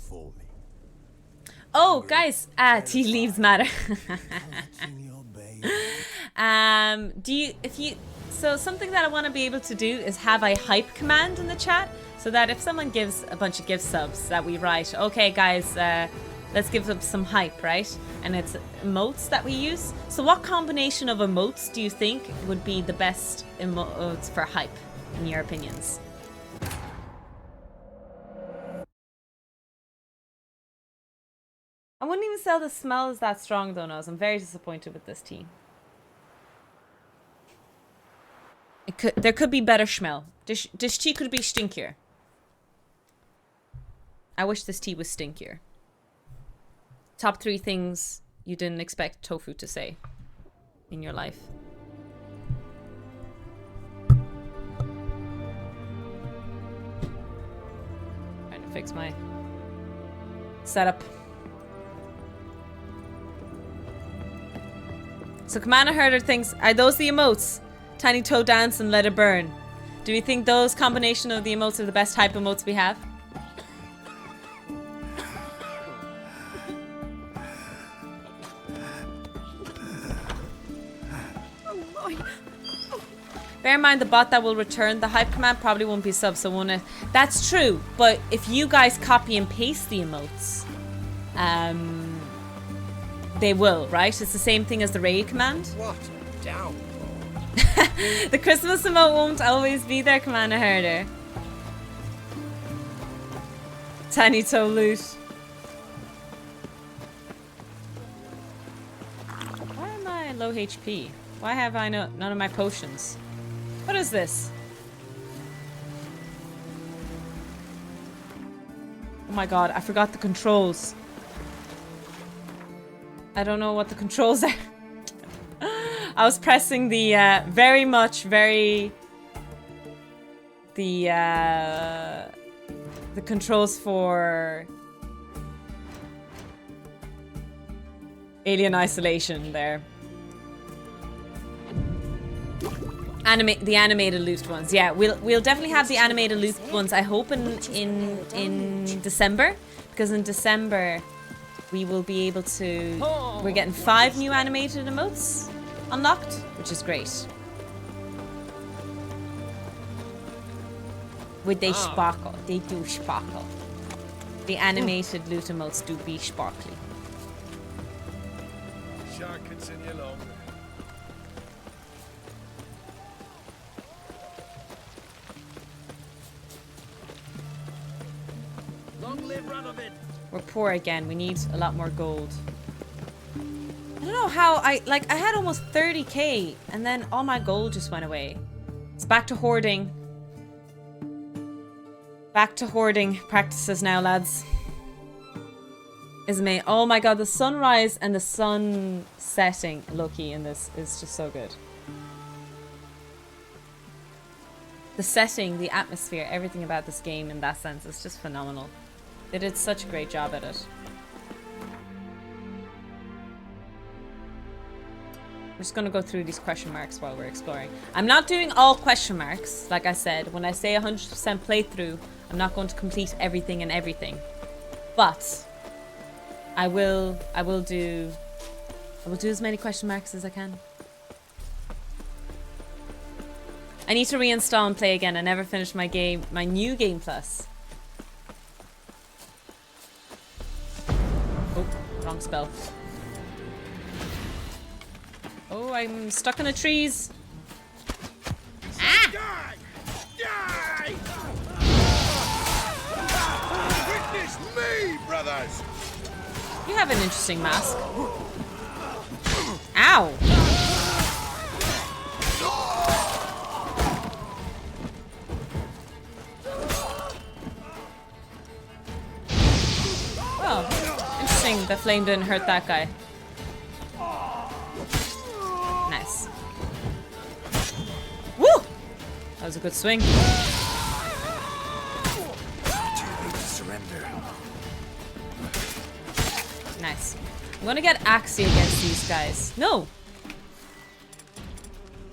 for me. Oh, guys, tea leaves matter. So something that I want to be able to do is have a hype command in the chat, so that if someone gives a bunch of gift subs, that we write, okay, guys, let's give them some hype, right? And it's emotes that we use. So what combination of emotes do you think would be the best emotes for hype, in your opinions? I wouldn't even say the smell is that strong though, Nose. I'm very disappointed with this tea. There could be better smell. This tea could be stinkier. I wish this tea was stinkier. Top 3 things you didn't expect tofu to say in your life. Trying to fix my setup. So Commander Herder thinks, are those the emotes? Tiny toe dance and let it burn. Do we think those combination of the emotes are the best type emotes we have? Bear in mind the bot that will return the hype command probably won't be sub, so won't it? That's true, but if you guys copy and paste the emotes, they will, right? It's the same thing as the raid command. What a downpour. The Christmas emote won't always be there, Commander Herder. Tiny toe loot. Why am I low HP? Why have I none of my potions? What is this? Oh my god, I forgot the controls. I don't know what the controls are. I was pressing the the controls for Alien Isolation there. The animated loot ones. Yeah, we'll definitely have the animated loot ones. I hope in December, because in December we will be able to. We're getting 5 new animated emotes unlocked, which is great. Would they sparkle? They do sparkle. The animated loot emotes do be sparkly. Shall continue along. Long live Radovid. We're poor again. We need a lot more gold. I don't know how I had almost 30k and then all my gold just went away. It's back to hoarding. Back to hoarding practices now, lads. Isn't it? Oh my god, the sunrise and the sun setting, Lucky, in this is just so good. The setting, the atmosphere, everything about this game in that sense is just phenomenal. They did such a great job at it. We're just gonna go through these question marks while we're exploring. I'm not doing all question marks, like I said. When I say 100% playthrough, I'm not going to complete everything and everything. But I will do as many question marks as I can. I need to reinstall and play again. I never finished my new game plus. Oh, wrong spell. Oh, I'm stuck in the trees. Ah! Die! Die! Witness me, brothers! You have an interesting mask. Ow! Oh, interesting. The flame didn't hurt that guy. Nice. Woo! That was a good swing. Too late to surrender. Nice. I'm gonna get Axie against these guys. No!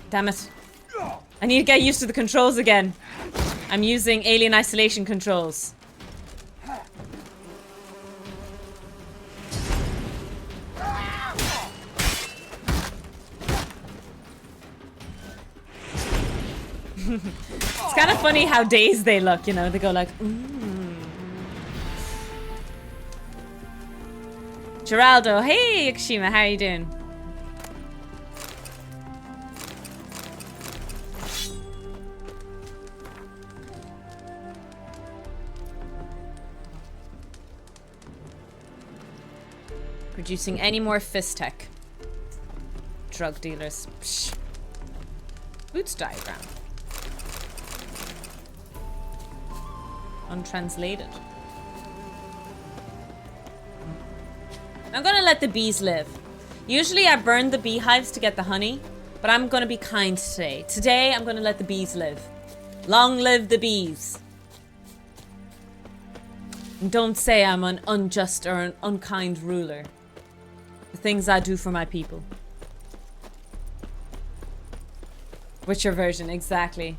Damn it. I need to get used to the controls again. I'm using Alien Isolation controls. It's kind of funny how dazed they look, you know. They go like, Geraldo, hey Yakshima, how are you doing? Producing any more fist tech. Drug dealers. Psh. Boots diagram. Untranslated. I'm gonna let the bees live. Usually I burn the beehives to get the honey, but I'm gonna be kind today. Today I'm gonna let the bees live. Long live the bees. And don't say I'm an unjust or an unkind ruler. The things I do for my people. Witcher version, exactly.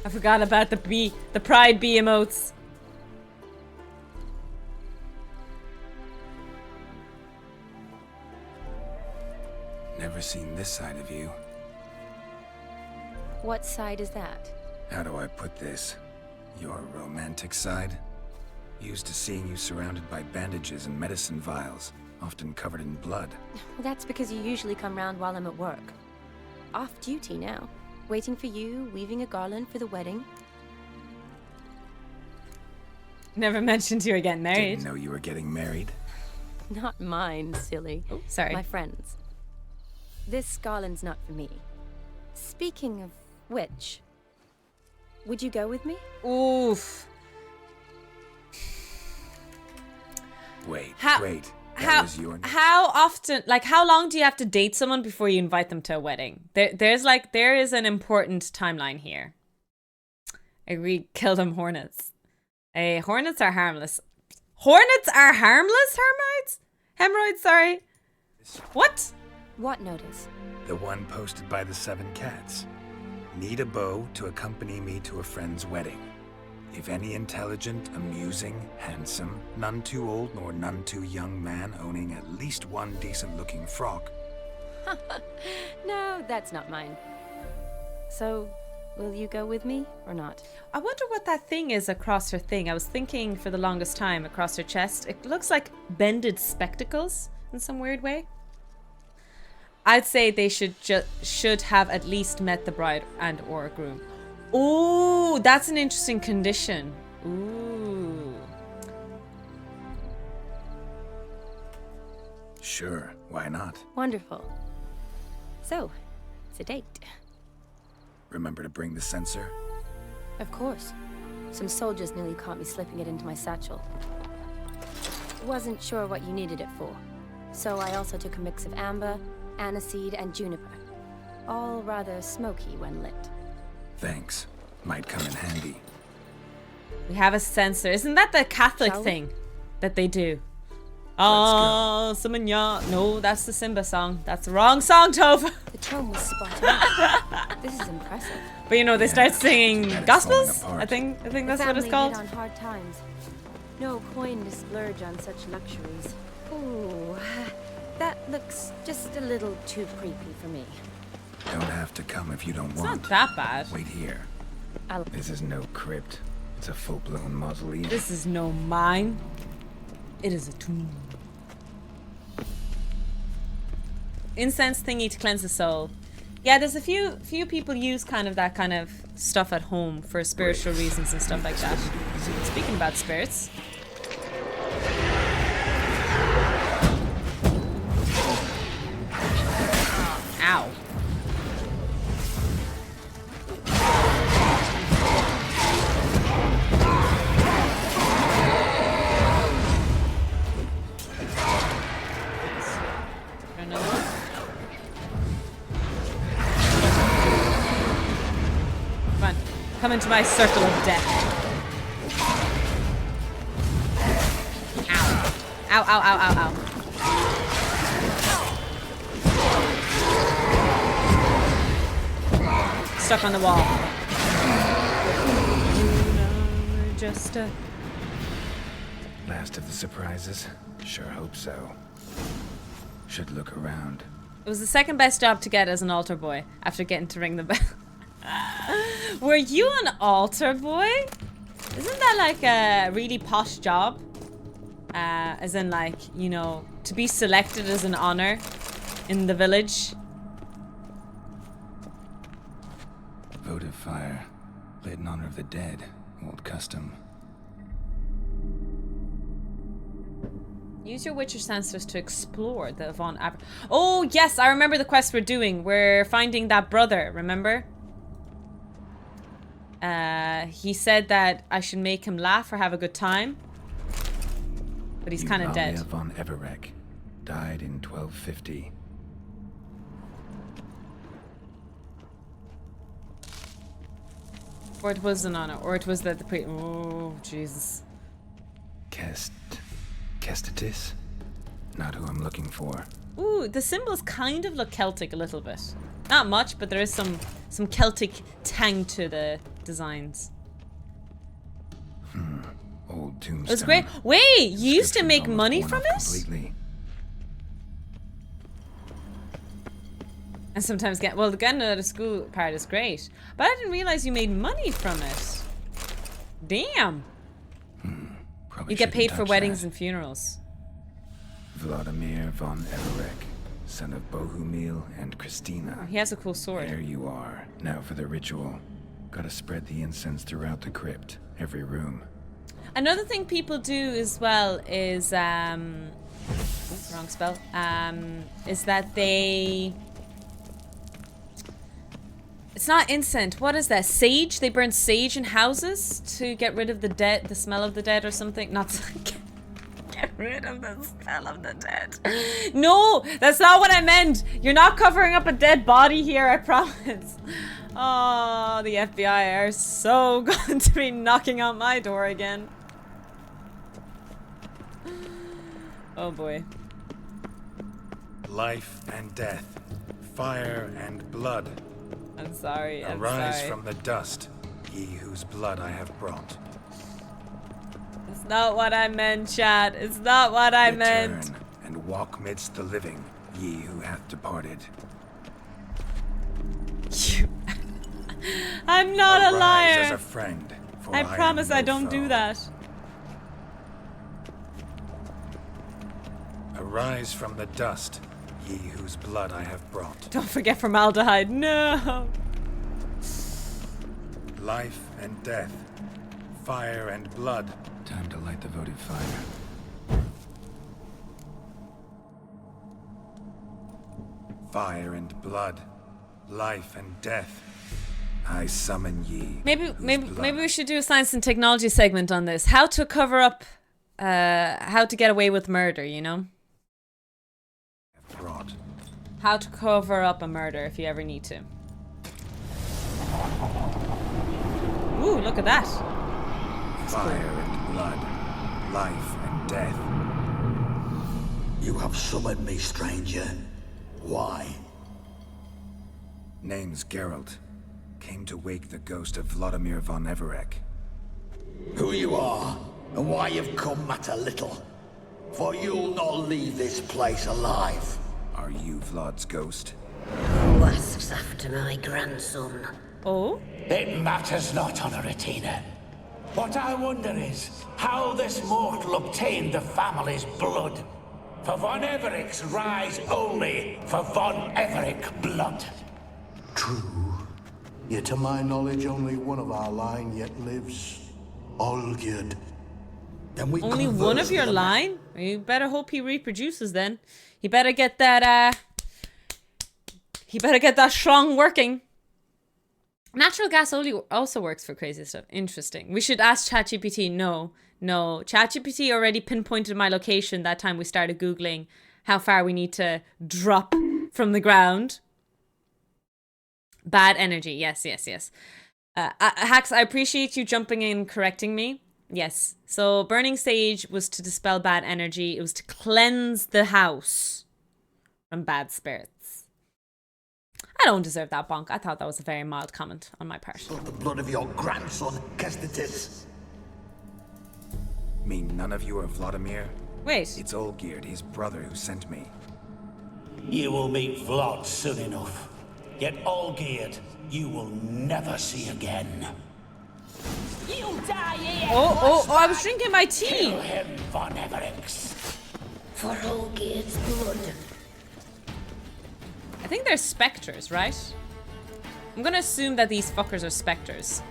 I forgot about the pride bee emotes. Never seen this side of you. What side is that? How do I put this? Your romantic side? Used to seeing you surrounded by bandages and medicine vials, often covered in blood. Well, that's because you usually come round while I'm at work. Off duty now. Waiting for you, weaving a garland for the wedding. Never mentioned you were getting married. Didn't know you were getting married. Not mine, silly. Oh, sorry. My friends. This garland's not for me. Speaking of which, would you go with me? Oof. Wait. How often, like, how long do you have to date someone before you invite them to a wedding? There is an important timeline here. Agreed. Kill them hornets. Hornets are harmless. Hornets are harmless, hemorrhoids? Hemorrhoids, sorry. What? What notice? The one posted by the 7 cats. Need a beau to accompany me to a friend's wedding. If any intelligent, amusing, handsome, none too old nor none too young man owning at least one decent-looking frock. No, that's not mine. So, will you go with me or not? I wonder what that thing is across her thing. I was thinking for the longest time across her chest. It looks like bended spectacles in some weird way. I'd say they should have at least met the bride and or groom. Ooh, that's an interesting condition. Ooh. Sure, why not? Wonderful. So, it's a date. Remember to bring the censer? Of course. Some soldiers nearly caught me slipping it into my satchel. Wasn't sure what you needed it for. So I also took a mix of amber, aniseed, and juniper. All rather smoky when lit. Thanks. Might come in handy. We have a censer. Isn't that the Catholic thing that they do? Oh, no, that's the Simba song. That's the wrong song, Tova. The tone was spot on. This is impressive. But you know, they start singing gospels. falling I think The that's what it's family called. hit on hard times. No coin to splurge on such luxuries. Ooh, that looks just a little too creepy for me. Don't have to come if you don't It's want. not that bad. Wait here. I'll... This is no crypt. It's a full-blown mausoleum. This is no mine. It is a tomb. Incense thingy to cleanse the soul. Yeah, there's a few people use that kind of stuff at home for spiritual reasons and stuff like that. Speaking about spirits. Ow. Come into my circle of death. Ow. Ow, ow, ow, ow, ow. Stuck on the wall. Last of the surprises? Sure hope so. Should look around. It was the second best job to get as an altar boy after getting to ring the bell. Were you an altar boy? Isn't that like a really posh job? As in like, you know, to be selected as an honor in the village. Votive fire. Lit in honor of the dead. Old custom. Use your Witcher senses to explore the Von Aber. Oh, yes, I remember the quest we're doing. We're finding that brother, remember? He said that I should make him laugh or have a good time. But he's kind of dead. Von Everek died in 1250. Or it was an honor, or it was that the pre. Oh, Jesus. Kestatis? Not who I'm looking for. Ooh, the symbols kind of look Celtic a little bit. Not much, but there is some Celtic tang to the designs. Old tombstone. It was great. Wait, you used to make money from it? Completely. And sometimes well, the getting out of school part is great, but I didn't realize you made money from it. Damn. Probably You get paid shouldn't for touch weddings that. and funerals. Vladimir von Everek, son of Bohumil and Christina. He has a cool sword. There you are. Now for the ritual. Gotta spread the incense throughout the crypt, every room. Another thing people do as well is oops, wrong spell. Is that they. It's not incense. What is that? Sage? They burn sage in houses to get rid of the dead, the smell of the dead or something. Not get rid of the smell of the dead. No, that's not what I meant. You're not covering up a dead body here, I promise. Oh, the FBI are so going to be knocking on my door again. Oh boy. Life and death, fire and blood. I'm sorry. Arise from the dust, ye whose blood I have brought. It's not what I meant, Chad. It's not what I meant. Return and walk midst the living, ye who hath departed. I'm not a Arise liar. as a friend, for I am promise no I don't foe. do that. Arise from the dust, ye whose blood I have brought. Don't forget formaldehyde. No. Life and death, fire and blood. Time to light the votive fire. Fire and blood, life and death. I summon ye. Maybe whose blood maybe we should do a science and technology segment on this. How to cover up, how to get away with murder. You know. I have brought. How to cover up a murder if you ever need to. Ooh, look at that. Fire and blood, life and death. You have summoned me, stranger. Why? Name's Geralt. Came to wake the ghost of Vladimir von Everek. Who you are, and why you've come matter little. For you'll not leave this place alive. Are you Vlad's ghost? Who asks after my grandson? Oh. It matters not, Honoratina. What I wonder is how this mortal obtained the family's blood. For von Everek's rise only for von Everek blood. True. Yet to my knowledge, only one of our line yet lives. Olgierd. Then we Only converse one of your with a man. line? You better hope he reproduces then. He better get that, he better get that strong working. Natural gas only also works for crazy stuff. Interesting. We should ask ChatGPT. No. ChatGPT already pinpointed my location that time we started Googling how far we need to drop from the ground. Bad energy. Yes. Hax, I appreciate you jumping in and correcting me. Yes. So burning sage was to dispel bad energy. It was to cleanse the house from bad spirits. I don't deserve that bonk. I thought that was a very mild comment on my part. The blood of your grandson, Kestatis. Mean none of you are Vladimir? Wait. It's Olgierd, his brother, who sent me. You will meet Vlad soon enough. Yet Olgierd, you will never see again. You'll die here! Oh, I was drinking my tea! Kill him, Von Everix. For Olgierd's blood. I think they're specters, right? I'm gonna assume that these fuckers are specters.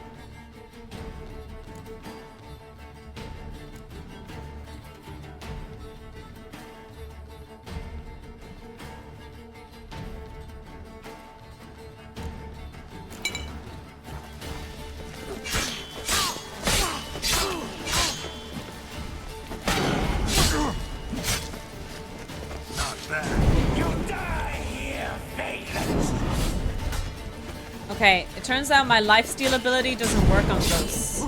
Okay, it turns out my lifesteal ability doesn't work on ghosts.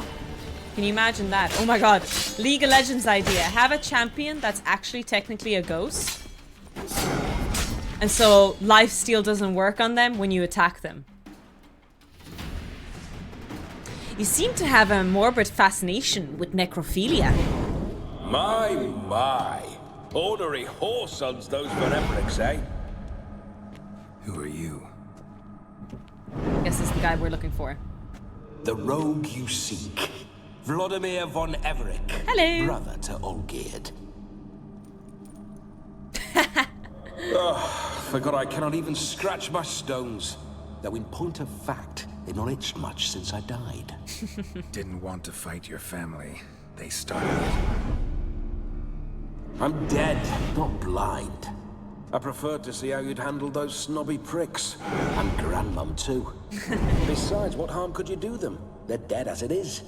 Can you imagine that? Oh my god. League of Legends idea. Have a champion that's actually technically a ghost. And so lifesteal doesn't work on them when you attack them. You seem to have a morbid fascination with necrophilia. My. Ordinary whore sons those Venebricks, eh? Who are you? I guess this is the guy we're looking for. The rogue you seek. Vladimir von Everec. Hello. Brother to Olgierd. Forgot I cannot even scratch my stones. Though in point of fact, they've not itched much since I died. Didn't want to fight your family. They started it. I'm dead, not blind. I preferred to see how you'd handle those snobby pricks. And Grandmum, too. Besides, what harm could you do them? They're dead as it is.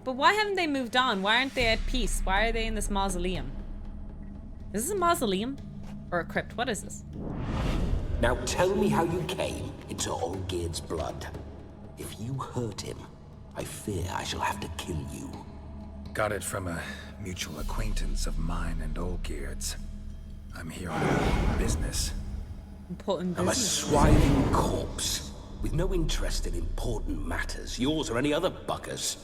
But why haven't they moved on? Why aren't they at peace? Why are they in this mausoleum? Is this a mausoleum? Or a crypt? What is this? Now tell me how you came into Olgierd's blood. If you hurt him, I fear I shall have to kill you. Got it from a mutual acquaintance of mine and Olgierd's. I'm here on business. Important I'm a business. swiving corpse, with no interest in important matters, yours or any other buggers.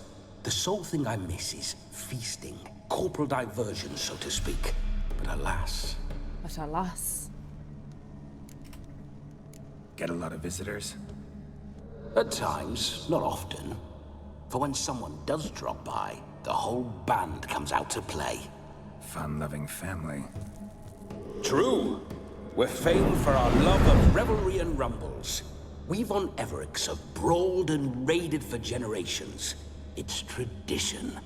The sole thing I miss is feasting, corporal diversion, so to speak. But alas... But alas. Get a lot of visitors? At times, not often. For when someone does drop by, the whole band comes out to play. Fun-loving family. True. We're famed for our love of revelry and rumbles. We Von Evericks have brawled and raided for generations. It's tradition.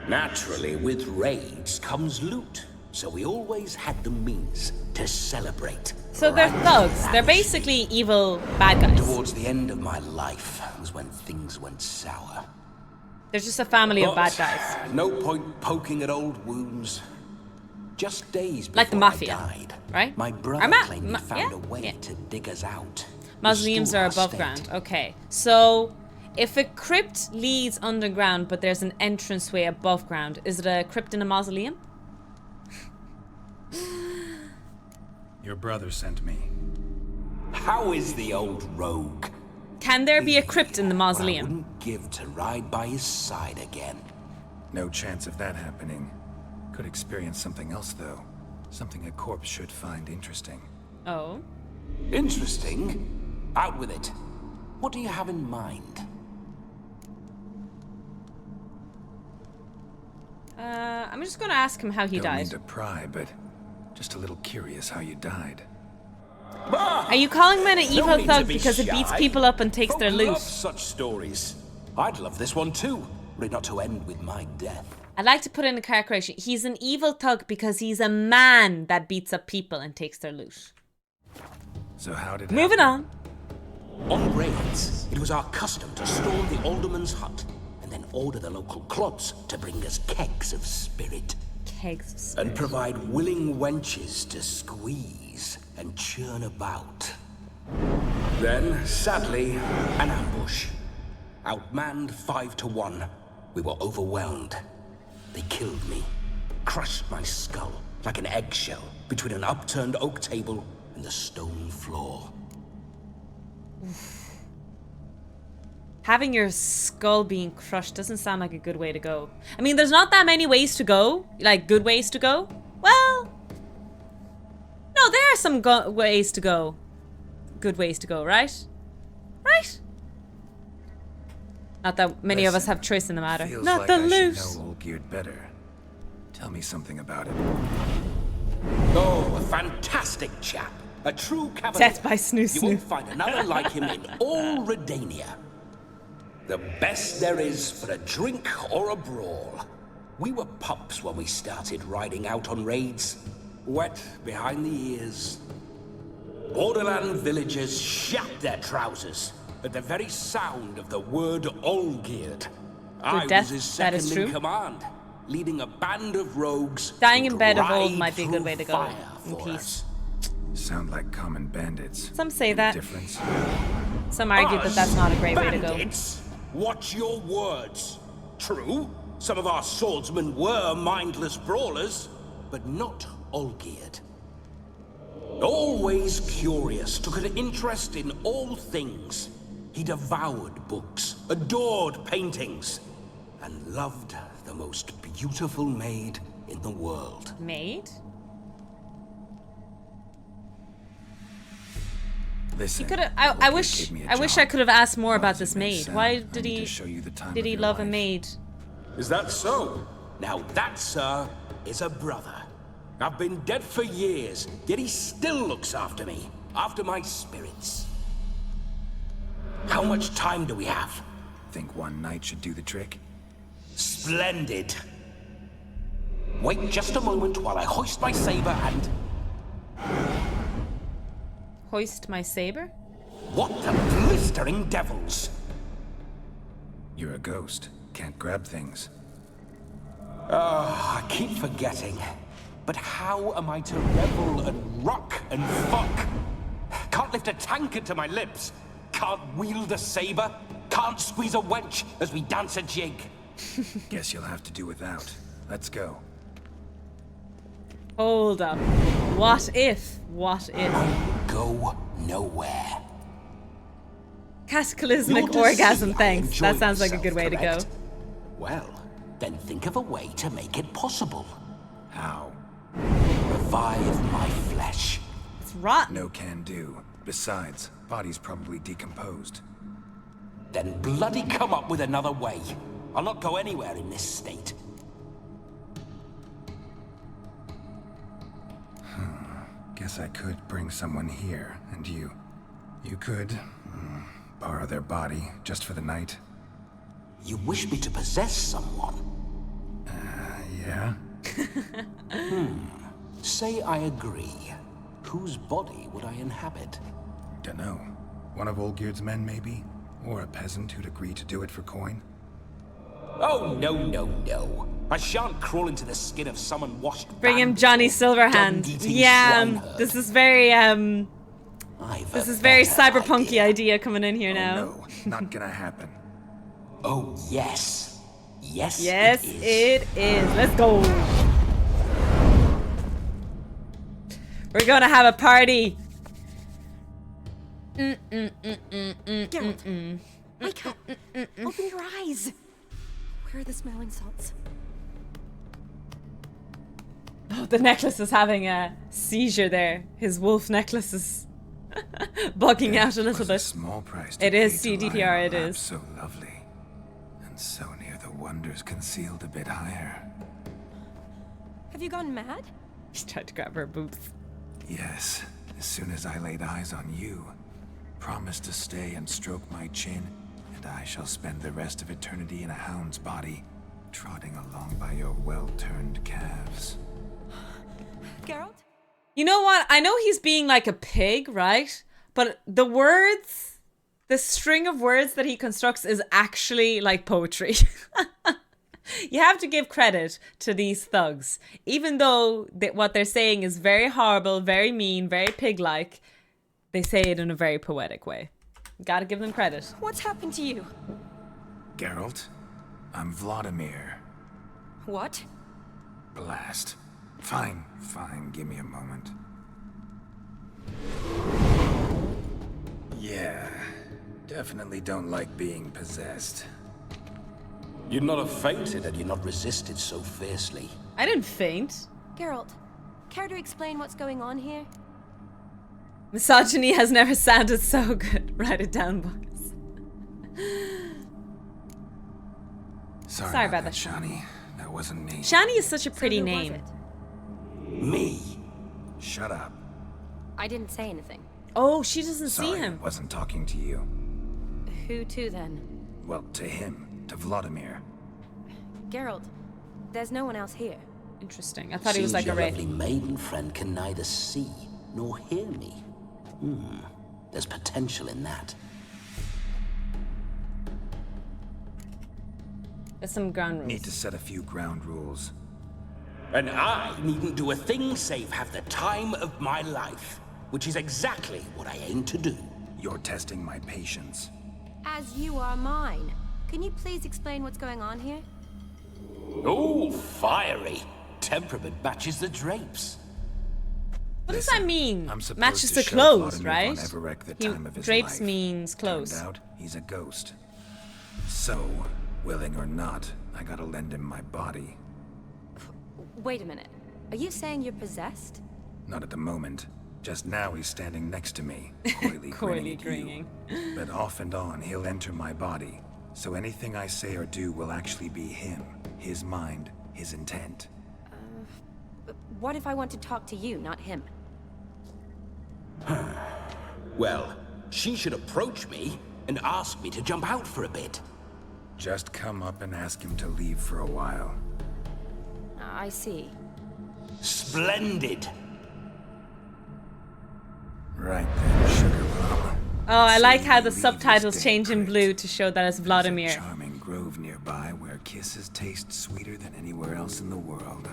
Naturally, with raids comes loot. So we always had the means to celebrate. So they're thugs. They're basically evil bad guys. Towards the end of my life was when things went sour. They're just a family of bad But guys. no point poking at old wounds. Just days before Like the mafia, I died, right? my brother claimed he found a way yeah. to dig us out. Mausoleums restore are our above state. ground. Okay. So if a crypt leads underground but there's an entranceway above ground, is it a crypt in a mausoleum? Your brother sent me. How is the old rogue? Can there be a crypt in the What I mausoleum? wouldn't give to ride by his side again. No chance of that happening. Could experience something else, though. Something a corpse should find interesting. Oh. Interesting. Out with it. What do you have in mind? I'm just gonna ask him how he Don't mean died. to pry, but just a little curious how you died. Are you calling him an evil need to thug be because it beats shy. people up and takes their Folk loot? love such stories. I'd love this one too, were it not to end with my death. I'd like to put in a calculation. He's an evil thug because he's a man that beats up people and takes their loot. So how did Moving on. On raids, it was our custom to storm the alderman's hut and then order the local clods to bring us kegs of spirit Kegs of spirit. and provide willing wenches to squeeze and churn about. Then, sadly, an ambush. Outmanned 5-1, we were overwhelmed. They killed me, crushed my skull like an eggshell between an upturned oak table and the stone floor. Having your skull being crushed doesn't sound like a good way to go. I mean, there's not that many ways to go, like good ways to go. Well, are some ways to go. Good ways to go, right? Right? Not that many of us have choice in the matter. Feels Not like the I loot. should know Olgierd better. Tell me something about it. Oh, a fantastic chap. A true cavalier. Death by Snoo You won't Snoo. find another like him in all Redania. The best there is for a drink or a brawl. We were pups when we started riding out on raids. Wet behind the ears. Borderland villagers shat their trousers at the very sound of the word Olgierd. I death, was his that is second in true. command, leading a band of rogues. Dying in who'd bed of old ride might be a good way to through go fire in for peace. us. Sound like common bandits. Some say Any that. difference? Some argue that that's not a great way to go. Bandits? Watch your words. True, some of our swordsmen were mindless brawlers, but not Olgierd. Always curious, took an interest in all things. He devoured books, adored paintings, and loved the most beautiful maid in the world. Maid? Listen. I wish I could have asked more about this maid. Why did he love a maid? Is that so? Now that, sir, is a brother. I've been dead for years, yet he still looks after me, after my spirits. How much time do we have? Think one night should do the trick? Splendid. Wait just a moment while I hoist my saber and... Hoist my saber? What the blistering devils! You're a ghost. Can't grab things. I keep forgetting. But how am I to revel and rock and fuck? Can't lift a tankard to my lips. Can't wield a saber. Can't squeeze a wench as we dance a jig. Guess you'll have to do without. Let's go. Hold up. What if? What if? Go nowhere. Cataclysmic You'll just orgasm, see I thanks. enjoy That sounds like a myself, good way to go. correct? Well, then think of a way to make it possible. How? Revive my flesh. It's rotten. No can do. Besides, body's probably decomposed. Then bloody come up with another way. I'll not go anywhere in this state. Guess I could bring someone here, and you could borrow their body just for the night. You wish me to possess someone? Yeah? Say I agree. Whose body would I inhabit? Dunno. One of Olgierd's men, maybe? Or a peasant who'd agree to do it for coin? Oh, no, no, no. I shan't crawl into the skin of someone washed. Bring him Johnny Silverhand. dung-eating Yeah, swineherd. this is very I've this a is very better cyberpunky idea coming in here now. No, not gonna happen. Oh, yes. Yes, Yes, it is. it is. Let's go. We're gonna have a party. Geralt, wake up. Open your eyes. Where are the smelling salts? Oh, the necklace is having a seizure there. His wolf necklace is bugging out a little Was a bit. small price to It is pay to lie CDPR, on it a lap is. so lovely, and so near the wonders concealed a bit higher. Have you gone mad? He's trying to grab her boobs. Yes, as soon as I laid eyes on you, promise to stay and stroke my chin, and I shall spend the rest of eternity in a hound's body, trotting along by your well-turned calves. Geralt? You know what? I know he's being like a pig, right? But the words, the string of words that he constructs is actually like poetry. You have to give credit to these thugs. Even though what they're saying is very horrible, very mean, very pig-like, they say it in a very poetic way. Gotta give them credit. What's happened to you? Geralt, I'm Vladimir. What? Blast. Fine, give me a moment. Yeah, definitely don't like being possessed. You'd not have fainted had you not resisted so fiercely. I didn't faint. Geralt, care to explain what's going on here? Misogyny has never sounded so good. Write it down, boys. Sorry about that, Shani. That wasn't me. Shani is such a pretty So who was name. it? Me? Shut up. I didn't say anything. Oh, she doesn't Sorry, see him. wasn't talking to you. Who to then? Well, to him. To Vladimir. Geralt. There's no one else here. Interesting. I thought he was Seems like a your wraith. lovely maiden friend can neither see nor hear me. There's potential in that. There's some ground rules. Need to set a few ground rules. And I needn't do a thing save have the time of my life, which is exactly what I aim to do. You're testing my patience. As you are mine. Can you please explain what's going on here? Oh, fiery. Temperament matches the drapes. What does that mean? I'm supposed Matches to the show clothes, Vladimir right? von Everec the time of his Drapes life. means clothes. Turned out, he's a ghost. So, willing or not, I gotta lend him my body. Wait a minute. Are you saying you're possessed? Not at the moment. Just now he's standing next to me, coyly Coyly grinning at you. But off and on, he'll enter my body. So anything I say or do will actually be him, his mind, his intent. What if I want to talk to you, not him? Well, she should approach me and ask me to jump out for a bit. Just come up and ask him to leave for a while. I see. Splendid. Right then, sugar plum. Oh, I like how the Leave subtitles this change in dead blue prick. to show that it's There's a Vladimir. charming grove nearby where kisses taste sweeter than anywhere else in the world.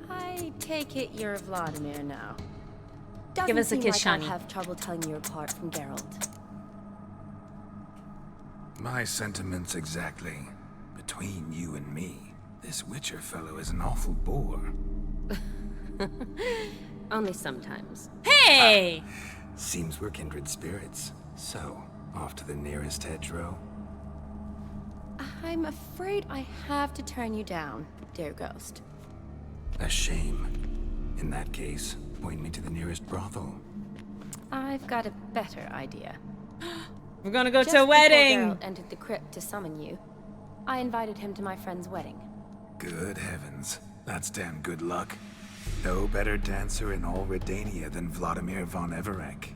I take it you're Vladimir now. Give us a Doesn't kiss, seem like Shani. I'll have trouble telling you apart from Geralt. My sentiments exactly. Between you and me, this Witcher fellow is an awful bore. Only sometimes. Hey! Seems we're kindred spirits. So, off to the nearest hedgerow. I'm afraid I have to turn you down, dear ghost. A shame. In that case, point me to the nearest brothel. I've got a better idea. We're gonna go Just to a before wedding! Geralt entered the crypt to summon you, I invited him to my friend's wedding. Good heavens. That's damn good luck. No better dancer in all Redania than Vladimir von Everec.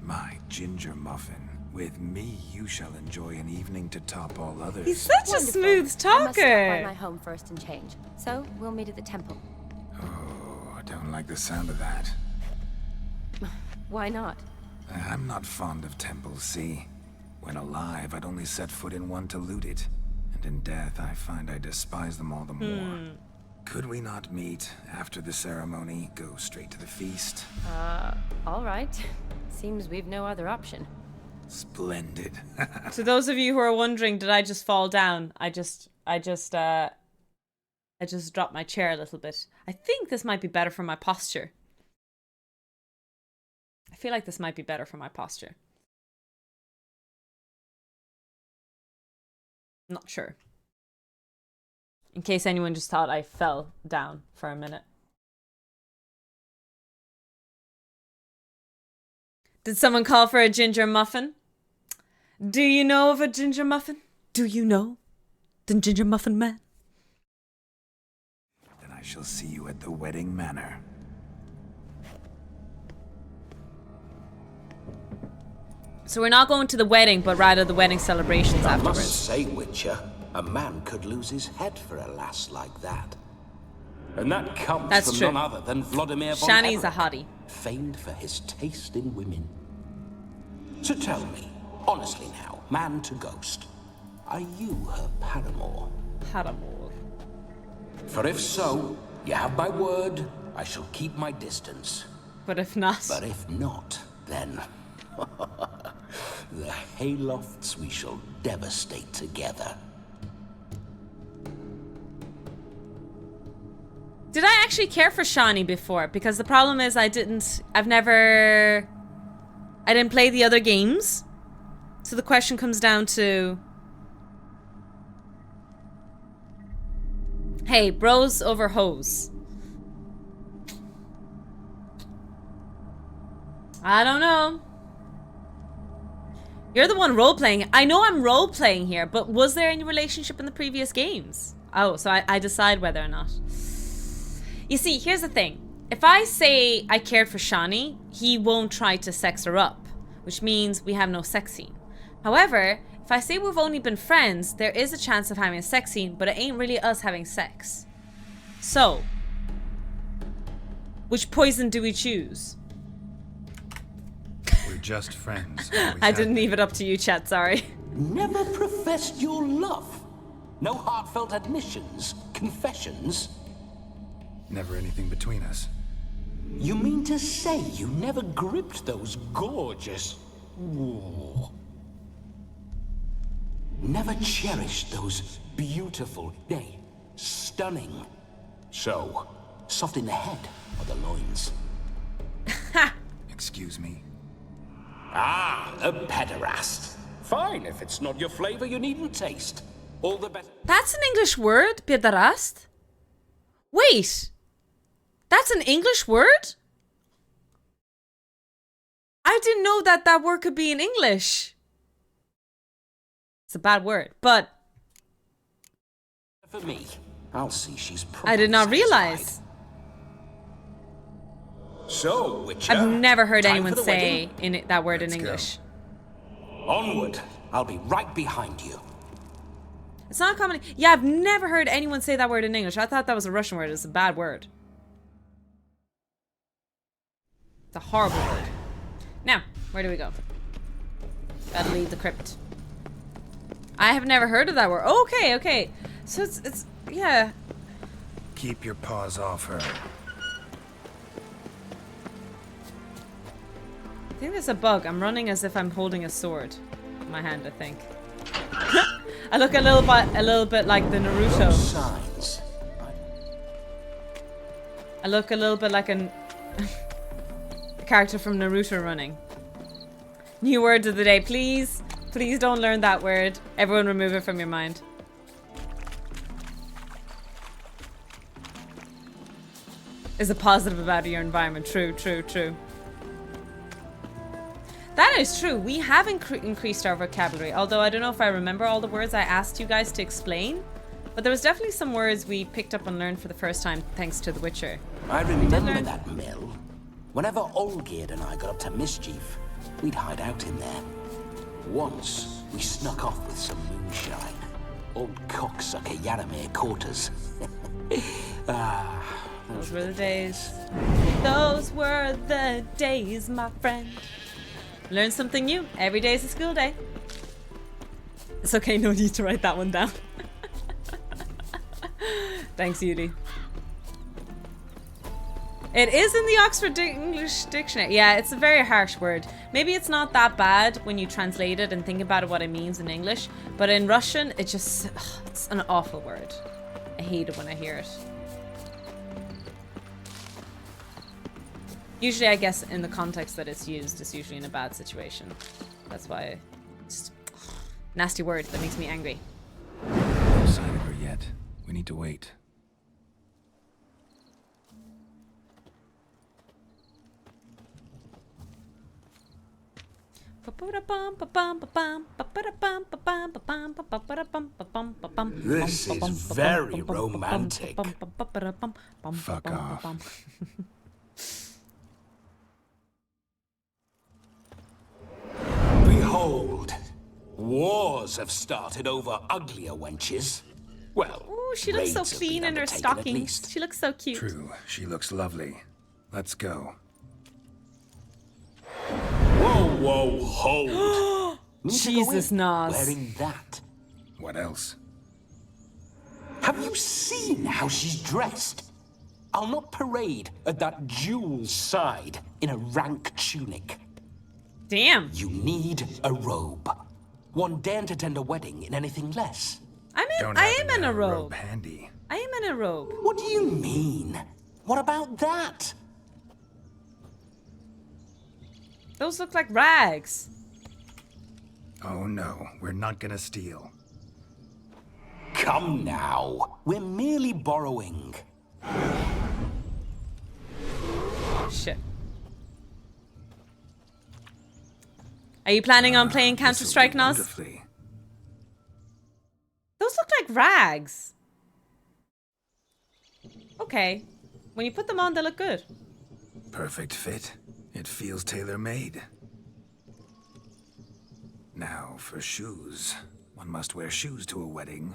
My ginger muffin. With me, you shall enjoy an evening to top all others. He's such a Wonderful. smooth I must stop by talker! my home first and change. So, we'll meet at the temple. Oh, I don't like the sound of that. Why not? I'm not fond of temples, see? When alive, I'd only set foot in one to loot it. And in death, I find I despise them all the more. Could we not meet after the ceremony, go straight to the feast? All right. Seems we've no other option. Splendid. To those of you who are wondering, did I just fall down? I just dropped my chair a little bit. I think this might be better for my posture. I feel like this might be better for my posture. Not sure. In case anyone just thought I fell down for a minute. Did someone call for a ginger muffin? Do you know of a ginger muffin? Do you know the ginger muffin man? Then I shall see you at the wedding manor. So we're not going to the wedding, but rather the wedding celebrations I afterwards. must say, Witcher, a man could lose his head for a lass like that. And that comes That's from true. none other than Vladimir von Shani's a Everec, hottie. famed for his taste in women. So tell me, honestly now, man to ghost, are you her paramour? Paramour. For if so, you have my word, I shall keep my distance. But if not, But if not, then the haylofts we shall devastate together. did I actually care for Shani before? Because the problem is I didn't play the other games. So the question comes down to, hey, bros over hoes. I don't know. You're the one role-playing. I know I'm role-playing here, but was there any relationship in the previous games? Oh, so I decide whether or not. You see, here's the thing. If I say I cared for Shani, he won't try to sex her up, which means we have no sex scene. However, if I say we've only been friends, there is a chance of having a sex scene, but it ain't really us having sex. So, which poison do we choose? We're just friends. I didn't leave it up to you, chat, sorry. Never professed your love. No heartfelt admissions, confessions. Never anything between us. You mean to say you never gripped those gorgeous... Ooh. Never cherished those beautiful, nay, stunning. So, soft in the head or the loins? Excuse me. Ah, a pederast. Fine, if it's not your flavor, you needn't taste. All the better. That's an English word, pederast. Wait. That's an English word? I didn't know that that word could be in English. It's a bad word, but... For me, I'll see she's I did not satisfied. realize. So, Witcher, I've never heard time anyone for the say that word Let's in go. English. Onward. I'll be right behind you. It's not a common... Yeah, I've never heard anyone say that word in English. I thought that was a Russian word. It's a bad word. It's a horrible word. Now, where do we go? Gotta leave the crypt. I have never heard of that word. Okay, okay. So it's yeah. Keep your paws off her. I think there's a bug. I'm running as if I'm holding a sword in my hand, I think. I look a little bit like the Naruto. Signs. I look a little bit like a character from Naruto running. New word of the day, please. Please don't learn that word. Everyone remove it from your mind. Is a positive about your environment. True, true, true. That is true. We have increased our vocabulary. Although I don't know if I remember all the words I asked you guys to explain. But there was definitely some words we picked up and learned for the first time thanks to The Witcher. I remember that mill. Whenever Olgerd and I got up to mischief, we'd hide out in there. Once, we snuck off with some moonshine. Old cocksucker Yaramir caught us. Those were the days. Those were the days, my friend. Learn something new. Every day is a school day. It's okay, no need to write that one down. Thanks, Yudi. It is in the Oxford English Dictionary. Yeah, it's a very harsh word. Maybe it's not that bad when you translate it and think about it, what it means in English. But in Russian, it just... it's an awful word. I hate it when I hear it. Usually, I guess, in the context that it's used, it's usually in a bad situation. That's why it's nasty word that makes me angry. No sign of her yet. We need to wait. This is very romantic. Fuck off. Behold, wars have started over uglier wenches. Well, Ooh, she looks so raids have clean been in her undertaken at stockings. least. She looks so cute. True, she looks lovely. Let's go. Whoa, whoa, hold. Need to go Jesus, in Nas. Wearing that. What else? Have you seen how she's dressed? I'll not parade at that jewel's side in a rank tunic. Damn. You need a robe. One daren't attend a wedding in anything less. I Don't am happen to in a have robe. handy. I am in a robe. What do you mean? What about that? Those look like rags. Oh no, we're not gonna steal. Come now. We're merely borrowing. Shit. Are you planning on playing This'll Counter-Strike, do Nos? wonderfully. Those look like rags. Okay. When you put them on, they look good. Perfect fit. It feels tailor-made. Now for shoes. One must wear shoes to a wedding.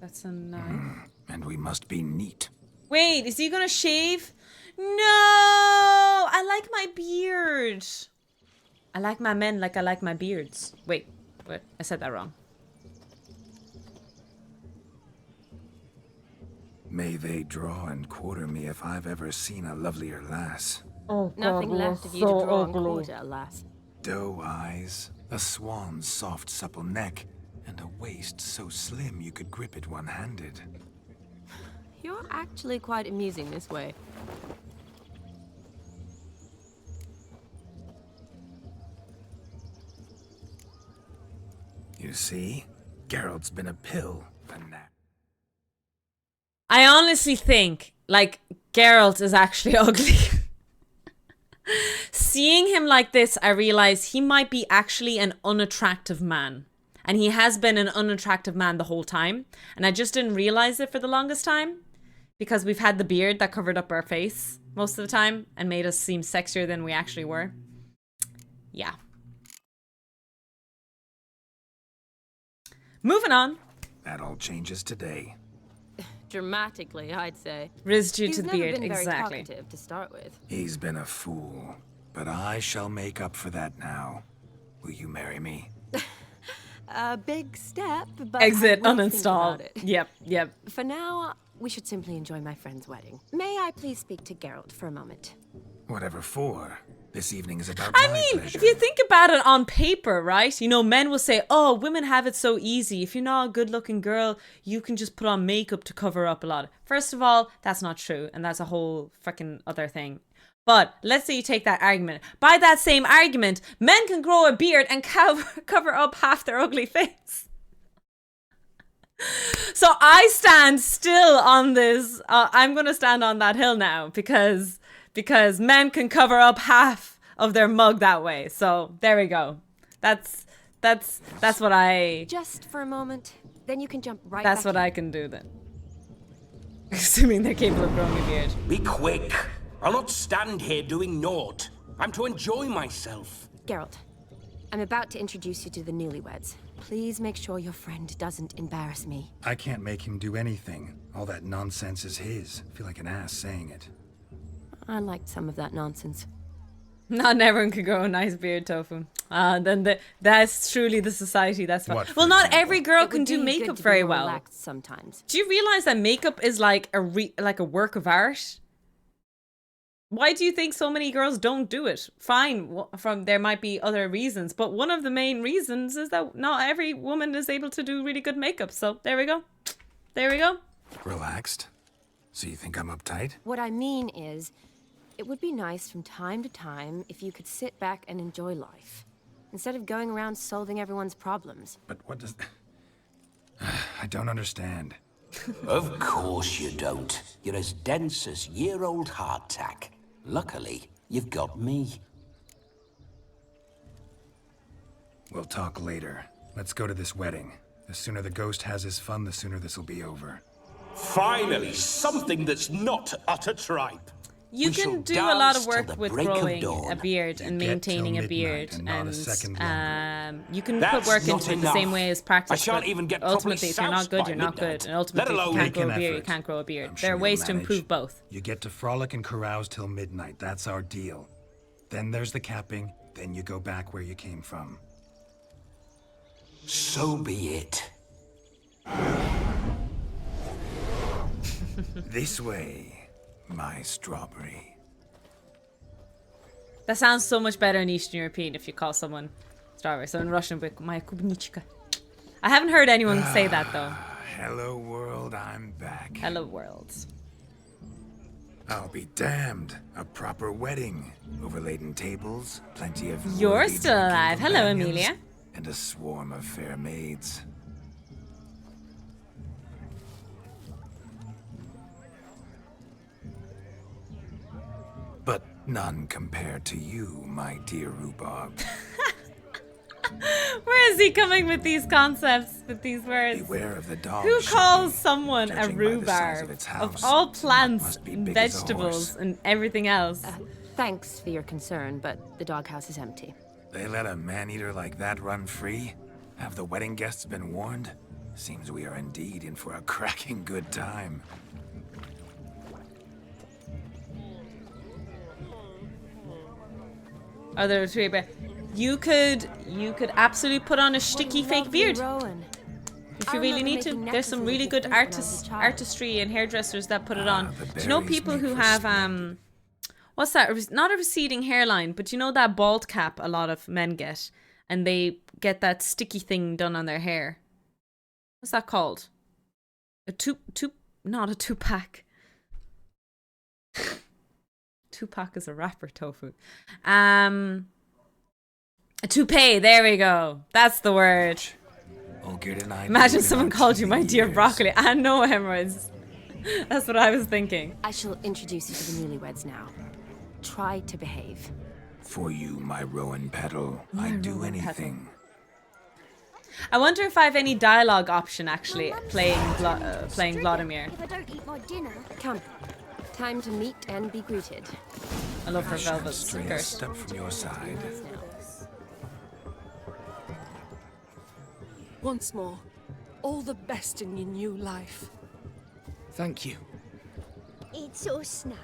That's a knife. And we must be neat. Wait, is he gonna shave? No! I like my beard. I like my men like I like my beards. Wait, what? I said that wrong. May they draw and quarter me if I've ever seen a lovelier lass. Oh, Nothing left of you to draw and quarter, alas. Doe eyes, a swan's soft supple neck, and a waist so slim you could grip it one-handed. You're actually quite amusing this way. You see? Geralt's been a pill for now. I honestly think, like, Geralt is actually ugly. Seeing him like this, I realize he might be actually an unattractive man. And he has been an unattractive man the whole time. And I just didn't realize it for the longest time. Because we've had the beard that covered up our face most of the time. And made us seem sexier than we actually were. Yeah. Moving on. That all changes today. Dramatically, I'd say. Riz due He's to the never beard, been very exactly. talkative to start with. He's been a fool, but I shall make up for that now. Will you marry me? A big step, but Exit, I will think uninstall. about it. Yep. For now, we should simply enjoy my friend's wedding. May I please speak to Geralt for a moment? Whatever for. This evening is about I my mean, pleasure. if you think about it on paper, right? You know, men will say, oh, women have it so easy. If you're not a good looking girl, you can just put on makeup to cover up a lot. First of all, that's not true. And that's a whole freaking other thing. But let's say you take that argument. By that same argument, men can grow a beard and cover up half their ugly face. So I stand still on this. I'm going to stand on that hill now because men can cover up half of their mug that way. So there we go. That's what I. Just for a moment, then you can jump right That's back what in. I can do then. Assuming they're capable of growing a beard. Be quick. I'll not stand here doing naught. I'm to enjoy myself. Geralt, I'm about to introduce you to the newlyweds. Please make sure your friend doesn't embarrass me. I can't make him do anything. All that nonsense is his. I feel like an ass saying it. I liked some of that nonsense. Not everyone can grow a nice beard, Tofu. That's truly the society. That's fine. What, for Well, not example? every girl It can would do be makeup good to be very more well. relaxed sometimes. Do you realize that makeup is like a work of art? Why do you think so many girls don't do it? Fine, there might be other reasons, but one of the main reasons is that not every woman is able to do really good makeup. So there we go. There we go. Relaxed? So you think I'm uptight? What I mean is, it would be nice from time to time if you could sit back and enjoy life, instead of going around solving everyone's problems. But what does... I don't understand. Of course you don't. You're as dense as year-old hardtack. Luckily, you've got me. We'll talk later. Let's go to this wedding. The sooner the ghost has his fun, the sooner this'll be over. Finally, something that's not utter tripe. You We shall can do a lot of dance work till the with break of growing dawn. a beard and You get till maintaining a midnight beard, and not a second you can put That's work not into it the same enough. way as practice. I shan't but even get properly ultimately, if you're not soused good, by you're not midnight, good, and ultimately, let if you alone can't make grow an a beard, you effort. can't grow a beard. I'm There sure are ways you'll to manage. improve both. You get to frolic and carouse till midnight. That's our deal. Then there's the capping. Then you go back where you came from. So be it. This way, my strawberry. That sounds so much better in Eastern European if you call someone strawberry. So in Russian, but my kubnichka. I haven't heard anyone say that though. Hello, world, I'm back. Hello, worlds. I'll be damned. A proper wedding. Overladen tables, plenty of You're worthy still drinking alive. Hello, companions, Amelia. And a swarm of fair maids. None compared to you, my dear rhubarb. Where is he coming with these concepts, with these words? Beware of the dog. Who Shani. calls someone a Judging by the size rhubarb? its Of house, all it plants must be and big as a vegetables horse. and everything else. Thanks for your concern, but the doghouse is empty. They let a man-eater like that run free? Have the wedding guests been warned? Seems we are indeed in for a cracking good time. Oh, there were three. But you could absolutely put on a sticky fake beard Rowan. if you I really remember need to. making There's some necklaces really of good fruit when I was a child. artistry and hairdressers that put it on. the Do you know berries people make who for have splendid. what's that? Not a receding hairline, but you know that bald cap a lot of men get, and they get that sticky thing done on their hair. What's that called? Not a two-pack. Tupac is a rapper, Tofu. A toupee, there we go. That's the word. Olgerd and I Imagine dated someone our called you my teen dear years. broccoli. I know hemorrhoids. That's what I was thinking. I shall introduce you to the newlyweds now. Try to behave. For you, my rowan petal, I'd do rowan petal. anything. I wonder if I have any dialogue option actually playing Vladimir. If I don't eat my dinner. Come. Time to meet and be greeted. I love her Shan't velvet stray a skirt. step from your side. Once more, all the best in your new life. Thank you. It's us now.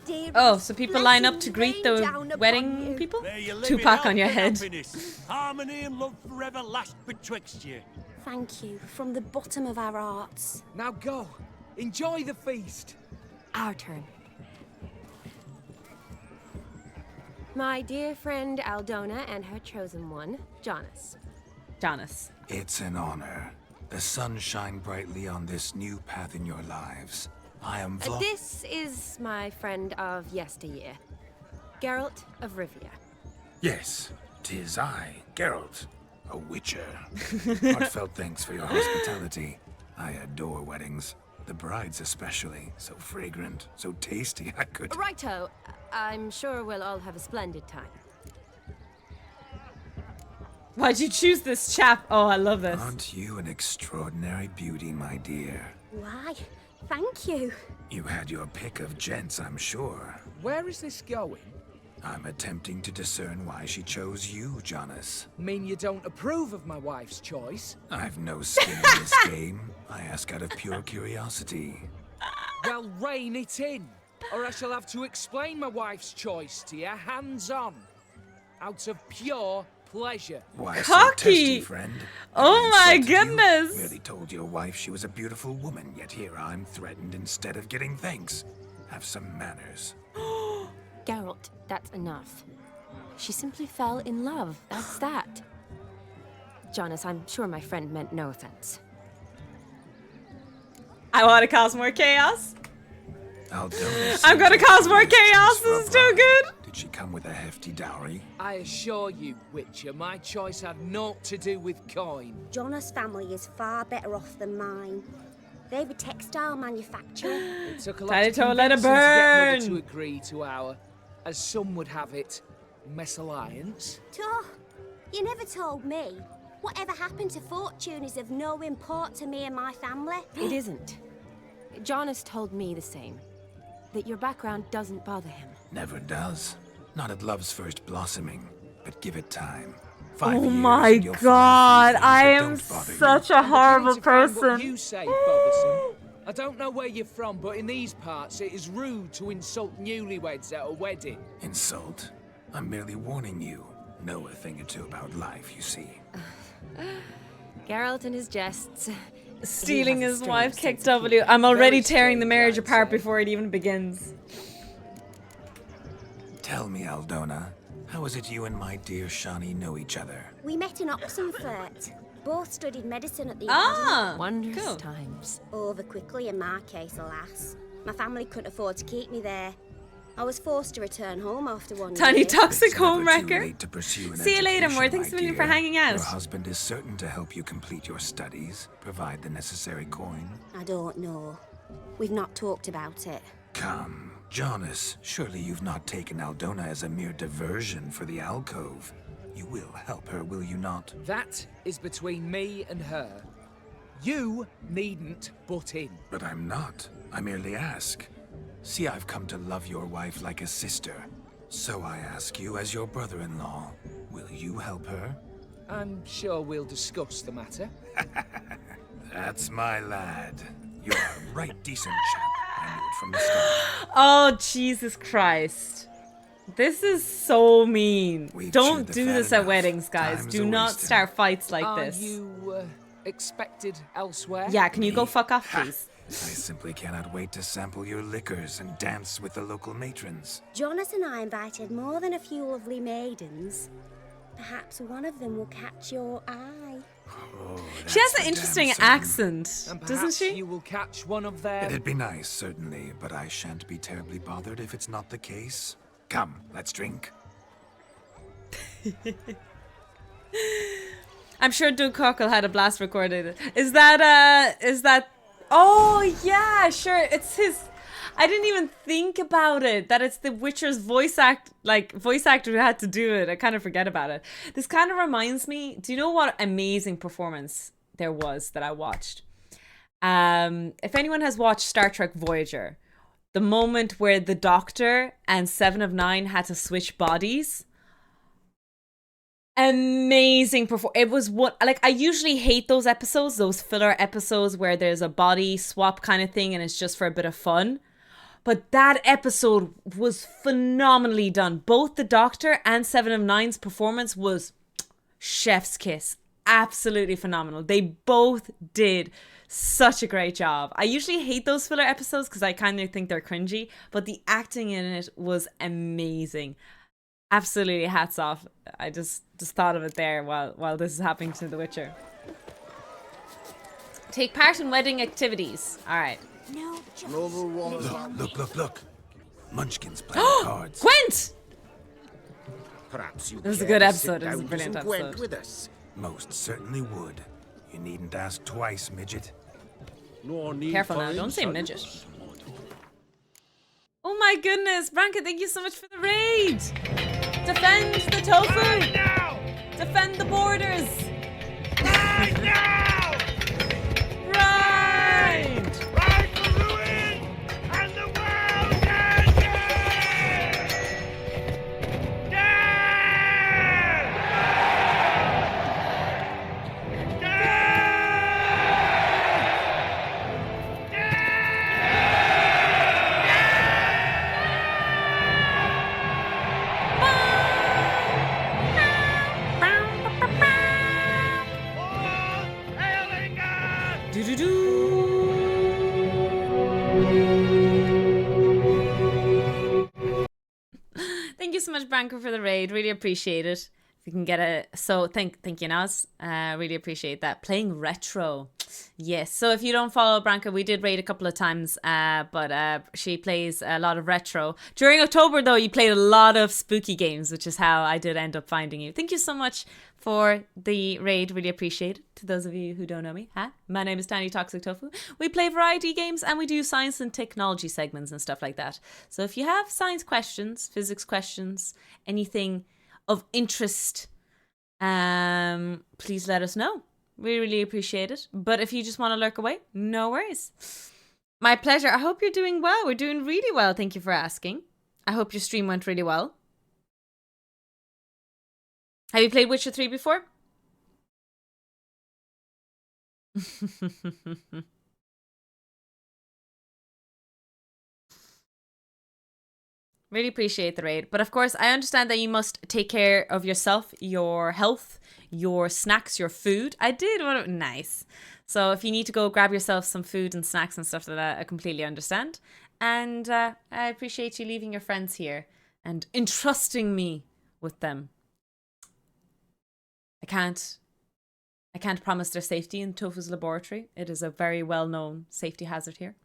Dearest, Oh, so people line up to blessings greet rain the down upon wedding you. people? May you live Tupac in on your health head. and happiness. Harmony and love forever last betwixt you. Thank you from the bottom of our hearts. Now go. Enjoy the feast. Our turn. My dear friend Aldona and her chosen one, Jonas. Jonas. It's an honor. The sun shine brightly on this new path in your lives. I am This is my friend of yesteryear, Geralt of Rivia. Yes, 'tis I, Geralt, a witcher. Heartfelt thanks for your hospitality. I adore weddings. The brides especially. So fragrant, so tasty, I could... Righto, I'm sure we'll all have a splendid time. Why'd you choose this chap? Oh, I love this. Aren't you an extraordinary beauty, my dear? Why? Thank you. You had your pick of gents, I'm sure. Where is this going? I'm attempting to discern why she chose you, Jonas. Mean you don't approve of my wife's choice? I've no skin in this game. I ask out of pure curiosity. Well, rein it in, or I shall have to explain my wife's choice to you hands-on. Out of pure pleasure. Why so Cocky. testy, friend? Oh Have I my insulted you? goodness. Merely told your wife she was a beautiful woman, yet here I'm threatened instead of getting thanks. Have some manners. Geralt, that's enough. She simply fell in love. That's that. Jonas, I'm sure my friend meant no offense. I want to cause more chaos. Aldona I'm gonna seems cause more like a chaos. for a This is too bride. good. Did she come with a hefty dowry? I assure you, Witcher, my choice had naught to do with coin. Jonas' family is far better off than mine. They're a textile manufacturer. It took a lot Tiny of toe, let it convincing to get Mother burn. to agree to our, as some would have it, mesalliance. Oh, you never told me. Whatever happened to fortune is of no import to me and my family. It isn't. Jonas told me the same. That your background doesn't bother him. Never does. Not at love's first blossoming, but give it time. 5 Oh years my and you'll find God, things I that am don't bother you. such a I'm horrible beginning to find what person. you say, bothersome. I don't know where you're from, but in these parts it is rude to insult newlyweds at a wedding. Insult? I'm merely warning you. Know a thing or two about life, you see. Geralt and his jests. Stealing He has a his strange wife sense kicked of W. humor. I'm already Very tearing the strange, marriage I'd apart say. before it even begins. Tell me, Aldona, how is it you and my dear Shani know each other? We met in Oxenfurt. Both studied medicine at the Ah, Wondrous cool. times. Over quickly in my case, alas. My family couldn't afford to keep me there. I was forced to return home after 1 Tiny year. toxic It's never too homewrecker. late to pursue an See you later, education, Moore. Thanks my a million for dear. hanging out. Your husband is certain to help you complete your studies, provide the necessary coin. I don't know. We've not talked about it. Come, Jonas, surely you've not taken Aldona as a mere diversion for the alcove. You will help her, will you not? That is between me and her. You needn't butt in. But I'm not. I merely ask. See, I've come to love your wife like a sister. So I ask you, as your brother-in-law, will you help her? I'm sure we'll discuss the matter. That's my lad. You're a right decent chap. I knew it from the start. Oh, Jesus Christ. This is so mean. Don't do this at weddings, guys. Do not start fights like this. Are you expected elsewhere? Yeah, can you go fuck off, please? I simply cannot wait to sample your liquors and dance with the local matrons. Jonas and I invited more than a few lovely maidens. Perhaps one of them will catch your eye. Oh, she has an interesting accent, And doesn't perhaps she? you will catch one of their... It'd be nice, certainly, but I shan't be terribly bothered if it's not the case. Come, let's drink. I'm sure Doug Cockle had a blast recorded. Is that... Oh, yeah, sure. It's his... I didn't even think about it, that it's the Witcher's voice actor who had to do it. I kind of forget about it. This kind of reminds me, do you know what amazing performance there was that I watched? If anyone has watched Star Trek Voyager, the moment where the Doctor and Seven of Nine had to switch bodies. Amazing performance. It was what, like, I usually hate those episodes, those filler episodes where there's a body swap kind of thing and it's just for a bit of fun. But that episode was phenomenally done. Both the Doctor and Seven of Nine's performance was chef's kiss. Absolutely phenomenal. They both did such a great job. I usually hate those filler episodes because I kind of think they're cringy, but the acting in it was amazing. Absolutely hats off. I just thought of it there while this is happening to The Witcher. Take part in wedding activities. All right. No, Look. Munchkin's playing cards. Gwent! Perhaps you This is a care good to episode. sit This is a down brilliant to some Gwent episode. with us. Most certainly would. You needn't ask twice, midget. No need Careful for now, don't say insult. midget. Oh my goodness, Branka, thank you so much for the raid! Defend the tofu! Defend the borders! Right now! Right! Right for ruin and the world can Thank you so much, Branko, for the raid. Really appreciate it. If you can get a... So, thank you, Naz. Really appreciate that. Playing retro. Yes. So, if you don't follow Branko, we did raid a couple of times, but she plays a lot of retro. During October, though, you played a lot of spooky games, which is how I did end up finding you. Thank you so much for the raid. Really appreciate it. To those of you who don't know me, hi. My name is Tiny Toxic Tofu. We play variety games and we do science and technology segments and stuff like that. So if you have science questions, physics questions, anything of interest, please let us know. We really appreciate it. But if you just want to lurk away, no worries. My pleasure. I hope you're doing well. We're doing really well. Thank you for asking. I hope your stream went really well. Have you played Witcher 3 before? Really appreciate the raid. But of course, I understand that you must take care of yourself, your health, your snacks, your food. I did want to... Nice. So if you need to go grab yourself some food and snacks and stuff like that, I completely understand. And I appreciate you leaving your friends here and entrusting me with them. I can't promise their safety in Tofu's laboratory. It is a very well-known safety hazard here.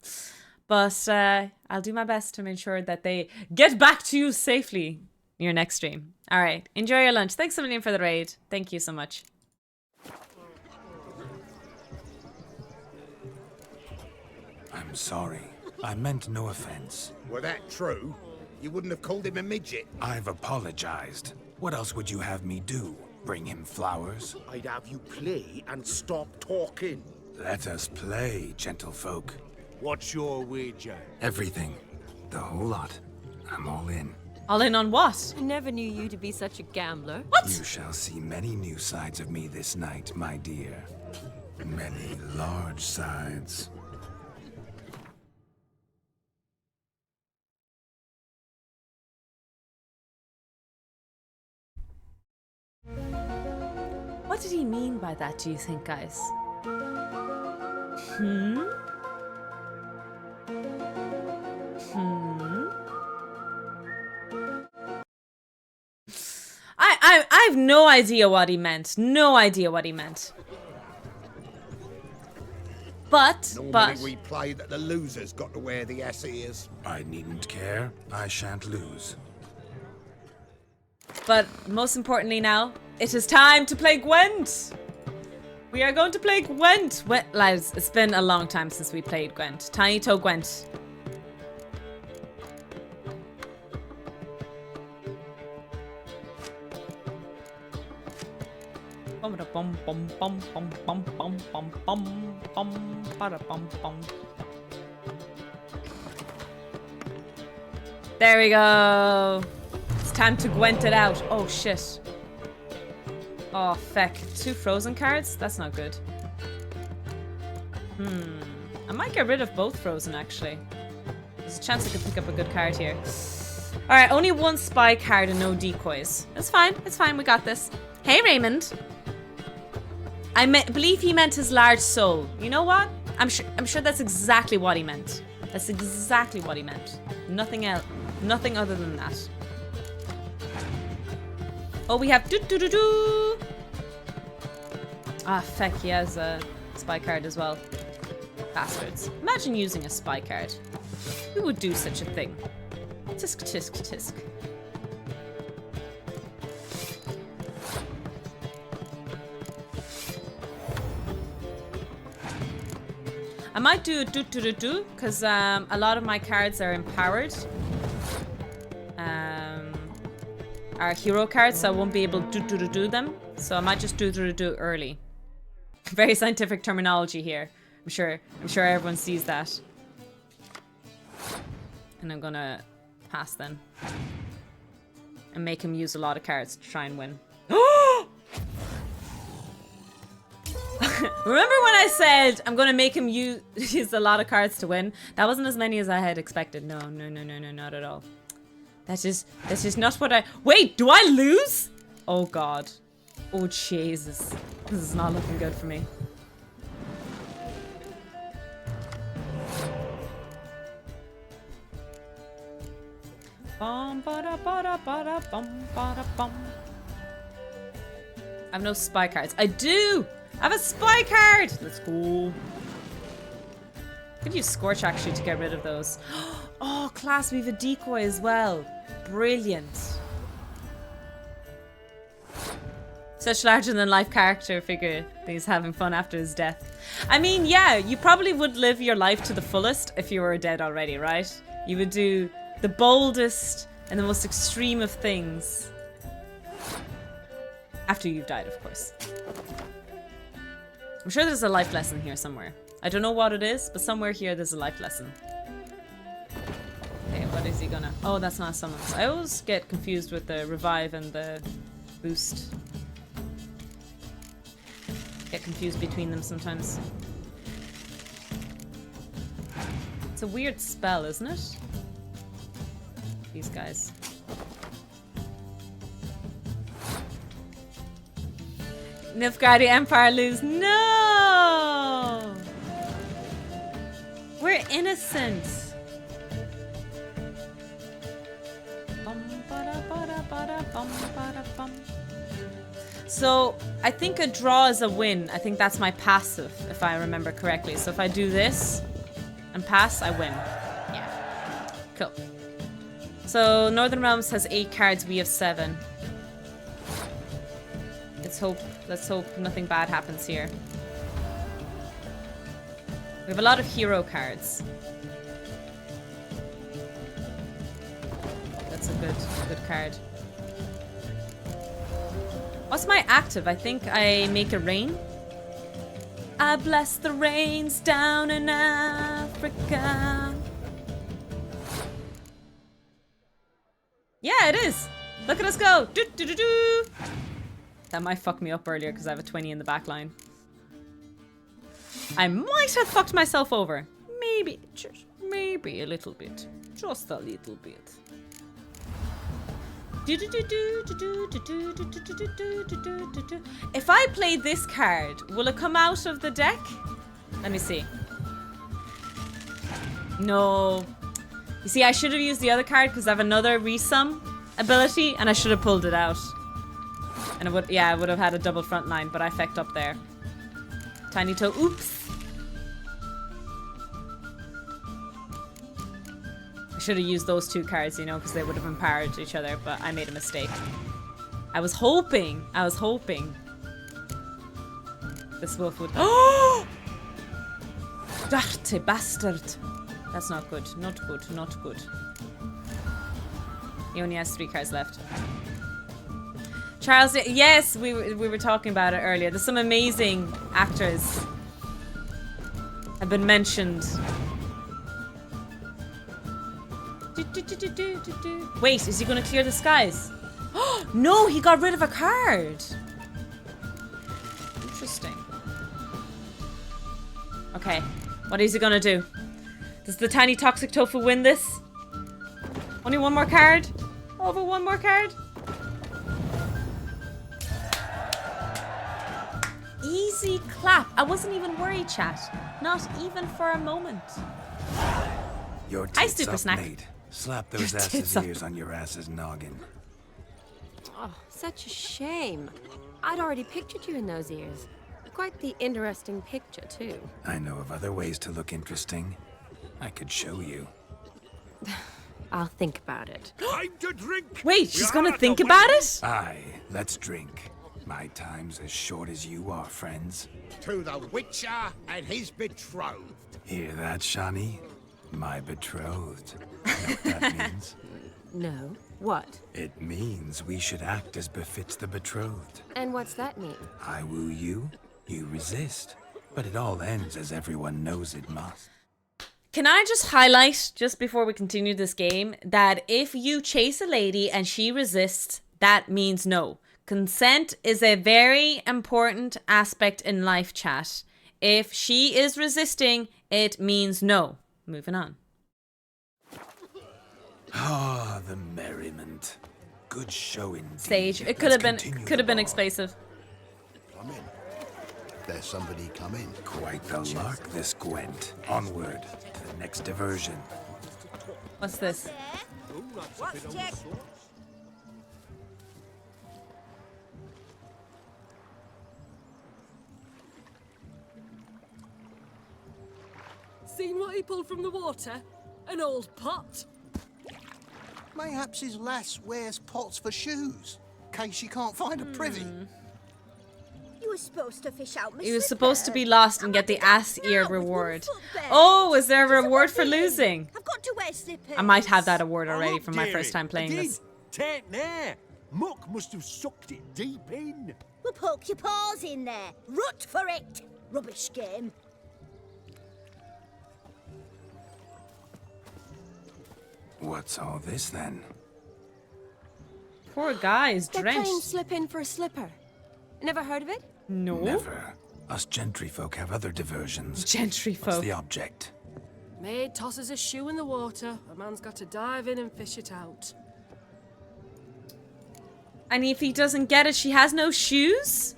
But I'll do my best to make sure that they get back to you safely in your next stream. All right. Enjoy your lunch. Thanks a million for the raid. Thank you so much. I'm sorry. I meant no offense. Were that true, you wouldn't have called him a midget. I've apologized. What else would you have me do? Bring him flowers? I'd have you play and stop talking. Let us play, gentlefolk. What's your wager? Everything. The whole lot. I'm all in. All in on what? I never knew you to be such a gambler. What? You shall see many new sides of me this night, my dear. Many large sides. What did he mean by that, do you think, guys? Hmm? I have no idea what he meant. No idea what he meant. But Normally we play that the losers got to wear the ass ears. I needn't care. I shan't lose. But most importantly now, it is time to play Gwent. We are going to play Gwent. Lads, it's been a long time since we played Gwent. Tiny Toe Gwent. There we go. It's time to Gwent it out. Oh shit. Oh feck. 2 frozen cards? That's not good. I might get rid of both frozen actually. There's a chance I could pick up a good card here. Alright, only 1 spy card and no decoys. It's fine. It's fine. We got this. Hey Raymond. I believe he meant his large soul. You know what? I'm sure that's exactly what he meant. That's exactly what he meant. Nothing else. Nothing other than that. Oh, we have do. Ah, feck, he has a spy card as well. Bastards. Imagine using a spy card. Who would do such a thing? Tisk, tisk, tisk. I might do a do, because a lot of my cards are empowered. Are hero cards, so I won't be able to do them. So I might just do early. Very scientific terminology here. I'm sure everyone sees that. And I'm gonna pass then. And make him use a lot of cards to try and win. Remember when I said I'm gonna make him use a lot of cards to win? That wasn't as many as I had expected. No, not at all. That's just not what I... Wait, do I lose? Oh god. Oh Jesus. This is not looking good for me. Bum ba da ba da ba da bum ba da bum. I have no spy cards. I do! I have a spy card! Let's go. Could use Scorch actually to get rid of those. Oh, class, we have a decoy as well. Brilliant. Such larger-than-life character figure that he's having fun after his death. I mean, yeah, you probably would live your life to the fullest if you were dead already, right? You would do the boldest and the most extreme of things. After you've died, of course. I'm sure there's a life lesson here somewhere. I don't know what it is, but somewhere here there's a life lesson. Okay, what is he gonna... Oh, that's not summons. I always get confused with the revive and the boost. Get confused between them sometimes. It's a weird spell, isn't it? These guys. Nilfgaardi Empire lose. No! We're innocent. So, I think a draw is a win. I think that's my passive, if I remember correctly. So if I do this and pass, I win. Yeah. Cool. So, Northern Realms has 8 cards, we have 7. Let's hope nothing bad happens here. We have a lot of hero cards. good card. What's my active? I think I make it rain. I bless the rains down in Africa. Yeah, it is. Look at us go. Do, do, do, do. That might fuck me up earlier because I have a 20 in the back line. I might have fucked myself over. Maybe, just maybe a little bit. Just a little bit. If I play this card, will it come out of the deck? Let me see. No. You see, I should have used the other card because I have another resum ability and I should have pulled it out. And it would, yeah, I would have had a double front line, but I fecked up there. Tiny toe, oops. I should have used those two cards, you know, because they would have empowered each other, but I made a mistake. I was hoping this wolf would... Oh! Dirty bastard. That's not good, not good, not good. He only has 3 cards left. Charles, yes, we were talking about it earlier. There's some amazing actors have been mentioned. Wait, is he going to clear the skies? No, he got rid of a card. Interesting. Okay, what is he going to do? Does the tiny toxic tofu win this? Only one more card? Over one more card? Easy clap. I wasn't even worried, chat. Not even for a moment. Your Hi, tits Super up, Snack. mate. Slap those Your asses' tits up. ears on your ass's noggin. Oh, such a shame. I'd already pictured you in those ears. Quite the interesting picture, too. I know of other ways to look interesting. I could show you. I'll think about it. Time to drink. Wait, she's gonna think about it? Aye, let's drink. My time's as short as you are, friends. To the Witcher and his betrothed. Hear that, Shani? My betrothed. Know what that means? No. What? It means we should act as befits the betrothed. And what's that mean? I woo you, you resist. But it all ends as everyone knows it must. Can I just highlight, just before we continue this game, that if you chase a lady and she resists, that means no. Consent is a very important aspect in life, chat. If she is resisting, it means no. Moving on. Ah, the merriment. Good show indeed. Sage. It Let's could have continue been the explosive. Come in. There's somebody coming. Quite the lark, this Gwent. Onward to the next diversion. What's this? What's check? Seen what he pulled from the water? An old pot. Mayhaps his lass wears pots for shoes, in case she can't find a privy. You were supposed to fish out my He was slipper. supposed to be lost and get the ass ear Now with reward. 1 foot bare. Oh, is there a Just reward for feeling. losing? I've got to wear slippers. I might have that award Oh, already look, from my dearie, first time playing I did. this. Take there. Muck must have sucked it deep in. Well, poke your paws in there. Rut for it. Rubbish game. What's all this then? Poor guy is They're playing drenched. slip in for a slipper. Never heard of it? No. Never. Us gentry folk have other diversions. Gentry What's folk. the object? Maid tosses a shoe in the water. A man's got to dive in and fish it out. And if he doesn't get it, she has no shoes?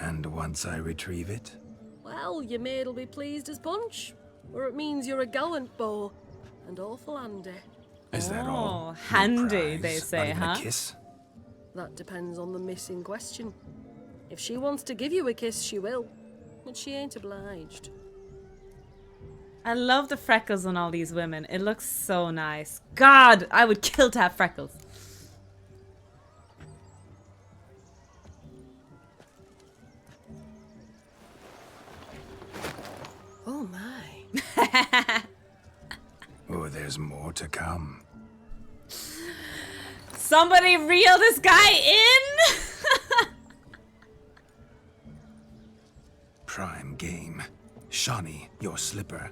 And once I retrieve it? Well, your maid'll be pleased as punch. Or it means you're a gallant beau. And awful handy. Is that all? Oh, No handy, prize? they say, Not even huh? a kiss? That depends on the miss in question. If she wants to give you a kiss, she will. But she ain't obliged. I love the freckles on all these women. It looks so nice. God, I would kill to have freckles. Oh my. Oh, there's more to come. Somebody reel this guy in! Prime game. Shani, your slipper.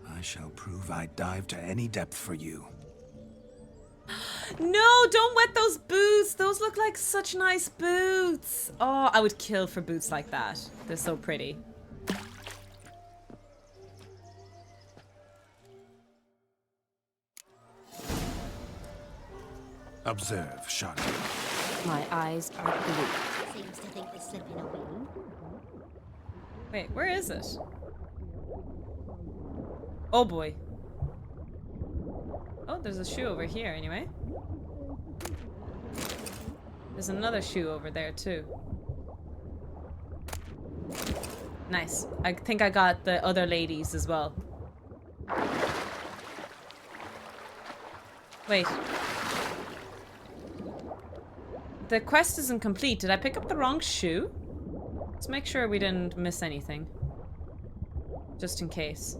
I shall prove I dive to any depth for you. No, don't wet those boots. Those look like such nice boots. Oh, I would kill for boots like that. They're so pretty. Observe, Shani. My eyes are blue. Seems to think we're slipping away. Wait, where is it? Oh boy. Oh, there's a shoe over here anyway. There's another shoe over there too. Nice. I think I got the other ladies as well. Wait. The quest isn't complete. Did I pick up the wrong shoe? Let's make sure we didn't miss anything. Just in case.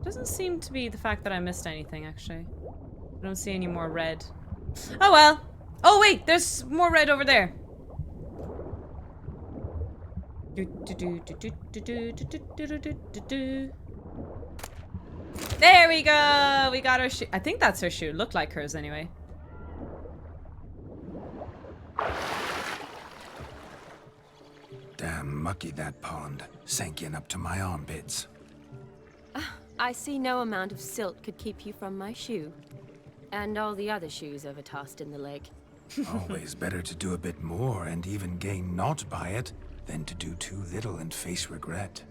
Doesn't seem to be the fact that I missed anything, actually. I don't see any more red. Oh well! Oh wait! There's more red over there! There we go! We got our shoe. I think that's her shoe. Looked like hers anyway. Damn mucky that pond. Sank in up to my armpits. I see no amount of silt could keep you from my shoe. And all the other shoes overtossed in the lake. Always better to do a bit more and even gain naught by it than to do too little and face regret.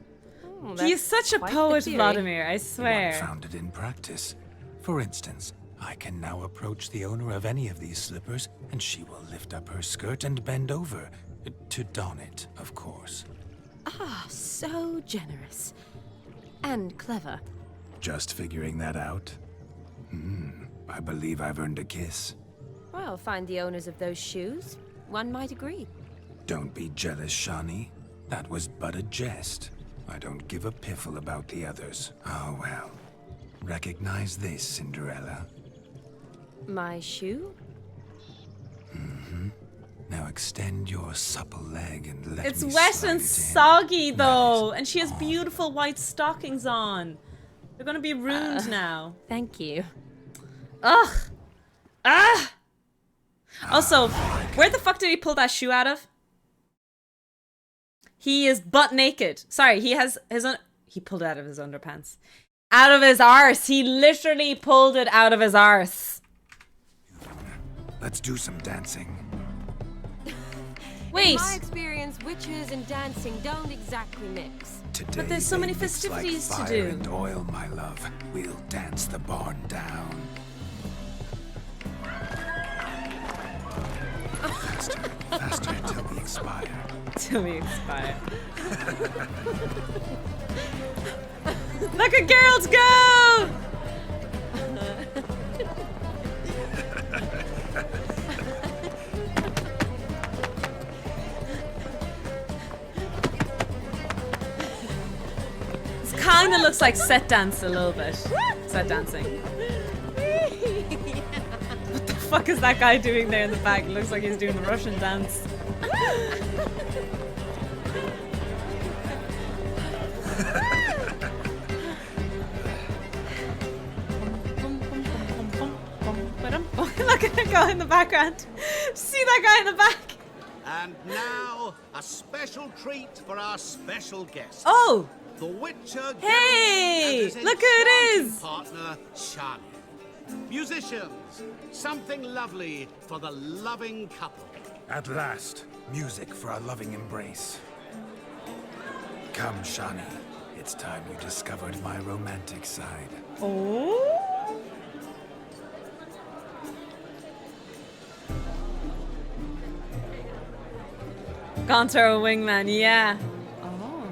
He is such a poet, Vladimir, I swear. One found it in practice. For instance, I can now approach the owner of any of these slippers, and she will lift up her skirt and bend over. To don it, of course. Ah, so generous. And clever. Just figuring that out? I believe I've earned a kiss. Well, find the owners of those shoes. One might agree. Don't be jealous, Shani. That was but a jest. I don't give a piffle about the others. Oh well. Recognize this, Cinderella. My shoe? Now extend your supple leg and let me It's wet slide and it in. soggy though, and she has beautiful white stockings on. They're gonna be ruined now. Thank you. Ugh. Ah. Also, where the fuck did he pull that shoe out of? He is butt naked. Sorry, he has his he pulled it out of his underpants. Out of his arse. He literally pulled it out of his arse. Let's do some dancing. Wait. In my experience, witches and dancing don't exactly mix. Today, But there's so many they mix festivities like to fire do. and oil, my love. We'll dance the barn down. Faster, faster till we expire. Till we expire. Look at girls go! This kind of looks like set dance a little bit. Set dancing. What the fuck is that guy doing there in the back? It looks like he's doing the Russian dance. Look at that guy in the background. See that guy in the back? And now, a special treat for our special guest. Oh! The Witcher. Hey! And his Look who it is! Partner, Shani. Musicians, something lovely for the loving couple. At last, music for a loving embrace. Come, Shani. It's time you discovered my romantic side. Oh? Gontar wingman, yeah. Oh.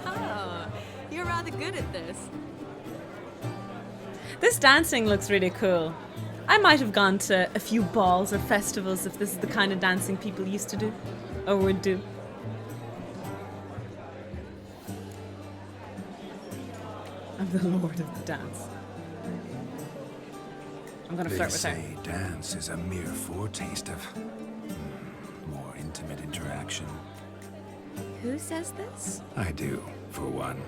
Oh, you're rather good at this. This dancing looks really cool. I might have gone to a few balls or festivals if this is the kind of dancing people used to do. Or would do. I'm the lord of the dance. I'm gonna flirt with her. They say dance is a mere foretaste of more intimate interaction. Who says this? I do, for one.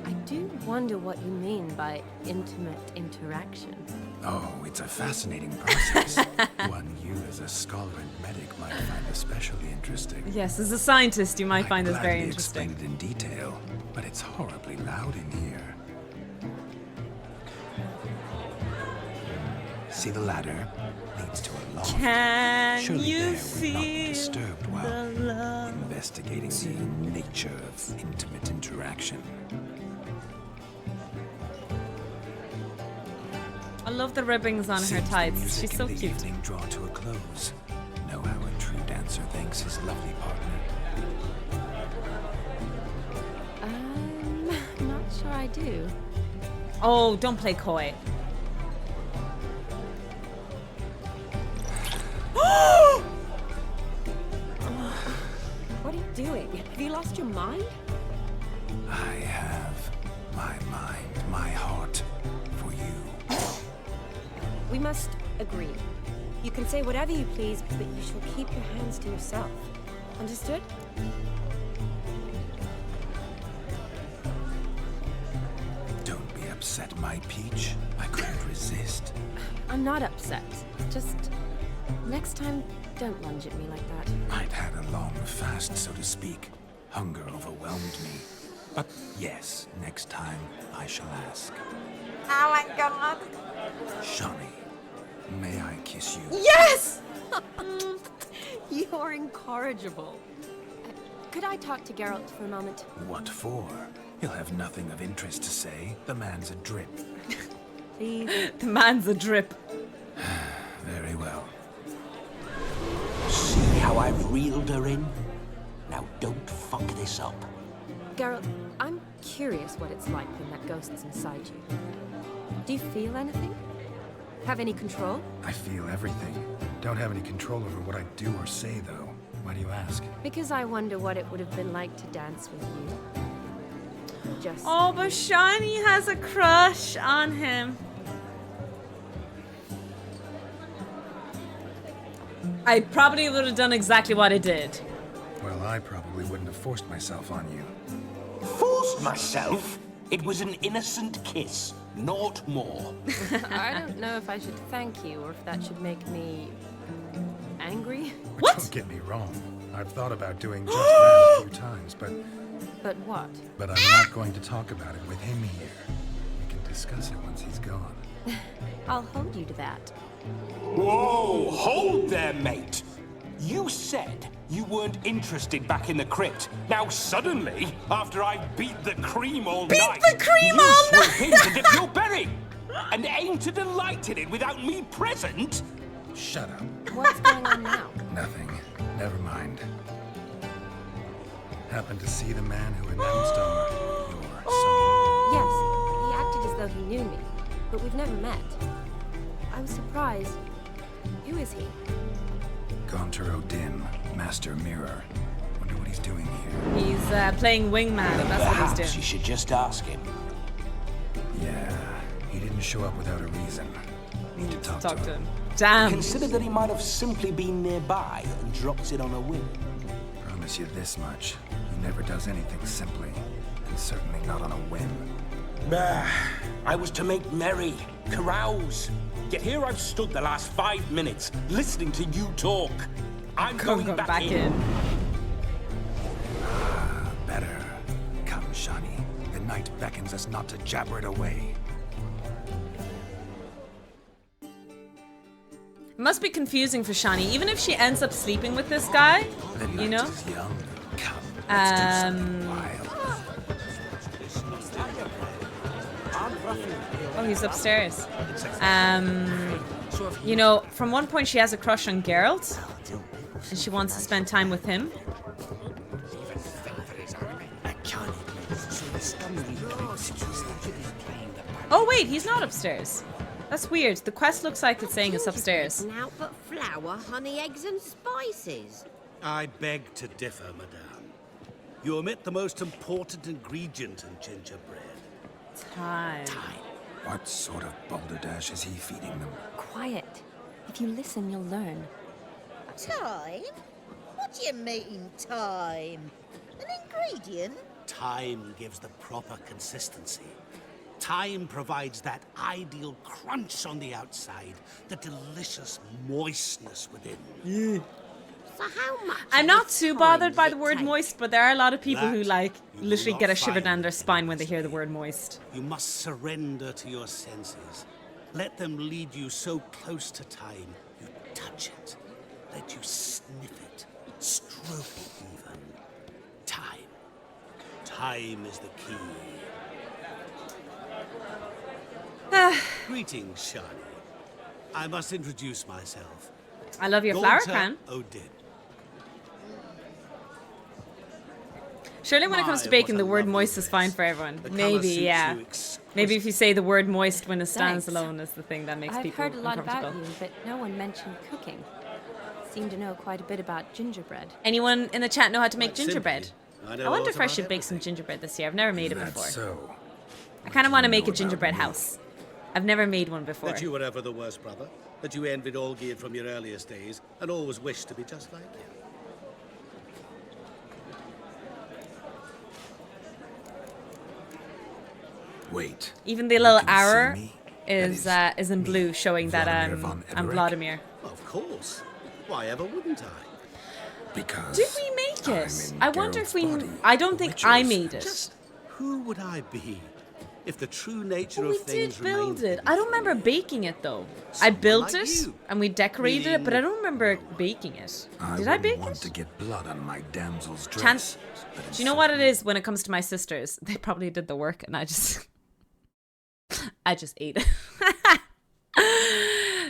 I do wonder what you mean by intimate interaction. Oh, it's a fascinating process. One you as a scholar and medic might find especially interesting. Yes, as a scientist, you might find this very I'd interesting. explain it in detail, but it's horribly loud in here. See the ladder? Leads to a loft. Can Surely you there we're not feel disturbed while the love? investigating the nature of intimate interaction. I love the ribbons on her Seems the tights. music She's so and the cute. evening draw to a close. Know how a true dancer thanks his lovely partner. Not sure I do. Oh, don't play coy. What are you doing? Have you lost your mind? I have my mind, my heart for you. We must agree. You can say whatever you please, but you shall keep your hands to yourself. Understood? Don't be upset, my peach. I couldn't resist. I'm not upset. Just next time, don't lunge at me like that. I'd had a long fast, so to speak. Hunger overwhelmed me. But yes, next time I shall ask. Oh my god! Shani, may I kiss you? Yes! You're incorrigible. Could I talk to Geralt for a moment? What for? He'll have nothing of interest to say. The man's a drip. Please. The man's a drip. Very well. See how I've reeled her in? Now don't fuck this up. Geralt, I'm curious what it's like when that ghost's inside you. Do you feel anything? Have any control? I feel everything. Don't have any control over what I do or say, though. Why do you ask? Because I wonder what it would have been like to dance with you. Just... Oh, but Shani has a crush on him. I probably would have done exactly what I did. Well, I probably wouldn't have forced myself on you. Forced myself? It was an innocent kiss, naught more. I don't know if I should thank you or if that should make me angry. What? Don't get me wrong. I've thought about doing just that a few times, but But what? I'm not going to talk about it with him here. We can discuss it once he's gone. I'll hold you to that. Whoa, hold there, mate. You said you weren't interested back in the crypt. Now suddenly, after I beat the cream all night, the cream you all swoop in to dip your berry and aim to delight in it without me present? Shut up. What's going on now? Nothing. Never mind. Happened to see the man who announced your song. Yes, he acted as though he knew me, but we've never met. I was surprised. Who is he? Gaunter Odin, Master Mirror. Wonder what he's doing here. He's playing wingman. That's what he's Perhaps doing. you should just ask him. Yeah, he didn't show up without a reason. Need to talk to him. Damn. Consider that he might have simply been nearby and dropped it on a whim. Promise you this much. He never does anything simply, and certainly not on a whim. Bah, I was to make merry, carouse. Yet here I've stood the last 5 minutes listening to you talk. I'm going back in. Better. Come, Shani. The night beckons us not to jabber it away. It must be confusing for Shani, even if she ends up sleeping with this guy, The you know? night is young. Come, let's do something wild. Oh, he's upstairs. You know, from one point she has a crush on Geralt, and she wants to spend time with him. Oh wait, he's not upstairs. That's weird. The quest looks like it's saying it's upstairs. Now but flour, honey, eggs and spices. I beg to differ, madame. You omit the most important ingredient in gingerbread. Time. What sort of balderdash is he feeding them? Quiet. If you listen, you'll learn. Time? What do you mean, time? An ingredient? Time gives the proper consistency. Time provides that ideal crunch on the outside, the delicious moistness within. For how much? I'm not too bothered by the word take? moist, but there are a lot of people who, That like, you will literally not get a shiver find down their in spine when they this hear the day. word moist. You must surrender to your senses. Let them lead you so close to time, you touch it. Let you sniff it, stroke it even. Time. Time is the key. Greetings, Shani. I must introduce myself. I love your flower Daughter crown. Odin. Surely when it comes to My, baking, what the a word lovely moist is fine dress. for everyone. The colour Maybe, suits yeah. you exquisitely. Maybe if you say the word moist when it stands Thanks. alone is the thing that makes I've people heard a lot about uncomfortable. you, but no one mentioned cooking. Seem to know quite a bit about gingerbread. Anyone in the chat know how to make Quite gingerbread? simply, I know I wonder all if I about should bake some everything. gingerbread this year. I've never made it That's before. so. I kind of want to make a know about gingerbread me? house. I've never made one before. That you were ever the worst brother. That you envied Olgierd from your earliest days and always wished to be just like him. Wait. Even the little can see arrow me? is in me, blue, showing that Vladimir von I'm Everett? Vladimir. Of course. Why ever wouldn't I? Because. Did we make I'm it? in I wonder if we. Geralt's body. I don't The think I Witcher's made it. Just who would I be if the true nature Well, of we things did build remained it. hidden I don't from remember me? baking it though. I Someone built like it you. and we decorated it, but I don't remember No one. baking it. I Did I wouldn't bake want it? to get blood on my damsel's dress. Chance. but Do you know what it inside is when it comes to my sisters? They probably did the work and I just ate it.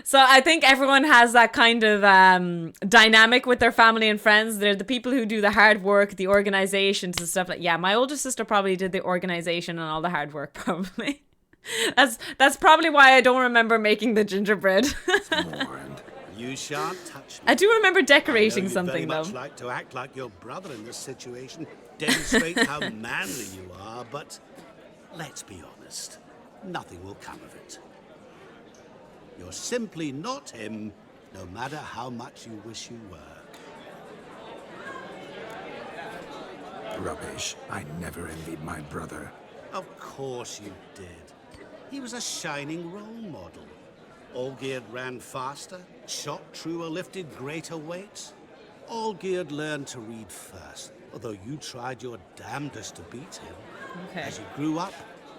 So I think everyone has that kind of dynamic with their family and friends. They're the people who do the hard work, the organizations and stuff like. Yeah, my older sister probably did the organization and all the hard work. Probably. That's probably why I don't remember making the gingerbread. more and You shan't touch me. I do remember I know decorating you'd something very though. much like to act like your brother in this situation, demonstrate how manly you are, but let's be honest, nothing will come of it. You're simply not him, no matter how much you wish you were. rubbish. I never envied my brother. Of course you did. He was a shining role model. Olgierd ran faster, shot truer, lifted greater weights. Olgierd learned to read first, although you tried your damnedest to beat him. Okay. As he grew up,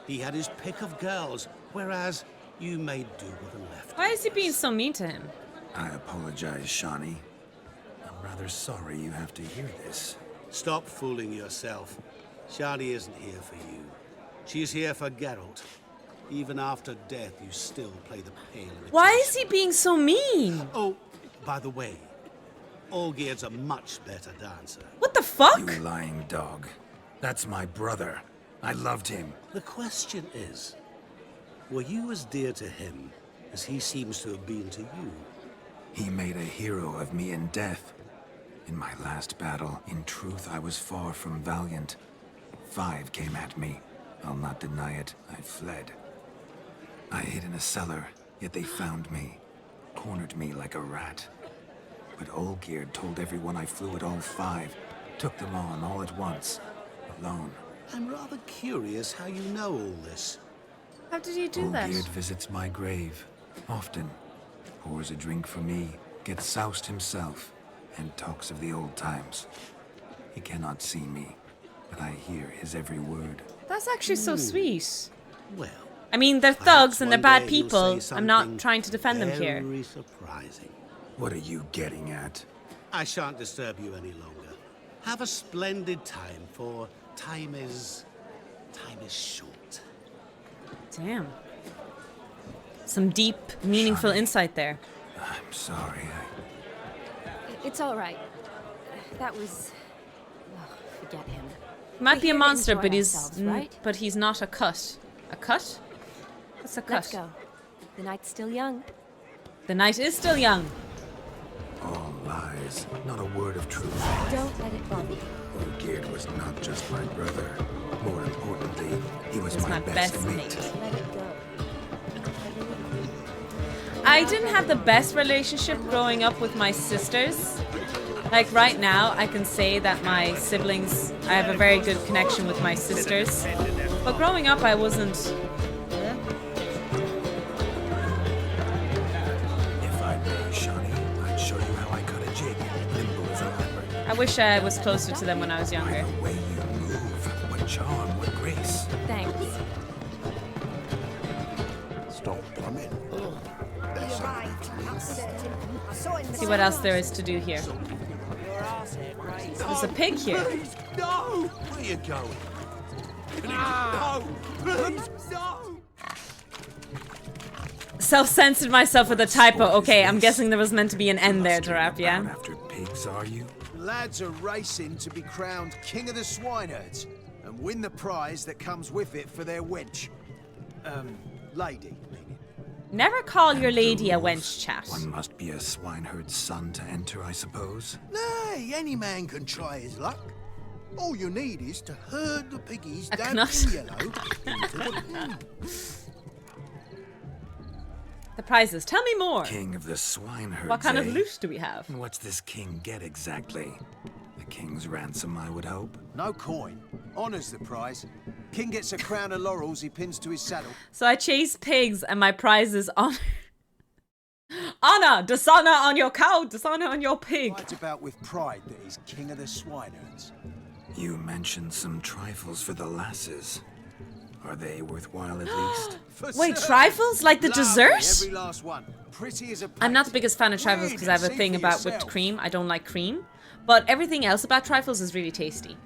he had his pick of girls, whereas you made do with the left. Why is he being so mean to him? I apologize, Shani. I'm rather sorry you have to hear this. Stop fooling yourself. Shani isn't here for you. She's here for Geralt. Even after death, you still play the pale imitation. Why is he being so mean? Oh, by the way, Olgierd's a much better dancer. What the fuck? You lying dog. That's my brother. I loved him. The question is, were you as dear to him as he seems to have been to you? He made a hero of me in death. In my last battle, in truth, I was far from valiant. 5 came at me. I'll not deny it. I fled. I hid in a cellar, yet they found me. Cornered me like a rat. But Olgierd told everyone I flew at all 5. Took them on all at once. Alone. I'm rather curious how you know all this. How did he do that? Olgierd visits my grave. Often. Pours a drink for me. Gets soused himself. And talks of the old times. He cannot see me. But I hear his every word. That's actually so sweet. Well, I mean, they're perhaps thugs and they're one bad day you'll people. say I'm not something trying to defend them here. Very surprising. What are you getting at? I shan't disturb you any longer. Have a splendid time, for time is short. Damn. Some deep, meaningful Shani. insight there. I'm sorry. It's all right. That was... Oh, forget him. He might We're be a here to monster, enjoy but he's ourselves, right? but he's not a cut. A cut? What's a cut? Let's go. The night's still young. The night is still young. All lies, not a word of truth. Don't let it bother you. Olgierd was not just my brother. More importantly, he was It's my best mate. Let it go. I didn't have the best relationship growing up with my sisters. Like right now, I can say that my siblings, I have a very good connection with my sisters. But growing up, I wasn't. If I may, Shani, I'd show you how I cut a jig, nimble as a leopard. I wish I was closer to them when I was younger. By the way you move, what charm, what grace. Thanks. Stop coming. See what else there is to do here. There's a pig here. Please, no! Where are you going? No! Please, no! Self-censored myself with a typo. Okay, I'm guessing there was meant to be an N there, Giraffe, yeah? After pigs, are you? Lads are racing to be crowned King of the Swineherds and win the prize that comes with it for their wench. Lady. Never call your lady a wench, chat. One must be a swineherd's son to enter, I suppose. Nay, any man can try his luck. All you need is to herd the piggies A down knot. in yellow into the pen. The prizes. Tell me more. King of the swineherds. What kind of eh? loot do we have? And what's this king get exactly? The king's ransom, I would hope. No coin. Honours the prize. King gets a crown of laurels he pins to his saddle. So I chase pigs and my prize is honor. Honor! Dishonor on your cow, dishonor on your pig. Rides about with pride that he's King of the Swineherds. You mentioned some trifles for the lasses. Are they worthwhile at least? Wait, trifles? Like the dessert? Every last one. Pretty as a I'm not the biggest fan of trifles because I have a thing about whipped cream. I don't like cream. But everything else about trifles is really tasty.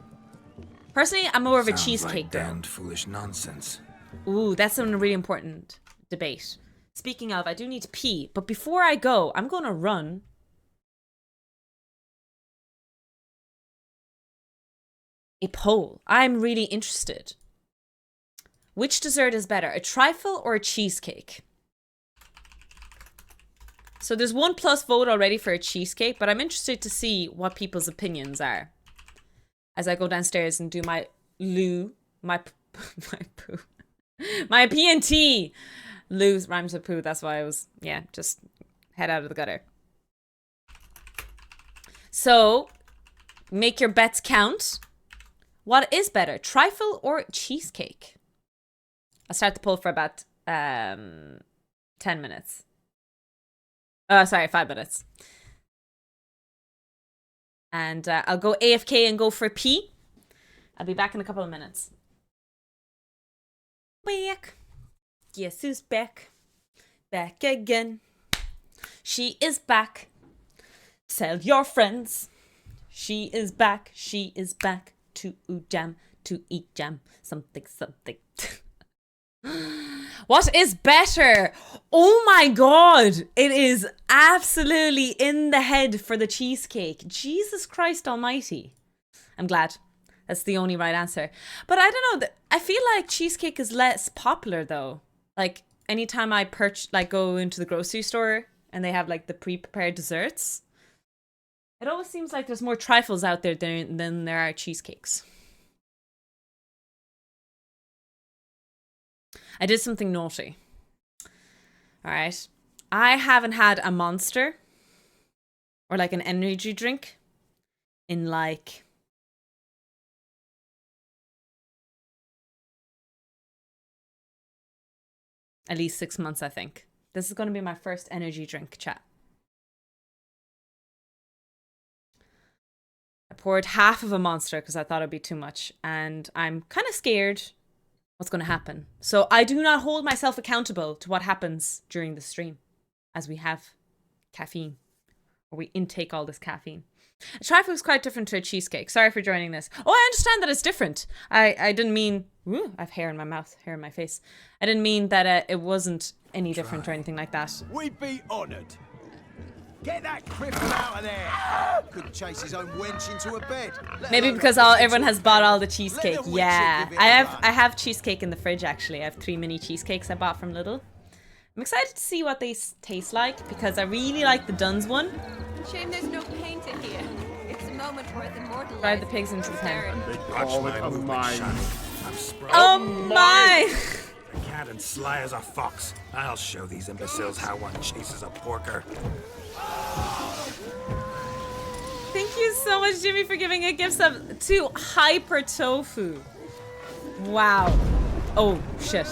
Personally, I'm more of a Sounds cheesecake like girl. damned foolish nonsense. Ooh, that's a really important debate. Speaking of, I do need to pee. But before I go, I'm going to run. A poll. I'm really interested. Which dessert is better, a trifle or a cheesecake? So there's 1+ vote already for a cheesecake, but I'm interested to see what people's opinions are. As I go downstairs and do my loo, my poo. My P&T. Loo rhymes with poo, that's why I was, yeah, just head out of the gutter. So, make your bets count. What is better, trifle or cheesecake? I'll start the poll for about 10 minutes. Sorry, 5 minutes. And I'll go AFK and go for pee. I'll be back in a couple of minutes. Back. Guess who's back? Back again. She is back. Tell your friends. She is back. She is back to jam, to eat jam. Something, something. What is better? Oh my god! It is absolutely in the head for the cheesecake. Jesus Christ almighty. I'm glad. That's the only right answer. But I don't know. I feel like cheesecake is less popular though. Like anytime I go into the grocery store and they have like the pre-prepared desserts, it always seems like there's more trifles out there than there are cheesecakes. I did something naughty. Alright. I haven't had a Monster or like an energy drink in like at least 6 months, I think. This is going to be my first energy drink, chat. I poured half of a Monster because I thought it'd be too much. And I'm kind of scared what's going to happen. So I do not hold myself accountable to what happens during the stream as we have caffeine or we intake all this caffeine. A trifle is quite different to a cheesecake. Sorry for joining this. Oh, I understand that it's different. I didn't mean... Ooh, I have hair in my mouth, hair in my face. I didn't mean that it wasn't any different or anything like that. We'd be honoured. Get that cripple out of there! Couldn't chase his own wench into a bed. Maybe because everyone has bought all the cheesecake. Yeah, I have cheesecake in the fridge actually. I have 3 mini cheesecakes I bought from Lidl. I'm excited to see what they taste like because I really like the Duns one. Shame there's no painter here. It's a moment worth immortalizing. Drive the pigs into the pen. Watch my movement, Shani. I'm sprung. Oh my! A cat and sly as a fox. I'll show these imbeciles how one chases a porker. Thank you so much, Jimmy, for giving a gift sub to Hyper Tofu. Wow. Oh, shit.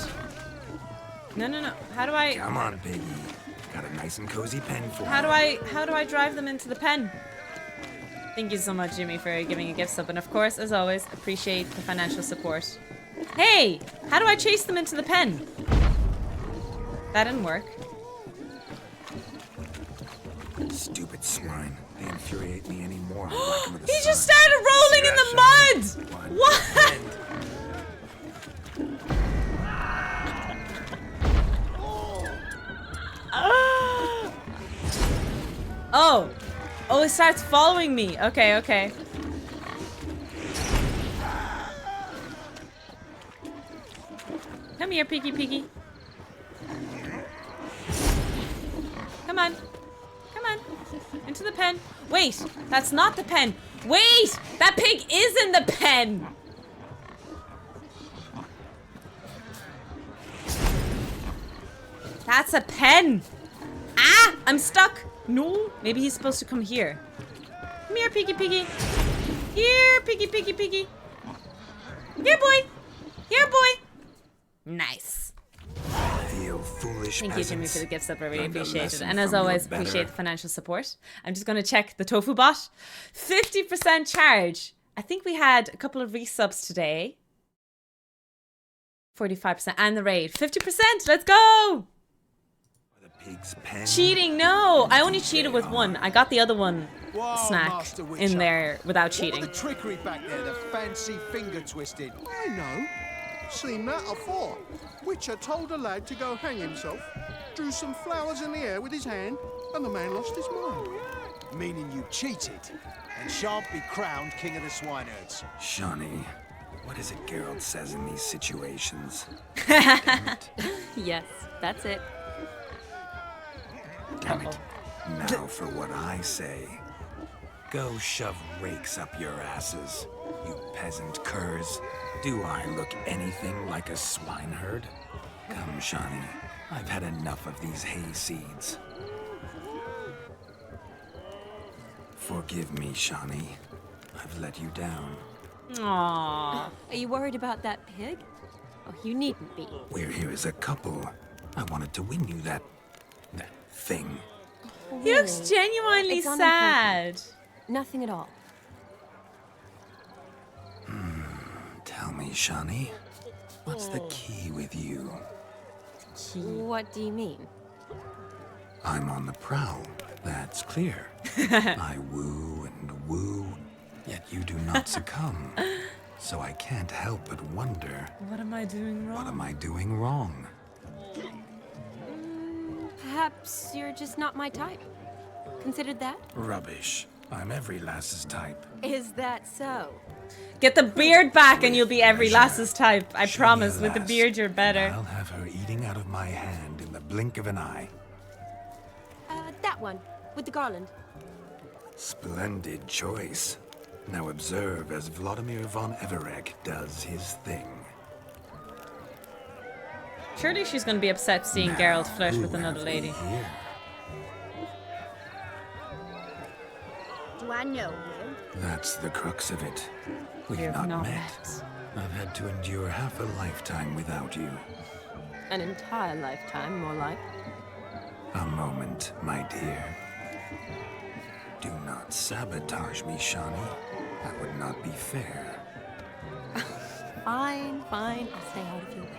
No. How do I... Come on, piggy. Got a nice and cozy pen for How you. do I drive them into the pen? Thank you so much, Jimmy, for giving a gift sub. And of course, as always, appreciate the financial support. Hey! How do I chase them into the pen? That didn't work. Stupid swine. They infuriate me anymore. He just started rolling in the mud! What? Oh, it starts following me. Okay. Come here, Piggy. Come on. Into the pen. Wait, that's not the pen. Wait, that pig is in the pen. That's a pen. Ah, I'm stuck. No, maybe he's supposed to come here. Come here, Piggy. Here, Piggy. Here, boy. Nice. Feel foolish. Thank you, Jimmy, for the gifts up. I really Learned a appreciate it. lesson And as from your always, better- appreciate the financial support. I'm just going to check the tofu bot. 50% charge. I think we had a couple of resubs today. 45% and the raid. 50%. Let's go. Pig's pen. Cheating? No, I only cheated with one. I got the other one Whoa, snack Master Witcher. in there without cheating. What were the trickery back there, the fancy finger twisting? I know. Seen that afore. Witcher told a lad to go hang himself, drew some flowers in the air with his hand, and the man lost his mind. Meaning you cheated, and shan't be crowned king of the swineherds. Shani, what is it Geralt says in these situations? Yes, that's it. Damn it. Now for what I say. Go shove rakes up your asses, you peasant curs. Do I look anything like a swineherd? Come, Shani. I've had enough of these hay seeds. Forgive me, Shani. I've let you down. Aww. Are you worried about that pig? Oh, you needn't be. We're here as a couple. I wanted to win you that thing. He looks genuinely It's sad. Nothing at all. Tell me, Shani, what's the key with you? What do you mean? I'm on the prowl, that's clear. I woo and woo, yet you do not succumb. So I can't help but wonder, What am I doing wrong? what am I doing wrong? Perhaps you're just not my type. Considered that? Rubbish. I'm every lass's type. Is that so? Get the beard back and you'll be every pleasure. lass's type. I Show me promise. a With the lass. beard, you're better. I'll have her eating out of my hand in the blink of an eye. That one, with the garland. Splendid choice. Now observe as Vladimir von Everek does his thing. Surely she's going to be upset seeing Geralt flirt with another lady. Here. Do I know you? That's the crux of it. We've We have not not met. met. I've had to endure half a lifetime without you. An entire lifetime, more like. A moment, my dear. Do not sabotage me, Shani. That would not be fair. Fine. I'll stay out of your way.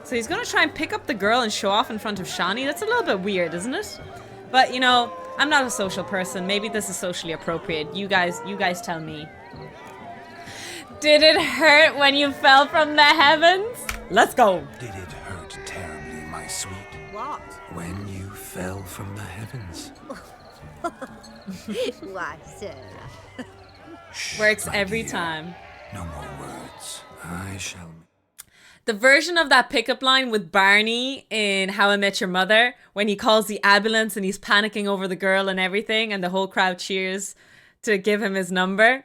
So he's going to try and pick up the girl and show off in front of Shani. That's a little bit weird, isn't it? But, you know, I'm not a social person. Maybe this is socially appropriate. You guys tell me. Did it hurt when you fell from the heavens? Let's go. Did it hurt terribly, my sweet? What? When you fell from the heavens? Why, sir? Works my every dear. time. No more words. I shall... The version of that pickup line with Barney in How I Met Your Mother, when he calls the ambulance and he's panicking over the girl and everything, and the whole crowd cheers to give him his number.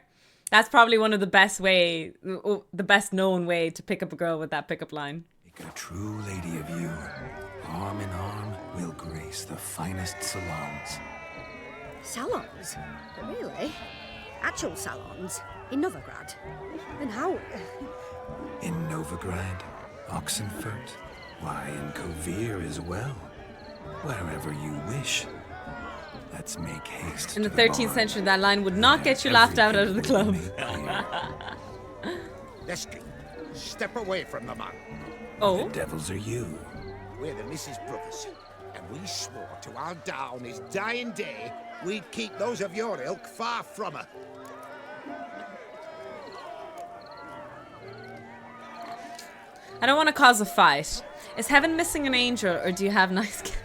That's probably one of the best known way to pick up a girl with that pickup line. Make a true lady of you. Arm in arm, we'll grace the finest salons. Salons? Really? Actual salons? In Novigrad? And how? In Novigrad, Oxenfurt, why, in Kovir as well. Wherever you wish. Let's make haste. In the to 13th barn. century, that line would not get you laughed out of the club. Leslie, step away from the man. Oh? The devils are you. We're the Mrs. Brothers, and we swore to our down his dying day we'd keep those of your ilk far from her. I don't want to cause a fight. Is heaven missing an angel, or do you have nice kids?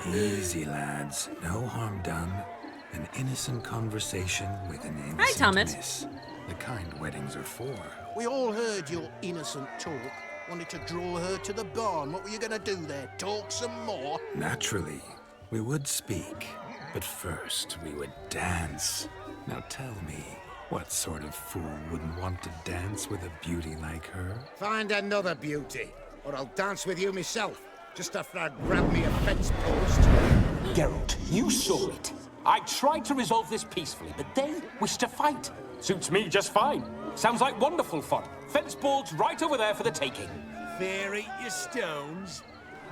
Easy, lads. No harm done. An innocent conversation with an innocent Hi, Thomas. miss. The kind weddings are for. We all heard your innocent talk. Wanted to draw her to the barn. What were you going to do there? Talk some more? Naturally, we would speak. But first, we would dance. Now tell me, what sort of fool wouldn't want to dance with a beauty like her? Find another beauty, or I'll dance with you myself, just after I grab me a fence post. Geralt, you saw it. I tried to resolve this peacefully, but they wish to fight. Suits me just fine. Sounds like wonderful fun. Fence boards right over there for the taking. Fair eat your stones.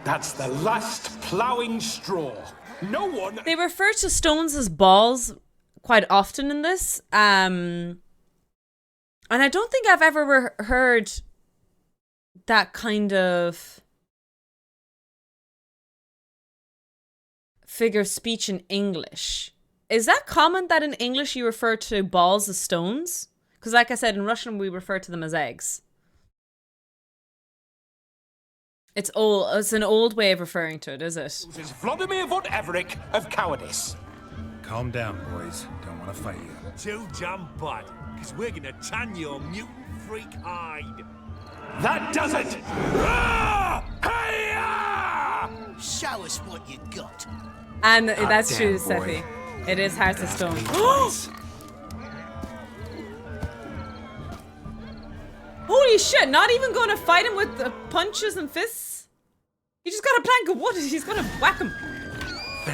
That's the last ploughing straw. No one... They refer to stones as balls quite often in this. And I don't think I've ever heard that kind of figure of speech in English. Is that common that in English you refer to balls as stones? Because like I said, in Russian we refer to them as eggs. It's old. It's an old way of referring to it, is it? This is Vladimir von Everick of Cowardice. Calm down, boys. Don't want to fight you. Too damn bad, because we're gonna tan your mutant freak hide. That does it! Ah! Hey-ya! Show us what you got. And that's true, damn, boy. Sephi. It is Hearts of Stone. Holy shit, not even going to fight him with punches and fists? He just got a plank of wood. He's going to whack him.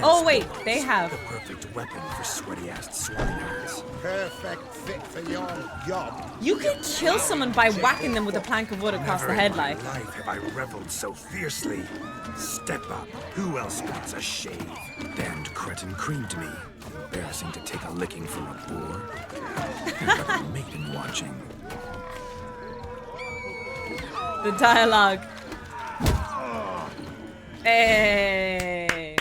Oh, wait. They have. The perfect weapon for sweaty-assed swineherds. Perfect fit for your job. You can kill someone by whacking them with a plank of wood across the head, like. Never in my life have I reveled so fiercely. Step up. Who else wants a shave? Damned cretin creamed me. Embarrassing to take a licking from a boor. Like a maiden watching. The dialogue. Hey.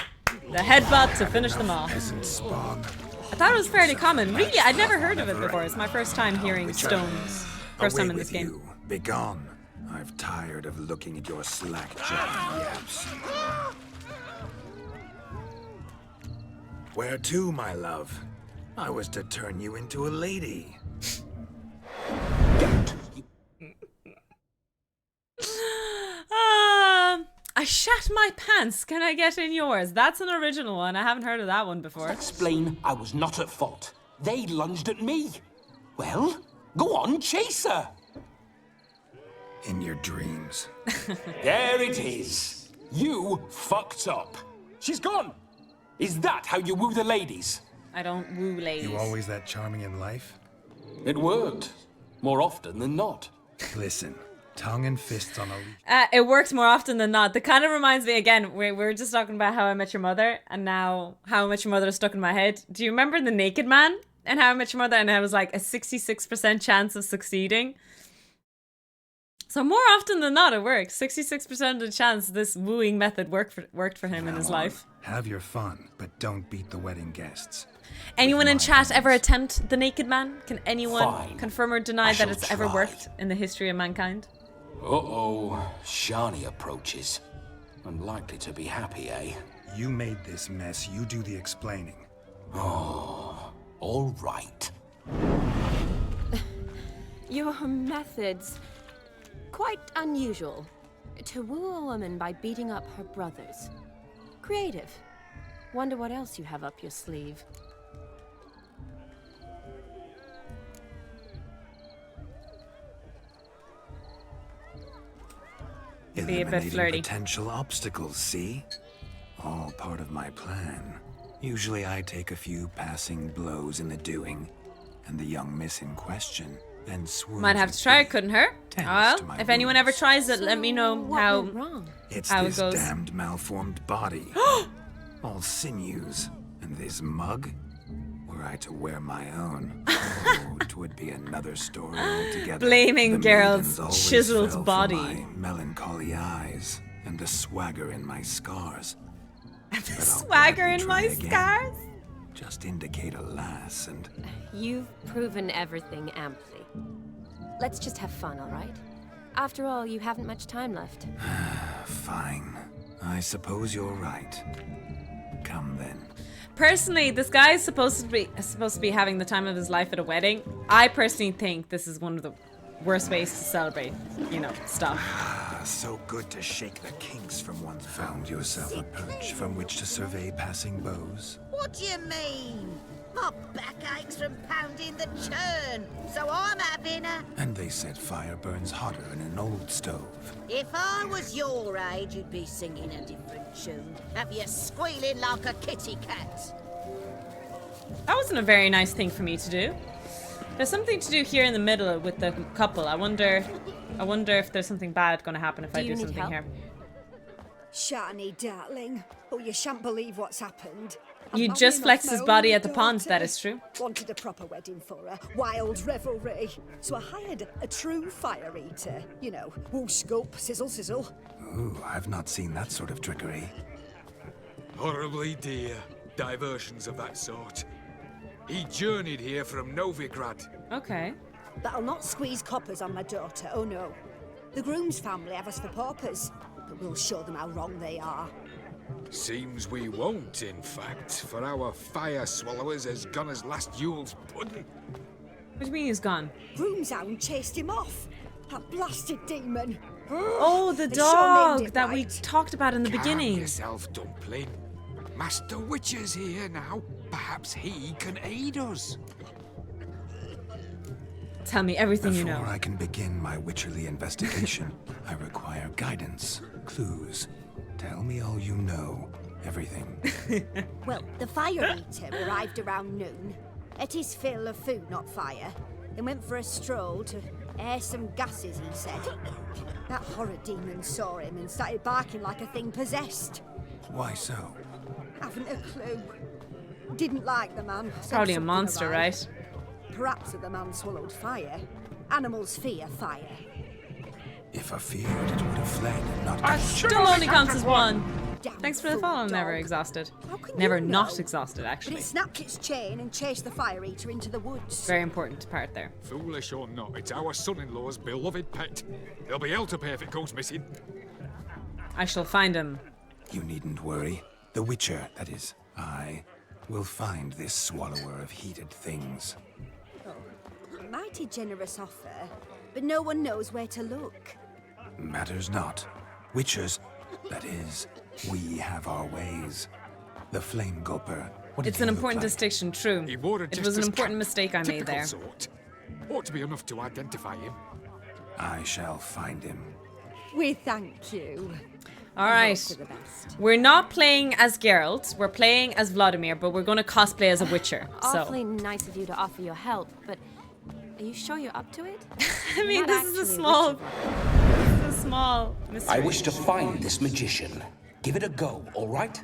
The headbutt to finish them off. Peasant spawn. I thought it was fairly common. Really, I'd never heard of it before. It's my first time hearing stones. First time in this game. Begone. I've tired of looking at your slack-jawed yaps. Where to, my love? I was to turn you into a lady. I shat my pants. Can I get in yours? That's an original one. I haven't heard of that one before. Explain I was not at fault. They lunged at me. Well, go on, chase her. In your dreams. There it is. You fucked up. She's gone. Is that how you woo the ladies? I don't woo ladies. You always that charming in life? It worked. More often than not. Listen, tongue and fists on a leash. It works more often than not. That kind of reminds me, again, we were just talking about How I Met Your Mother, and now How I Met Your Mother is stuck in my head. Do you remember the naked man and How I Met Your Mother? And it was like a 66% chance of succeeding. So more often than not, it works. 66% of the chance this wooing method worked for him in his life. Have your fun, but don't beat the wedding guests. Anyone in chat ever attempt the naked man? Can anyone Fine. confirm or deny that it's ever try. worked in the history of mankind? Uh-oh. Shani approaches. Unlikely to be happy, eh? You made this mess. You do the explaining. Oh, all right. Your methods... Quite unusual. To woo a woman by beating up her brothers. Creative. Wonder what else you have up your sleeve. Be a bit Eliminating flirty. potential obstacles, see? All part of my plan. Usually I take a few passing blows in the doing, and the young miss in question then swoons. Might have to try it, couldn't hurt. Tends Well, to my if anyone ever tries it, let me know how It's how it this goes. damned malformed body. All sinews. And this mug? Were I to wear my own, oh, it would be another story altogether. Blaming The Geralt's maidens always chiseled fell for body. my melancholy eyes and the swagger in my scars. But I'll Swagger gladly in try my again. scars? Just indicate a lass and... You've proven everything amply. Let's just have fun, all right? After all, you haven't much time left. Fine. I suppose you're right. Come then. Personally, this guy is supposed to be having the time of his life at a wedding. I personally think this is one of the worst ways to celebrate, you know, stuff. So good to shake the kinks from one's. Found yourself a perch from which to survey passing beaux. What do you mean? My back aches from pounding the churn, so I'm having a... And they said fire burns hotter in an old stove. If I was your age, you'd be singing a different tune. Have you squealing like a kitty cat? That wasn't a very nice thing for me to do. There's something to do here in the middle with the couple. I wonder if there's something bad going to happen if I do something here. Shani, darling. Oh, you shan't believe what's happened. You I'm just marrying flexed off his my body only at the pond, daughter. that is true. Wanted a proper wedding for her. Wild revelry. So I hired a true fire eater. You know, whoosh, gulp, sizzle, sizzle. Ooh, I've not seen that sort of trickery. Horribly dear diversions of that sort. He journeyed here from Novigrad. Okay. But I'll not squeeze coppers on my daughter, oh no. The groom's family have us for paupers, but we'll show them how wrong they are. Seems we won't, in fact, for our fire swallowers has gone as last Yule's pudding. What do you mean he's gone? Groom's hound chased him off. That blasted demon. Oh, the They sure named dog it that we right. talked about in the Calm beginning. yourself, Dumpling. Master Witcher's here now. Perhaps he can aid us. Tell me everything you know. Before I can begin my witcherly investigation, I require guidance, clues. Tell me all you know. Everything. Well, the fire eater arrived around noon. Ate his fill of food, not fire. Then went for a stroll to air some gases, he said. That horror demon saw him and started barking like a thing possessed. Why so? Haven't a clue. Didn't like the man. said Probably a something monster, about- right? Perhaps if the man swallowed fire. Animals fear fire. If I feared, it would have fled, not Still only counts as one. Damn Thanks for the fool follow. I'm dog. never exhausted. How can Never you not know? exhausted, But actually. it snapped its chain and chased the fire eater into the woods. Very important part there. Foolish or not, it's our son-in-law's beloved pet. There'll be hell to pay if it goes missing. I shall find him. You needn't worry. The Witcher, that is, I, will find this swallower of heated things. Mighty generous offer, but no one knows where to look. Matters not. Witchers, that is, we have our ways. The Flame Gulper. What did It's he an look important like? distinction, true. He wore a It was an jester's important cap. mistake I made Typical there. Sort. Ought to be enough to identify him. I shall find him. We thank you. All And right. hope for the best. We're not playing as Geralt. We're playing as Vladimir, but we're going to cosplay as a Witcher. Awfully So, nice of you to offer your help, but are you sure you're up to it? I mean, Not this is a actually small, Witcher. this is a small mystery. I wish to find this magician. Give it a go, all right?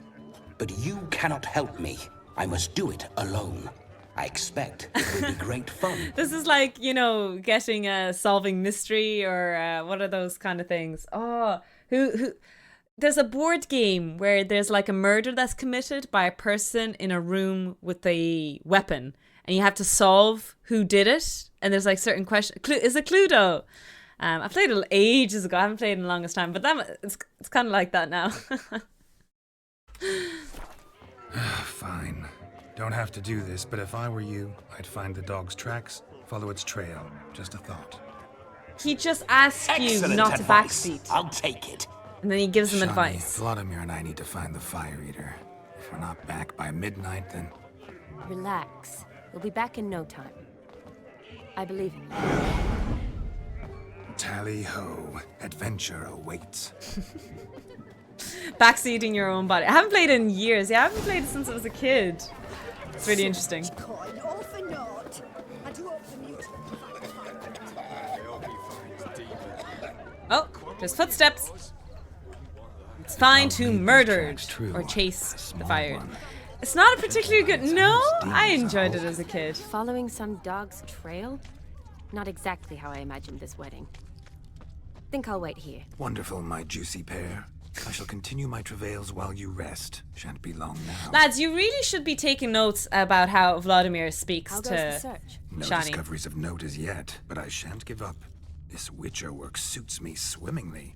But you cannot help me. I must do it alone. I expect it will be great fun. This is like, you know, getting a solving mystery or what are those kind of things? Oh, who? There's a board game where there's like a murder that's committed by a person in a room with a weapon, and you have to solve who did it. And there's like certain questions. Is it Cluedo? I played it ages ago. I haven't played it in the longest time, but it's kind of like that now. Fine. Don't have to do this, but if I were you, I'd find the dog's tracks, follow its trail. Just a thought. He just asked Excellent you not to advice. backseat. I'll take it. And then he gives him Shani, advice. Vladimir and I need to find the Fire Eater. If we're not back by midnight, then... Relax. We'll be back in no time. I believe in you. Tally-ho. Adventure awaits. Backseating your own body. I haven't played it in years. Yeah, I haven't played it since I was a kid. It's really interesting. Oh, there's footsteps. It's fine to murdered or chased the fire. It's not a particularly good. No, I enjoyed it as a kid. Following some dog's trail? Not exactly how I imagined this wedding. Think I'll wait here. Wonderful, my juicy pair. I shall continue my travails while you rest. Shan't be long now. Lads, you really should be taking notes about how Vladimir speaks How goes to the search? No Shani. discoveries of note as yet, but I shan't give up. This Witcher work suits me swimmingly.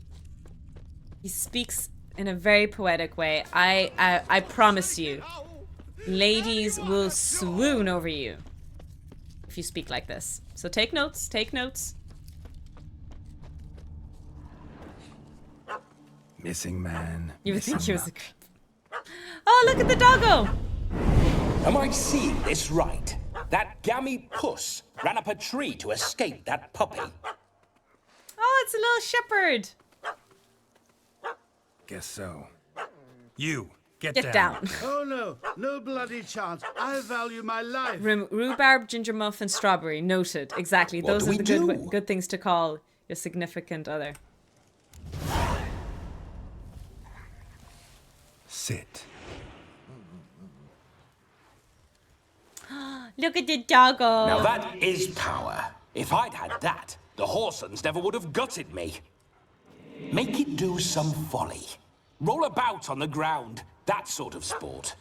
He speaks in a very poetic way. I promise you, ladies will swoon over you if you speak like this. So take notes, take notes. Missing man. You would think he was a missing creep. Oh, look at the doggo! Am I seeing this right? That gammy puss ran up a tree to escape that puppy. Oh, it's a little shepherd. Guess so. You, Get down. Oh no, no bloody chance. I value my life. Rhubarb, ginger muffin, strawberry. Noted. Exactly. What Those do are we the do? good things to call your significant other. Sit. Look at the doggo. Now that is power. If I'd had that, the Horsons never would have gutted me. Make it do some folly. Roll about on the ground. That sort of sport.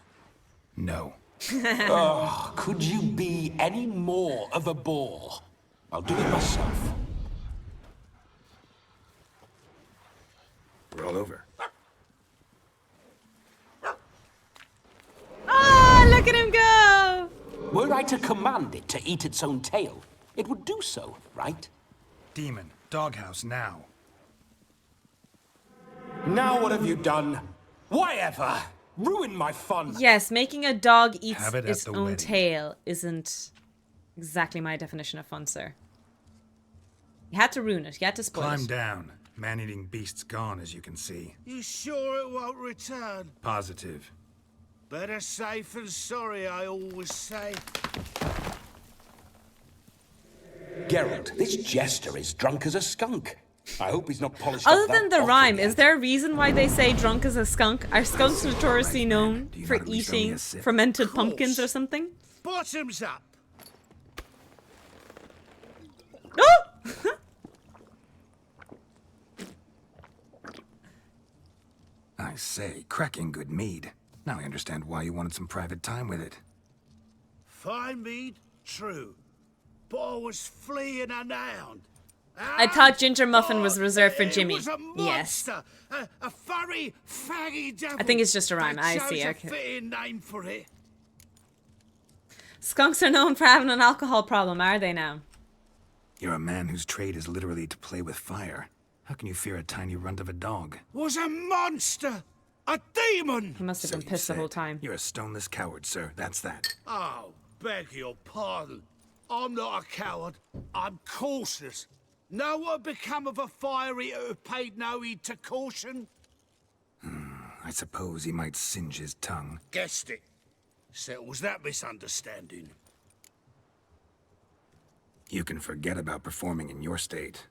No. Oh, could you be any more of a bore? I'll do it myself. Roll over. Oh, look at him go! Were I to command it to eat its own tail, it would do so, right? Demon, doghouse now. Now what have you done? Why ever? Ruin my fun. Yes, making a dog eat Have it at its the own wedding. tail isn't exactly my definition of fun, sir. You had to ruin it. You had to spoil Climb it. down. Man-eating beast's gone, as you can see. You sure it won't return? Positive. Better safe than sorry, I always say. Geralt, this jester is drunk as a skunk. I hope he's not polished Other up that than the bottle rhyme, yet. is there a reason why they say drunk as a skunk? Are skunks notoriously known Do you for know at least only eating a sip? fermented Of pumpkins course. or something? Bottoms up. Oh! I say, cracking good mead. Now I understand why you wanted some private time with it. Fine mead, true. But I was fleeing a hound. I thought Ginger Muffin was reserved for It Jimmy. was a Yes. monster, a furry, faggy devil. I think it's just a rhyme. They I chose see, a okay. fitting name for it. Skunks are known for having an alcohol problem, are they now? You're a man whose trade is literally to play with fire. How can you fear a tiny runt of a dog? Was a monster, a demon. He must have been you pissed the said. whole time. You're a stoneless coward, sir. That's that. Oh, beg your pardon. I'm not a coward. I'm cautious. Know what become of a fire eater who paid no heed to caution? I suppose he might singe his tongue. Guessed it. Settles that misunderstanding. You can forget about performing in your state.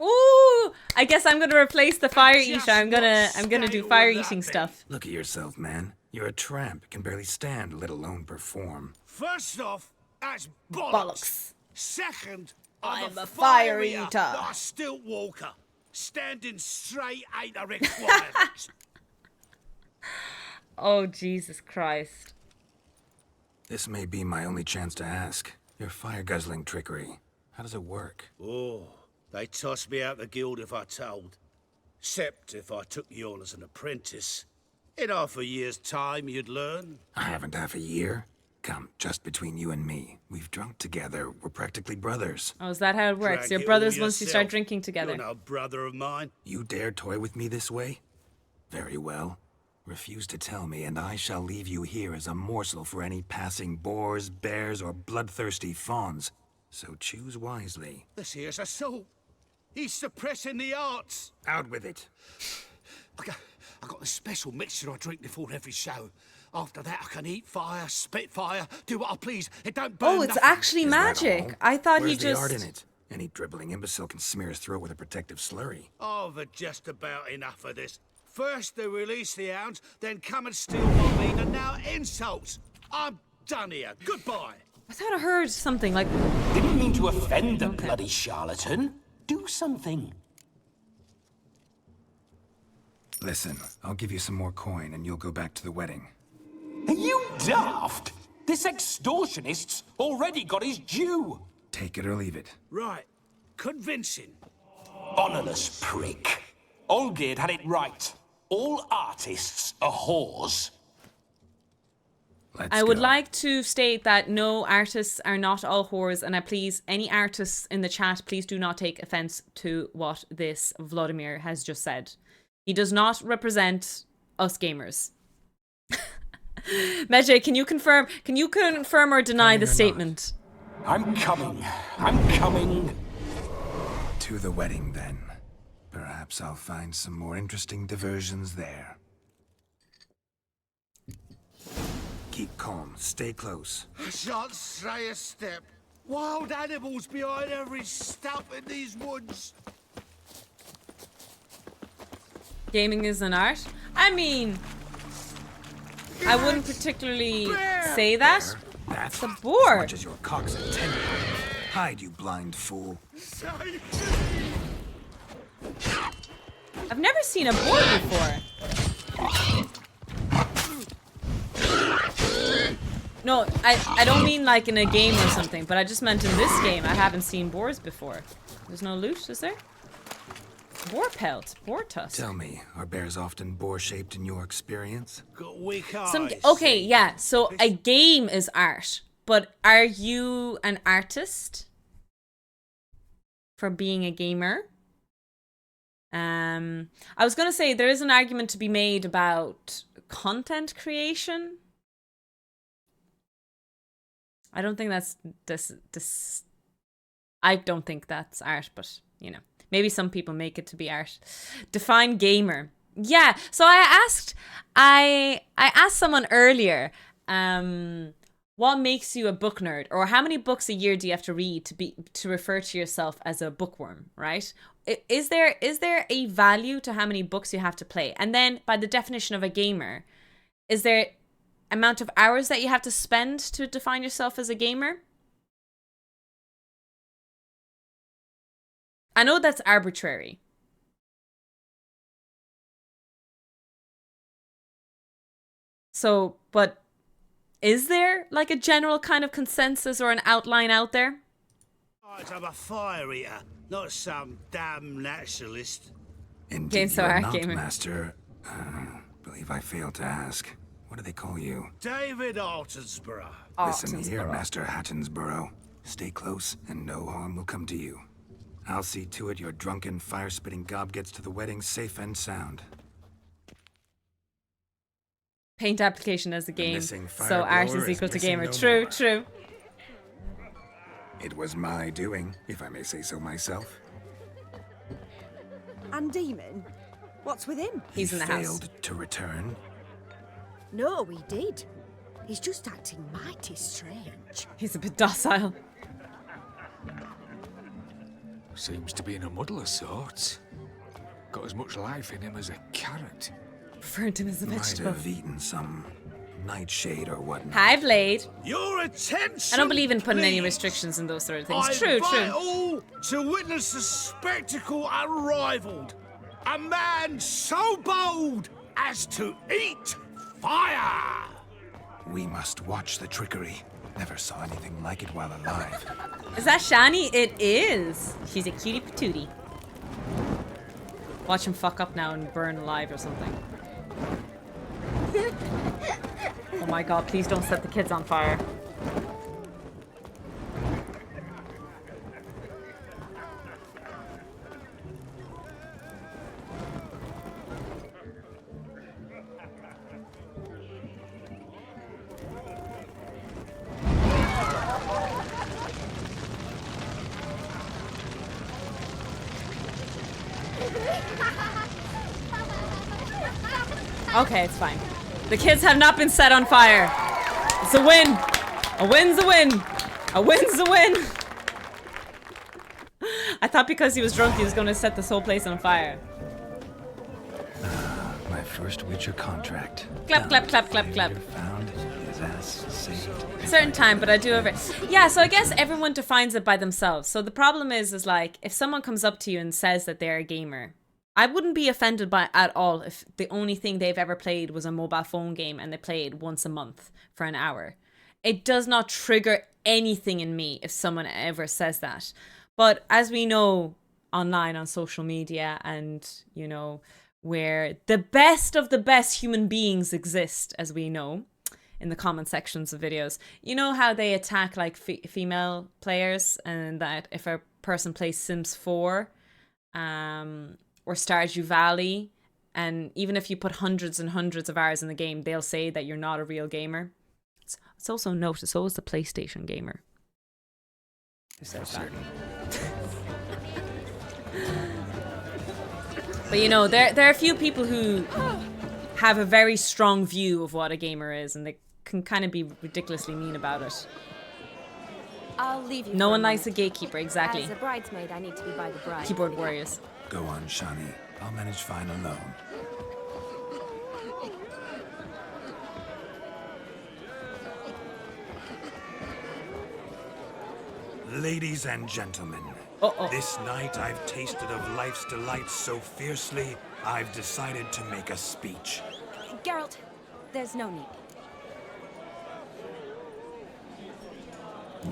Ooh! I guess I'm gonna replace the fire Just eater. I'm gonna do what fire state would eating that be? stuff. Look at yourself, man. You're a tramp, can barely stand, let alone perform. First off, that's bollocks. Bollocks. Second, I'm I'm a a fire fire eater, eater. not a stilt walker. Standing straight ain't a requirement. Oh, Jesus Christ. This may be my only chance to ask. Your fire-guzzling trickery. How does it work? Oh, they toss me out the guild if I told. Except if I took you on as an apprentice. In half a year's time, you'd learn. I haven't half a year. Come, just between you and me. We've drunk together. We're practically brothers. Oh, is that how it works? Drank You're it brothers all once you start yourself. drinking together. You're no brother of mine. You dare toy with me this way? Very well. Refuse to tell me, and I shall leave you here as a morsel for any passing boars, bears, or bloodthirsty fawns. So choose wisely. This here's assault. He's suppressing the arts. Out with it. I got a special mixture I drink before every show. After that, I can eat fire, spit fire, do what I please. It don't burn Oh, it's nothing. actually magic. I thought Where's he just... the art in it? Any dribbling imbecile can smear his throat with a protective slurry. I've had just about enough of this. First they release the hounds, then come and steal my meat, and now insults. I'm done here. Goodbye. I thought I heard something like... Didn't mean to offend the bloody charlatan. Do something. Listen, I'll give you some more coin and you'll go back to the wedding. Are you daft? This extortionist's already got his due. Take it or leave it. Right. Convincing. Honourless prick. Olgierd had it right. All artists are whores. I would like to state that no, artists are not all whores, and I please, any artists in the chat, please do not take offense to what this Vladimir has just said. He does not represent us gamers. Medjay, can you confirm or deny the statement? I'm coming. I'm coming. To the wedding, then. Perhaps I'll find some more interesting diversions there. Keep calm. Stay close. I shan't stray a step. Wild animals behind every stump in these woods. Gaming is an art? I mean, I wouldn't particularly say that. That's a boar. As much as your cock's a tender. Hide, you blind fool. I've never seen a boar before. No, I don't mean like in a game or something, but I just meant in this game I haven't seen boars before. There's no loot, is there? Boar pelt, boar tusk. Tell me, are bears often boar-shaped in your experience? Got weak eyes. Okay, yeah, so a game is art, but are you an artist for being a gamer? I was gonna say there is an argument to be made about content creation. I don't think that's this. I don't think that's art, but you know, maybe some people make it to be art. Define gamer. Yeah. So I asked someone earlier, what makes you a book nerd, or how many books a year do you have to read to refer to yourself as a bookworm, right? Is there a value to how many books you have to play? And then by the definition of a gamer, is there amount of hours that you have to spend to define yourself as a gamer? I know that's arbitrary. So, but is there like a general kind of consensus or an outline out there? I'm a fire eater, not some damn naturalist. Indeed, you're not, Master. Believe I failed to ask. What do they call you? David Altonsborough. Listen here, Master Hattonsborough. Stay close, and no harm will come to you. I'll see to it your drunken, fire-spitting gob gets to the wedding safe and sound. Paint application as a game, missing fire so art blower is equal is to gamer. missing True, no more. true. It was my doing, if I may say so myself. And Demon? What's with him? He's in the house. Failed to return. No, he did. He's just acting mighty strange. He's a bit docile. Seems to be in a muddle of sorts. Got as much life in him as a carrot. Referred to him as a Might vegetable. have eaten some nightshade or whatnot. Hi, Blade. Your attention. I don't believe in putting any please. restrictions in those sort of things. I True, invite true. all to witness a spectacle unrivaled. A man so bold as to eat fire. We must watch the trickery. Never saw anything like it while alive. Is that Shani? It is. She's a cutie patootie. Watch him fuck up now and burn alive or something. Oh my god, please don't set the kids on fire. Okay, it's fine. The kids have not been set on fire. It's a win. A win's a win. A win's a win. I thought because he was drunk he was going to set this whole place on fire. My first Witcher contract. Clap, clap, clap, clap, clap. Found his ass saved. Certain time, but I do have it. Yeah, so I guess everyone defines it by themselves. So the problem is like, if someone comes up to you and says that they're a gamer, I wouldn't be offended by it at all if the only thing they've ever played was a mobile phone game and they played once a month for an hour. It does not trigger anything in me if someone ever says that. But as we know online on social media and, you know, where the best of the best human beings exist, as we know, in the comment sections of videos, you know how they attack like female players, and that if a person plays Sims 4, or Stardew Valley, and even if you put hundreds and hundreds of hours in the game, they'll say that you're not a real gamer. It's also noted, so is the PlayStation gamer. Who says that? But you know, there are a few people who have a very strong view of what a gamer is, and they can kind of be ridiculously mean about it. I'll leave you. No one likes a gatekeeper, exactly. As a bridesmaid, I need to be by the bride. Keyboard warriors. Go on, Shani. I'll manage fine alone. Ladies and gentlemen, this night I've tasted of life's delights so fiercely, I've decided to make a speech. Geralt, there's no need.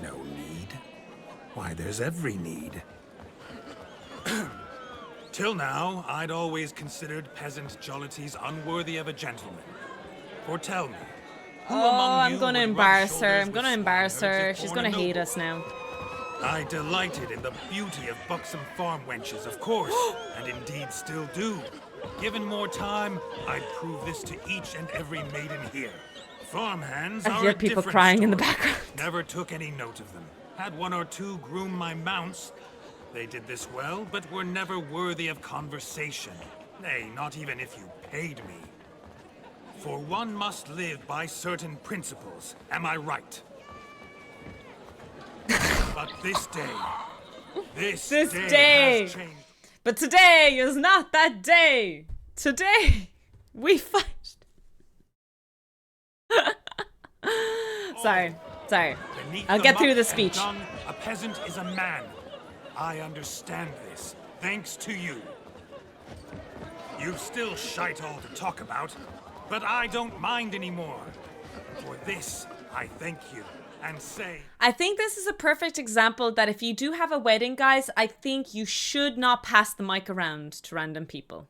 No need? Why, there's every need. Till now, I'd always considered peasant jollities unworthy of a gentleman. For tell me, who among you I'm gonna would rub embarrass her. shoulders I'm gonna with embarrass Spaniards her. if She's born gonna a hate noble? us now. I delighted in the beauty of buxom farm wenches, of course, and indeed still do. Given more time, I'd prove this to each and every maiden here. Farm hands I are hear a people different crying in the story. background. Never took any note of them. Had one or two groom my mounts. They did this well, but were never worthy of conversation. Nay, not even if you paid me. For one must live by certain principles, am I right? But this day, this day has changed. But today is not that day. Today, we fight. Sorry. Beneath I'll the get through muck the and speech. dung, a peasant is a man. I understand this, thanks to you. You've still shite all to talk about, but I don't mind anymore. For this, I thank you, and say... I think this is a perfect example that if you do have a wedding, guys, I think you should not pass the mic around to random people.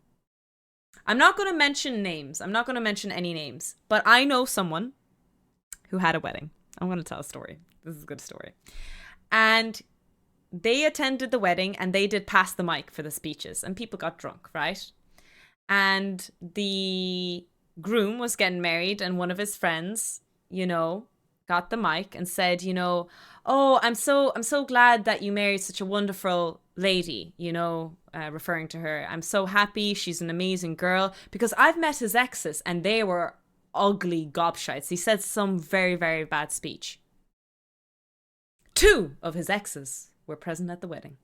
I'm not going to mention names. I'm not going to mention any names. But I know someone who had a wedding. I'm going to tell a story. This is a good story. And they attended the wedding and they did pass the mic for the speeches. And people got drunk, right? And the groom was getting married and one of his friends, you know, got the mic and said, you know, oh, I'm so glad that you married such a wonderful lady, you know, referring to her. I'm so happy. She's an amazing girl, because I've met his exes and they were ugly gobshites. He said some very, very bad speech. 2 of his exes were present at the wedding.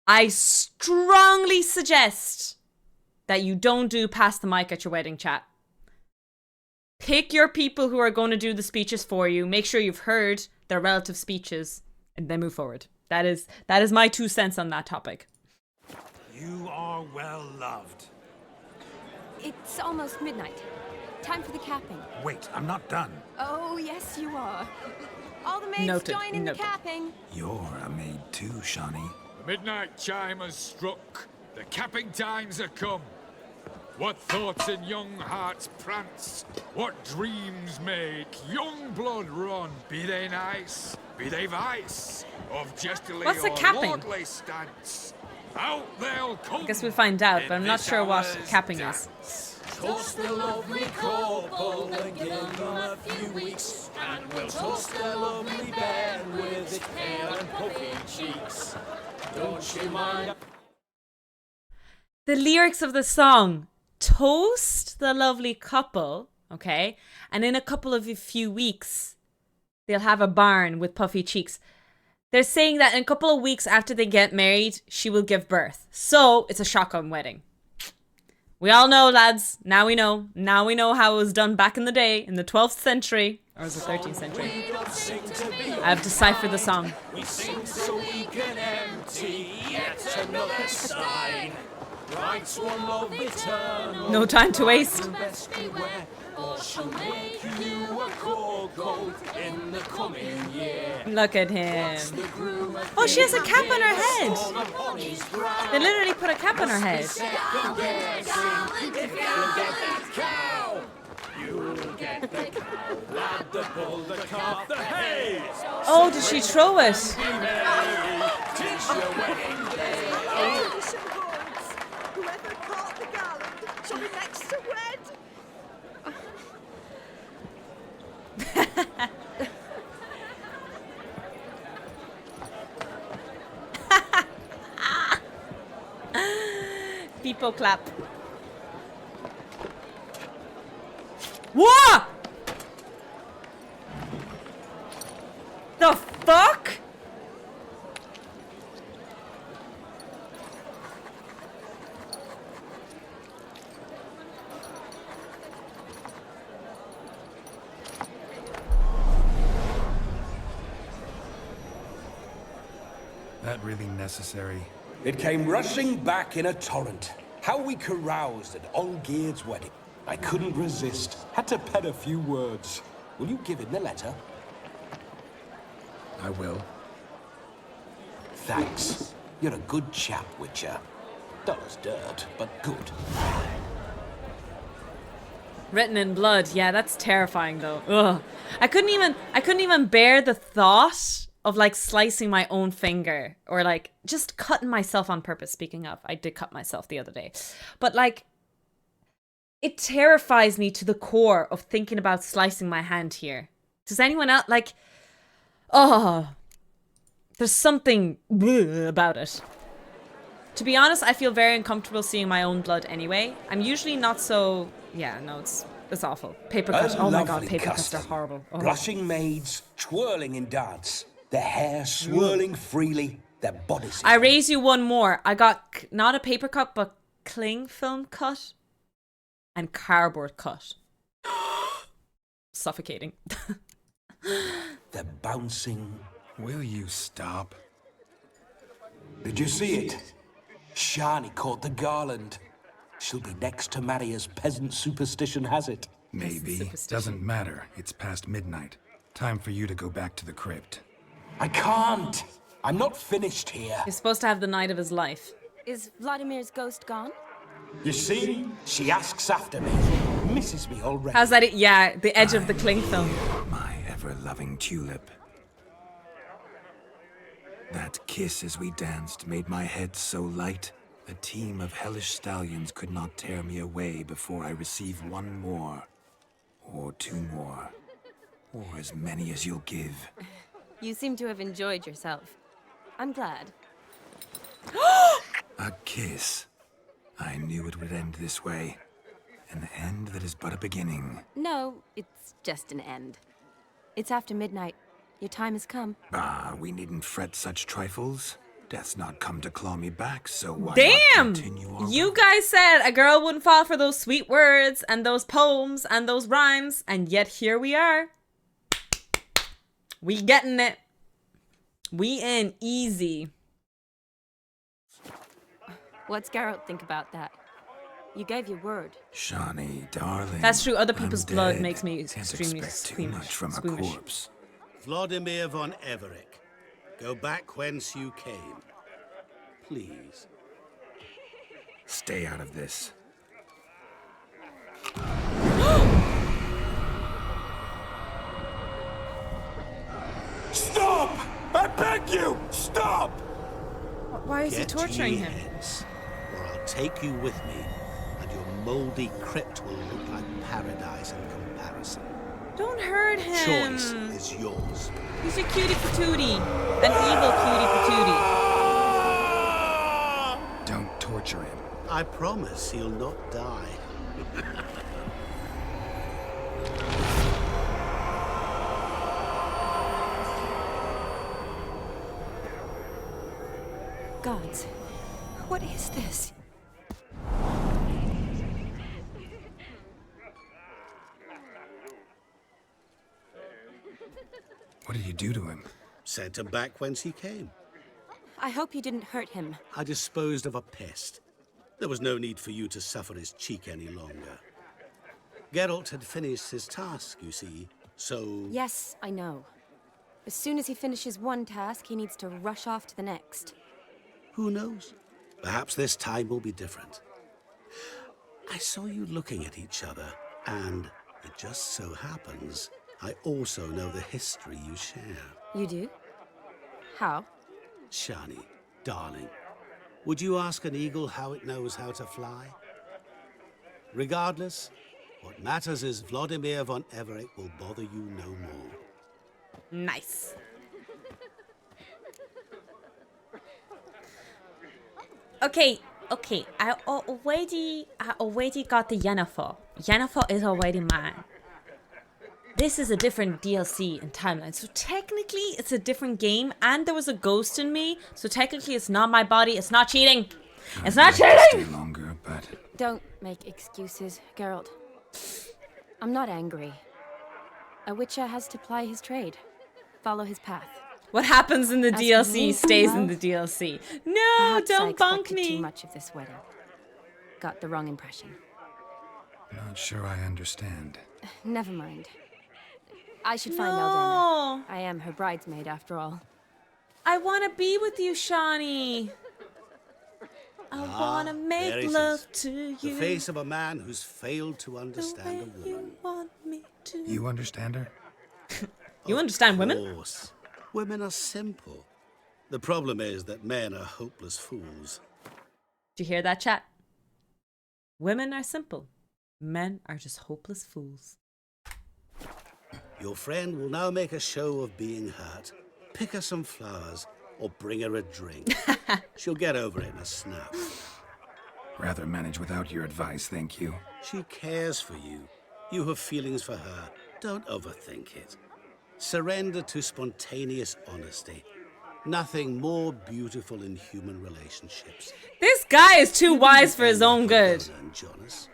I strongly suggest that you don't do pass the mic at your wedding, chat. Pick your people who are going to do the speeches for you. Make sure you've heard their relative speeches and then move forward. That is my 2 cents on that topic. You are well loved. It's almost midnight. Time for the capping. Wait, I'm not done. Oh, yes, you are. All the maids Noted, join in noted. the capping. You're a maid too, Shani. The midnight chime has struck. The capping times are come. What thoughts in young hearts prance? What dreams make young blood run? Be they nice, be they vice, of jestily What's the or capping? lordly stance? Out they'll come. I guess we'll find out, but I'm not this sure what hour's capping dance. is. Toast the lovely couple and give them a few weeks, and we'll toast the lovely bed with its pale and puffy cheeks. Don't you mind? The lyrics of the song: toast the lovely couple, okay, and in a few weeks, they'll have a barn with puffy cheeks. They're saying that in a couple of weeks after they get married, she will give birth. So it's a shotgun wedding. We all know, lads. Now we know. Now we know how it was done back in the day, in the 12th century. Or was it 13th century? I have deciphered the song. We sing so we can empty yet another sign. Writes one love eternal. No time to waste. Best beware, or she'll make you a cocoa in the coming year. Look at him. Oh, she has a cap on her head. They literally put a cap on her head. If you get that cow, you'll get the cow, lad, the bull, the calf, the hay. Oh, did she throw it? Tis your wedding day. Whoever caught the garland shall be next to wed. People clap. What? The fuck? That really necessary? It came rushing back in a torrent. How we caroused at Olgierd's wedding. I couldn't resist. Had to pen a few words. Will you give him the letter? I will. Thanks. You're a good chap, Witcher. Dull as dirt, but good. Written in blood. Yeah, that's terrifying though. Ugh. I couldn't even bear the thought of like slicing my own finger or like just cutting myself on purpose. Speaking of, I did cut myself the other day. But like, it terrifies me to the core of thinking about slicing my hand here. Does anyone else like, oh, there's something about it. To be honest, I feel very uncomfortable seeing my own blood anyway. I'm usually not so, yeah, no, it's awful. Paper cuts, oh my god, paper cuts are horrible. Oh. Blushing maids, twirling in dance. Their hair swirling freely, their bodies. I raise you one more. I got not a paper cut, but cling film cut and cardboard cut. Suffocating. They're bouncing. Will you stop? Did you see it? Shani caught the garland. She'll be next to marry as peasant superstition has it. Maybe. Doesn't matter. It's past midnight. Time for you to go back to the crypt. I can't. I'm not finished here. He's supposed to have the night of his life. Is Vladimir's ghost gone? You see? She asks after me. Misses me already. How's that? Yeah, the edge of the cling film. My ever-loving tulip. That kiss as we danced made my head so light. A team of hellish stallions could not tear me away before I receive one more. Or two more. Or as many as you'll give. You seem to have enjoyed yourself. I'm glad. A kiss. I knew it would end this way. An end that is but a beginning. No, it's just an end. It's after midnight. Your time has come. Ah, we needn't fret such trifles. Death's not come to claw me back, so why Damn! not continue our You guys said a girl wouldn't fall for those sweet words and those poems and those rhymes, and yet here we are. We getting it. We in easy. What's Geralt think about that? You gave your word. Shani, darling. That's true. Other people's I'm blood dead. makes me Can't extremely expect too much from a squeamish. corpse. Vladimir von Everick, go back whence you came. Please. Stay out of this. Why is he Get to torturing your him? heads, or I'll take you with me, and your mouldy crypt will look like paradise in comparison. Don't hurt him. Choice is yours. He's a cutie patootie. An evil cutie patootie. Don't torture him. I promise he'll not die. Gods, what is this? What did you do to him? Sent him back whence he came. I hope you didn't hurt him. I disposed of a pest. There was no need for you to suffer his cheek any longer. Geralt had finished his task, you see, so... Yes, I know. As soon as he finishes one task, he needs to rush off to the next. Who knows? Perhaps this time will be different. I saw you looking at each other, and it just so happens I also know the history you share. You do? How? Shani, darling, would you ask an eagle how it knows how to fly? Regardless, what matters is Vladimir von Everett will bother you no more. Nice. Okay. I already got the Yennefer. Yennefer is already mine. This is a different DLC and timeline. So technically it's a different game, and there was a ghost in me. So technically it's not my body. It's not cheating. It's not cheating. Stay longer, but Don't make excuses, Geralt. I'm not angry. A witcher has to ply his trade. Follow his path. What happens in the As DLC for me, stays well, in the DLC. No, perhaps I don't bonk expected me. too much of this wedding. Got the wrong impression. not sure I understand. Never mind. I should find No. Eldena. I am her bridesmaid, after all. I want to be with you, Shani. I want to there make it love is. to you. The face of a man who's failed to understand a the way woman. you want me to. You understand her? You understand women? Of course. Women are simple. The problem is that men are hopeless fools. Do you hear that, chat? Women are simple. Men are just hopeless fools. Your friend will now make a show of being hurt. Pick her some flowers or bring her a drink. She'll get over it in a snap. Rather manage without your advice, thank you. She cares for you. You have feelings for her. Don't overthink it. Surrender to spontaneous honesty. Nothing more beautiful in human relationships. This guy is too wise for his own good. And Jonas.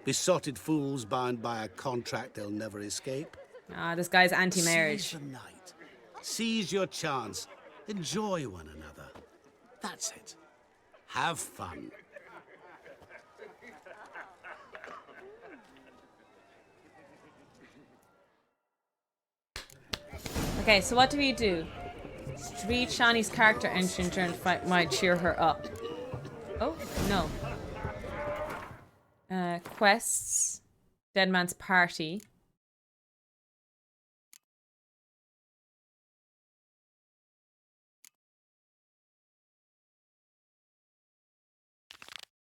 Besotted fools bound by a contract they'll never escape. Ah, this guy's anti-marriage. Seize the night. Seize your chance. Enjoy one another. That's it. Have fun. Okay, so what do we do? Read Shani's character entry during fight might cheer her up. Oh, no. Quests. Dead Man's Party.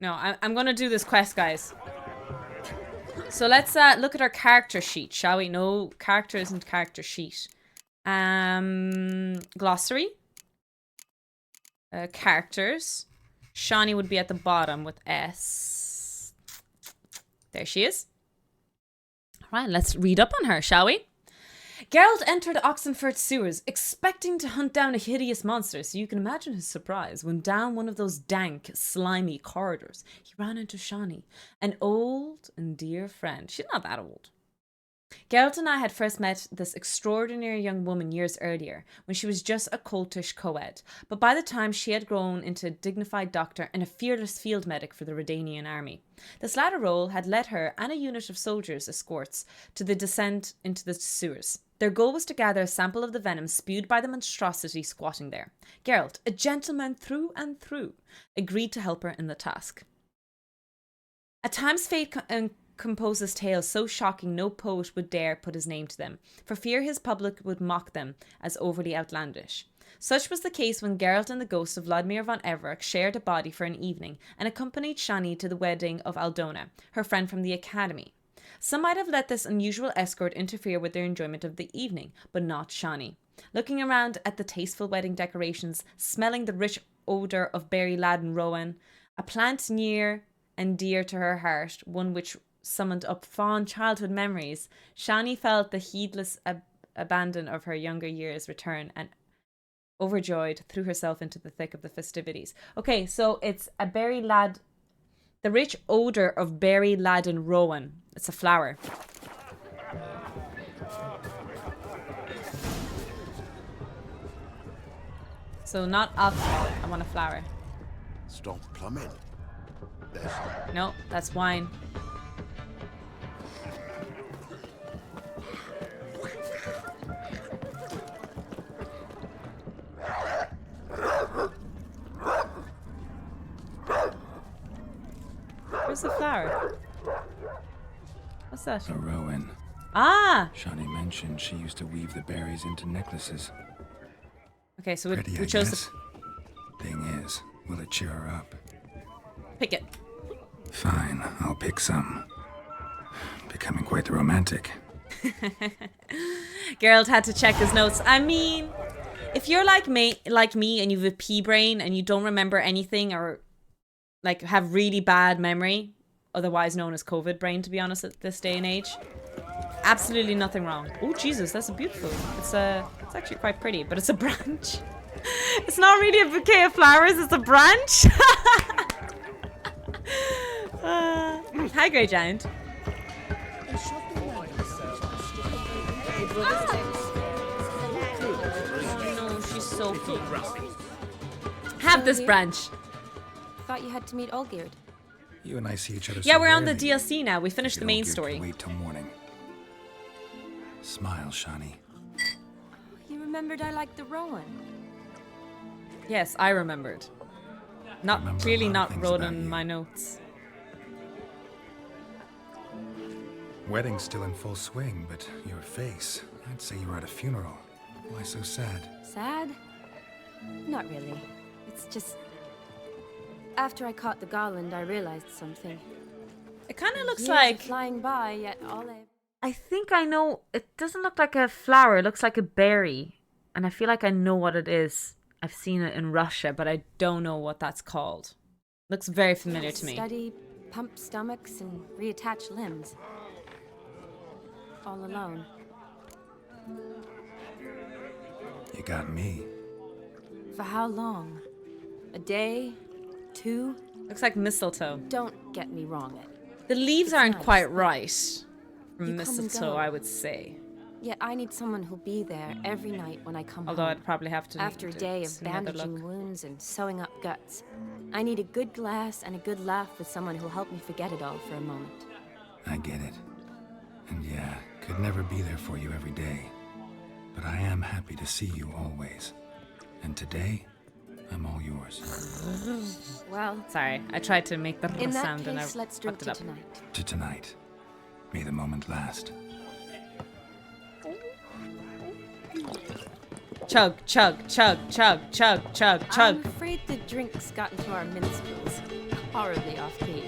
No, I'm gonna do this quest, guys. So let's look at our character sheet, shall we? No, character isn't character sheet. Glossary. Characters. Shani would be at the bottom with S. There she is. Alright, let's read up on her, shall we? Geralt entered Oxenfurt sewers, expecting to hunt down a hideous monster, so you can imagine his surprise when down one of those dank, slimy corridors, he ran into Shani, an old and dear friend. She's not that old. Geralt and I had first met this extraordinary young woman years earlier, when she was just a cultish co-ed, but by the time she had grown into a dignified doctor and a fearless field medic for the Redanian army. This latter role had led her and a unit of soldiers escorts to the descent into the sewers. Their goal was to gather a sample of the venom spewed by the monstrosity squatting there. Geralt, a gentleman through and through, agreed to help her in the task. At times fate composes tales so shocking no poet would dare put his name to them, for fear his public would mock them as overly outlandish. Such was the case when Geralt and the ghost of Vladimir von Everec shared a body for an evening and accompanied Shani to the wedding of Aldona, her friend from the academy. Some might have let this unusual escort interfere with their enjoyment of the evening, but not Shani. Looking around at the tasteful wedding decorations, smelling the rich odour of berry laden rowan, a plant near and dear to her heart, one which summoned up fond childhood memories, Shani felt the heedless abandon of her younger years return and overjoyed threw herself into the thick of the festivities. Okay, so it's the rich odour of berry laden rowan. It's a flower. So not alcohol, I want a flower. Stop plumbing. No, that's wine. Where's the flower? What's that? A rowan. Ah! Shani mentioned she used to weave the berries into necklaces. Okay, so Pretty, we chose guess. Thing is, will it cheer her up? Pick it. Fine, I'll pick some. Becoming quite the romantic. Geralt had to check his notes. I mean, if you're like me and you have a pea brain and you don't remember anything or like have really bad memory, otherwise known as COVID brain, to be honest, at this day and age, absolutely nothing wrong. Oh Jesus, that's beautiful. It's actually quite pretty, but it's a branch. It's not really a bouquet of flowers, it's a branch. Hi, Grey Giant. No, she's so cute. Have this branch. Thought you had to meet Olgierd. You and I see each other. Yeah, so we're on the rarely. DLC now. We finished the main story. Wait till morning. Smile, Shani. You remembered I liked the rowan. Yes, I remembered. Clearly not wrote on my notes. Wedding's still in full swing, but your face, I'd say you were at a funeral. Why so sad? Sad? Not really. It's just... After I caught the garland, I realized something. It kind of looks Years like... are flying by, yet all I think I know... It doesn't look like a flower. It looks like a berry. And I feel like I know what it is. I've seen it in Russia, but I don't know what that's called. Looks very familiar to me. Study, pump stomachs, and reattach limbs. All alone. You got me. For how long? A day? 2? Looks like mistletoe. Don't get me wrong. The leaves It's aren't nice. quite right. From You come and mistletoe, go. I would say. Yet I need someone who'll be there every night when I come Although home. I'd probably have to... After a day of another bandaging look. wounds and sewing up guts. I need a good glass and a good laugh with someone who'll help me forget it all for a moment. I get it. And yeah, could never be there for you every day. But I am happy to see you always. And today, I'm all yours. Well, sorry, I tried to make the in that sound and I case, let's drink fucked it to up. tonight. To tonight. May the moment last. Chug, chug, chug, chug, chug, chug, chug. I'm afraid the drinks got into our minstrels. Horribly off key.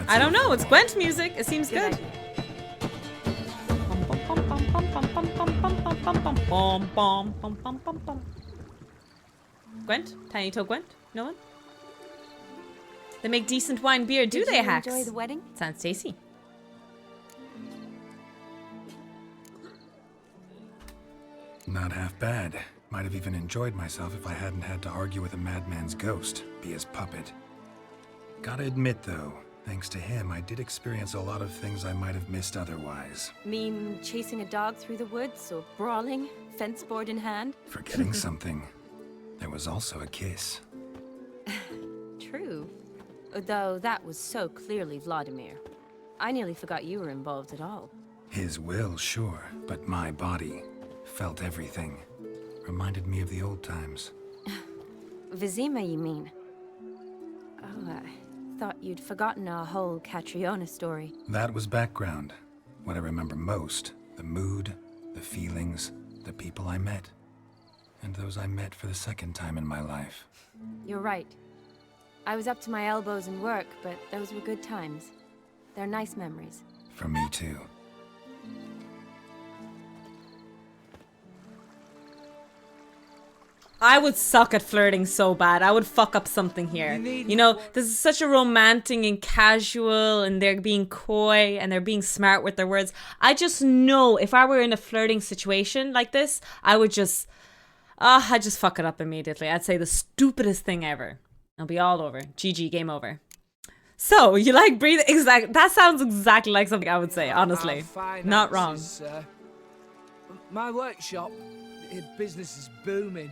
I don't know, it's Gwent music. It seems good. idea. Gwent? Tiny Toe Gwent? No one? They make decent wine beer, do Did they, you Hacks? enjoy the wedding? Sounds tasty. Not half bad. Might have even enjoyed myself if I hadn't had to argue with a madman's ghost, be his puppet. Gotta admit, though, thanks to him, I did experience a lot of things I might have missed otherwise. Mean chasing a dog through the woods or brawling, fence board in hand? Forgetting something. There was also a kiss. True. Though that was so clearly Vladimir. I nearly forgot you were involved at all. His will, sure, but my body felt everything. Reminded me of the old times. Vizima, you mean? Oh, Thought you'd forgotten our whole Catriona story. That was background. What I remember most, the mood, the feelings, the people I met. And those I met for the second time in my life. You're right. I was up to my elbows in work, but those were good times. They're nice memories. For me too. I would suck at flirting so bad. I would fuck up something here. You know, this is such a romantic and casual, and they're being coy and they're being smart with their words. I just know if I were in a flirting situation like this, I would just, I'd just fuck it up immediately. I'd say the stupidest thing ever. I'll be all over. GG, game over. So, you like breathing? That sounds exactly like something I would say, honestly. Not wrong. My workshop, business is booming.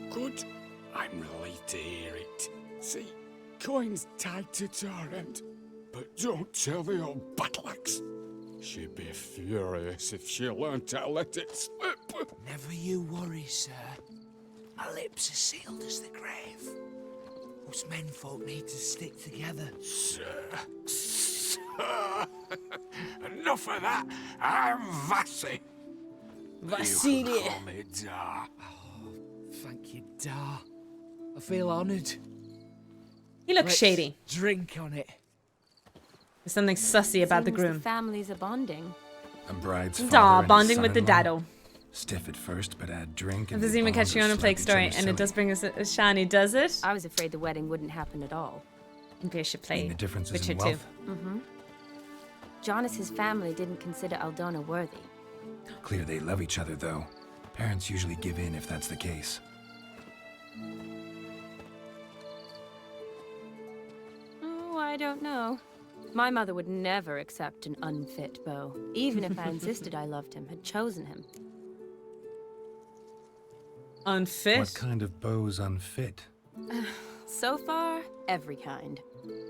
Good. I'm relieved to hear it. See, coin's tied to Torrent, but don't tell the old battleaxe. She'd be furious if she learned to let it slip. Never you worry, sir. My lips are sealed as the grave. Us menfolk need to stick together. Sir. Enough of that. I'm Vassy. Vasily. You can call me Dar. Thank you, Dar. I feel honoured. He looks shady. Drink on it. There's something sussy about the groom. The families are bonding. A bride's father Daw, and bonding with the son-in-law. dado. Stiff at first, but add drink and This is even catching on a plague story, and it does bring us a Shani, does it? I was afraid the wedding wouldn't happen at all. Maybe I should play the differences Witcher in 2. wealth. Mm-hmm. Jonas's family didn't consider Aldona worthy. Clear they love each other, though. Parents usually give in if that's the case. Oh, I don't know. My mother would never accept an unfit beau, even if I insisted I loved him, had chosen him. Unfit? What kind of beau's unfit? So far, every kind.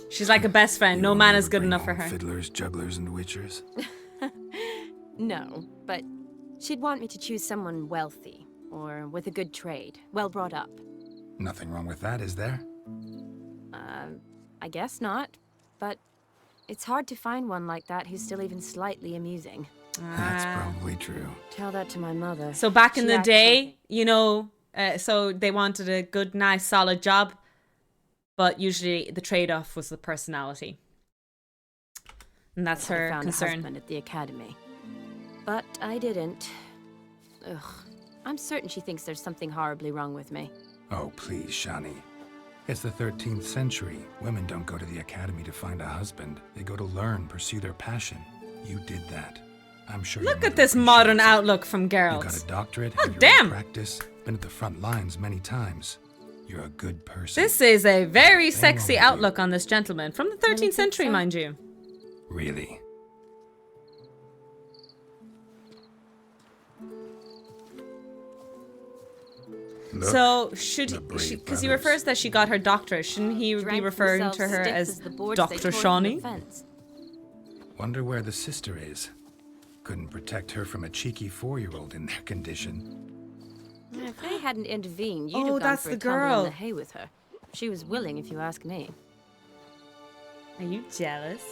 She's like a best friend. No man is good enough for her. Fiddlers, jugglers, and witchers. No, but she'd want me to choose someone wealthy, or with a good trade, well brought up. Nothing wrong with that, is there? I guess not, but it's hard to find one like that who's still even slightly amusing. That's probably true. Tell that to my mother. So back in She the actually- day, you know, so they wanted a good, nice, solid job, but usually the trade-off was the personality. And that's I her found a concern. husband at the academy. But I didn't. Ugh. I'm certain she thinks there's something horribly wrong with me. Oh, please, Shani. It's the 13th century. Women don't go to the academy to find a husband. They go to learn, pursue their passion. You did that. I'm sure Look at this modern outlook from you girls. got a doctorate, Oh, have your damn. own practice, been at the front lines many times. You're a good person. This is a very Hang sexy on. outlook on this gentleman. From the 13th century, mind you. Really? Look, So, should the brave because he brothers. refers that she got her doctorate, shouldn't he be Drank referring themselves to her stiff as the boards Dr. they tore from the Shani? fence. Wonder where the sister is. Couldn't protect her from a cheeky 4-year-old in their condition. If they hadn't intervened, you'd Oh, have gone that's for the a tumble in girl. the hay with her. She was willing, if you ask me. Are you jealous?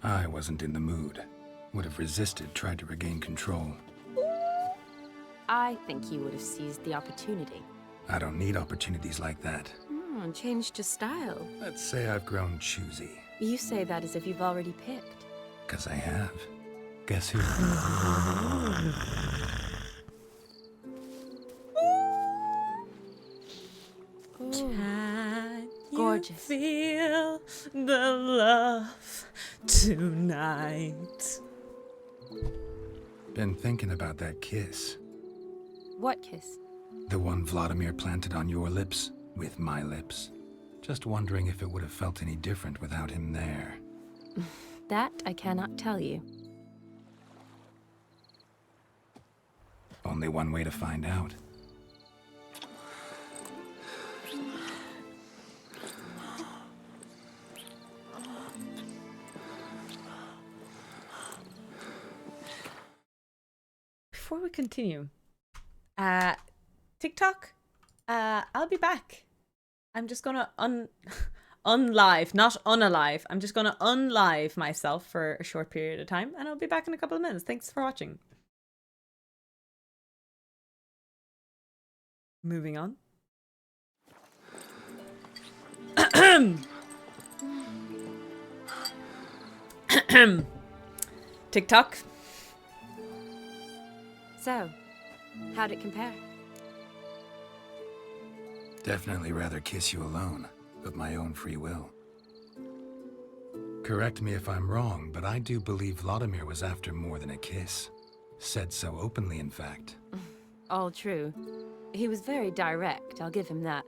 I wasn't in the mood. Would have resisted, tried to regain control. I think you would have seized the opportunity. I don't need opportunities like that. And changed your style. Let's say I've grown choosy. You say that as if you've already picked. 'Cause I have. Guess who? Can Gorgeous. feel the love tonight. Been thinking about that kiss. What kiss? The one Vladimir planted on your lips, with my lips. Just wondering if it would have felt any different without him there. That I cannot tell you. Only one way to find out. Before we continue, TikTok. I'll be back. I'm just gonna unlive, not unalive. I'm just gonna unlive myself for a short period of time, and I'll be back in a couple of minutes. Thanks for watching. Moving on. TikTok. So, how'd it compare? Definitely rather kiss you alone, of my own free will. Correct me if I'm wrong, but I do believe Vladimir was after more than a kiss. Said so openly, in fact. All true. He was very direct, I'll give him that.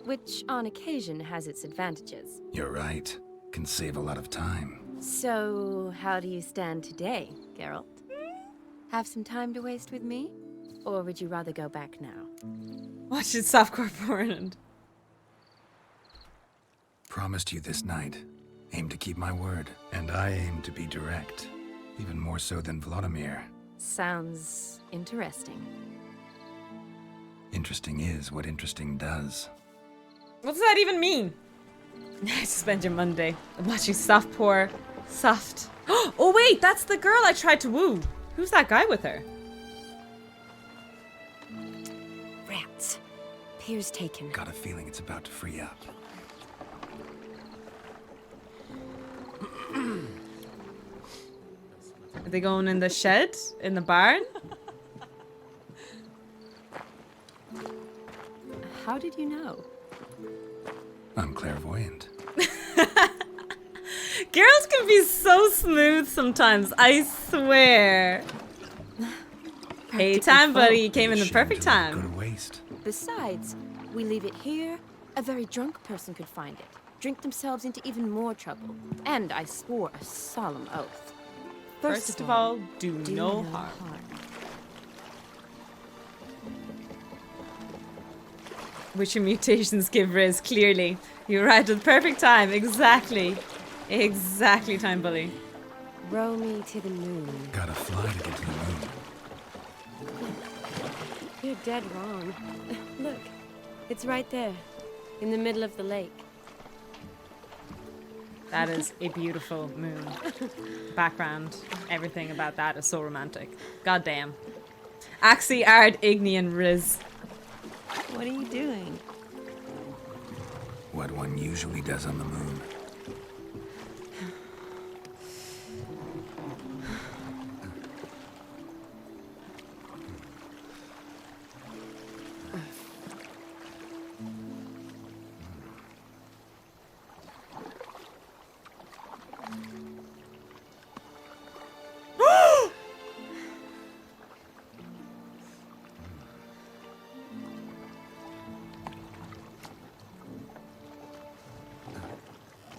Which, on occasion, has its advantages. You're right. Can save a lot of time. So, how do you stand today, Geralt? Have some time to waste with me? Or would you rather go back now? Watch it softcore porn. Promised you this night. Aim to keep my word. And I aim to be direct. Even more so than Vladimir. Sounds interesting. Interesting is what interesting does. What does that even mean? Nice to spend your Monday watching softcore. Soft. Oh wait, that's the girl I tried to woo. Who's that guy with her? Rats. Pier's taken. Got a feeling it's about to free up. Are they going in the shed? In the barn? How did you know? I'm clairvoyant. Girls can be so smooth sometimes, I swear. Hey, time buddy, you came in the perfect time. Go to waste. Besides, we leave it here, a very drunk person could find it, drink themselves into even more trouble. And I swore a solemn oath. First of all, do no harm. Which your mutations give Riz, clearly. You arrived at the perfect time, exactly. Exactly, time bully. Row me to the moon. Gotta fly to get to the moon. You're dead wrong. Look, it's right there, in the middle of the lake. That is a beautiful moon. Background, everything about that is so romantic. God damn. Axie, Ard, Igni, and Riz. What are you doing? What one usually does on the moon.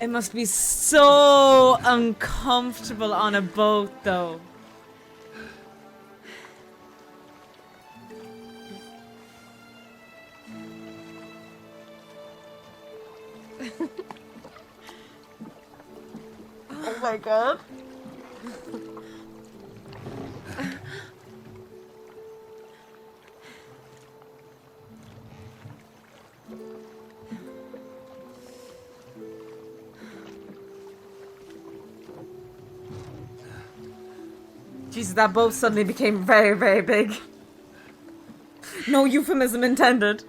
It must be so uncomfortable on a boat, though. Oh my god. Jesus, that boat suddenly became very, very big. No euphemism intended.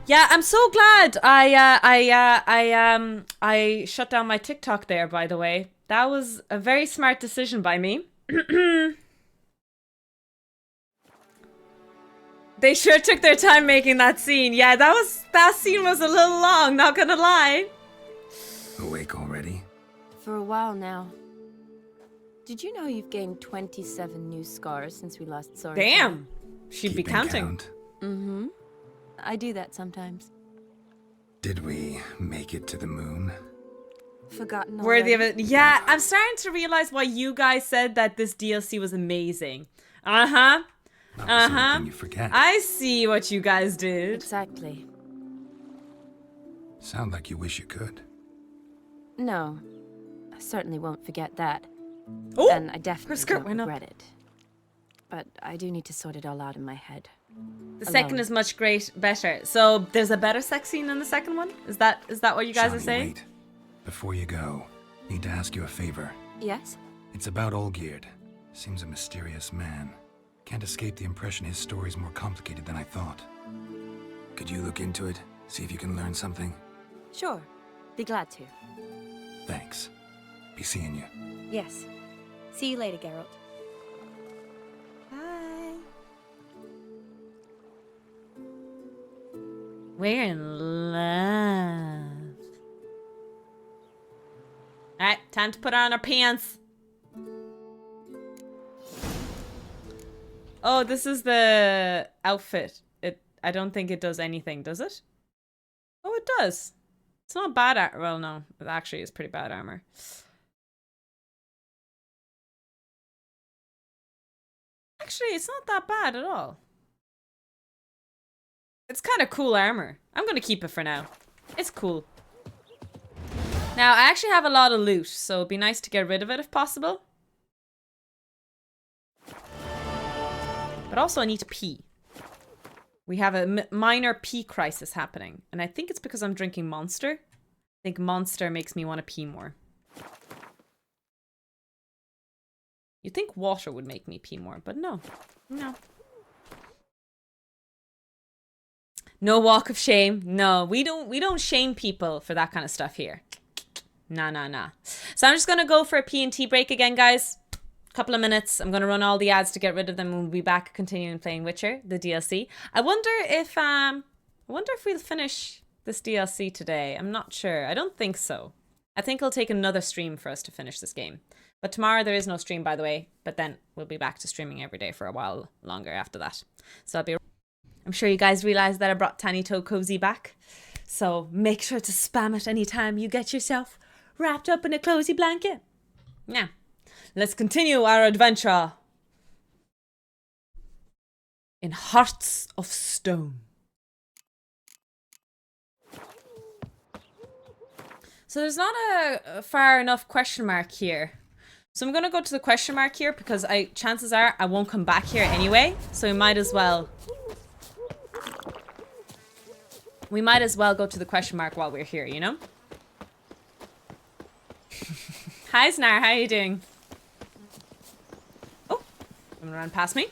Yeah, I'm so glad I shut down my TikTok there, by the way. That was a very smart decision by me. They sure took their time making that scene. Yeah, that scene was a little long, not gonna lie. Awake already? For a while now. Did you know you've gained 27 new scars since we last saw each other? Damn! She'd be counting. Count. Mm-hmm. I do that sometimes. Did we make it to the moon? forgotten worthy of already? it. Yeah, I'm starting to realize why you guys said that this DLC was amazing. Uh-huh. Not the sort of thing you forget. I see what you guys did. Exactly. Sound like you wish you could. No, I certainly won't forget that. Oh, and I definitely skirt don't went up. regret it. But I do need to sort it all out in my head. The second is much better. So there's a better sex scene in the second one? Is that what you guys are Shani, saying? wait. Before you go, need to ask you a favor. Yes? It's about Olgierd. Seems a mysterious man. Can't escape the impression his story's more complicated than I thought. Could you look into it? See if you can learn something? Sure. Be glad to. Thanks. Be seeing you. Yes. See you later, Geralt. We're in love. Alright, time to put on our pants. Oh, this is the outfit. I don't think it does anything, does it? Oh, it does. It's not bad armor. Well, no, it actually is pretty bad armor. Actually, it's not that bad at all. It's kind of cool armor. I'm gonna keep it for now. It's cool. Now, I actually have a lot of loot, so it'd be nice to get rid of it if possible. But also, I need to pee. We have a minor pee crisis happening. And I think it's because I'm drinking Monster. I think Monster makes me want to pee more. You'd think water would make me pee more, but no. No. No walk of shame. No, we don't shame people for that kind of stuff here. Nah. So I'm just going to go for a P&T break again, guys. Couple of minutes. I'm going to run all the ads to get rid of them and we'll be back continuing playing Witcher, the DLC. I wonder if we'll finish this DLC today. I'm not sure. I don't think so. I think it'll take another stream for us to finish this game. But tomorrow there is no stream, by the way, but then we'll be back to streaming every day for a while longer after that. So I'm sure you guys realize that I brought Tiny Toe Cozy back. So make sure to spam it anytime you get yourself wrapped up in a cozy blanket. Now, let's continue our adventure in Hearts of Stone. So there's not a far enough question mark here. So I'm going to go to the question mark here because chances are I won't come back here anyway. So we might as well go to the question mark while we're here, you know? Hi, Snar. How are you doing? Oh, someone ran past me.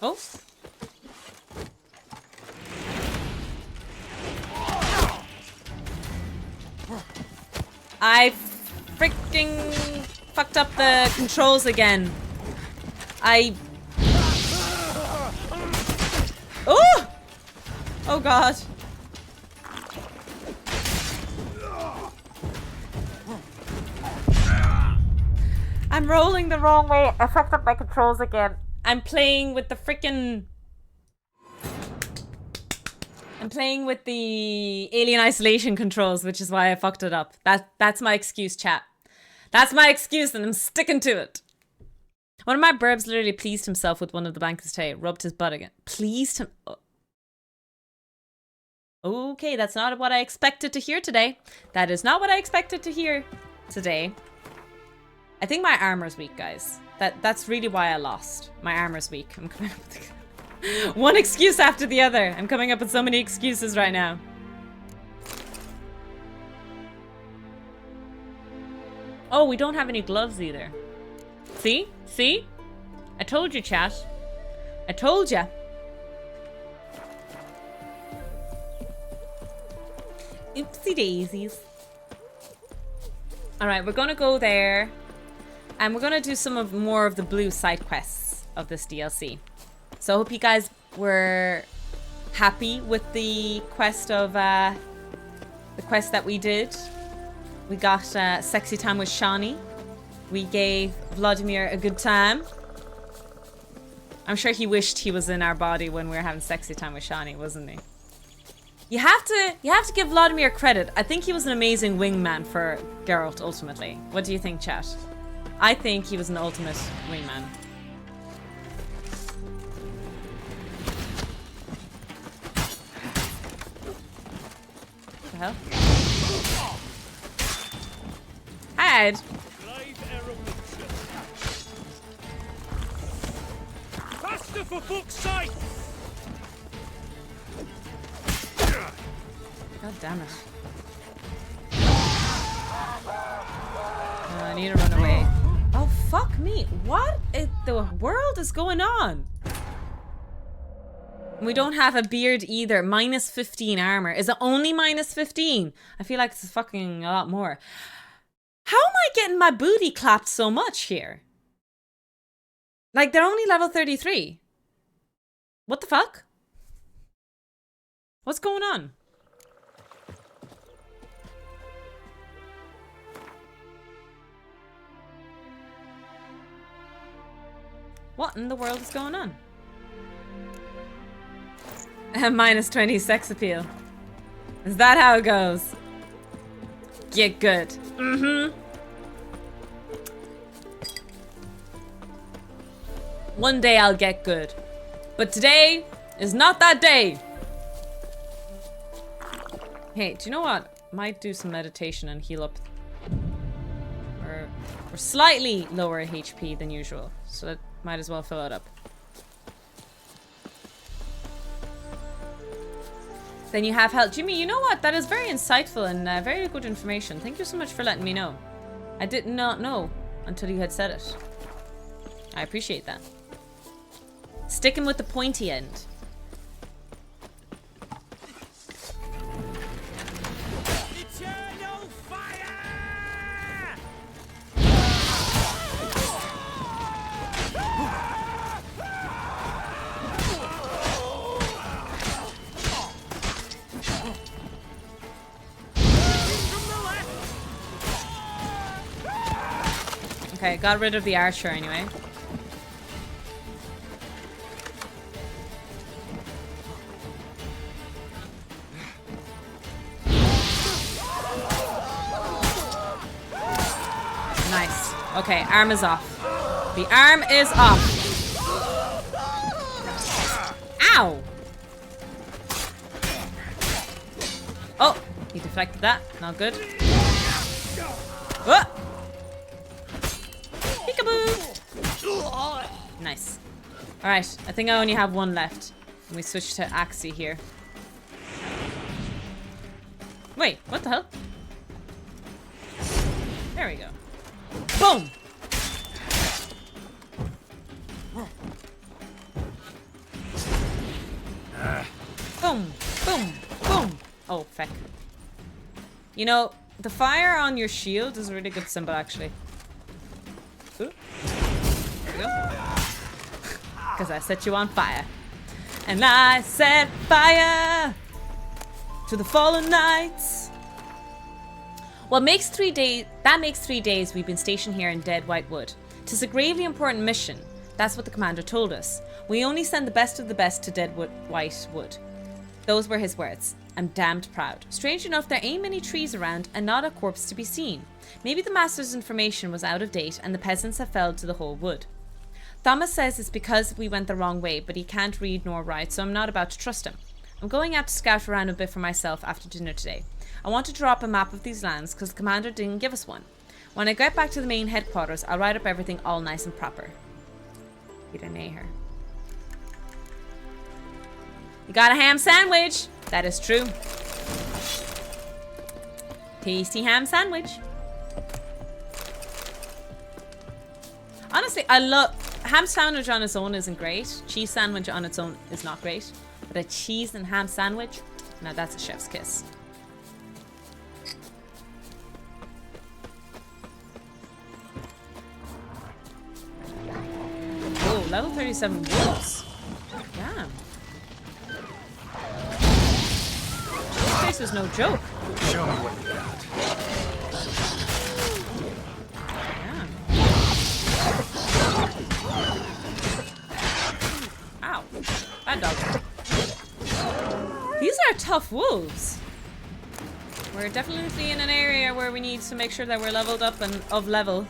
Oh. I freaking fucked up the controls again. Oh! Oh god. I'm rolling the wrong way. I fucked up my controls again. I'm playing with the freaking... I'm playing with the Alien Isolation controls, which is why I fucked it up. That's my excuse, chat. That's my excuse, and I'm sticking to it. One of my burbs literally pleased himself with one of the blankets today. Rubbed his butt again. Pleased him... Okay, that's not what I expected to hear today. That is not what I expected to hear today. I think my armor's weak, guys. That's really why I lost. My armor's weak. I'm coming up with one excuse after the other. I'm coming up with so many excuses right now. Oh, we don't have any gloves either. See? See? I told you, chat. I told ya. Oopsie daisies. Alright, we're gonna go there. And we're gonna do more of the blue side quests of this DLC. So I hope you guys were happy with the quest of the quest that we did. We got sexy time with Shani. We gave Vladimir a good time. I'm sure he wished he was in our body when we were having sexy time with Shani, wasn't he? You have to give Vladimir credit. I think he was an amazing wingman for Geralt ultimately. What do you think, chat? I think he was an ultimate wingman. What the hell? Hide. Faster for fuck's sake! God damn it. I need to run away. Oh, fuck me. What in the world is going on? We don't have a beard either. Minus 15 armor. Is it only minus 15? I feel like it's fucking a lot more. How am I getting my booty clapped so much here? Like, they're only level 33. What the fuck? What's going on? What in the world is going on? Minus 20 sex appeal. Is that how it goes? Get good. Mm-hmm. One day I'll get good. But today is not that day. Hey, do you know what? Might do some meditation and heal up. We're slightly lower HP than usual. So that might as well fill it up. Then you have health. Jimmy, you know what? That is very insightful and very good information. Thank you so much for letting me know. I did not know until you had said it. I appreciate that. Sticking with the pointy end. Eternal fire! Okay, got rid of the archer anyway. Nice. Okay, arm is off. The arm is off. Ow! Oh, he deflected that. Not good. Oh! Peekaboo! Nice. Alright, I think I only have one left. And we switch to Axie here. Wait, what the hell? There we go. Boom! Boom! Boom! Boom! Oh, feck. You know, the fire on your shield is a really good symbol, actually. Ooh. There we go. Because I set you on fire. And I set fire to the fallen knights. That makes 3 days we've been stationed here in Dead White Wood. 'Tis a gravely important mission. That's what the commander told us. We only send the best of the best to Dead White Wood. Those were his words. I'm damned proud. Strange enough, there ain't many trees around and not a corpse to be seen. Maybe the master's information was out of date and the peasants have felled to the whole wood. Thomas says it's because we went the wrong way, but he can't read nor write, so I'm not about to trust him. I'm going out to scout around a bit for myself after dinner today. I want to draw up a map of these lands because the commander didn't give us one. When I get back to the main headquarters, I'll write up everything all nice and proper. Peter Naher. You got a ham sandwich? That is true. Tasty ham sandwich. Honestly, I love... Ham sandwich on its own isn't great. Cheese sandwich on its own is not great. But a cheese and ham sandwich? Now that's a chef's kiss. Oh, level 37 wolves. Damn. This place is no joke. Show me what you got. Bad dog. These are tough wolves. We're definitely in an area where we need to make sure that we're leveled up and of level.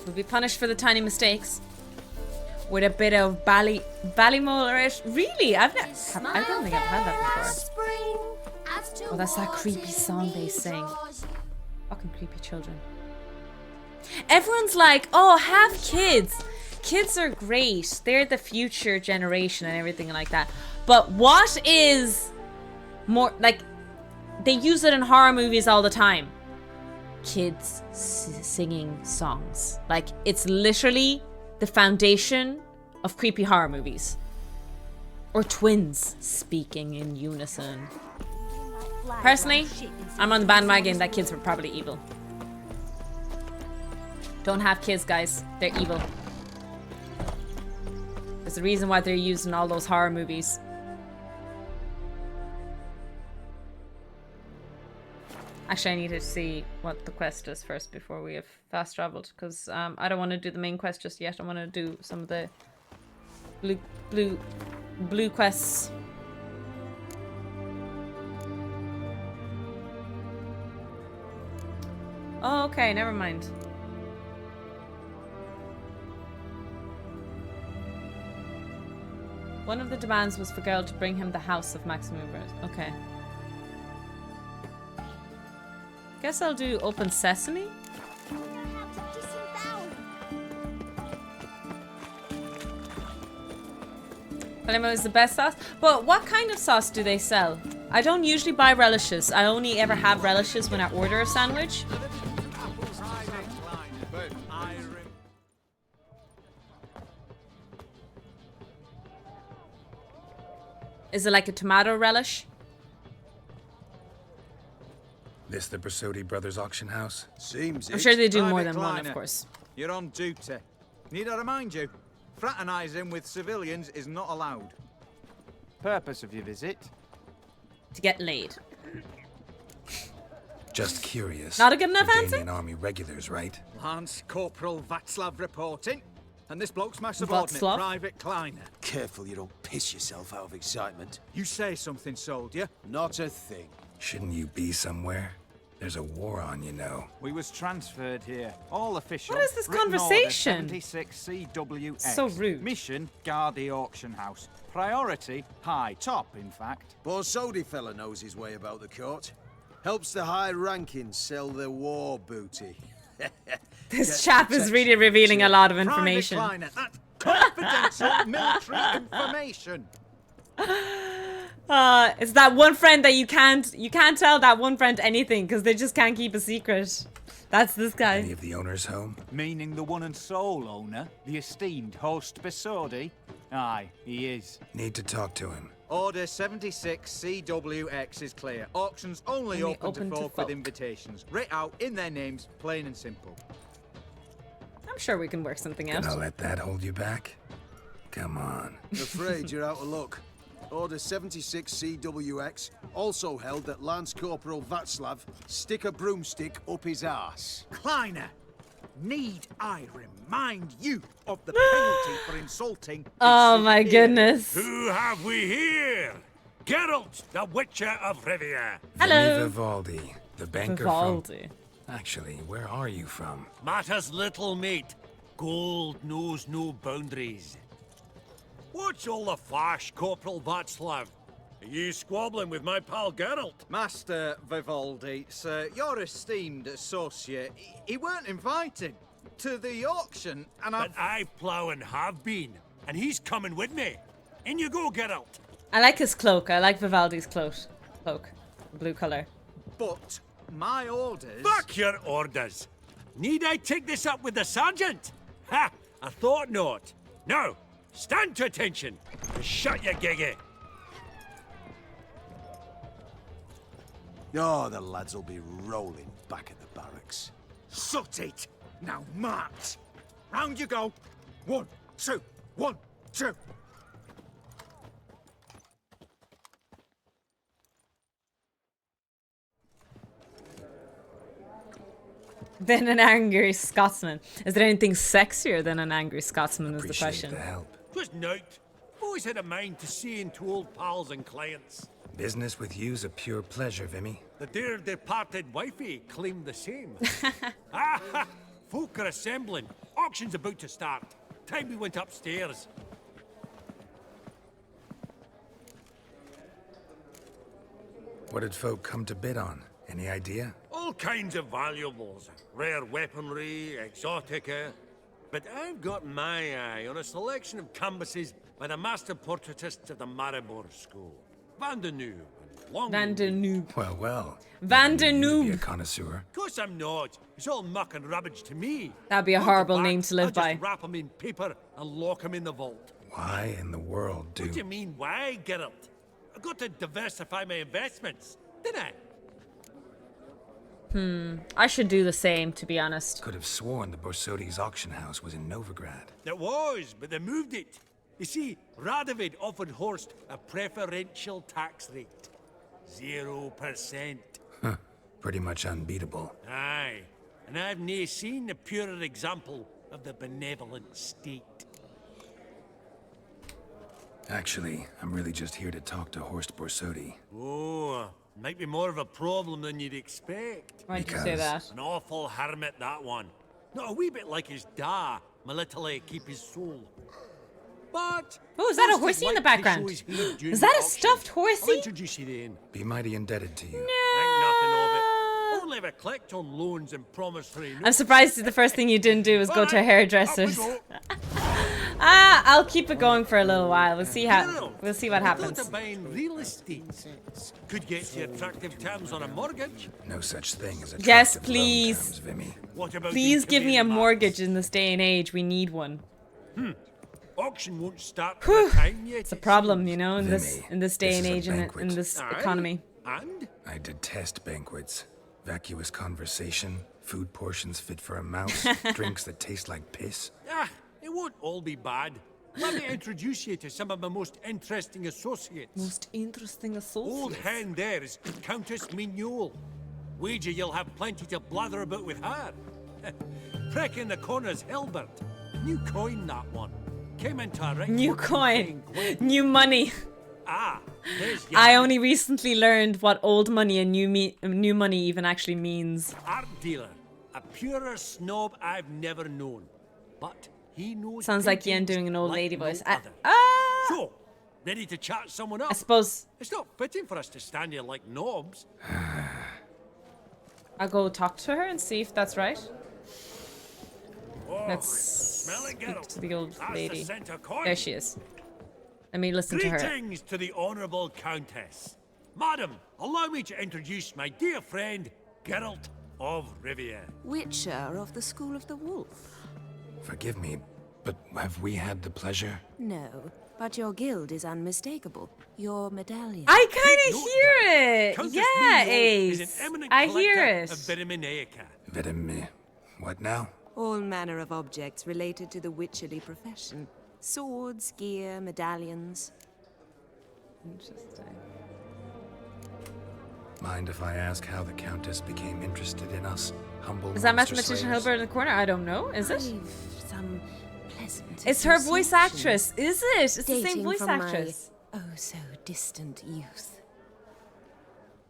We'll be punished for the tiny mistakes. With a bit of Ballymole. Really? I don't think I've had that before. Oh, that's that creepy song they sing. Fucking creepy children. Everyone's like, oh, have kids. Kids are great. They're the future generation and everything like that. But what is more, like, they use it in horror movies all the time. Kids singing songs. Like, it's literally the foundation of creepy horror movies. Or twins speaking in unison. Personally, I'm on the bandwagon that kids were probably evil. Don't have kids, guys. They're evil. There's a reason why they're used in all those horror movies. Actually, I need to see what the quest is first before we have fast traveled, because I don't want to do the main quest just yet. I want to do some of the blue quests. Oh, okay, never mind. One of the demands was for girl to bring him the house of maximum birth. Okay. Guess I'll do open sesame. Palermo is the best sauce. But what kind of sauce do they sell? I don't usually buy relishes. I only ever have relishes when I order a sandwich. Is it like a tomato relish? This the Brasodi Brothers auction house? Seems I'm sure they do more than one, of course. You're on duty. Need I remind you? Fraternizing with civilians is not allowed. Purpose of your visit? To get laid. Just curious. Not a good enough answer? Danian Army regulars, right? Lance Corporal Václav reporting. And this bloke's my subordinate, Václav? Private Kleiner. Careful you don't piss yourself out of excitement. You say something, soldier? Not a thing. Shouldn't you be somewhere? There's a war on, you know. We was transferred here. All official. What is this Written conversation? Order 76 CWX. So rude. Mission, guard the auction house. Priority, high top, in fact. Borsodi fella knows his way about the court. Helps the high rankings sell their war booty. This chap is really revealing a lot of information. Private Kleiner, that's confidential military information. It's that one friend that you can't tell that one friend anything because they just can't keep a secret. That's this guy. Any of the owners home? Meaning the one and sole owner, the esteemed host Besodi? Aye, he is. Need to talk to him. Order 76 CWX is clear. Auctions only open to folk with invitations. Writ out in their names, plain and simple. I'm sure we can work something out. Gonna let that hold you back? Come on. I'm afraid you're out of luck. Order 76 CWX also held that Lance Corporal Václav stick a broomstick up his arse. Kleiner, need I remind you of the penalty for insulting? Oh my goodness. Who have we here? Geralt, the Witcher of Rivia. Hello. Vivaldi, the banker Vivaldi. from... Actually, where are you from? Matters little, mate. Gold knows no boundaries. What's all the fash, Corporal Václav? Are you squabbling with my pal Geralt? Master Vivaldi, sir, your esteemed associate, he weren't invited to the auction, and But I plough and have been, and he's coming with me. In you go, Geralt. I like his cloak. I like Vivaldi's cloak. Blue color. But my orders... Fuck your orders. Need I take this up with the sergeant? Ha! I thought not. Now, stand to attention. Shut your giggy. Oh, the lads will be rolling back at the barracks. Sut it! Now march! Round you go! 1, 2, 1, 2! Than an angry Scotsman. Is there anything sexier than an angry Scotsman is the question. The help. Twas nowt. Always had a mind to seeing to old pals and clients. Business with you's a pure pleasure, Vimy. The dear departed wifey claimed the same. Folk are assembling. Auction's about to start. Time we went upstairs. What did folk come to bid on? Any idea? All kinds of valuables. Rare weaponry, exotica. But I've got my eye on a selection of canvases by the master portraitists of the Maribor School. Van de Noob. Van de Noob. Well. Van de Be a Noob. connoisseur. Of course I'm not. It's all muck and rubbish to me. That'd be a horrible name to live I'll by. just wrap them in paper and lock them in the vault. Why in the world do... What do you mean, why, Geralt? I've got to diversify my investments, didn't I? I should do the same, to be honest. Could have sworn the Borsodi's auction house was in Novigrad. It was, but they moved it. You see, Radovid offered Horst a preferential tax rate. 0%. Huh. Pretty much unbeatable. Aye. And I've nae seen a purer example of the benevolent state. Actually, I'm really just here to talk to Horst Borsodi. Oh, might be more of a problem than you'd expect. Why'd you say that? An awful hermit, that one. Not a wee bit like his da, my little keep his soul. But... Oh, is that a horsey in the background? Is that a stuffed horsey? I'll introduce you then. Be mighty indebted to you. Think nothing of it. Only ever collect on loans and promissory notes. I'm surprised the first thing you didn't do was go to a hairdresser's. I'll keep it going for a little while. We'll see what happens. Thought of buying real estate. Could get you attractive terms on a mortgage. No such thing as attractive Yes, loan please. terms, Vimy. What about Please give me a inconvenient mortgage in this day and age. We need one. Auction won't start for a time yet. It's a problem, you know, in this Vimy, day this and is a age and banquet. in this Aye. economy. And? I detest banquets. Vacuous conversation, food portions fit for a mouse, drinks that taste like piss. It won't all be bad. Let me introduce you to some of my most interesting associates. Most interesting associates. Old hen there is Countess Mignole. Wager you'll have plenty to blather about with her. Prick in the corner's Hilbert. New coin, that one. Came into a right New coin. New money. There's I only recently learned what old money and new money even actually means. art dealer. A purer snob I've never known. But he knows. Sounds like Yen paintings doing an old like lady no voice. other. So, ready to chat someone up? I suppose It's not fitting for us to stand here like knobs. I'll go talk to her and see if that's right. Oh, Let's smell it, speak Geralt. to the old That's lady. the centre coin. There she is. Let me listen to her. Greetings to the Honourable Countess. Madam, allow me to introduce my dear friend, Geralt of Rivia. Witcher of the School of the Wolf. Forgive me, but have we had the pleasure? No, but your guild is unmistakable. Your medallion. I kind of hear it. Countess Yeah, Mignole is an Ace. eminent I hear collector it. of Vitaminaica. Vitamin... What now? All manner of objects related to the witcherly profession. Swords, gear, medallions. Interesting. Mind if I ask how the Countess became interested in us? Humble Is that monster mathematician slayers? Hilbert in the corner? I don't know. Is it? Some pleasant It's her voice actress. Is it? It's the same dating voice from actress. My, oh, so distant youth.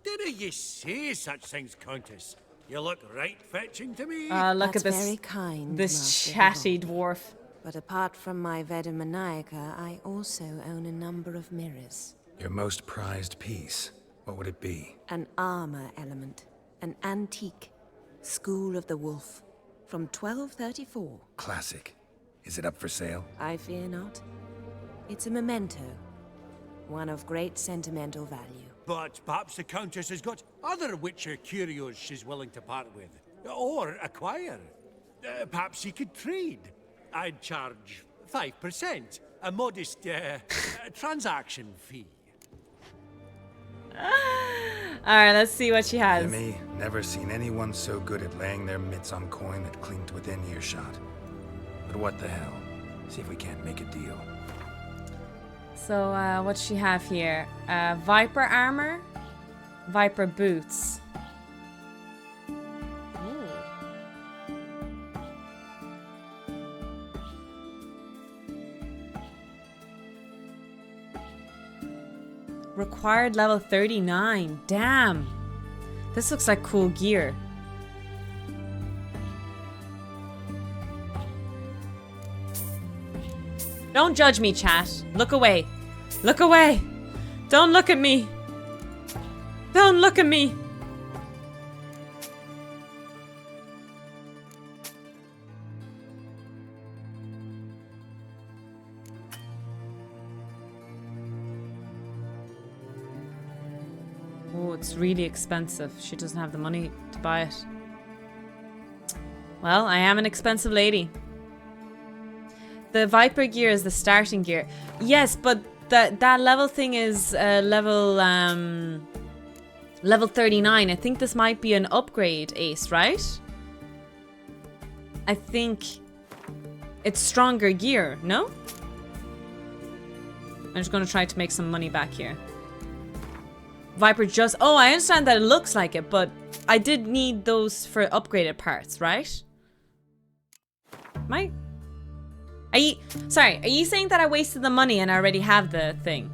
Didn't you say such things, Countess? You look right fetching to me. Look That's at this. very kind, This Master chatty Hivald. dwarf. But apart from my Vedamaniaca, I also own a number of mirrors. Your most prized piece. What would it be? An armor element. An antique. School of the Wolf. From 1234. Classic. Is it up for sale? I fear not. It's a memento. One of great sentimental value. But perhaps the Countess has got other Witcher curios she's willing to part with. Or acquire. Perhaps he could trade. I'd charge 5%. A modest transaction fee. Alright, let's see what she has. Vimy, never seen anyone so good at laying their mitts on coin that clinked within earshot. But what the hell? See if we can't make a deal. So, what's she have here? Viper armor, Viper boots. Ooh. Required level 39. Damn. This looks like cool gear. Don't judge me, chat. Look away. Look away. Don't look at me. Don't look at me. Oh, it's really expensive. She doesn't have the money to buy it. Well, I am an expensive lady. The Viper gear is the starting gear. Yes, but that level thing is level 39. I think this might be an upgrade, Ace, right? I think it's stronger gear, no? I'm just gonna try to make some money back here. Viper just... Oh, I understand that it looks like it, but I did need those for upgraded parts, right? Are you... Sorry, are you saying that I wasted the money and I already have the thing?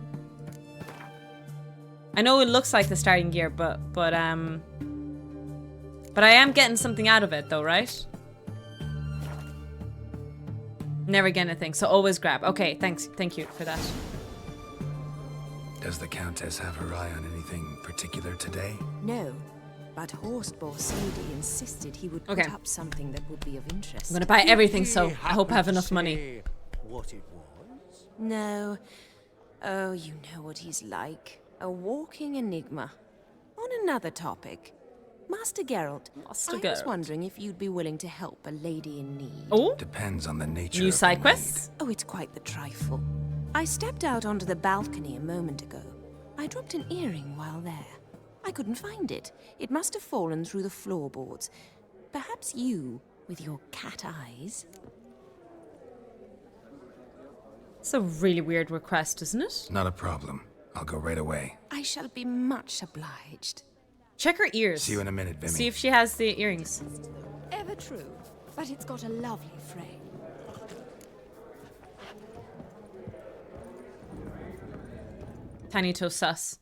I know it looks like the starting gear, but I am getting something out of it though, right? Never get anything, so always grab. Okay, thanks. Thank you for that. Does the Countess have her eye on anything particular today? No, but Horseball Sadie insisted he would put up something that would be of interest. I'm gonna buy everything, so I hope I have enough money. What it was? No. Oh, you know what he's like. A walking enigma. On another topic. Master Geralt, I was wondering if you'd be willing to help a lady in need. Oh? Depends on the nature New of side the quests? Oh, it's quite the trifle. I stepped out onto the balcony a moment ago. I dropped an earring while there. I couldn't find it. It must have fallen through the floorboards. Perhaps you, with your cat eyes. It's a really weird request, isn't it? Not a problem. I'll go right away. I shall be much obliged. Check her ears. See you in a minute, Vimy. See if she has the earrings. Ever true, but it's got a lovely frame. Tiny toe sus.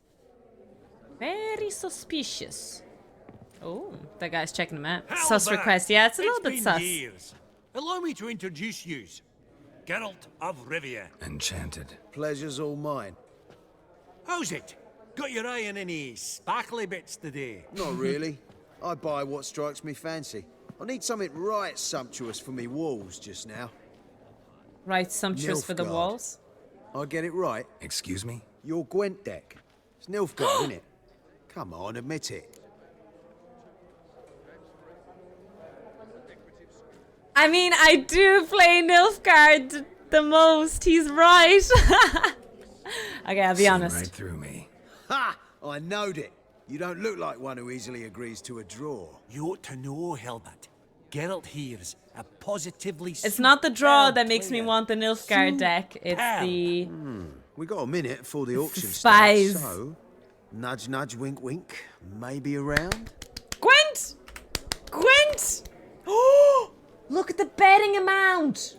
Very suspicious. Oh, that guy's checking him out. Sus request. Yeah, it's a little bit sus. Years. Allow me to introduce you. Geralt of Rivia. Enchanted. Pleasure's all mine. How's it? Got your eye on any sparkly bits today? Not really. I buy what strikes me fancy. I need something right sumptuous for me walls just now. Right sumptuous for the walls? I get it right. Excuse me? Your Gwent deck. It's Nilfgaard, isn't it? Come on, admit it. I mean, I do play Nilfgaard the most. He's right. Okay, I'll be honest. Right through me. Ha! I knowed it. You don't look like one who easily agrees to a draw. You ought to know, Hilbert. Geralt here's a positively... It's not the draw that makes me want the Nilfgaard deck. It's the... We got a minute before the auction spies. starts, so... Nudge, nudge, wink, wink. Maybe around? Gwent! Gwent! Oh! Look at the betting amount!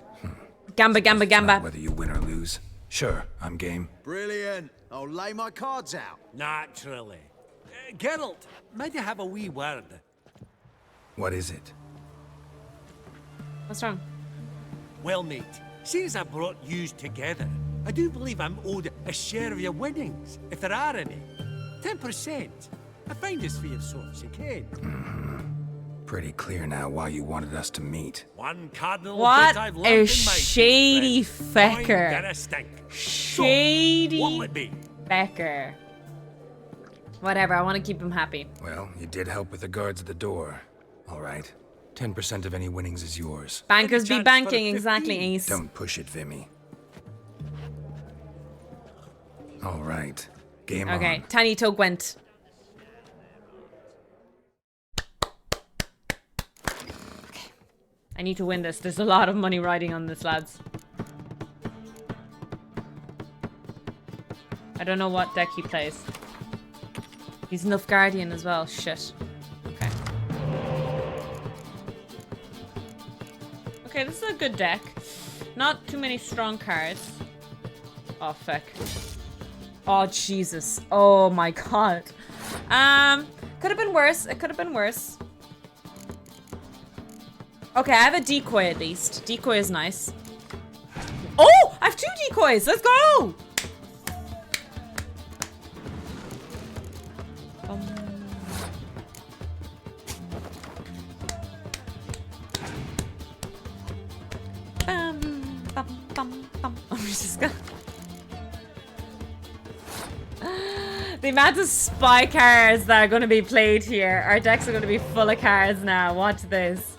Gamba, gamba, gamba. Whether you win or lose. Sure, I'm game. Brilliant. I'll lay my cards out. Naturally. Geralt, might I have a wee word? What is it? What's wrong? Well, mate, since I brought yous together, I do believe I'm owed a share of your winnings, if there are any. 10%. A finder's fee of sorts, you can. Pretty clear now why you wanted us to meet. One cardinal What bit I've a learned in my shady fecker. Gonna stink. Shady So, what'll it be? fecker. Whatever, I want to keep him happy. Well, you did help with the guards at the door. All right. 10% of any winnings is yours. Bankers be banking, exactly, Ace. Don't push it, Vimy. All right. Game on. Okay, Tiny Toe Gwent. I need to win this. There's a lot of money riding on this, lads. I don't know what deck he plays. He's Nilfgaardian as well. Shit. Okay. Okay, this is a good deck. Not too many strong cards. Oh, fuck. Oh, Jesus. Oh, my God. Could have been worse. It could have been worse. Okay, I have a decoy at least. Decoy is nice. Oh! I have 2 decoys! Let's go! I'm just gonna... The amount of spy cards that are going to be played here. Our decks are going to be full of cards now. Watch this.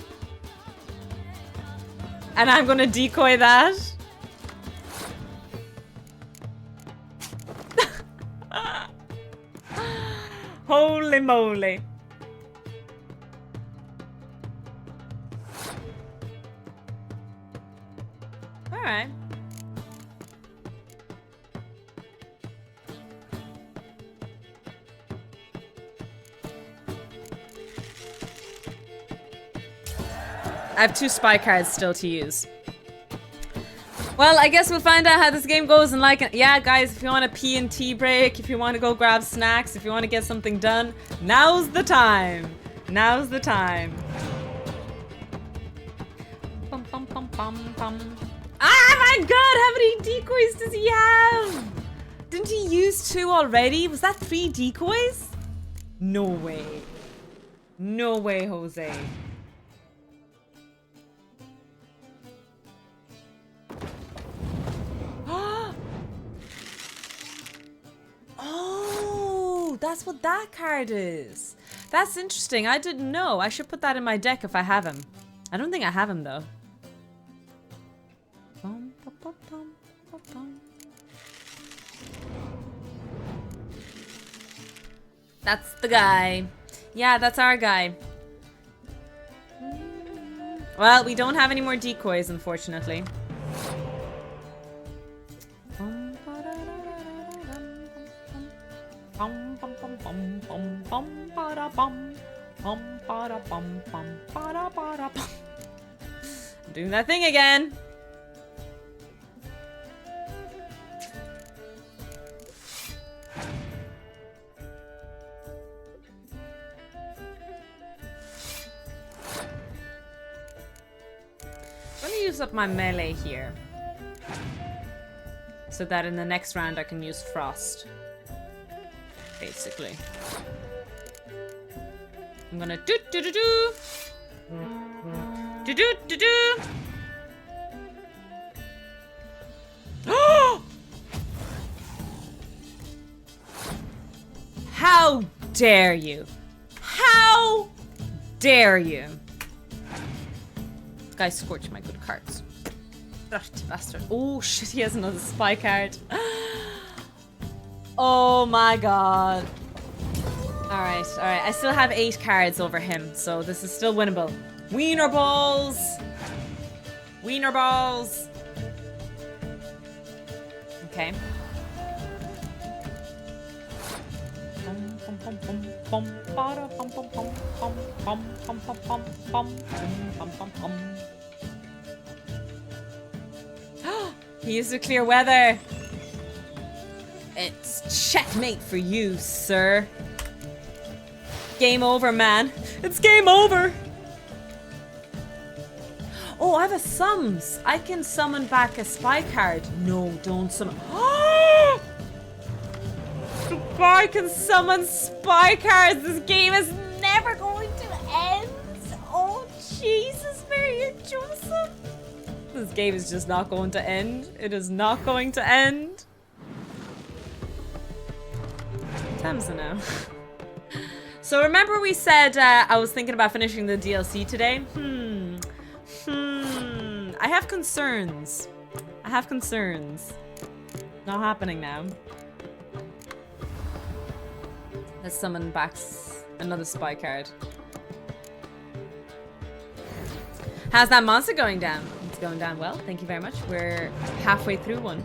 And I'm going to decoy that. Holy moly. Alright. I have 2 spy cards still to use. Well, I guess we'll find out how this game goes and like, yeah, guys, if you want a pee and tea break, if you want to go grab snacks, if you want to get something done, now's the time. Now's the time. Bum, bum, bum, bum, bum. Ah, my God, how many decoys does he have? Didn't he use 2 already? Was that 3 decoys? No way. No way, Jose. Oh, that's what that card is. That's interesting. I didn't know. I should put that in my deck if I have him. I don't think I have him though. That's the guy. Yeah, that's our guy. Well, we don't have any more decoys, unfortunately. I'm doing that thing again. I'm gonna use up my melee here, so that in the next round I can use Frost. Basically. I'm gonna do do do do do do do do. How dare you? How dare you? This guy scorched my good cards. Dirty bastard. Oh shit, he has another spy card. Oh my God. Alright, alright. I still have 8 cards over him, so this is still winnable. Wiener balls! Wiener balls! Okay. He used to clear weather. It's checkmate for you, sir. Game over, man. It's game over. Oh, I have a summons. I can summon back a spy card. No, don't summon. The guy can summon spy cards. This game is never going to end. Oh, Jesus, Mary and Joseph. This game is just not going to end. It is not going to end. Time's now. So remember we said I was thinking about finishing the DLC today? I have concerns. I have concerns. Not happening now. Let's summon back another spy card. How's that monster going down? It's going down well. Thank you very much. We're halfway through one.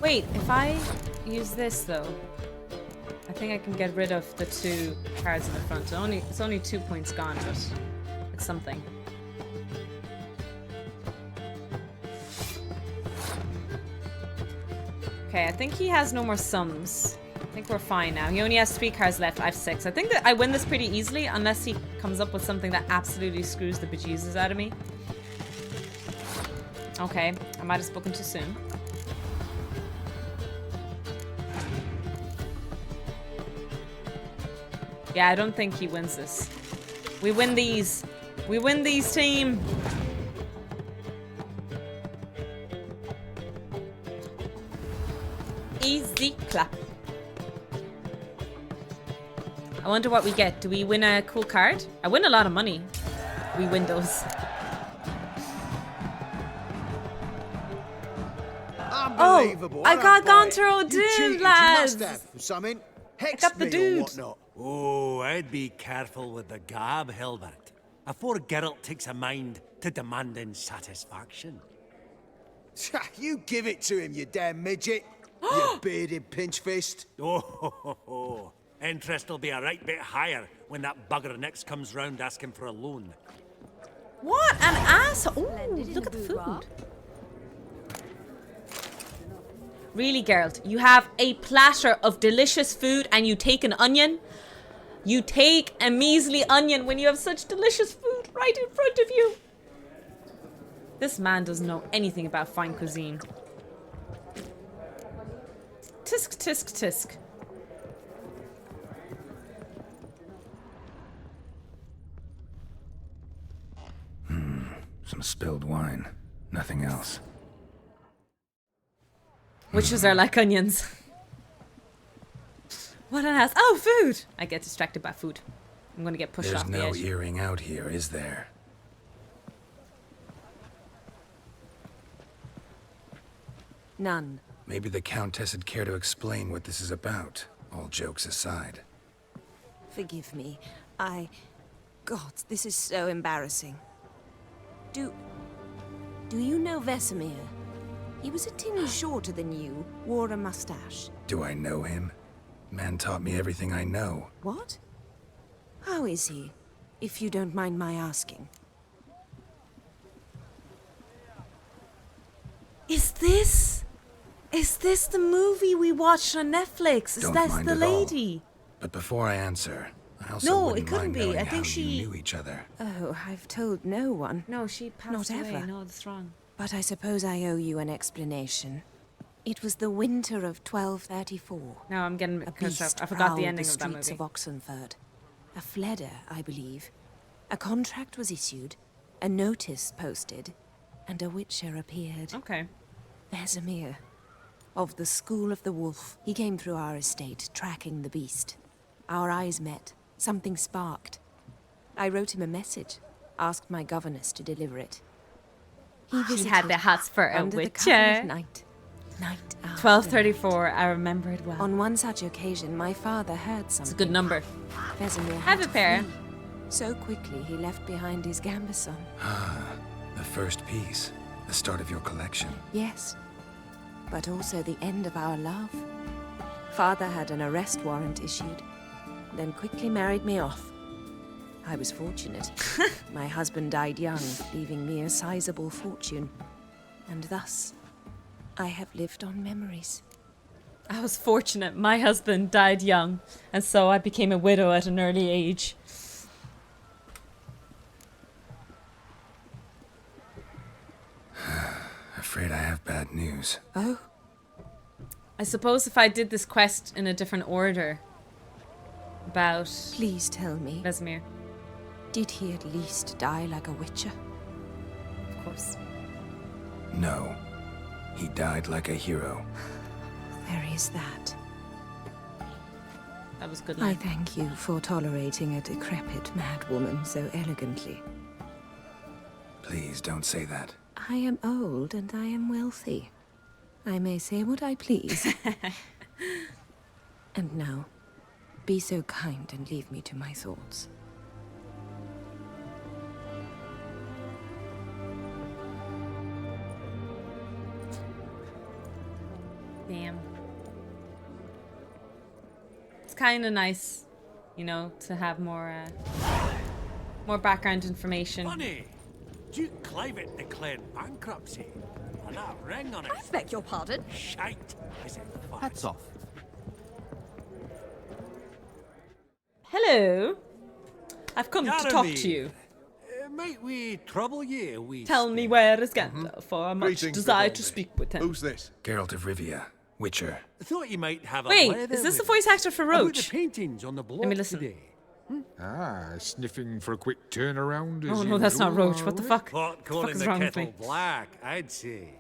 Wait, if I use this though, I think I can get rid of the 2 cards in the front. It's only 2 points gone, but it's something. Okay, I think he has no more sums. I think we're fine now. He only has 3 cards left. I have 6. I think that I win this pretty easily unless he comes up with something that absolutely screws the bejesus out of me. Okay, I might have spoken too soon. Yeah, I don't think he wins this. We win these. We win these, team. Easy clap. I wonder what we get. Do we win a cool card? I win a lot of money. We win those. Unbelievable. Oh, I got Gonter You cheated, O'Doon, you lads. must have. Something? Hex got the me dude. or whatnot. Oh, I'd be careful with the gab, Hilbert. Afore Geralt takes a mind to demanding satisfaction. You give it to him, you damn midget. You bearded pinch fist. Oh, interest will be a right bit higher when that bugger next comes round asking for a loan. What an asshole. Ooh, look at the food. Really, Geralt, you have a platter of delicious food and you take an onion? You take a measly onion when you have such delicious food right in front of you. This man doesn't know anything about fine cuisine. Tisk, tisk, tisk. Some spilled wine. Nothing else. Witches are like onions. What an ass. Oh, food! I get distracted by food. I'm gonna get pushed There's off the no edge. earring out here, is there? None. Maybe the Countess would care to explain what this is about, all jokes aside. Forgive me. God, this is so embarrassing. Do you know Vesemir? He was a tinge shorter than you, wore a mustache. Do I know him? Man taught me everything I know. What? How is he, if you don't mind my asking? Is this the movie we watched on Netflix? Is Don't that mind the at all. lady? But before I answer, I also No, wouldn't it couldn't mind be. knowing I think how she you knew each other. Oh, I've told no one. No, she passed Not away. ever. No, that's wrong. But I suppose I owe you an explanation. It was the winter of 1234. No, I'm getting A cursed beast up. I forgot the prowled ending of that streets movie. of Oxenford. A fledder, I believe. A contract was issued, a notice posted, and a witcher appeared. Okay. Vesemir, of the School of the Wolf. He came through our estate, tracking the beast. Our eyes met. Something sparked. I wrote him a message, asked my governess to deliver it. He had the hots for a under the cover witcher. of night. Night owl. 1234. I remember it well. On one such occasion, my father heard something. It's a good number. Vesemir Have had a to pair. flee. So quickly, he left behind his gambeson. Ah, the first piece. The start of your collection. Yes, but also the end of our love. Father had an arrest warrant issued, then quickly married me off. I was fortunate. My husband died young, leaving me a sizable fortune. And thus, I have lived on memories. I was fortunate. My husband died young, and so I became a widow at an early age. Afraid I have bad news. Oh? I suppose if I did this quest in a different order about... Please tell me. Vesemir. Did he at least die like a witcher? Of course. No. He died like a hero. There is that. That was good I line. thank you for tolerating a decrepit madwoman so elegantly. Please don't say that. I am old and I am wealthy. I may say what I please. And now, be so kind and leave me to my thoughts. Damn. It's kind of nice, you know, to have more background information. Funny! Duke Clivet declared bankruptcy. And that ring on it. I beg your pardon? Shite. Is it fine? Hats off. Hello. I've come to talk Jeremy, to you. Might we trouble you a wee Tell me where is Gandalf, for I much Greetings, desire Vivaldi. to speak with him. Who's this? Geralt of Rivia, Witcher. Thought you might have a Wait, leather is this the with voice actor for about Roach? the paintings on the block Let me listen. today. Ah, sniffing for a quick turnaround. Oh as no, that's not usual, Roach. What the are we? fuck? Pot What the fuck calling is the wrong with kettle me? black, I'd say.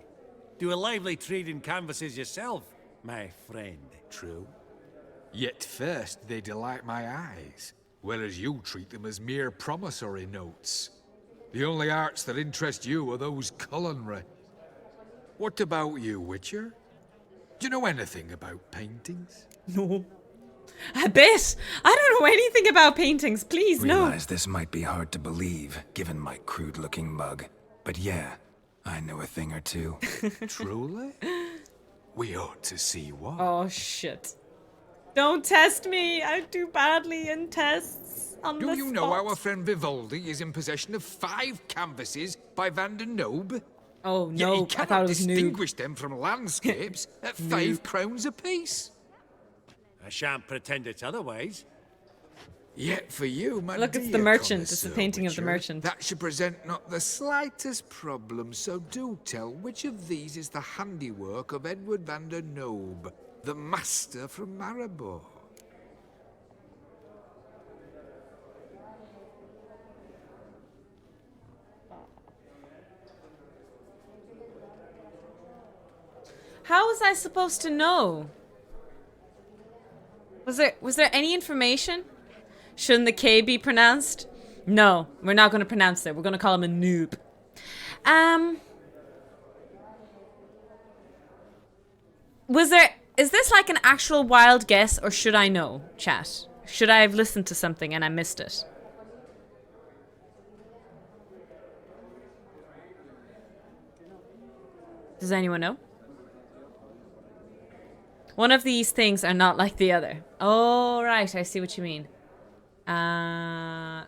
Do a lively trade in canvases yourself, my friend. True. Yet first they delight my eyes, whereas you treat them as mere promissory notes. The only arts that interest you are those culinary. What about you, Witcher? Do you know anything about paintings? No. A bit. I don't know anything about paintings. Please, no. Realize this might be hard to believe, given my crude-looking mug. But yeah, I know a thing or two. Truly? We ought to see what. Oh shit. Don't test me. I do badly in tests. On Do the you know spot. our friend Vivaldi is in possession of 5 canvases by Van der Nobe? Oh Yet no, he I cannot thought it was distinguish them from landscapes at 5 crowns apiece. I shan't pretend it's otherwise. Yet for you, my Look, it's dear the merchant. It's the connoisseur painting of the Witcher, merchant. That should present not the slightest problem, so do tell which of these is the handiwork of Edward van der Nobe, the master from Maribor. How was I supposed to know? Was there any information? Shouldn't the K be pronounced? No, we're not going to pronounce it. We're going to call him a noob. Is this like an actual wild guess, or should I know, chat? Should I have listened to something and I missed it? Does anyone know? One of these things are not like the other. Oh, right. I see what you mean. I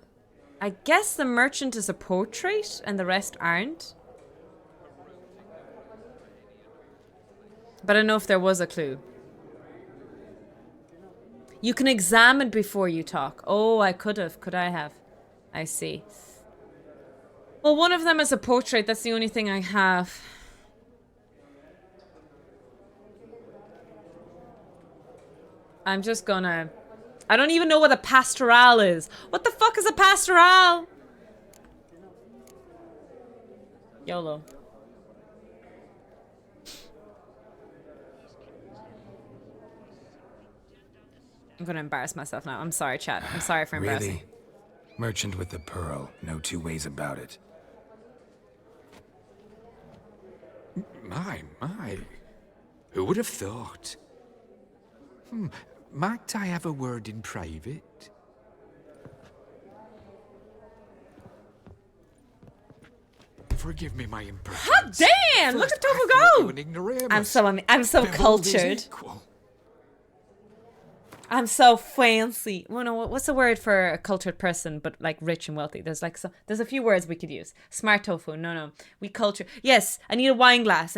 guess the merchant is a portrait and the rest aren't. But I don't know if there was a clue. You can examine before you talk. Oh, I could have. Could I have? I see. Well, one of them is a portrait. That's the only thing I have. I'm just gonna... I don't even know what a pastoral is. What the fuck is a pastoral? YOLO. I'm gonna embarrass myself now. I'm sorry, chat. I'm sorry for embarrassing. Really? Merchant with the pearl. No two ways about it. My. Who would have thought? Might I have a word in private? Forgive me my impertinence. Hot damn! Look at Tofu go! I'm so cultured. I'm so fancy. Well, no, what's the word for a cultured person, but like rich and wealthy? There's a few words we could use. Smart tofu. No. We culture. Yes, I need a wine glass.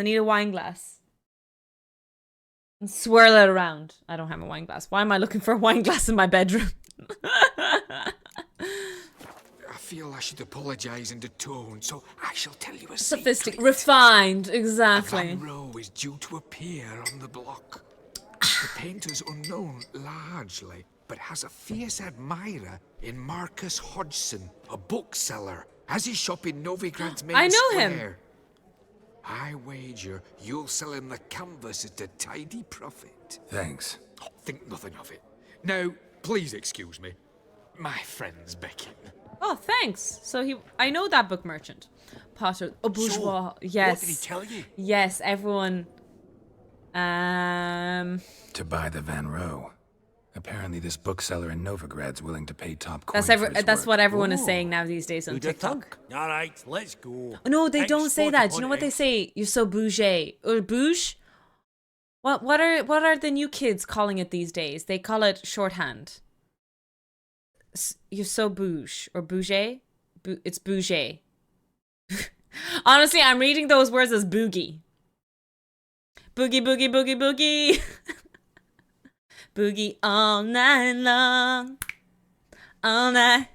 And swirl it around. I don't have a wine glass. Why am I looking for a wine glass in my bedroom? I feel I should apologize in the tone, so I shall tell you a Sophisticated. Refined. Exactly. Van Row is due to appear on the block. The painter's unknown, largely, but has a fierce admirer in Marcus Hodgson, a bookseller, has his shop in Novigrad's main I know square. him. I wager you'll sell him the canvas at a tidy profit. Thanks. Oh, think nothing of it. Now, please excuse me. My friend's beckon. Oh, thanks. So I know that book merchant. Potter, a bourgeois. So, yes. what did he tell you? Yes, everyone. To buy the Van Row. Apparently this bookseller in Novigrad's willing to pay top coin That's what everyone is saying now these days on TikTok. All right, let's go. No, they don't say that. Do you know what they Export say? You're so bougie. Or bouge? What are the new kids calling it these days? They call it shorthand. You're so bouge or bougie? It's bougie. Honestly, I'm reading those words as boogie. Boogie, boogie, boogie, boogie. Boogie all night long. All night.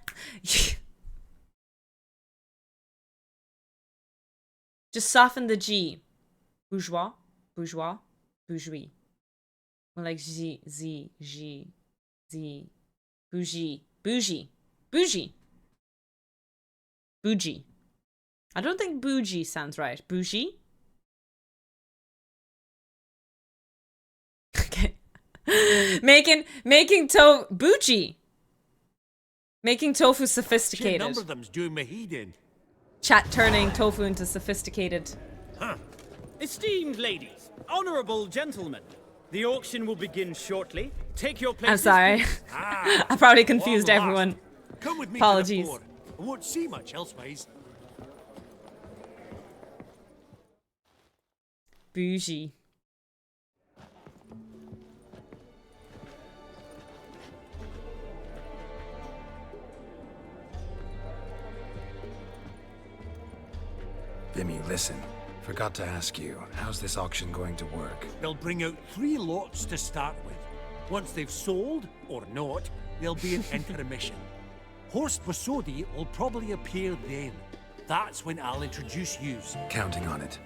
Just soften the G. Bourgeois, bourgeois, bourgeois. More like Z, Z, G, Z. Bougie, bougie, bougie. Bougie. I don't think bougie sounds right. Bougie? Okay. making bougie. Making tofu sophisticated. A number of them's doing my heat in. Chat turning tofu into sophisticated. Huh. Esteemed ladies, honorable gentlemen, the auction will begin shortly. Take your places. I'm sorry. I probably confused everyone. Come with me. Apologies. To the floor. I won't see much elsewise. Bougie. Vimy, listen. Forgot to ask you, how's this auction going to work? They'll bring out 3 lots to start with. Once they've sold, or not, there'll be an intermission. Horst Basodi will probably appear then. That's when I'll introduce yous. Counting on it.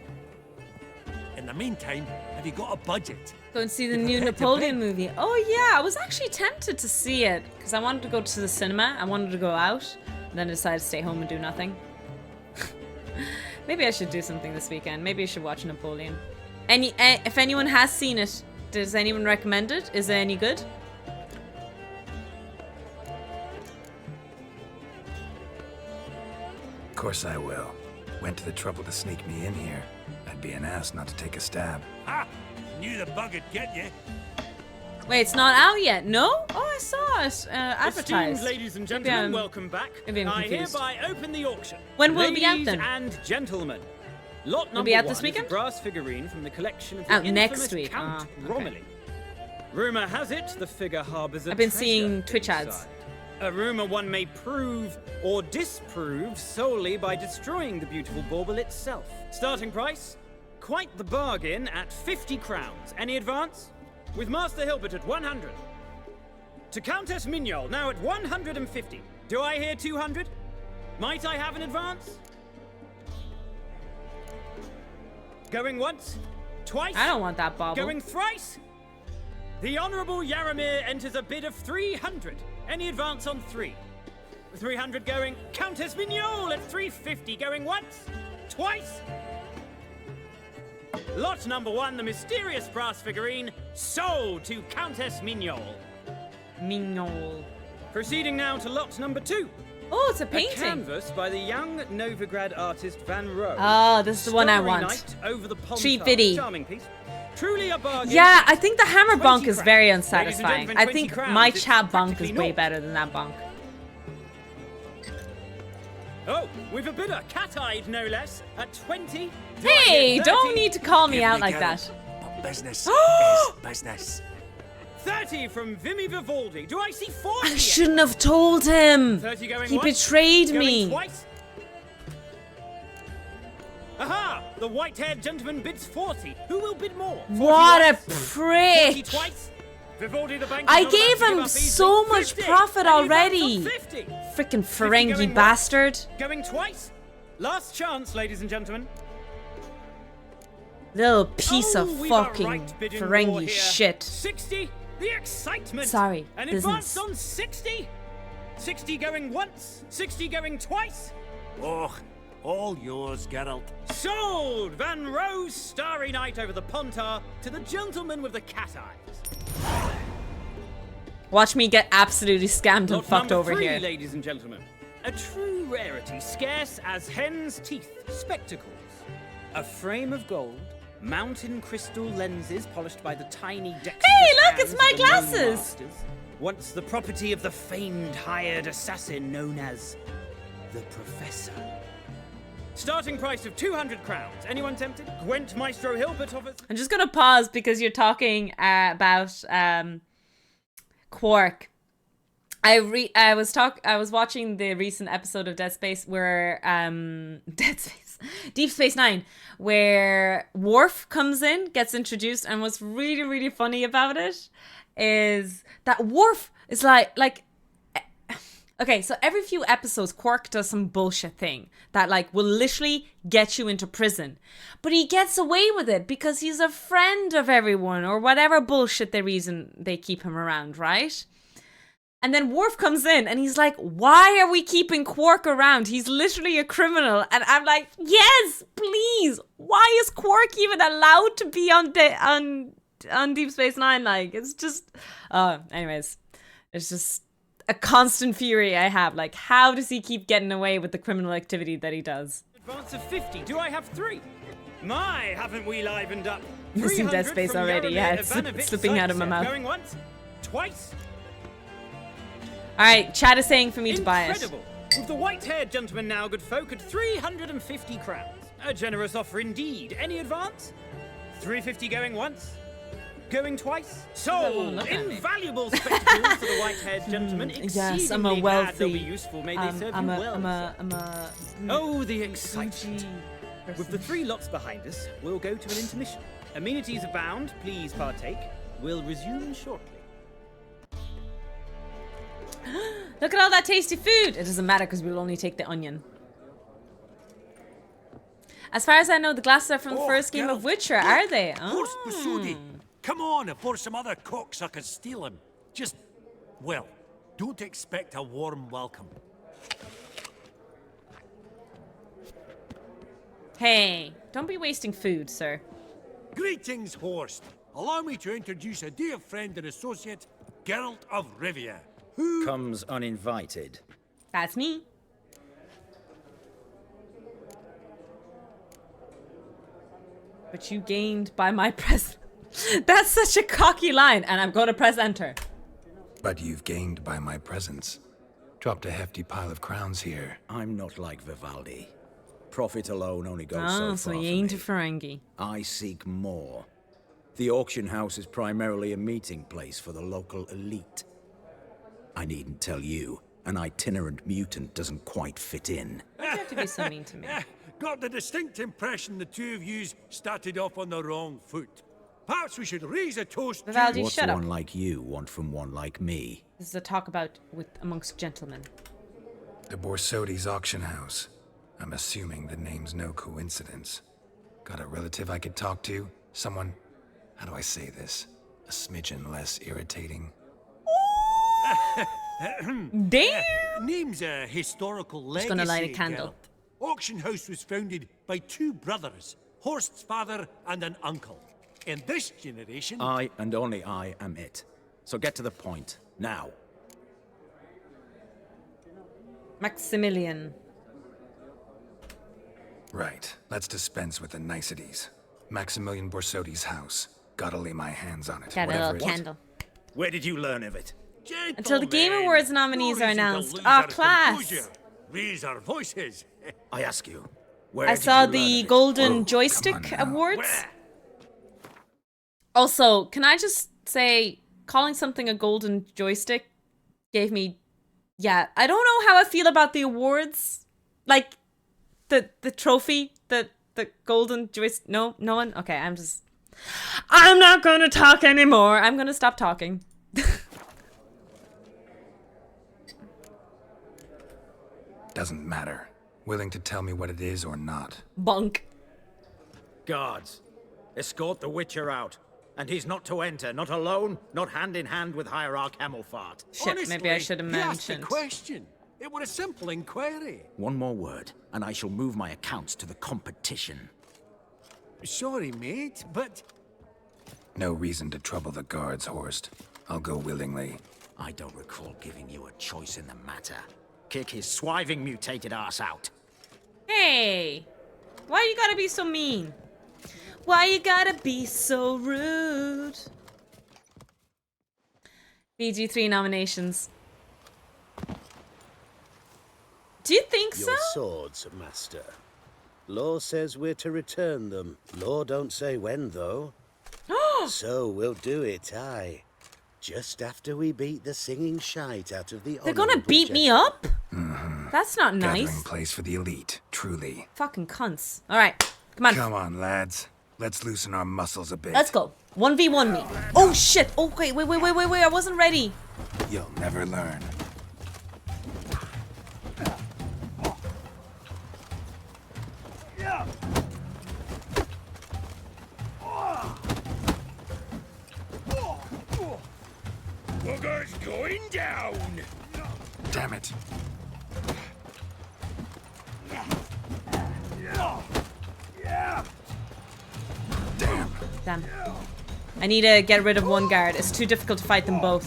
In the meantime, have you got a budget? Go and see the new Napoleon movie. Oh yeah, I was actually tempted to see it because I wanted to go to the cinema. I wanted to go out, and then I decided to stay home and do nothing. Maybe I should do something this weekend. Maybe I should watch Napoleon. If anyone has seen it, does anyone recommend it? Is it any good? Of course I will. Went to the trouble to sneak me in here. I'd be an ass not to take a stab. Ha! Knew the bug would get you. Wait, it's not out yet. No? Oh, I saw it advertised. Esteemed ladies and gentlemen, welcome back. I hereby open the auction. When will it be out then? Ladies and gentlemen, lot Will number it be out 1 this weekend? is a brass figurine from the collection of the Out infamous next week. Count Okay. Romilly. Rumor has it the figure harbors a I've been treasure seeing Twitch ads. inside. A rumor one may prove or disprove solely by destroying the beautiful bauble itself. Starting price? Quite the bargain at 50 crowns. Any advance? With Master Hilbert at 100. To Countess Mignol, now at 150. Do I hear 200? Might I have an advance? Going once? Twice? I don't want that bauble. Going thrice? The Honourable Yaramir enters a bid of 300. Any advance on 3? 300 going. Countess Mignol at 350. Going once? Twice? Lot number 1, the mysterious brass figurine, sold to Countess Mignol. Mignol. Proceeding now to lot number 2. Oh, it's a painting. A canvas by the young Novigrad artist Van Rohe. Oh, this is the one I Starry want. Night over the Treat Pontar. Biddy. Charming piece. Truly a bargain. Yeah, I think the hammer 20 bonk is very crowns. unsatisfying. Ladies and I gentlemen, think 20 my crowns, chat it's bonk is practically way naught. better than that bonk. Oh, we've a bidder, cat-eyed no less, at 20. Do I Hey, hear don't 30? need to call me Give out me like girl. that. Business is business. 30 from Vimy Vivaldi. Do I see 40? I shouldn't have told him. 30 going He once, betrayed going me. Twice. Aha! The white-haired gentleman bids 40. Who will bid more? 40 What a once, prick. 40 twice. Vivaldi the bank I is not gave about to him give up so easily. much 50. profit Any advance already. on 50. Frickin' 50 Ferengi going once, bastard. Going twice. Last chance, ladies and gentlemen. Little piece of We've a fucking right bidding war Ferengi here. shit. 60. The excitement. Sorry, An business. advance on 60. 60 going once. 60 going twice. Oh, all yours, Geralt. Sold! Van Rohe's Starry Night over the Pontar to the gentleman with the cat eyes. Watch me get absolutely scammed and Lot fucked number over 3, here. ladies and gentlemen. A true rarity, scarce as hen's teeth. Spectacles. A frame of gold. Mountain crystal lenses polished by the tiny dexterous Hey, look, hands it's my of the known glasses. masters. Once the property of the famed hired assassin known as the Professor. Starting price of 200 crowns. Anyone tempted? Gwent Maestro Hilbert offers... I'm just gonna pause because you're talking about Quark. I was watching the recent episode of Dead Space where Deep Space Nine, where Worf comes in, gets introduced, and what's really, really funny about it is that Worf is like okay, so every few episodes, Quark does some bullshit thing that like will literally get you into prison. But he gets away with it because he's a friend of everyone or whatever bullshit the reason they keep him around, right? And then Worf comes in and he's like, why are we keeping Quark around? He's literally a criminal. And I'm like, yes, please. Why is Quark even allowed to be on Deep Space Nine? Like, it's just, anyways, it's just a constant fury I have. Like, how does he keep getting away with the criminal activity that he does? Advance of 50. Do I have 3? My, haven't we livened up? Missing Dead Space already. Yeah, it's slipping out of my mouth. Going once, twice. All right, chat is saying for me to buy it. Incredible. With the white-haired gentleman now, good folk, at 350 crowns. A generous offer indeed. Any advance? 350 going once. Going twice? Sold! Invaluable spectacles for the white-haired gentleman. Yes, I'm a wealthy. Glad they'll be useful. May they serve you well. Oh, the excitement! With the 3 lots behind us, we'll go to an intermission. Amenities abound. Please partake. We'll resume shortly. Look at all that tasty food. It doesn't matter because we'll only take the onion. As far as I know, the glasses are from the first game of Witcher, are they? Oh. Come on, before some other cocksuckers steal him. Just, well, don't expect a warm welcome. Hey, don't be wasting food, sir. Greetings, Horst. Allow me to introduce a dear friend and associate, Geralt of Rivia. Who comes uninvited? That's me. But you gained by my presence. That's such a cocky line, and I'm going to press enter. But you've gained by my presence. Dropped a hefty pile of crowns here. I'm not like Vivaldi. Profit alone only goes so you ain't a Ferengi. I seek more. The auction house is primarily a meeting place for the local elite. I needn't tell you, an itinerant mutant doesn't quite fit in. Why'd you have to be so mean to me? Got the distinct impression the two of yous started off on the wrong foot. Perhaps we should raise a toast Vivaldi, to... What's shut one up. like you want from one like me? This is a talk about amongst gentlemen. The Borsodi's auction house. I'm assuming the name's no coincidence. Got a relative I could talk to? Someone, how do I say this? A smidgen less irritating. Damn! Name's a historical legacy. Just gonna light a candle. Girl. Auction house was founded by 2 brothers, Horst's father and an uncle. In this generation... I and only I am it. So get to the point, now. Maximilian. Right, let's dispense with the niceties. Maximilian Borsodi's house. Gotta lay my hands on it. Got a little candle. Where did you learn of it? Until the Game Awards nominees are announced. Ah, class! Raise our voices. I ask you, where I saw the Golden Joystick Awards. Also, can I just say, calling something a golden joystick gave me... Yeah, I don't know how I feel about the awards. Like, the trophy, the golden joystick... No one? Okay, I'm not gonna talk anymore. I'm gonna stop talking. Doesn't matter. Willing to tell me what it is or not. Bunk. Guards, escort the Witcher out. And he's not to enter, not alone, not hand in hand with Hierarch Hammelfart. Shit, Honestly, maybe I should have he asked a mentioned. question. It was a simple inquiry. One more word, and I shall move my accounts to the competition. Sorry, mate, but... No reason to trouble the guards, Horst. I'll go willingly. I don't recall giving you a choice in the matter. Kick his swiving mutated ass out. Hey! Why you gotta be so mean? Why you gotta be so rude? BG3 nominations. Do you think so? Your swords, Master. Law says we're to return them. Law don't say when, though. So we'll do it, aye. Just after we beat the singing shite out of the They're gonna beat me up? That's not Gathering nice. place for the elite, truly. Fucking cunts. Alright, come on. Come on, lads. Let's loosen our muscles a bit. Let's go. 1v1 me. Oh shit. Okay, wait. I wasn't ready. You'll never learn. Bugger's going down! Damn it. Damn. I need to get rid of one guard. It's too difficult to fight them both.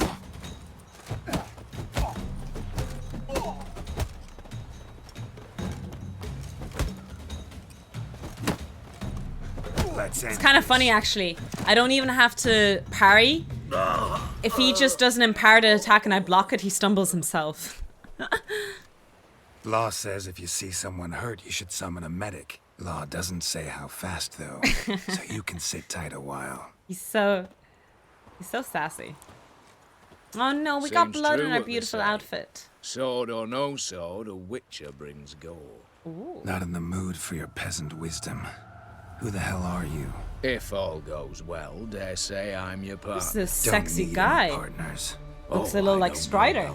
It's kind of funny, actually. I don't even have to parry. If he just does an imparted attack and I block it, he stumbles himself. Law says if you see someone hurt, you should summon a medic. Law doesn't say how fast, though, so you can sit tight a while. He's so sassy. Oh no, we got Seems blood true in our what they beautiful say. outfit. Sword or no sword, a witcher brings gore. Ooh. Not in the mood for your peasant wisdom. Who the hell are you? If all goes well, dare say I'm your partner. This is a sexy guy. Partners. Looks a little like Strider.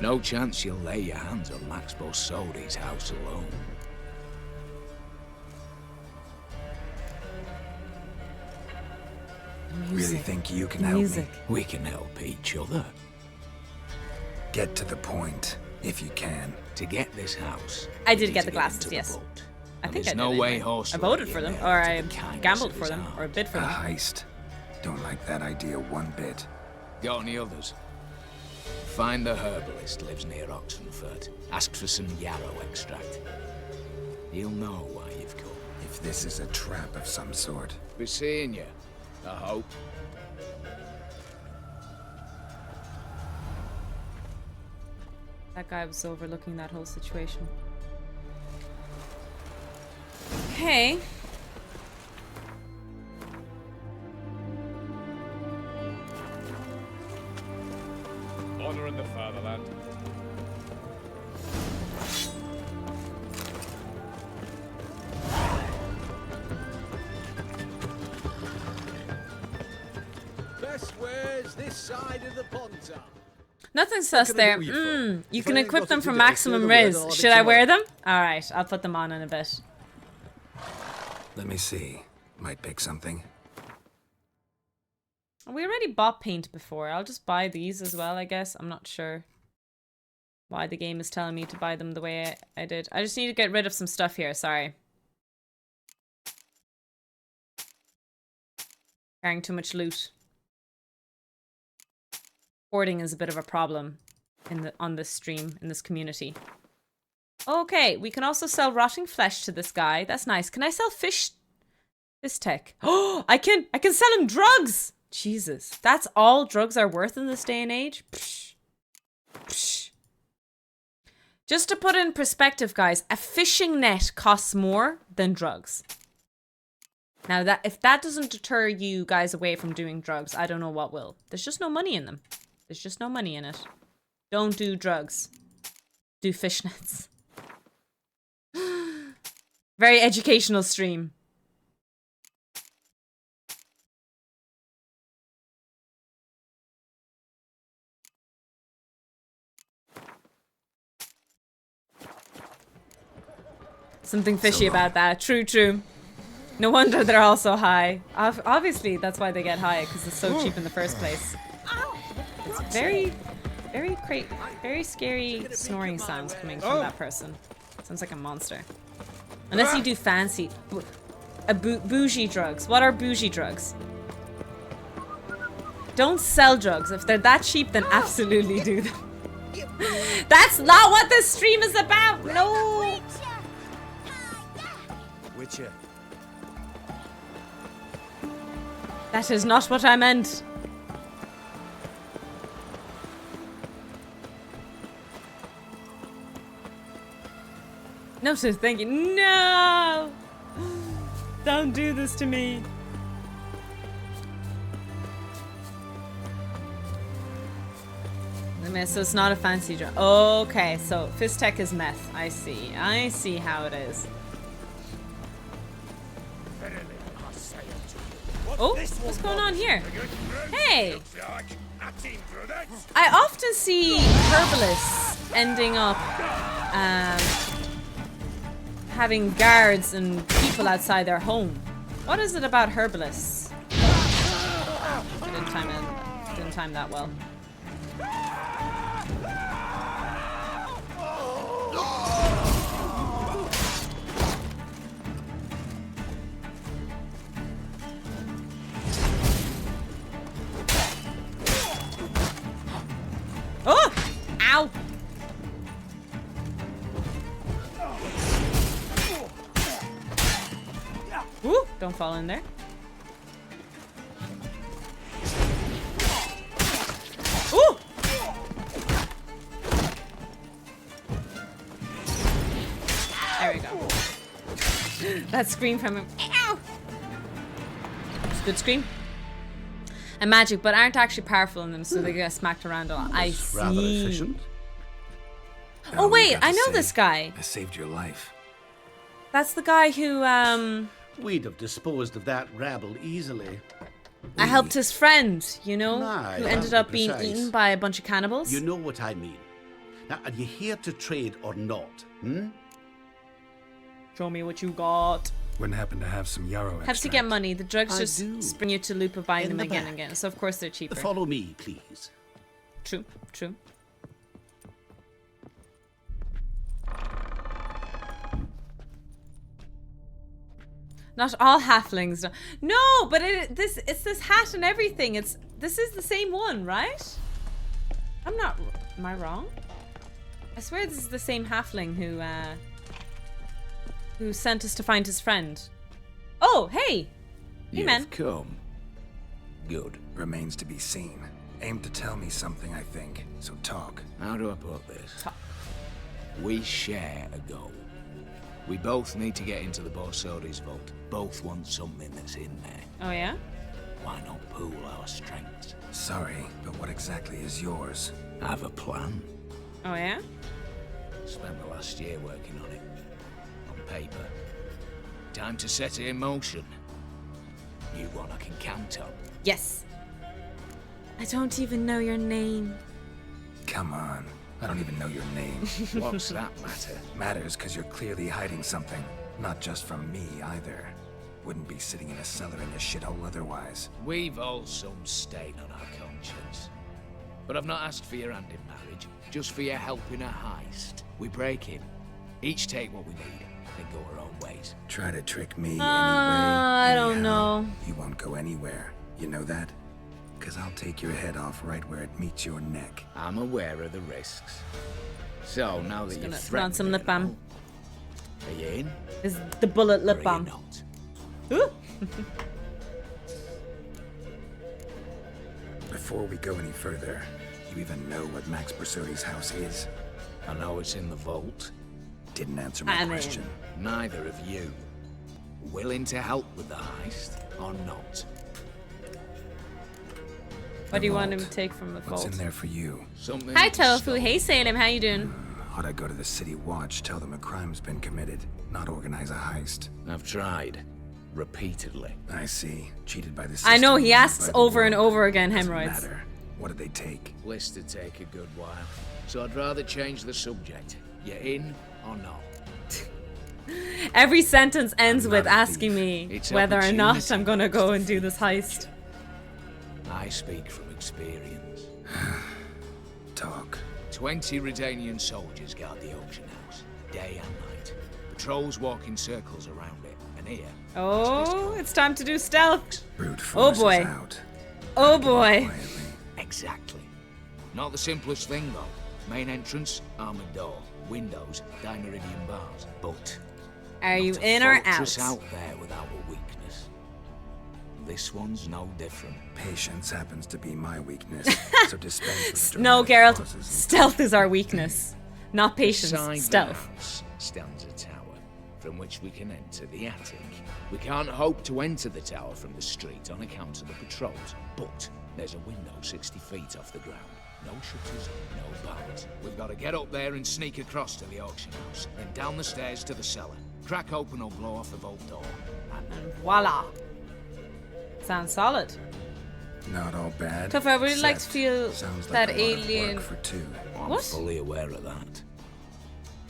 No chance you'll lay your hands on Max Bosodi's house alone. Really think you can help me? We can help each other. Get to the point, if you can. To get this house, I did get the glasses, yes. I think I did. no way anyway. horse I voted for them, or I gambled for his them, or bid for A them. heist. Don't like that idea one bit. Got any others? Find the herbalist lives near Oxenford. Ask for some yarrow extract. He'll know why you've come. If this is a trap of some sort. Be seeing you, I hope. That guy was overlooking that whole situation. Okay. Honor in the fatherland. Best wares this side of the Ponta. Nothing sus can I there. do you for? You If can I ain't equip got them it for today, maximum sooner or later riz. I'll have it Should I wear tomorrow. them? Alright, I'll put them on in a bit. Let me see. Might pick something. We already bought paint before. I'll just buy these as well, I guess. I'm not sure why the game is telling me to buy them the way I did. I just need to get rid of some stuff here. Sorry. Carrying too much loot. Hoarding is a bit of a problem on this stream, in this community. Okay, we can also sell rotting flesh to this guy. That's nice. Can I sell fish? This tech. Oh, I can sell him drugs! Jesus, that's all drugs are worth in this day and age? Psh. Psh. Just to put it in perspective, guys, a fishing net costs more than drugs. Now, if that doesn't deter you guys away from doing drugs, I don't know what will. There's just no money in them. There's just no money in it. Don't do drugs. Do fishnets. Very educational stream. Something fishy about that. True, true. No wonder they're all so high. Obviously, that's why they get high, because it's so cheap in the first place. It's very scary snoring sounds coming from that person. Sounds like a monster. Unless you do fancy... bougie drugs. What are bougie drugs? Don't sell drugs. If they're that cheap, then absolutely do them. That's not what this stream is about! No! Witcher. That is not what I meant. No, sir, thank you. No! Don't do this to me. So it's not a fancy drug. Okay, so Fistech is meth. I see. I see how it is. Oh, what's going on here? Hey! I often see herbalists ending up having guards and people outside their home. What is it about herbalists? I didn't time that well. Oh! Ow! Ooh, don't fall in there. Ooh! There we go. That scream from him. Ow! It's a good scream. And magic, but aren't actually powerful in them, so they get smacked around a lot. I see. Rather efficient. Oh wait, I know this guy. I saved your life. That's the guy who We'd have disposed of that rabble easily. I helped his friend, you know, Aye, who ended that'd up be being precise. eaten by a bunch of cannibals. You know what I mean. Now, are you here to trade or not? Show me what you got. Wouldn't happen to have some yarrow Have to get money. The drugs I just do. spring you to loop of buying In them the again back. and again. So of course they're cheaper. Follow me, please. True, true. Not all halflings. No, but it's this hat and everything. This is the same one, right? Am I wrong? I swear this is the same halfling who sent us to find his friend. Oh, hey! Hey, man. Come. Good. Remains to be seen. Aim to tell me something, I think. So talk. How do I put this? Talk. We share a goal. We both need to get into the Borsodi's vault. Both want something that's in there. Oh, yeah? Why not pool our strengths? Sorry, but what exactly is yours? I have a plan. Oh, yeah? Spent the last year working on it. On paper. Time to set it in motion. You one I can count on. Yes. I don't even know your name. Come on. I don't even know your name. What's that matter? Matters because you're clearly hiding something. Not just from me, either. Wouldn't be sitting in a cellar in a shithole otherwise. We've all some stain on our conscience. But I've not asked for your hand in marriage, just for your help in a heist. We break in, each take what we need, then go our own ways. Try to trick me I anyway. don't know. You won't go anywhere. You know that? Because I'll take your head off right where it meets your neck. I'm aware of the risks. So, now that you've Gonna put on threatened some me lip and balm. all, Are you in? Is the bullet lip Or are balm? you not? Ooh. Before we go any further, you even know what Max Bersodi's house is? I know it's in the vault. Didn't answer my I'm in. question. Neither of you. Willing to help with the heist, or not? What do you want him vault. to take from the What's vault? in there for you? Something Hi, Tofu. Hey, Salem. How you doing? Ought I go to the city watch, tell them a crime's been committed, not organize a heist? I've tried. Repeatedly. I see. Cheated by the system. I know he asks by the over and world. over again, Doesn't hemorrhoids. matter. What did they take? List to take a good while. So I'd rather change the subject. You in or not? Every sentence ends I'm with not a asking thief. me It's whether or not opportunity. I'm gonna go and do this heist. I speak from experience. Talk. 20 Redanian soldiers guard the auction house, day and night. Patrols walk in circles around it, and here... Oh, it's time to do stealth. Brute Oh force boy. is out. Oh boy. Quietly. Exactly. Not the simplest thing, though. Main entrance, armored door. Windows, Dineridian bars. But... Are you not a in or fortress out? out there without a weakness. This one's no different. Patience happens to be my weakness, so dispense with No, dramatic Geralt. pauses and Stealth is our weakness, not patience. Beside Stealth. the house stands a tower from which we can enter the attic. We can't hope to enter the tower from the street on account of the patrols, but there's a window 60 feet off the ground. No shutters, no bars. We've got to get up there and sneak across to the auction house, then down the stairs to the cellar. Crack open or blow off the vault door. And voila. Sounds solid. Not all bad. Tough, I really like to feel Sounds that like a lot of alien. work for two. I'm What? fully aware of that.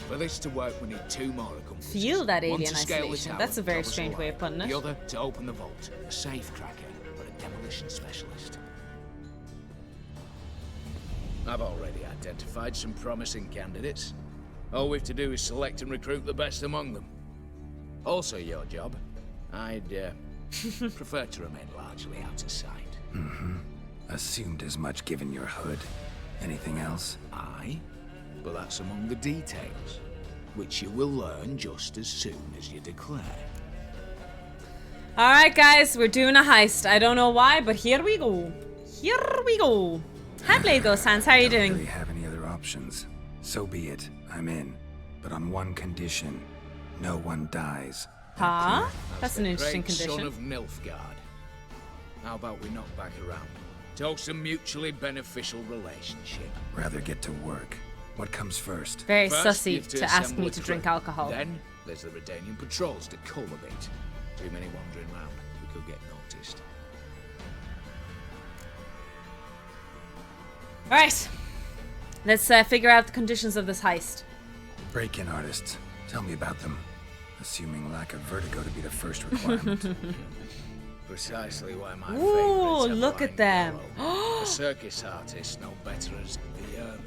For this to work, we need 2 more accomplices. Feel that One alien to scale the isolation. tower That's a very and top us strange way of putting it. The other to open the vault. A safe cracker, but a demolition specialist. I've already identified some promising candidates. All we've to do is select and recruit the best among them. Also your job. I'd prefer to remain largely out of sight. Assumed as much given your hood. Anything else? Aye, but that's among the details, which you will learn just as soon as you declare. Alright, guys, we're doing a heist. I don't know why, but here we go. Here we go. Hi, Blade Ghost Hands. How are you Don't doing? really have any other options. So be it. I'm in. But on one condition. No one dies. Huh? That's an the interesting great condition. Son of Nilfgaard. How about we knock back around? Talk some mutually beneficial relationship. Rather get to work. What comes first? Very First, sussy you've to ask assemble me a to crew. drink alcohol. Then there's the Redanian patrols to cull a bit. Too many wandering round. We could get noticed. Alright. Let's figure out the conditions of this heist. Break-in artists. Tell me about them. Assuming lack of vertigo to be the first requirement. Precisely why my Ooh, favourites are look at blind them. yellow. A circus artist no better as the Ermine.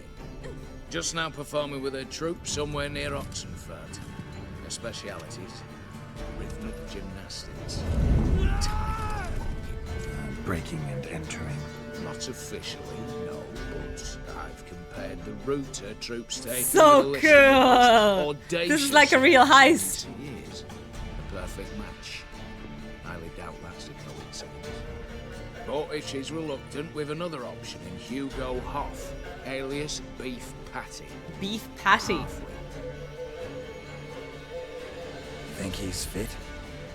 Just now performing with her troupe somewhere near Oxenfurt. Her specialities, rhythmic gymnastics. Breaking and entering. Not officially, no, but I've compared the route her troops take So with the list of the most cool. This is like a real heist. She is a perfect match. Highly doubt that's a coincidence. But if she's reluctant, we've another option in Hugo Hoff, alias Beef Patty. Beef Patty. Think he's fit?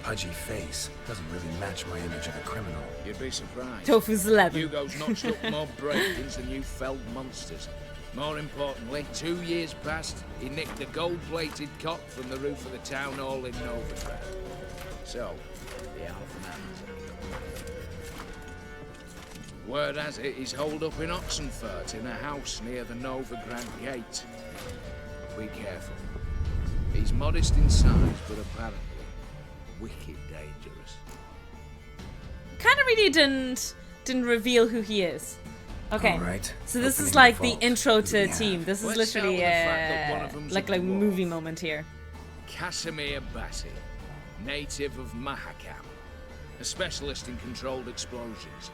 Pudgy face doesn't really match my image of a criminal. You'd be surprised. Tofu's 11. Hugo's notched up more break-ins than you felled monsters. More importantly, 2 years past, he nicked a gold-plated cock from the roof of the town hall in Novigrad. So, the half an Word has it, he's holed up in Oxenfurt in a house near the Novigrad gate. Be careful. He's modest in size, but apparently wicked dangerous. Kind of really didn't reveal who he is. Okay. All right. So this Opening is like the the vault. intro Who do we to have? team. This is Let's literally start with the fact that one of them's like a a dwarf. movie moment here. Casimir Bassi, native of Mahakam, a specialist in controlled explosions.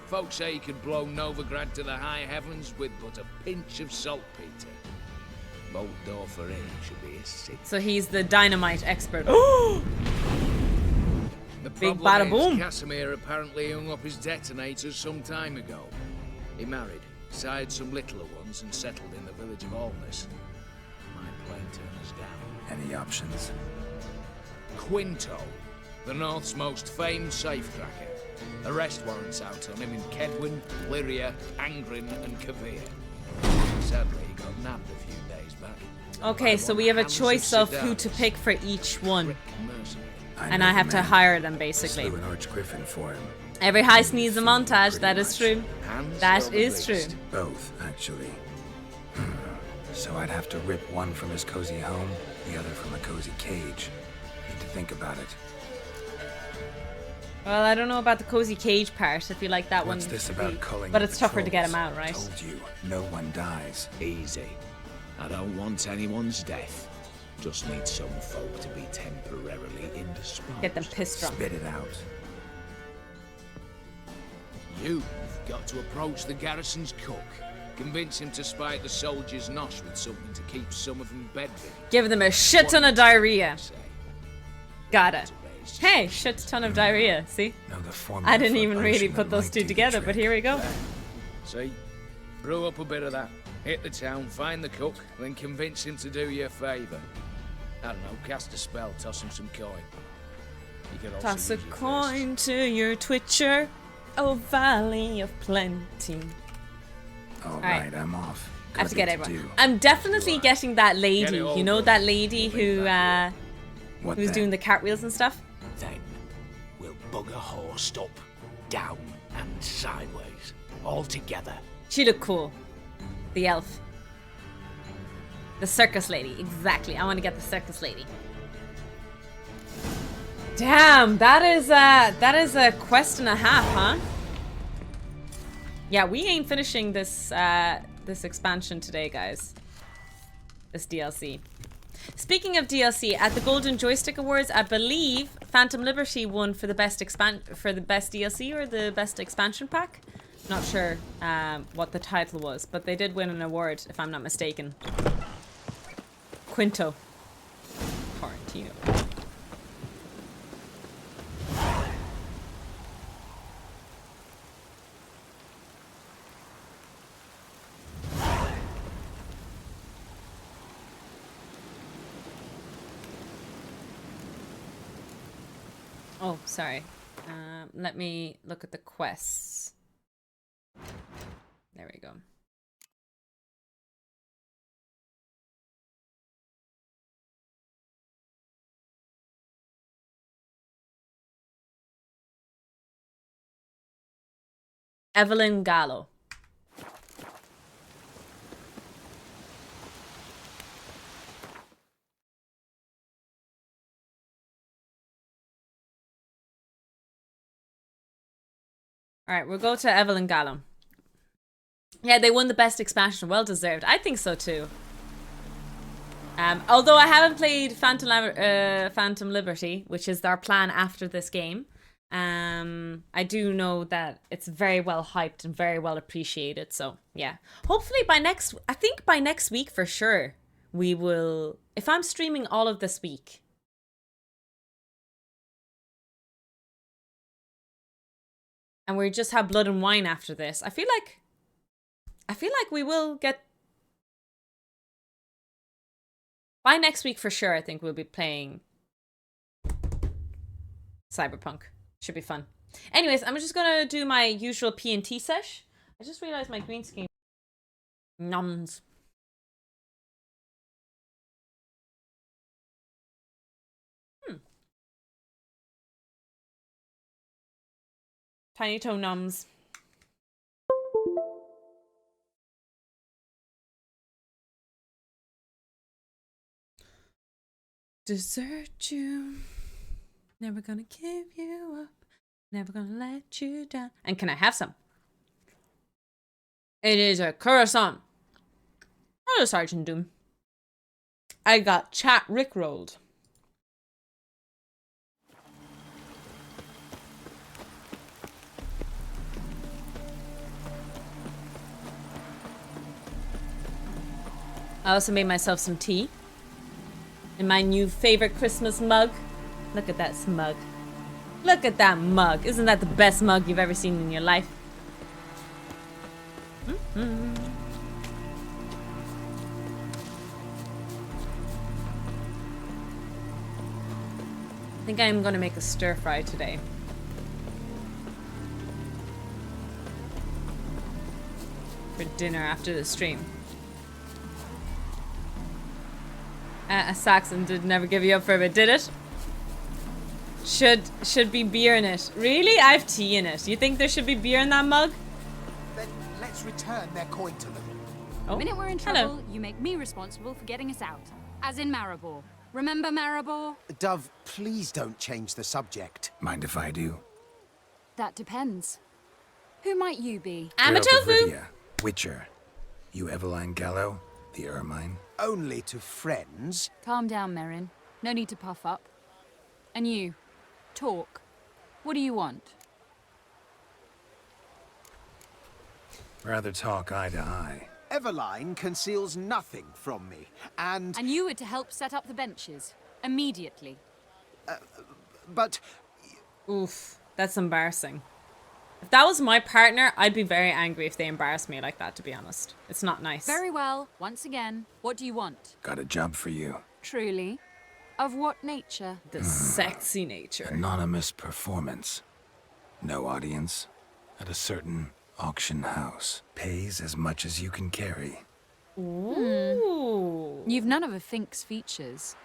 Folks say he could blow Novigrad to the high heavens with but a pinch of saltpeter. Bolt door for him should be a six. So he's the dynamite expert. The Big problem bada boom. is Casimir apparently hung up his detonators some time ago. He married, sired some littler ones, and settled in the village of Alness. My plane turners down. Any options? Quinto, the North's most famed safecracker. Arrest warrants out on him in Kedwin, Lyria, Angrin, and Kavir. Sadly, he got nabbed a few days back. Okay, so we have a choice of who to pick for each one. And I have to hire them, basically. Slew an archgriffin for him. Every heist needs a montage, that is true. That is true. Both, actually. So I'd have to rip one from his cozy home, the other from a cozy cage. Need to think about it. Well, I don't know about the cozy cage part, if you like that What's one. this about culling But the it's tougher to get patrols? him out, right? Told you, no one dies. Easy. I don't want anyone's death. Just need some folk to be temporarily indisposed. Get them pissed drunk. Spit it out. You've got to approach the garrison's cook. Convince him to spite the soldiers' nosh with something to keep some of them bedridden. Give them a shit ton of diarrhea. Got it. Hey, shit ton of diarrhea. See? No, the formula I didn't for even really punishment put those might two do the together, but trick. here we go. See? Brew up a bit of that. Hit the town, find the cook, then convince him to do you a favour. I don't know, cast a spell, toss him some coin. You could also Toss a use your coin to your twitcher, oh valley of plenty. All right. right, I'm off. I have to get Got a bit everyone. do. I'm definitely getting that lady. Get it all You know done. that lady who What who's then? doing the cartwheels and stuff? Then we'll bugger horsed up, down, and sideways. All together. She looked cool. The elf. The circus lady. Exactly. I want to get the circus lady. Damn, that is a quest and a half, huh? Yeah, we ain't finishing this this expansion today, guys. This DLC. Speaking of DLC, at the Golden Joystick Awards, I believe Phantom Liberty won for the best DLC or the best expansion pack. Not sure what the title was, but they did win an award, if I'm not mistaken. Quinto. Tarantino. Oh, sorry. Let me look at the quests. There we go. Evelyn Gallo. All right, we'll go to Evelyn Gallo. Yeah, they won the best expansion. Well deserved. I think so too. Although I haven't played Phantom Liberty, which is our plan after this game, I do know that it's very well hyped and very well appreciated. So yeah, hopefully I think by next week for sure, we will, if I'm streaming all of this week. And we just have Blood and Wine after this. I feel like we will get... By next week for sure, I think we'll be playing Cyberpunk. Should be fun. Anyways, I'm just gonna do my usual P&T sesh. I just realized my green screen... Noms. Tiny toe nums. Desert you. Never gonna give you up. Never gonna let you down. And can I have some? It is a curacao. Hello, Sergeant Doom. I got chat rickrolled. I also made myself some tea. In my new favorite Christmas mug. Look at that smug. Look at that mug. Isn't that the best mug you've ever seen in your life? Mm-hmm. I think I'm gonna make a stir fry today. For dinner after the stream. A Saxon did never give you up for it, did it? Should be beer in it. Really? I have tea in it. You think there should be beer in that mug? Then let's return their coin to them. Oh. The minute we're in trouble, you make me responsible for getting us out. As in Maribor. Remember Maribor? Dove, please don't change the subject. Mind if I do? That depends. Who might you be? I'm a Geralt of tofu. Rivia, Witcher. You Eveline Gallo, the Ermine. Only to friends. Calm down, Merrin. No need to puff up. And you, talk. What do you want? Rather talk eye to eye. Eveline conceals nothing from me, and... And you were to help set up the benches. Immediately. But... Oof, that's embarrassing. If that was my partner, I'd be very angry if they embarrassed me like that, to be honest. It's not nice. Very well. Once again, what do you want? Got a job for you. Truly? Of what nature? The sexy nature. Anonymous performance. No audience. At a certain Auction house. Pays as much as you can carry. Ooh. You've none of a Fink's features.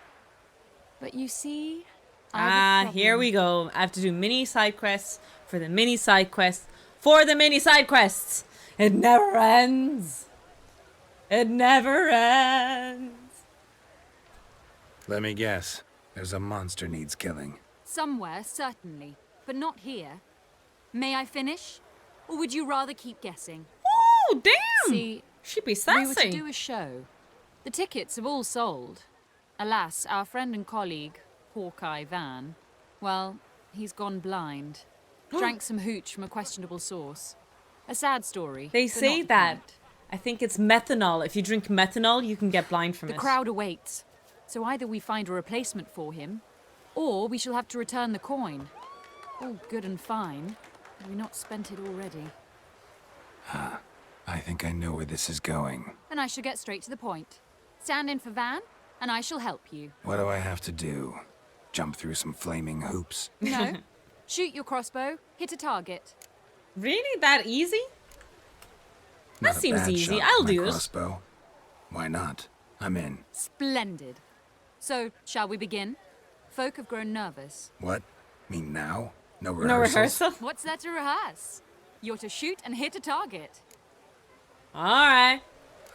But you see... I have a here problem. we go. I have to do mini side quests for the mini side quests for the mini side quests. It never ends. It never ends. Let me guess. There's a monster needs killing. Somewhere, certainly. But not here. May I finish? Or would you rather keep guessing? Oh, damn! See, she'd be we were to sassy. do a show. The tickets have all sold. Alas, our friend and colleague, Hawkeye Van, well, he's gone blind. Drank some hooch from a questionable source. A sad story. They but say not the that. point. I think it's methanol. If you drink methanol, you can get blind from The it. crowd awaits. So either we find a replacement for him, or we shall have to return the coin. All good and fine. Have we not spent it already? I think I know where this is going. Then I shall get straight to the point. Stand in for Van, and I shall help you. What do I have to do? Jump through some flaming hoops? No. Shoot your crossbow, hit a target. Really? That easy? Not That a seems bad easy. shot I'll with my do it. crossbow. Why not? I'm in. Splendid. So, shall we begin? Folk have grown nervous. What? Me now? No No rehearsals? rehearsal? What's there to rehearse? You're to shoot and hit a target. Alright.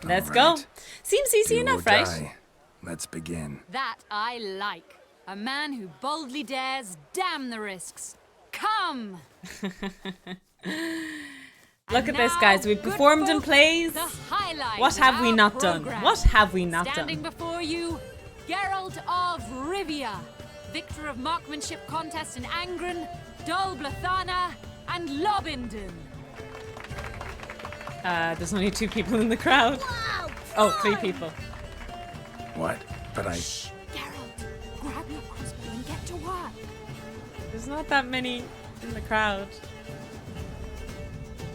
Let's go. right. Seems easy Do enough, or right? die. Let's begin. That I like. A man who boldly dares, damn the risks. Come! Look at this, guys. We've performed in plays. The highlight What of have we our not done? program. What have we not Standing done? before you, Geralt of Rivia, victor of marksmanship contests in Angren, Dol Blathana, and Lobindon. There's only 2 people in the crowd. Oh, 3 people. What? But I... Geralt, grab your crossbow and get to work. There's not that many in the crowd.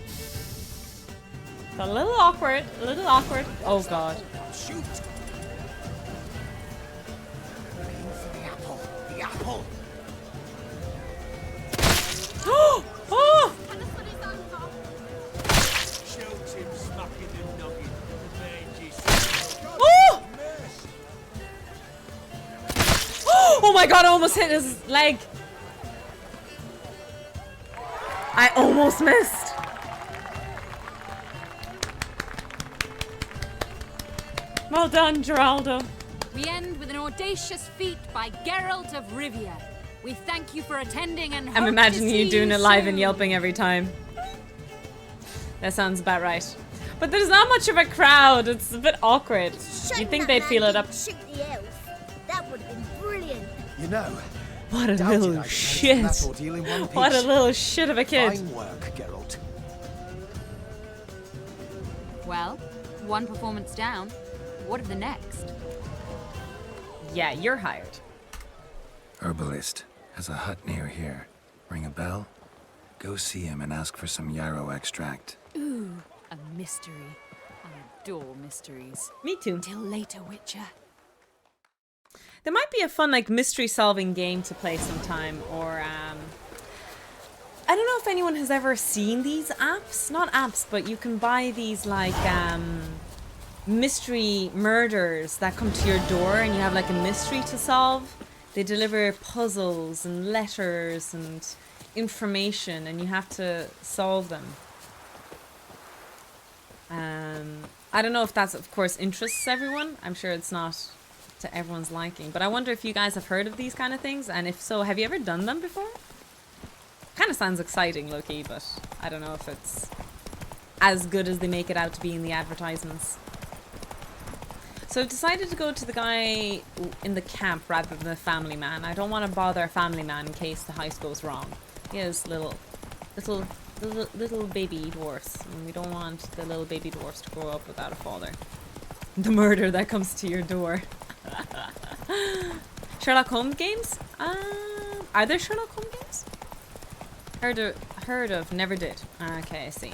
It's a little awkward. A little awkward. Oh, God. Shoot! Aim for the apple. The apple! Oh! Shoot him, smacking the noggin. Oh! Oh my God, I almost hit his leg. I almost missed. Well done, Geraldo. We end with an audacious feat by Geralt of Rivia. We thank you for attending and I'm hope to imagining see you doing you it live soon. and yelping every time. That sounds about right. But there's not much of a crowd. It's a bit awkward. You'd think they'd feel it up. Shoot the elf. That would have been brilliant. You know, What a doubted little I could shit. manage that ordeal in one What a piece. little shit of a kid. Fine work, Geralt. Well, one performance down. What of the next? Yeah, you're hired. Herbalist has a hut near here. Ring a bell? Go see him and ask for some yarrow extract. Ooh, a mystery. I adore mysteries. Me too. Till later, Witcher. There might be a fun like mystery solving game to play sometime, or I don't know if anyone has ever seen these apps. Not apps, but you can buy these like mystery murders that come to your door and you have like a mystery to solve. They deliver puzzles and letters and information and you have to solve them. I don't know if that's of course interests everyone. I'm sure it's not to everyone's liking, but I wonder if you guys have heard of these kind of things, and if so, have you ever done them before? Kind of sounds exciting, low-key, but I don't know if it's as good as they make it out to be in the advertisements. So I've decided to go to the guy in the camp rather than the family man. I don't want to bother a family man in case the heist goes wrong. He has little baby dwarfs, and we don't want the little baby dwarfs to grow up without a father. The murder that comes to your door. Sherlock Holmes games? Are there Sherlock Holmes games? Heard of, never did. Okay, I see.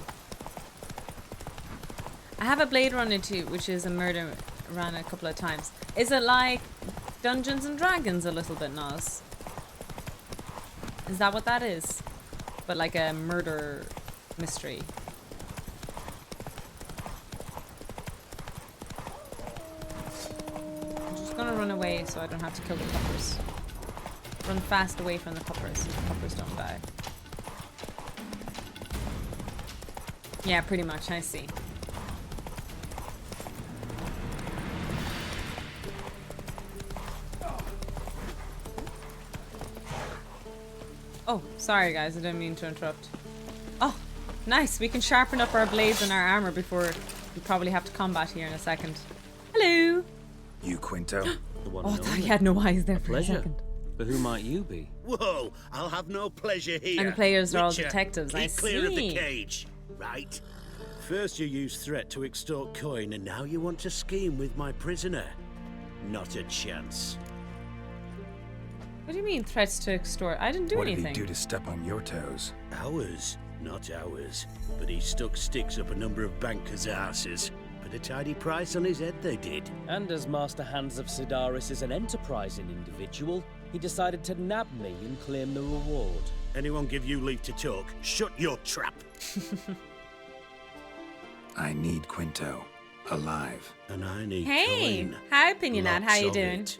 I have a Blade Runner 2, which is a murder run a couple of times. Is it like Dungeons and Dragons a little bit, Noz? Is that what that is? But like a murder mystery. away so I don't have to kill the puppers. Run fast away from the puppers so the puppers don't die. Yeah, pretty much, I see. Oh, sorry guys, I didn't mean to interrupt. Oh, nice, we can sharpen up our blades and our armor before we probably have to combat here in a second. Hello! You, Quinto? The one Oh, I and thought only. he had no eyes there for a Pleasure. second. But who might you be? Whoa, I'll have no pleasure here. And the players are all Witcher, detectives, keep I clear of the see. cage, right? First you used threat to extort coin, and now you want to scheme with my prisoner. Not a chance. What do you mean, threats to extort? I didn't do What anything. did he do to step on your toes? Ours, not ours. But he stuck sticks up a number of bankers' asses. Put a tidy price on his head, they did. And as Master Hands of Sidaris is an enterprising individual, he decided to nab me and claim the reward. Anyone give you leave to talk? Shut your trap. I need Quinto. Alive. And I need Hey! coin. Hi, Opinionat, how Lots you of doing? it.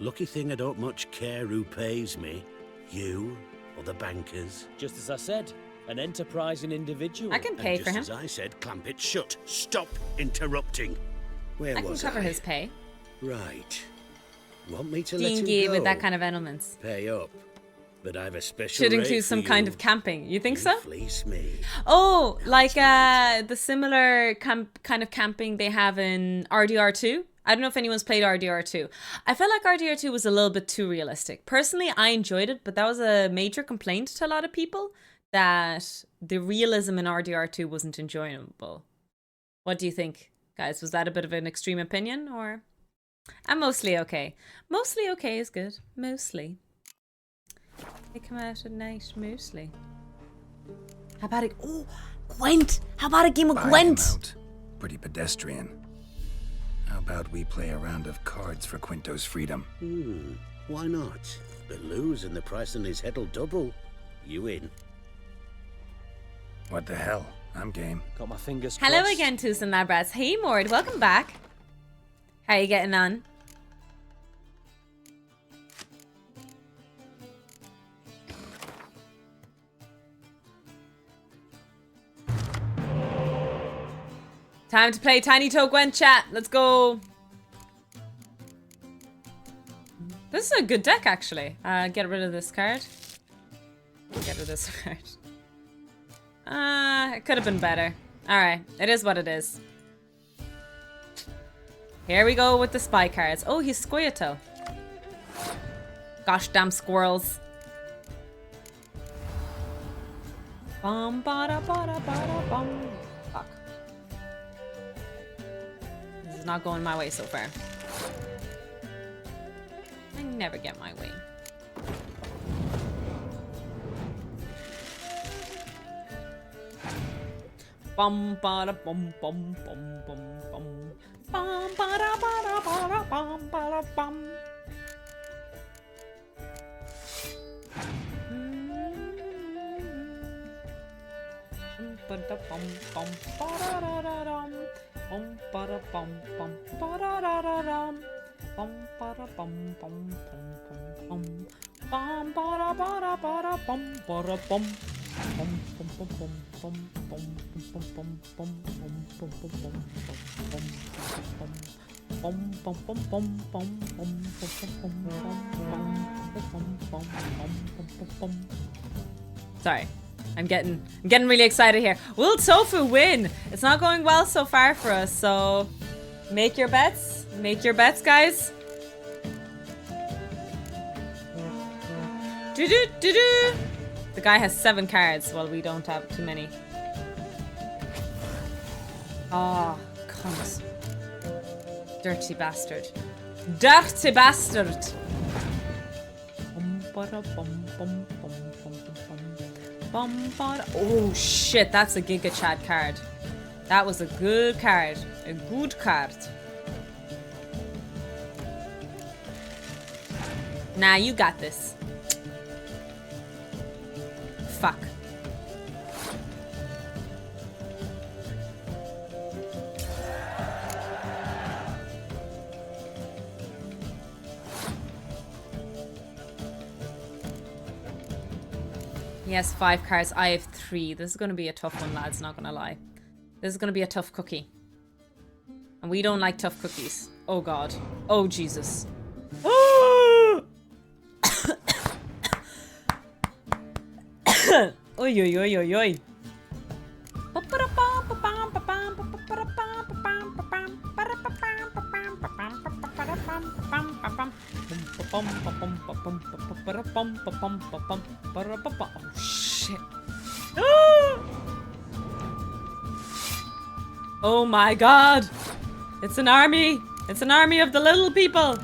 Lucky thing I don't much care who pays me. You or the bankers. Just as I said, an enterprising individual. I can pay And for just him. as I said, clamp it shut. Stop interrupting. Where I can was cover I? his pay. Right. Want me to let him D&D go? with that kind of elements. Pay up. But I've a special Should rate include for some kind you. of camping. You think so? Fleece me. Oh, like the similar kind of camping they have in RDR2. I don't know if anyone's played RDR2. I felt like RDR2 was a little bit too realistic. Personally, I enjoyed it, but that was a major complaint to a lot of people, that the realism in RDR2 wasn't enjoyable. What do you think, guys? Was that a bit of an extreme opinion, or? I'm mostly okay. Mostly okay is good. Mostly. They come out at night, mostly. How about it? Oh, Gwent! How about a game of Buy him Gwent? out. Pretty pedestrian. How about we play a round of cards for Quinto's freedom? Why not? But lose and the price on his head'll double. You in? What the hell? I'm game. Got my fingers crossed. Hello again, Tucson Labrats. Hey, Mord, welcome back. How you getting on? Time to play Tiny Toe Gwent chat. Let's go. This is a good deck, actually. Get rid of this card. Get rid of this card. It could have been better. Alright, it is what it is. Here we go with the spy cards. Oh, he's Squirtle. Gosh damn squirrels. Bum bada bada bada bum. Fuck. This is not going my way so far. I never get my way. Bum bada bum bum bum bum bum. Bum bada bada bada bum bada bum. Bada bum bum bada da da dum. Bum bada bum bum bada da da dum. Bum bada bum bum bum bum bum. Bum bada bada bada bum bada bum. Bum bum bum bum bum bum bum bum bum bum bum bum bum. Sorry, I'm getting really excited here. Will Tofu win? It's not going well so far for us, so make your bets. Make your bets, guys. Do-do-do-do. The guy has 7 cards, while we don't have too many. Oh, cunt. Dirty bastard. Dirty bastard! Oh shit, that's a Giga Chad card. That was a good card. A good card. Nah, you got this. Fuck. He has 5 cards. I have 3. This is going to be a tough one, lads. Not going to lie. This is going to be a tough cookie. And we don't like tough cookies. Oh, God. Oh, Jesus. Oi, oi, oi, oi, oi. Oh, shit. Oh my god! It's an army! It's an army of the little people!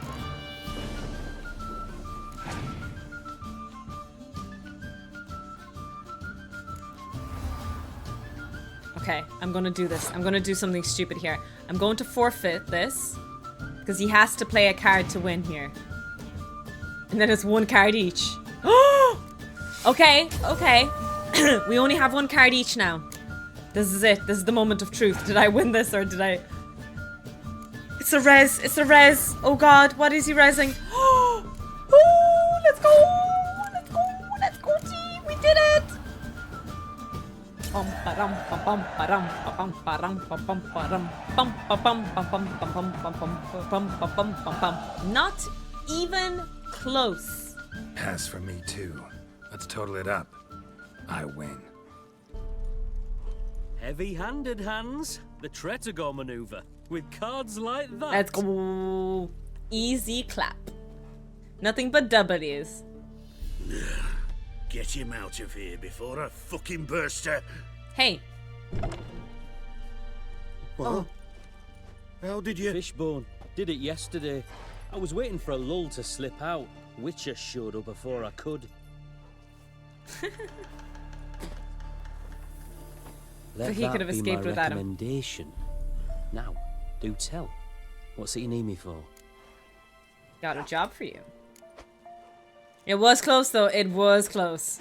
Okay, I'm gonna do this. I'm gonna do something stupid here. I'm going to forfeit this because he has to play a card to win here. And then it's 1 card each. Okay, okay. We only have 1 card each now. This is it. This is the moment of truth. Did I win this or did I... It's a res. It's a res. Oh god, what is he resing? Oh, let's go. Let's go. Let's go, team. We did it. Not even close. Pass for me too. Let's total it up. I win. Heavy-handed, Hans. The Tretogor maneuver. With cards like that. Let's go. Easy clap. Nothing but W's. Get him out of here before I fucking burst her. Hey. What? Oh. How did you... Fishbone. Did it yesterday. I was waiting for a lull to slip out. Witcher showed up before I could. So he could have escaped without him. Recommendation. Now, do tell. What's it you need me for? Got a job for you. It was close though. It was close.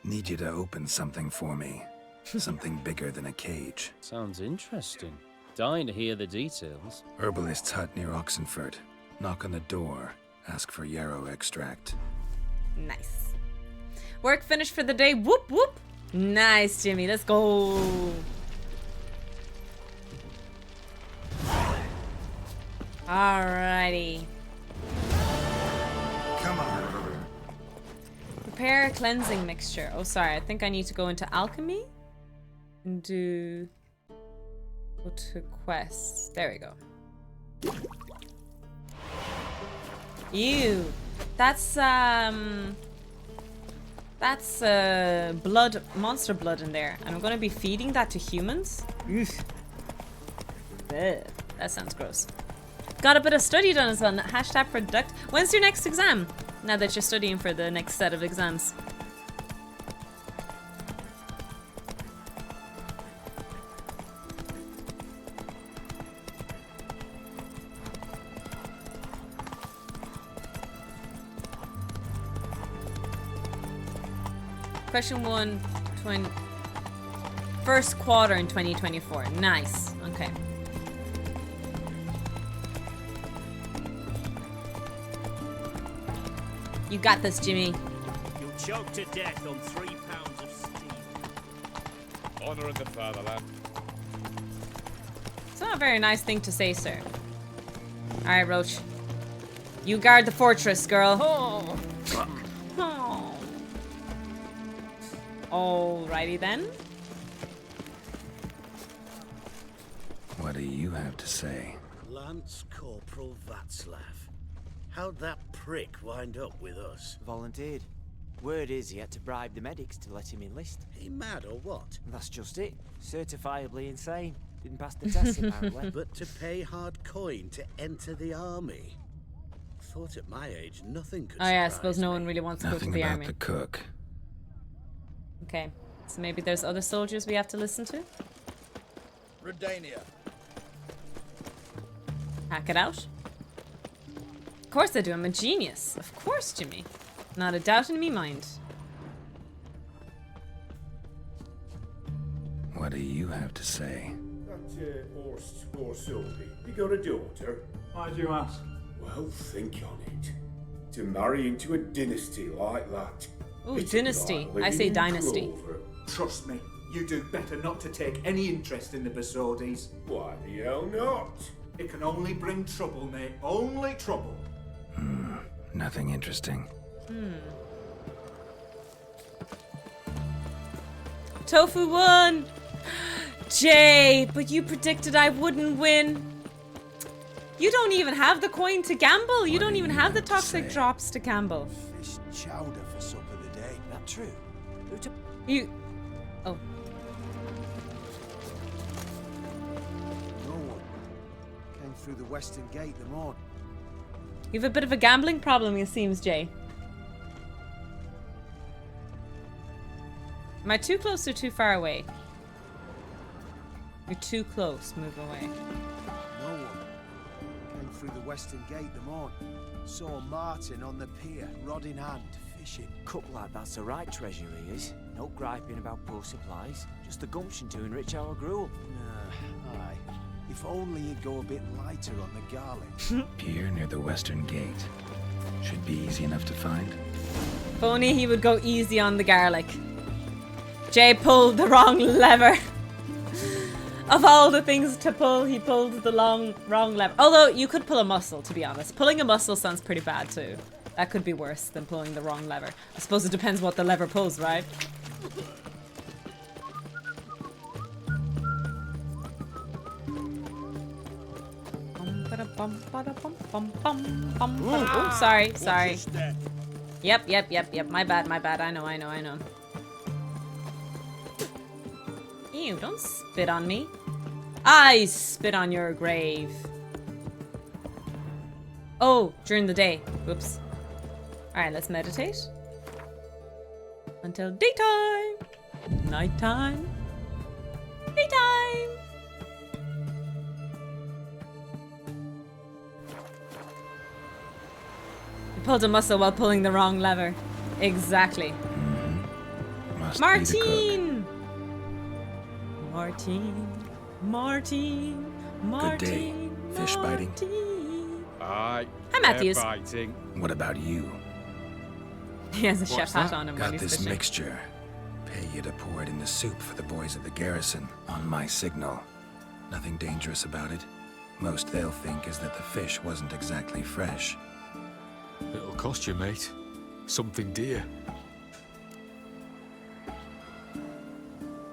Need you to open something for me. Something bigger than a cage. Sounds interesting. Dying to hear the details. Herbalist's hut near Oxenford. Knock on the door. Ask for yarrow extract. Nice. Work finished for the day. Whoop whoop. Nice, Jimmy. Let's go. Alrighty. Come on. Prepare a cleansing mixture. Oh, sorry. I think I need to go into alchemy and do... Go to quests. There we go. Ew. That's blood, monster blood in there. And I'm gonna be feeding that to humans? Ugh. That sounds gross. Got a bit of study done as well. Hashtag product. When's your next exam? Now that you're studying for the next set of exams. Question 1, first quarter in 2024. Nice. Okay. You got this, Jimmy. You'll choke to death on 3 pounds of steam. Honor in the fatherland. It's not a very nice thing to say, sir. Alright, Roach. You guard the fortress, girl. Oh. Oh. Alrighty then. What do you have to say? Lance Corporal Václav. How'd that prick wind up with us? Volunteered. Word is he had to bribe the medics to let him enlist. He mad or what? That's just it. Certifiably insane. Didn't pass the test apparently. But to pay hard coin to enter the army? Thought at my age nothing could Oh yeah, I suppose no one really wants to go to the army. Nothing about the cook. Okay, so maybe there's other soldiers we have to listen to? Redania. Hack it out. Of course I do, I'm a genius. Of course, Jimmy. Not a doubt in me mind. What do you have to say? That horse or Sylvie, you got a daughter? Why do you ask? Well, think on it. To marry into a dynasty like that. Ooh, dynasty. I say dynasty. Trust me, you do better not to take any interest in the Besodis. Why the hell not? It can only bring trouble, mate. Only trouble. Nothing interesting. Tofu won! Jay, but you predicted I wouldn't win. You don't even have the coin to gamble. You don't even have the toxic drops to gamble. Fish chowder for supper today. That true? You... Oh. No one came through the western gate the morning. You have a bit of a gambling problem, it seems, Jay. Am I too close or too far away? You're too close. Move away. No one came through the western gate the morning. Saw Martin on the pier, rod in hand, fishing. Cook like that's the right treasure he is. No griping about poor supplies. Just the gumption to enrich our gruel. Nah, aye. If only he'd go a bit lighter on the garlic. Pier near the western gate. Should be easy enough to find. If only he would go easy on the garlic. Jay pulled the wrong lever. Of all the things to pull, he pulled the wrong lever. Although, you could pull a muscle, to be honest. Pulling a muscle sounds pretty bad, too. That could be worse than pulling the wrong lever. I suppose it depends what the lever pulls, right? Oh, sorry. Yep. My bad. I know. Ew, don't spit on me. I spit on your grave. Oh, during the day. Whoops. Alright, let's meditate. Until daytime. Nighttime. Daytime. You pulled a muscle while pulling the wrong lever. Exactly. Must Martine! Martine. Good day. Fish biting. Aye. Hi, Matthews. Biting. What about you? He has a chef hat on him when Got he's this fishing. mixture. Pay you to pour it in the soup for the boys at the garrison on my signal. Nothing dangerous about it. Most they'll think is that the fish wasn't exactly fresh. It'll cost you, mate. Something dear.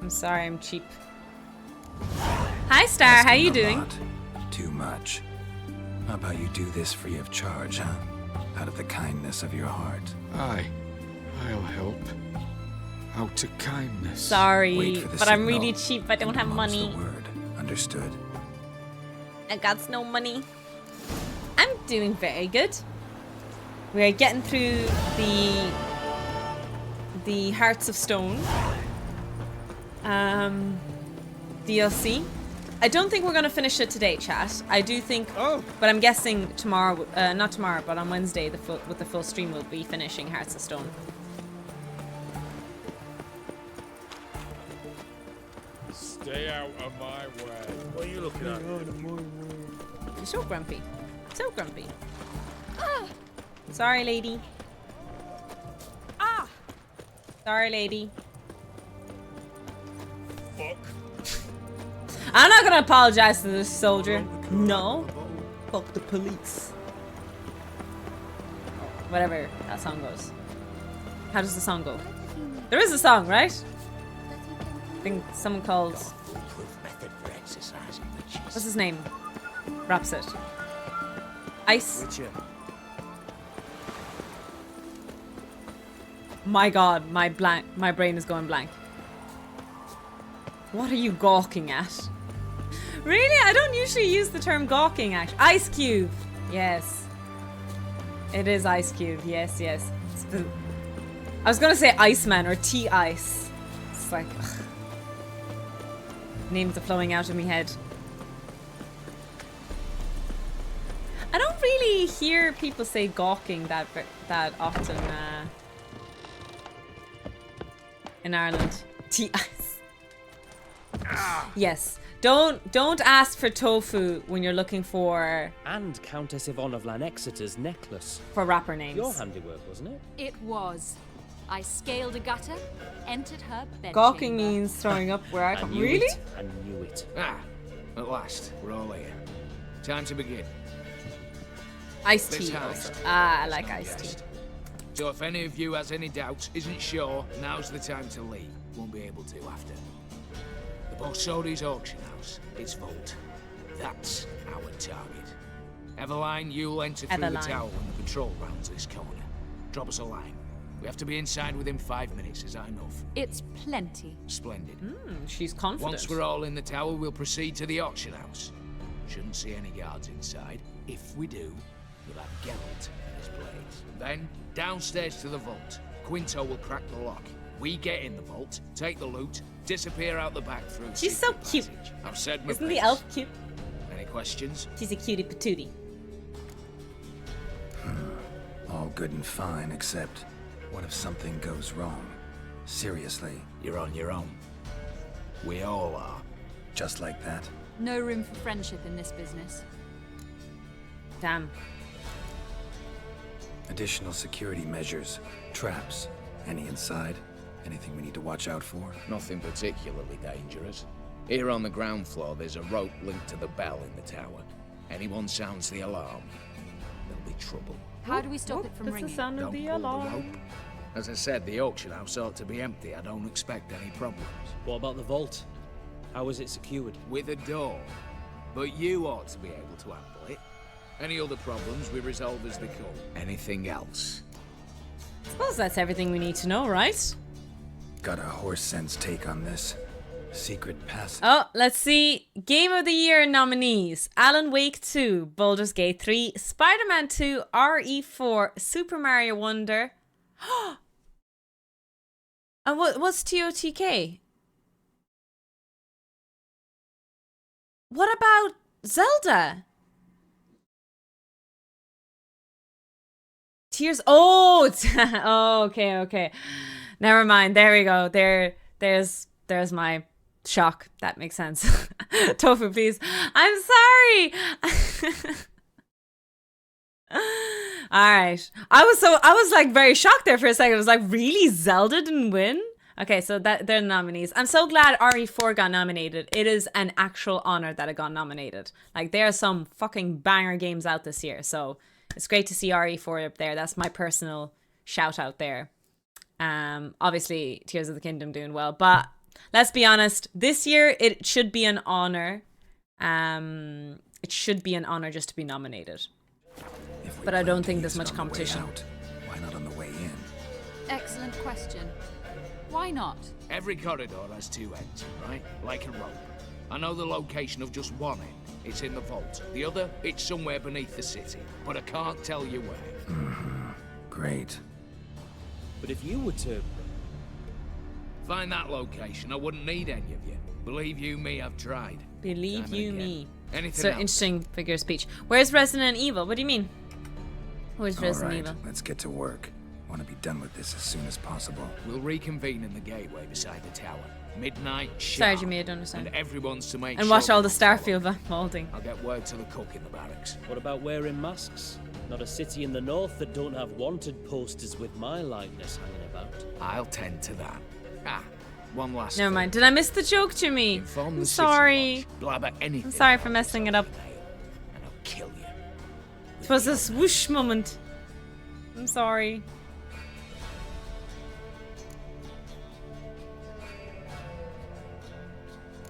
I'm sorry, I'm cheap. Hi, Star. How you doing? Lot. Too much. How about you do this free of charge, huh? Out of the kindness of your heart. Aye. I'll help. Out of kindness. Sorry, but I'm really signal. cheap. I don't have money. The word. Understood. I got no money. I'm doing very good. We are getting through the Hearts of Stone DLC. I don't think we're gonna finish it today, chat. I do think, but I'm guessing tomorrow, not tomorrow, but on Wednesday, with the full stream, we'll be finishing Hearts of Stone. Stay out of my way. What are you looking at? You're so grumpy. So grumpy. Sorry, lady. Sorry, lady. Fuck. I'm not gonna apologize to this soldier. No. Fuck the police. Whatever that song goes. How does the song go? There is a song, right? I think someone called... What's his name? Raps it. Ice. My god, my brain is going blank. What are you gawking at? Really? I don't usually use the term gawking, actually. Ice Cube. Yes. It is Ice Cube. Yes. I was gonna say Iceman or T-Ice. It's like... ugh. Names are flowing out of my head. I don't really hear people say gawking that often in Ireland. T-Ice. Yes. Don't ask for tofu when you're looking for... And Countess Yvonne of Lanexeter's necklace. For rapper names. Your handiwork, wasn't it? It was. I scaled a gutter, entered her bedchamber. Gawking means throwing up where I come. Really? I knew it. Ah, at last, we're all here. Time to begin. Iced This tea heist also. Ah, I is like no iced tea. jest. So if any of you has any doubts, isn't sure, now's the time to leave. Won't be able to after. The Borsodi's auction house, its vault. That's our target. Eveline, you'll enter through the Eveline. tower when the patrol rounds this corner. Drop us a line. We have to be inside within 5 minutes. Is that enough? It's plenty. Splendid. She's confident. Once we're all in the tower, we'll proceed to the auction house. Shouldn't see any guards inside. If we do, we'll have Geralt and his blades. Then, downstairs to the vault. Quinto will crack the lock. We get in the vault, take the loot, disappear out the back through the She's so secret cute. passage. I've said my Isn't the piece. elf cute? Any questions? She's a cutie patootie. All good and fine, except what if something goes wrong? Seriously. You're on your own. We all are. Just like that? No room for friendship in this business. Damn. Additional security measures, traps. Any inside? Anything we need to watch out for? Nothing particularly dangerous. Here on the ground floor, there's a rope linked to the bell in the tower. Anyone sounds the alarm, there'll be trouble. How do we stop it from That's the ringing? sound of Don't the pull the alarm. rope. As I said, the auction house ought to be empty. I don't expect any problems. What about the vault? How is it secured? With a door. But you ought to be able to handle it. Any other problems we resolve as they come. Anything else? I suppose that's everything we need to know, right? Got a horse sense take on this. Secret passage. Oh, let's see. Game of the Year nominees. Alan Wake 2, Baldur's Gate 3, Spider-Man 2, RE4, Super Mario Wonder. And what's TOTK? What about Zelda? Tears. Oh, oh, okay. Never mind. There we go. There's my shock. That makes sense. Tofu, please. I'm sorry. All right. I was like very shocked there for a second. I was like, really? Zelda didn't win? Okay, so that they're the nominees. I'm so glad RE4 got nominated. It is an actual honor that it got nominated. Like, there are some fucking banger games out this year, so it's great to see RE4 up there. That's my personal shout out there. Obviously, Tears of the Kingdom doing well, but let's be honest. This year, it should be an honor. It should be an honor just to be nominated. But I don't think there's much competition. Why not on the way in? Excellent question. Why not? Every corridor has two ends, right? Like a rope. I know the location of just one end. It's in the vault. The other, it's somewhere beneath the city. But I can't tell you where. Mm-hmm. Great. But if you were to... find that location, I wouldn't need any of you. Believe you me, I've tried. Believe Time you and again. me. Anything So else? interesting figure of speech. Where's Resident Evil? What do you mean? Where's All Resident right, Evil? let's get to work. Want to be done with this as soon as possible. We'll reconvene in the gateway beside the tower. Midnight Sorry, sharp. Jimmy, I don't understand. And everyone's to make And sure watch all the we don't follow. Starfield molding. I'll get word to the cook in the barracks. What about wearing masks? Not a city in the north that don't have wanted posters with my likeness hanging about. I'll tend to that. One last Never thing. mind. Did I miss the joke, Jimmy? Inform I'm the city sorry. watch. Blabber anything. I'm sorry for messing it up. And I'll kill you. It was a swoosh moment. I'm sorry.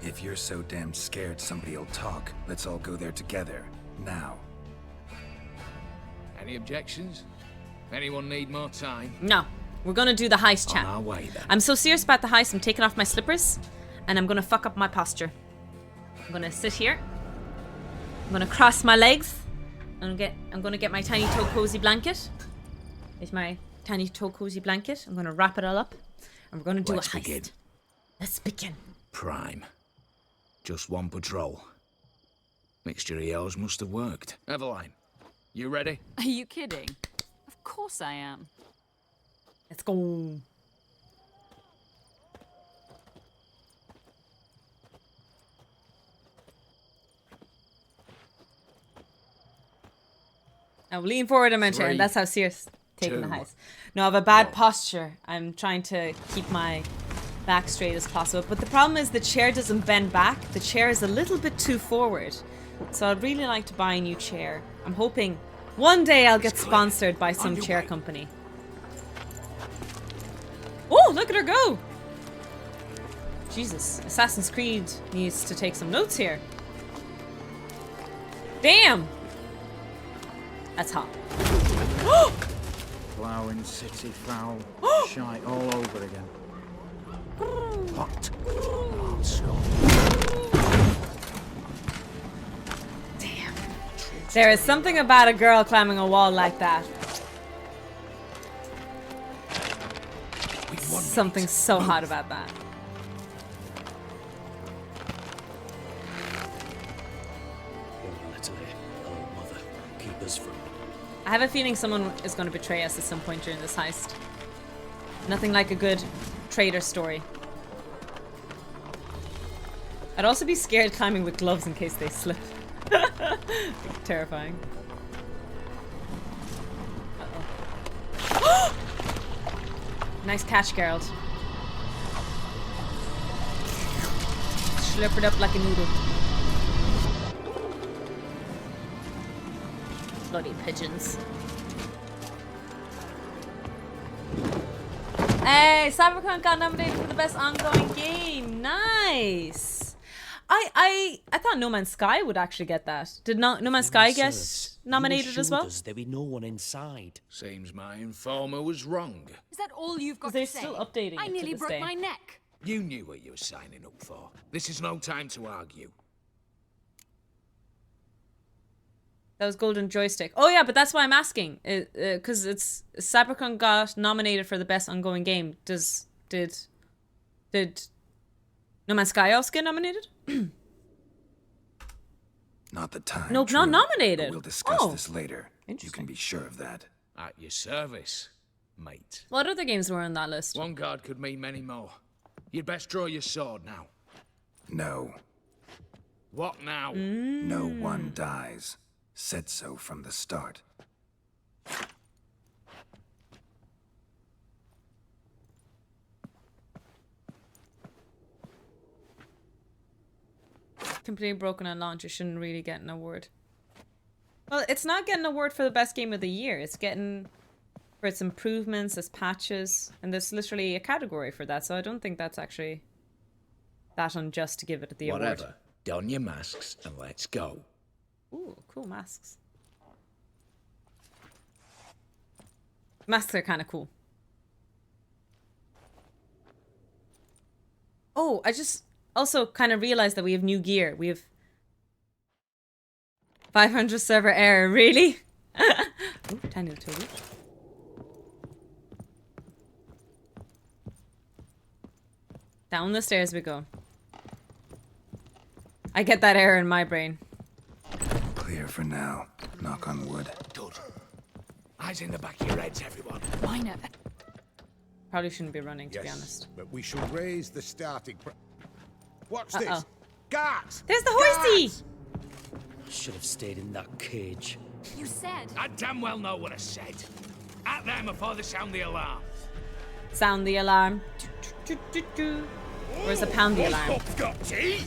If you're so damn scared somebody'll talk, let's all go there together. Now. Any objections? Anyone need more time? No. We're gonna do the heist, chat. On our way, then. I'm so serious about the heist, I'm taking off my slippers and I'm gonna fuck up my posture. I'm gonna sit here. I'm gonna cross my legs. I'm gonna get my tiny toe cozy blanket. It's my tiny toe cozy blanket. I'm gonna wrap it all up. And we're gonna do Let's a heist. begin. Let's begin. Prime. Just one patrol. Mixture of yours must have worked. Eveline, you ready? Are you kidding? Of course I am. Let's go. Now lean forward, Amanda, and that's how serious. taking the 2. heist. No, I have a bad posture. I'm trying to keep my back straight as possible. But the problem is the chair doesn't bend back. The chair is a little bit too forward. So I'd really like to buy a new chair. I'm hoping one day I'll get sponsored by some chair company. Oh, look at her go! Jesus, Assassin's Creed needs to take some notes here. Damn! That's hot. Plowing city foul. Shite all over again. What? Damn. There is something about a girl climbing a wall like that. Something so hot about that. I have a feeling someone is going to betray us at some point during this heist. Nothing like a good traitor story. I'd also be scared climbing with gloves in case they slip. Terrifying. Uh-oh. Nice catch, Geralt. Slurp it up like a noodle. Bloody pigeons. Hey, Cyberpunk got nominated for the best ongoing game. Nice. I thought No Man's Sky would actually get that. Did No Man's Sky get nominated as well? There be no one inside. Seems my informer was wrong. Is that all you've got They're to say? still updating I it to nearly this broke day. my neck. You knew what you were signing up for. This is no time to argue. That was Golden Joystick. Oh yeah, but that's why I'm asking. Because it's Cyberpunk got nominated for the best ongoing game. Did No Man's Sky also get nominated? Not the time. Nope, not nominated. But we'll discuss Oh. this later. You can be sure of that. At your service, mate. What other games were on that list? One guard could mean many more. You'd best draw your sword now. No. What now? No one dies. Said so from the start. Completely broken on launch. You shouldn't really get an award. Well, it's not getting an award for the best game of the year. It's getting for its improvements, its patches, and there's literally a category for that. So I don't think that's actually that unjust to give it the award. Whatever. Don your masks and let's go. Ooh, cool masks. Masks are kind of cool. Oh, I just also kind of realized that we have new gear. We have 500 server error. Really? Ooh, tiny little Toby. Down the stairs we go. I get that error in my brain. Clear for now. Knock on wood. Good. Eyes in the back of your heads, everyone. Minor. Probably shouldn't be running, to be honest. But we shall raise the starting price. Watch Uh-oh. this. Guards! There's the horsey! Should have stayed in that cage. You said. I damn well know what I said. At them before they sound the alarm. Sound the alarm. Where's the pound the alarm? Got tea?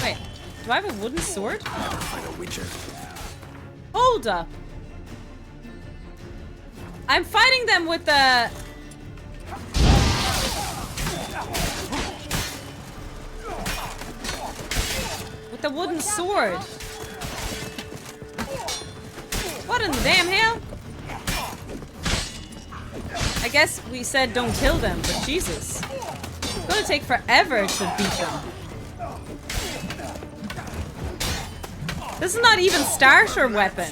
Wait, do I have a wooden sword? Fight a witcher. Hold up. I'm fighting them with the... with the wooden sword. What in the damn hell? I guess we said don't kill them, but Jesus. It's gonna take forever to beat them. This is not even starter weapon.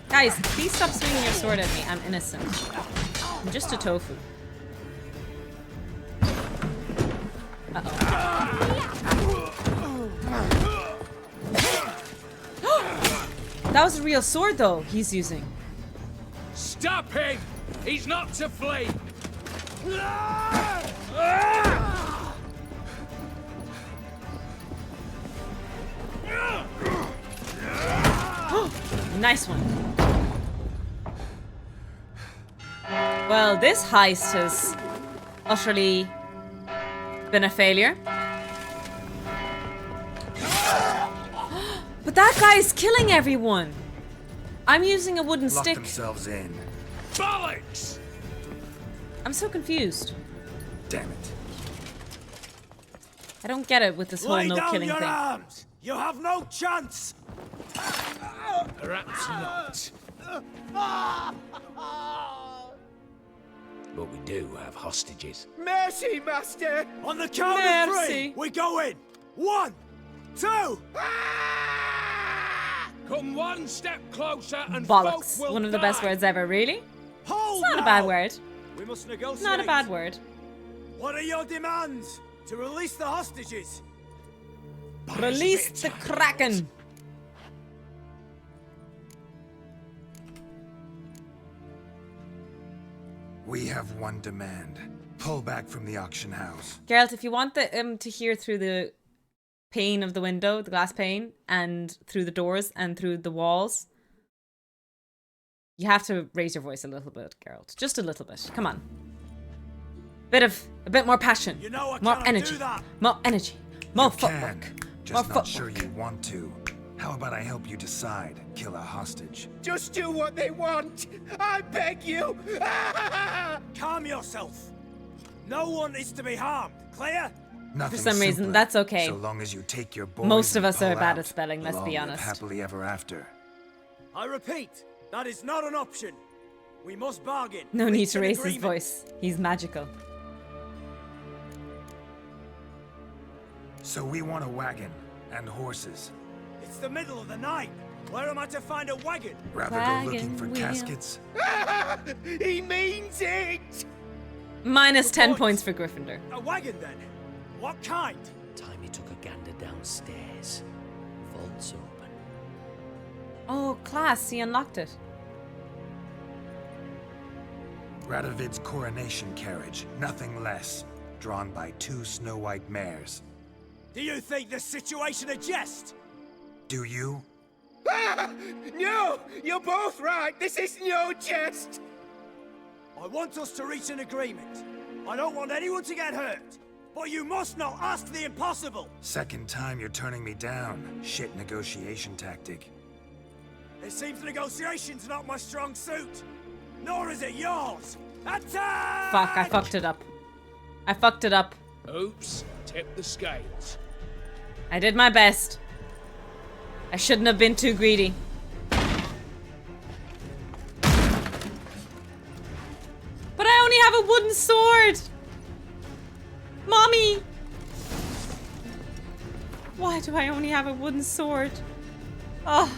Guys, please stop swinging your sword at me. I'm innocent. I'm just a tofu. That was a real sword, though, he's using. Stop him! He's not to flee! Nice one. Well, this heist has utterly been a failure. But that guy's killing everyone. I'm using a wooden Lock stick. themselves in. Bollocks! I'm so confused. Damn it. I don't get it with this whole Lay no down killing your thing. arms! You have no chance! Perhaps not. But we do have hostages. Mercy, Master! On the count of three, we go in! 1, 2! Come one step closer and Bollocks. folk will One of the best die. words ever, really? Hold It's not now. a bad word. We must negotiate. Not a bad word. What are your demands? To release the hostages? Release the Kraken. We have one demand. Pull back from the auction house. Geralt, if you want the to hear through the pane of the window, the glass pane, and through the doors and through the walls, you have to raise your voice a little bit, Geralt. Just a little bit. Come on. A bit more passion. You know I more cannot energy. do that. More energy. More You footwork. can, More just not footwork. sure you want to. How about I help you decide? Kill a hostage. Just do what they want! I beg you! Calm yourself. No one is to be harmed. Clear? Nothing For some reason, simpler. that's okay. So long as you take your boys Most of and us are pull bad out, at spelling, let's we'll be all live honest. happily ever after. I repeat, that is not an option. We must bargain. No need Reach to an raise his agreement. voice. He's magical. So we want a wagon and horses. It's the middle of the night. Where am I to find a wagon? Rather go looking for caskets. He means it! Minus 10 points for Gryffindor. A wagon then? What kind? Time he took a gander downstairs. Vault's open. Oh, class. He unlocked it. Radovid's coronation carriage, nothing less. Drawn by 2 snow-white mares. Do you think this situation a jest? Do you? No! You're both right! This is no jest! I want us to reach an agreement. I don't want anyone to get hurt. But you must not ask the impossible. Second time you're turning me down. Shit negotiation tactic. It seems negotiation's not my strong suit. Nor is it yours. Attack! Fuck, I fucked it up. I fucked it up. Oops, tip the scales. I did my best. I shouldn't have been too greedy. But I only have a wooden sword! Mommy! Why do I only have a wooden sword? Oh.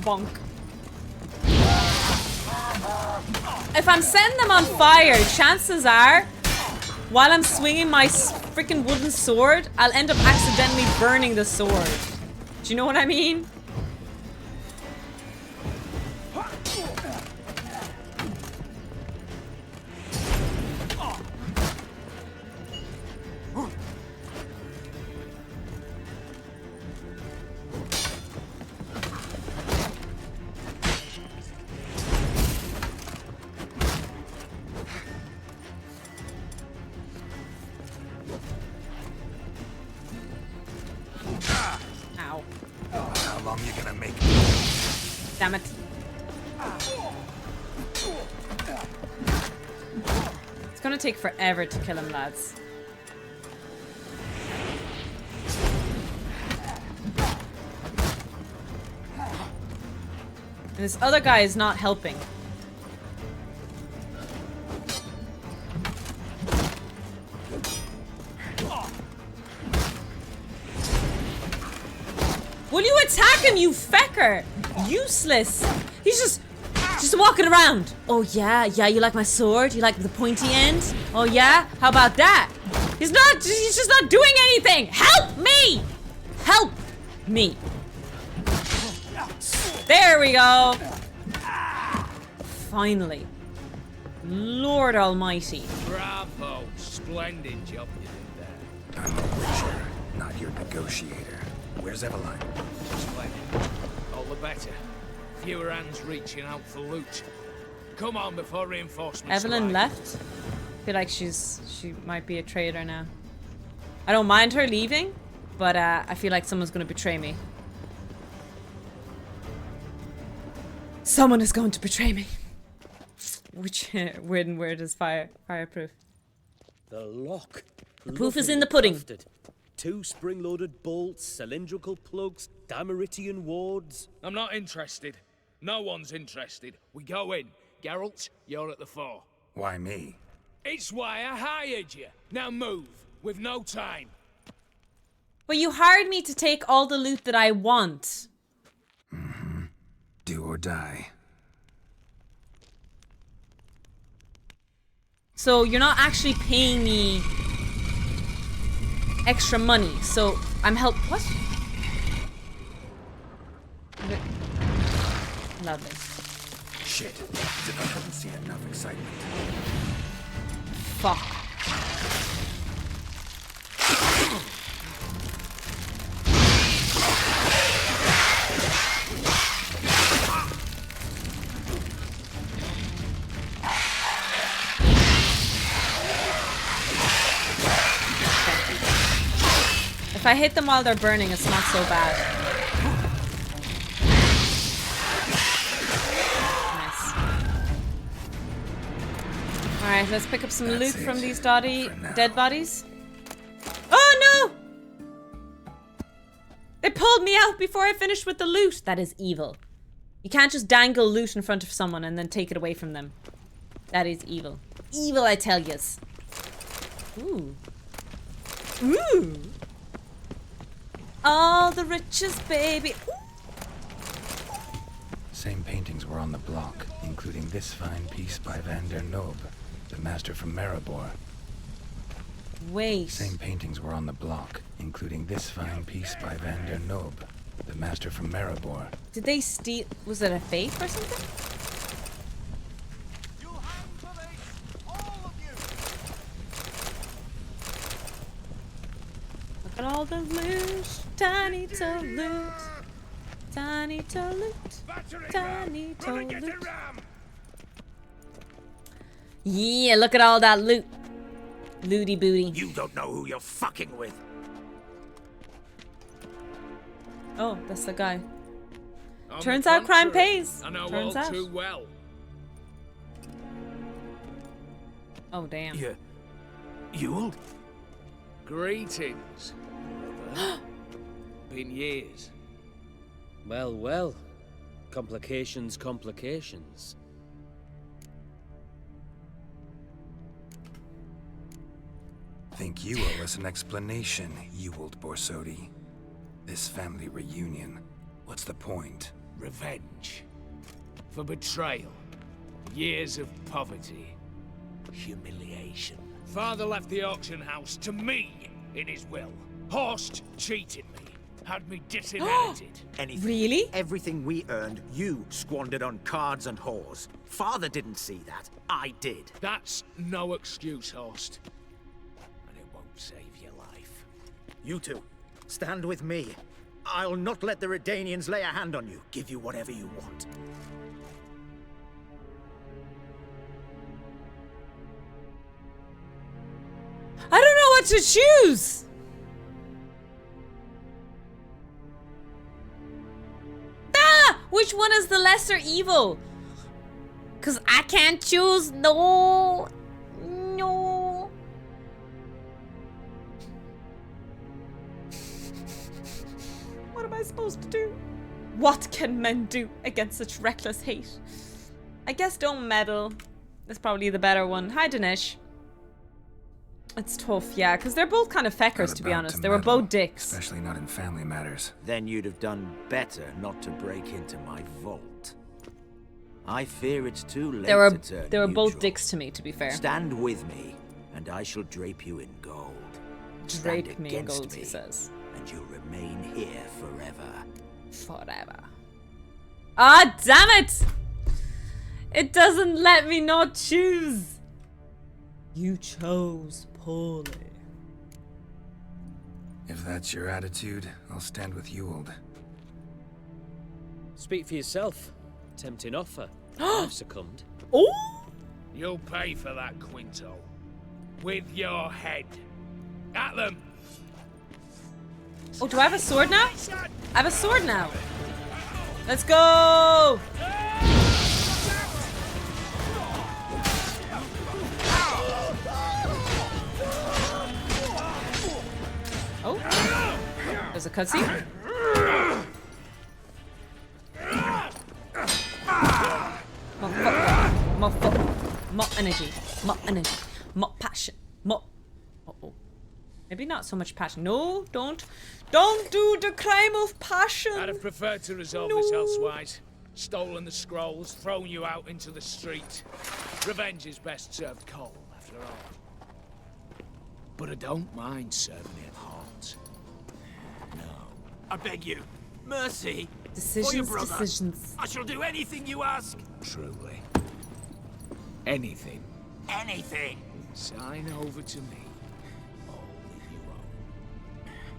Bonk. If I'm setting them on fire, chances are, while I'm swinging my freaking wooden sword, I'll end up accidentally burning the sword. Do you know what I mean? Ow. How long you gonna make Damn it. It's gonna take forever to kill him, lads. And this other guy is not helping. Will you attack him, you fecker? Useless. He's just walking around. Oh yeah, you like my sword? You like the pointy end? Oh yeah? How about that? He's just not doing anything. Help me! Help me. There we go. Finally. Lord almighty. Bravo. Splendid job you did there. I'm a witcher, not your negotiator. Where's Eveline? Splendid. All the better. Fewer hands reaching out for loot. Come on before reinforcements Evelyn arrive. left. I feel like she might be a traitor now. I don't mind her leaving, but I feel like someone's going to betray me. Someone is going to betray me. Which where does fireproof? The lock. The proof is in the pudding. Crafted. 2 spring-loaded bolts, cylindrical plugs, Damaritian wards. I'm not interested. No one's interested. We go in. Geralt, you're at the fore. Why me? It's why I hired you. Now move. We've no time. But you hired me to take all the loot that I want. Mm-hmm. Do or die. So you're not actually paying me extra money. So I'm what? Lovely. Shit. I haven't seen enough excitement. Fuck. If I hit them while they're burning, it's not so bad. Nice. Alright, let's pick up some loot from these dead bodies. Oh no! They pulled me out before I finished with the loot. That is evil. You can't just dangle loot in front of someone and then take it away from them. That is evil. Evil, I tell yous. Ooh. Ooh. All the riches, baby. Ooh. Same paintings were on the block, including this fine piece by Van der Noob, the master from Maribor. Wait. Same paintings were on the block, including this fine piece by Van der Noob, the master from Maribor. Did they steal? Was it a fake or something? Look at all the loot, tiny to loot, tiny to loot, tiny to loot. Yeah, look at all that loot. Looty booty. You don't know who you're fucking with. Oh, that's the guy. On Turns the out crime contrary, pays. I know Turns all out. too well. Oh, damn. Yeah. Yule? Greetings. brother. Been years. Well, well. Complications, complications. Think you owe us an explanation, Ewald Borsodi. This family reunion, what's the point? Revenge. For betrayal. Years of poverty. Humiliation. Father left the auction house to me in his will. Horst cheated me. Had me disinherited. Anything. Really? Everything we earned, you squandered on cards and whores. Father didn't see that. I did. That's no excuse, Horst. And it won't save your life. You two, stand with me. I'll not let the Redanians lay a hand on you. Give you whatever you want. I don't know what to choose. Ah! Which one is the lesser evil? Cause I can't choose. No. No. What am I supposed to do? What can men do against such reckless hate? I guess don't meddle. That's probably the better one. Hi, Dinesh. It's tough, yeah, because they're both kind of feckers, to be honest. They were both dicks. Especially not in family matters. Then you'd have done better not to break into my vault. I fear it's too late to turn They were both neutral. dicks to me, to be fair. Stand with me, and I shall drape you in gold. Drape Stand me in against gold, he says. And you'll remain here forever. Forever. Ah, damn it! It doesn't let me not choose. You chose poorly. If that's your attitude, I'll stand with Ewald. Speak for yourself. Tempting offer. I've succumbed. Oh! You'll pay for that, Quinto. With your head. At them! Oh, do I have a sword now? I have a sword now. Let's go! Oh, there's a cutscene. More energy, more energy, more passion, more. Uh-oh. Maybe not so much passion. No, don't do the crime of passion. I'd have preferred to resolve this elsewise. Stolen the scrolls, thrown you out into the street. Revenge is best served cold, after all. But I don't mind serving it hot. No. I beg you, mercy. Decisions, for your brother. decisions. I shall do anything you ask. Truly. Anything. Anything. Sign over to me. All that you own.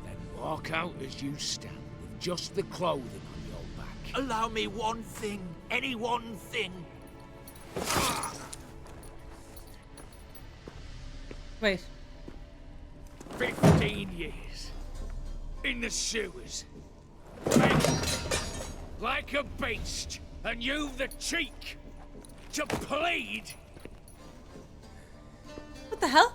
Then walk out as you stand, with just the clothing on your back. Allow me one thing. Any one thing. Wait. 15 years. In the sewers. Like a beast. And you've the cheek to plead. What the hell?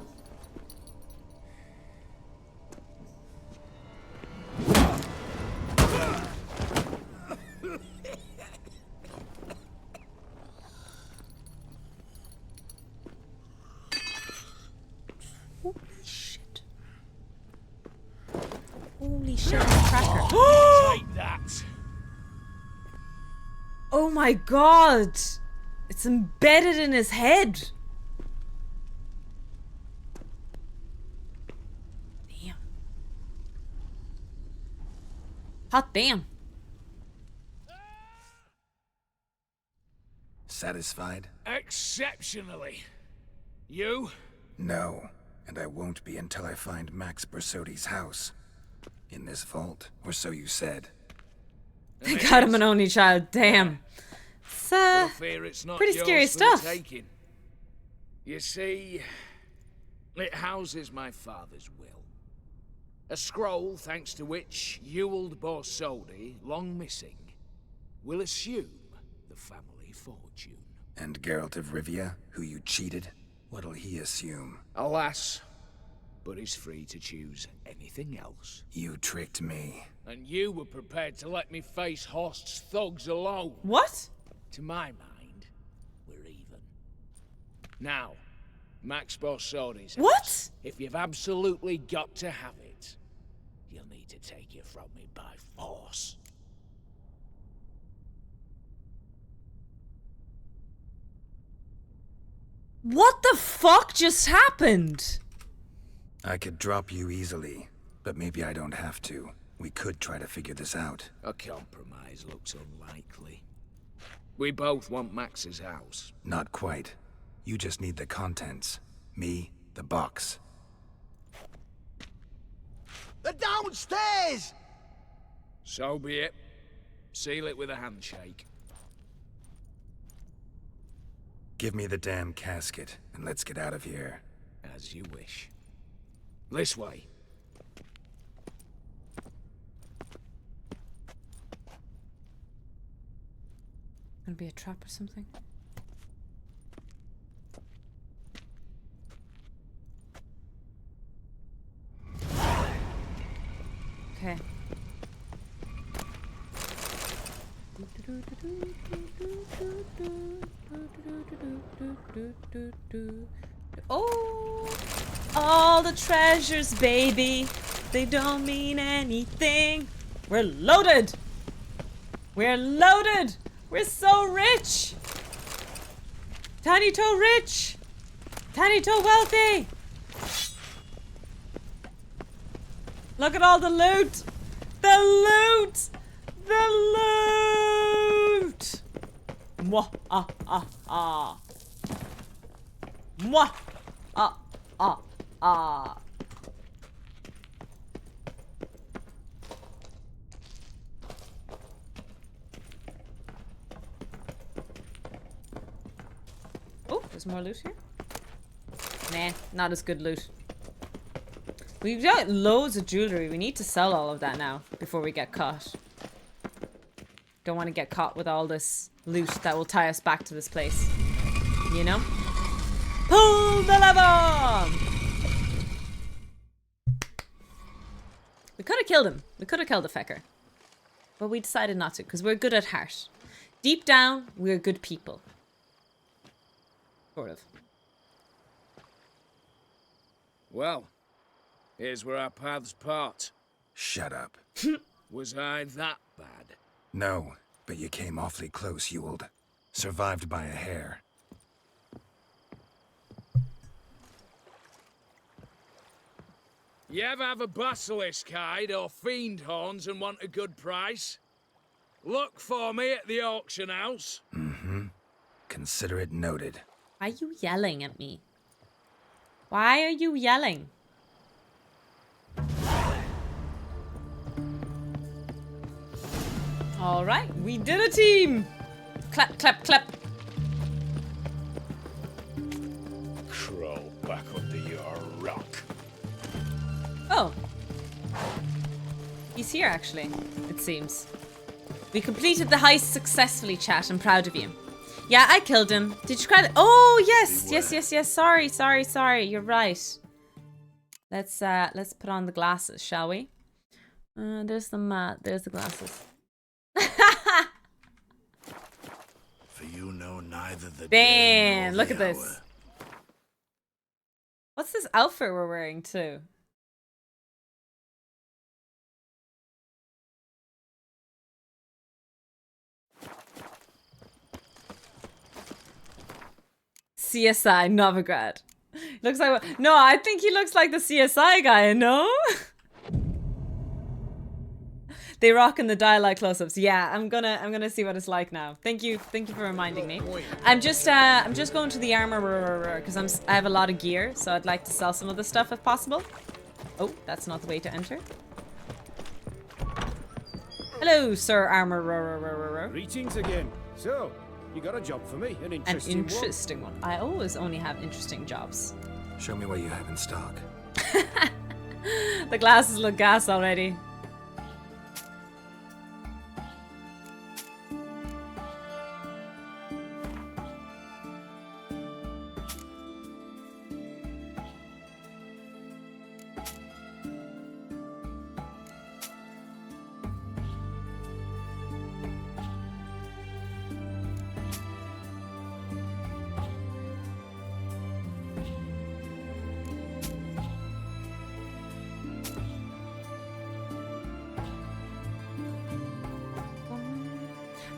Holy shit. Holy shit, cracker. Take that. Oh my god! It's embedded in his head! Damn. Hot damn. Satisfied? Exceptionally. You? No, and I won't be until I find Max Bersodi's house. In this vault, or so you said. They got him an only child, damn. It's, But I fear it's not pretty yours scary for stuff. the taking. You see, it houses my father's will. A scroll thanks to which Ewald Borsodi, long missing, will assume the family fortune. And Geralt of Rivia, who you cheated, what'll he assume? Alas, but he's free to choose anything else. You tricked me. And you were prepared to let me face Horst's thugs alone. What? To my mind, we're even. Now, Max Borsodi's house. What? If you've absolutely got to have it, you'll need to take it from me by force. What the fuck just happened? I could drop you easily, but maybe I don't have to. We could try to figure this out. A compromise looks unlikely. We both want Max's house. Not quite. You just need the contents. Me, the box. They're downstairs! So be it. Seal it with a handshake. Give me the damn casket, and let's get out of here. As you wish. This way. Gonna be a trap or something? Okay. Oh! All the treasures, baby. They don't mean anything. We're loaded! We're loaded! We're so rich! Tiny toe rich! Tiny toe wealthy! Look at all the loot! The loot! The loot! Mwah, ah, ah, ah. Mwah, ah, ah, ah. Oh, there's more loot here. Nah, not as good loot. We've got loads of jewelry. We need to sell all of that now before we get caught. Don't want to get caught with all this loot that will tie us back to this place. You know? Pull the lever! We could have killed him. We could have killed the fecker. But we decided not to because we're good at heart. Deep down, we're good people. Sort of. Well, here's where our paths part. Shut up. Was I that bad? No, but you came awfully close, Ewald. Survived by a hair. You ever have a basilisk hide or fiend horns and want a good price? Look for me at the auction house. Mm-hmm. Consider it noted. Why are you yelling at me? Why are you yelling? All right, we did a team. Clap, clap, clap. Crawl back under your rock. Oh. He's here, actually, it seems. We completed the heist successfully, chat. I'm proud of you. Yeah, I killed him. Did you cry? Oh, yes. Yes. Sorry. You're right. Let's put on the glasses, shall we? There's the mat. There's the glasses. For you know neither the Damn, look at this. What's this outfit we're wearing too? CSI Novigrad. Looks like no, I think he looks like the CSI guy, no? They rock in the dialogue close-ups. Yeah, I'm gonna see what it's like now. Thank you for reminding me. I'm just going to the armor because I have a lot of gear, so I'd like to sell some of the stuff if possible. Oh, that's not the way to enter. Hello, Sir Armor. Greetings again. So, you got a job for me? An interesting one. I always only have interesting jobs. Show me what you have in stock. The glasses look gas already.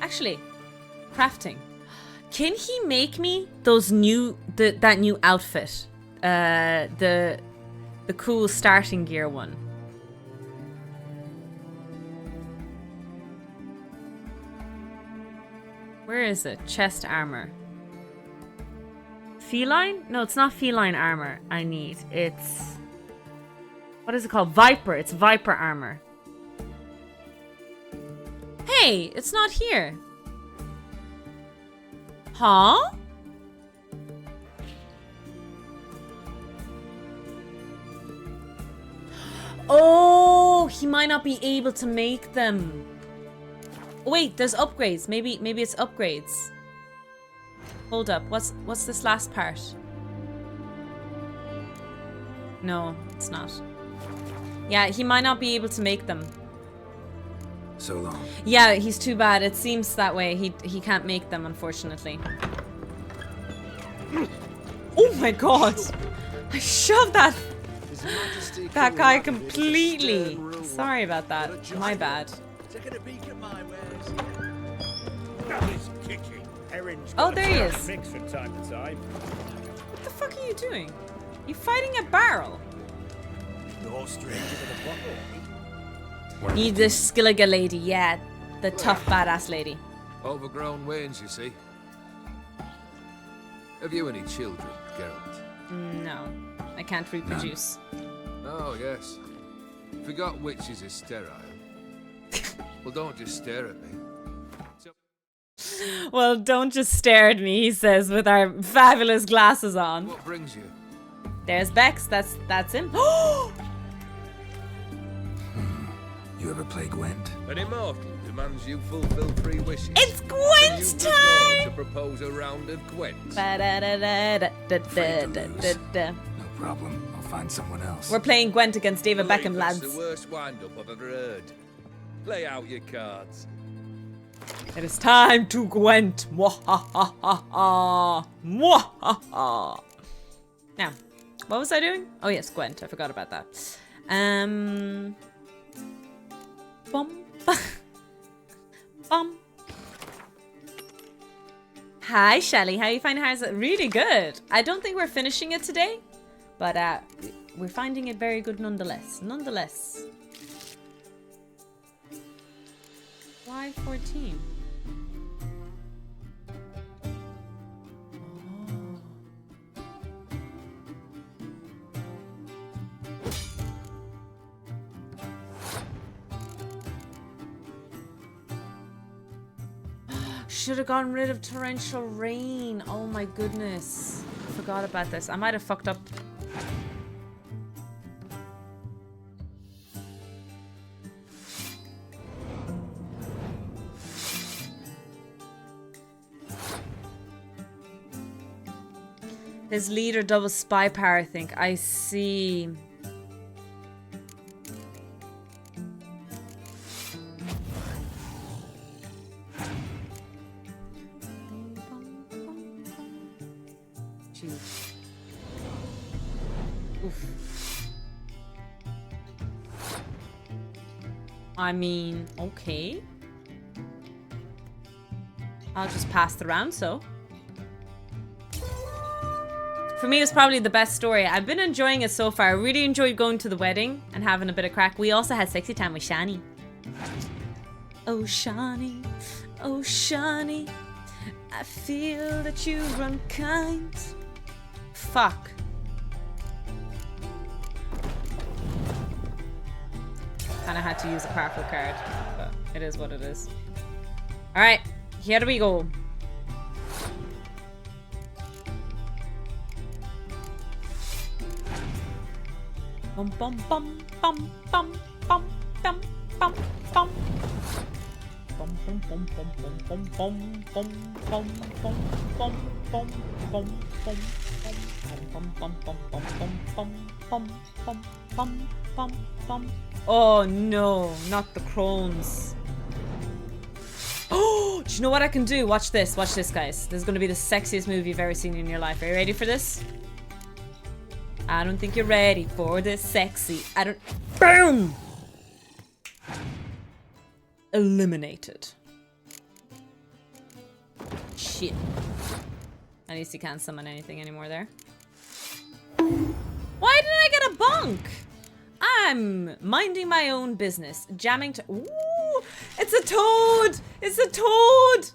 Actually, crafting. Can he make me those that new outfit? The cool starting gear one. Where is it? Chest armor. Feline? No, it's not feline armor I need. It's... What is it called? Viper. It's Viper armor. Hey, it's not here. Huh? Oh, he might not be able to make them. Oh, wait, there's upgrades. Maybe it's upgrades. Hold up. What's this last part? No, it's not. Yeah, he might not be able to make them. So long. Yeah, he's too bad. It seems that way. He can't make them, unfortunately. Oh my god! I shoved that guy completely. Sorry about that. My bad. Oh, there he is. What the fuck are you doing? You fighting a barrel? No stranger to the bottle. You the skilliga lady, yeah. The tough badass lady. Overgrown wains, you see. Have you any children, Geralt? No, I can't reproduce. Oh, yes. Forgot witches are sterile. Well, don't just stare at me. Well, don't just stare at me, he says, with our fabulous glasses on. What brings you? There's Bex. That's him. You ever play Gwent? An immortal demands you fulfill 3 wishes. It's Gwent time! To propose a round of Gwent. No problem. I'll find someone else. We're playing Gwent against David Beckham, That's lads. the worst wind-up I've ever heard. Lay out your cards. It is time to Gwent. Mwahaha. Mwahaha. Now, what was I doing? Oh yes, Gwent. I forgot about that. Bum. Bum. Hi, Shelley. How are you finding ours? Really good. I don't think we're finishing it today, but we're finding it very good nonetheless. Why 14? Should have gotten rid of torrential rain. Oh my goodness. I forgot about this. I might have fucked up. His leader double spy power, I think. I see. Oof. I mean, okay. I'll just pass the round, so. For me, it was probably the best story. I've been enjoying it so far. I really enjoyed going to the wedding and having a bit of crack. We also had sexy time with Shani. Oh, Shani. Oh, Shani. I feel that you're unkind. Fuck. Kinda had to use a powerful card, but it is what it is. Alright, here we go. Bum bum bum bum bum bum bum bum bum. Bum bum bum bum bum bum bum bum bum bum bum bum bum bum bum. Oh no, not the crones. Oh, do you know what I can do? Watch this, guys. This is gonna be the sexiest movie you've ever seen in your life. Are you ready for this? I don't think you're ready for this sexy. I don't. Boom! Eliminated. Shit. At least you can't summon anything anymore there. Why didn't I get a bunk? I'm minding my own business. Jamming to. Ooh! It's a toad! It's a toad!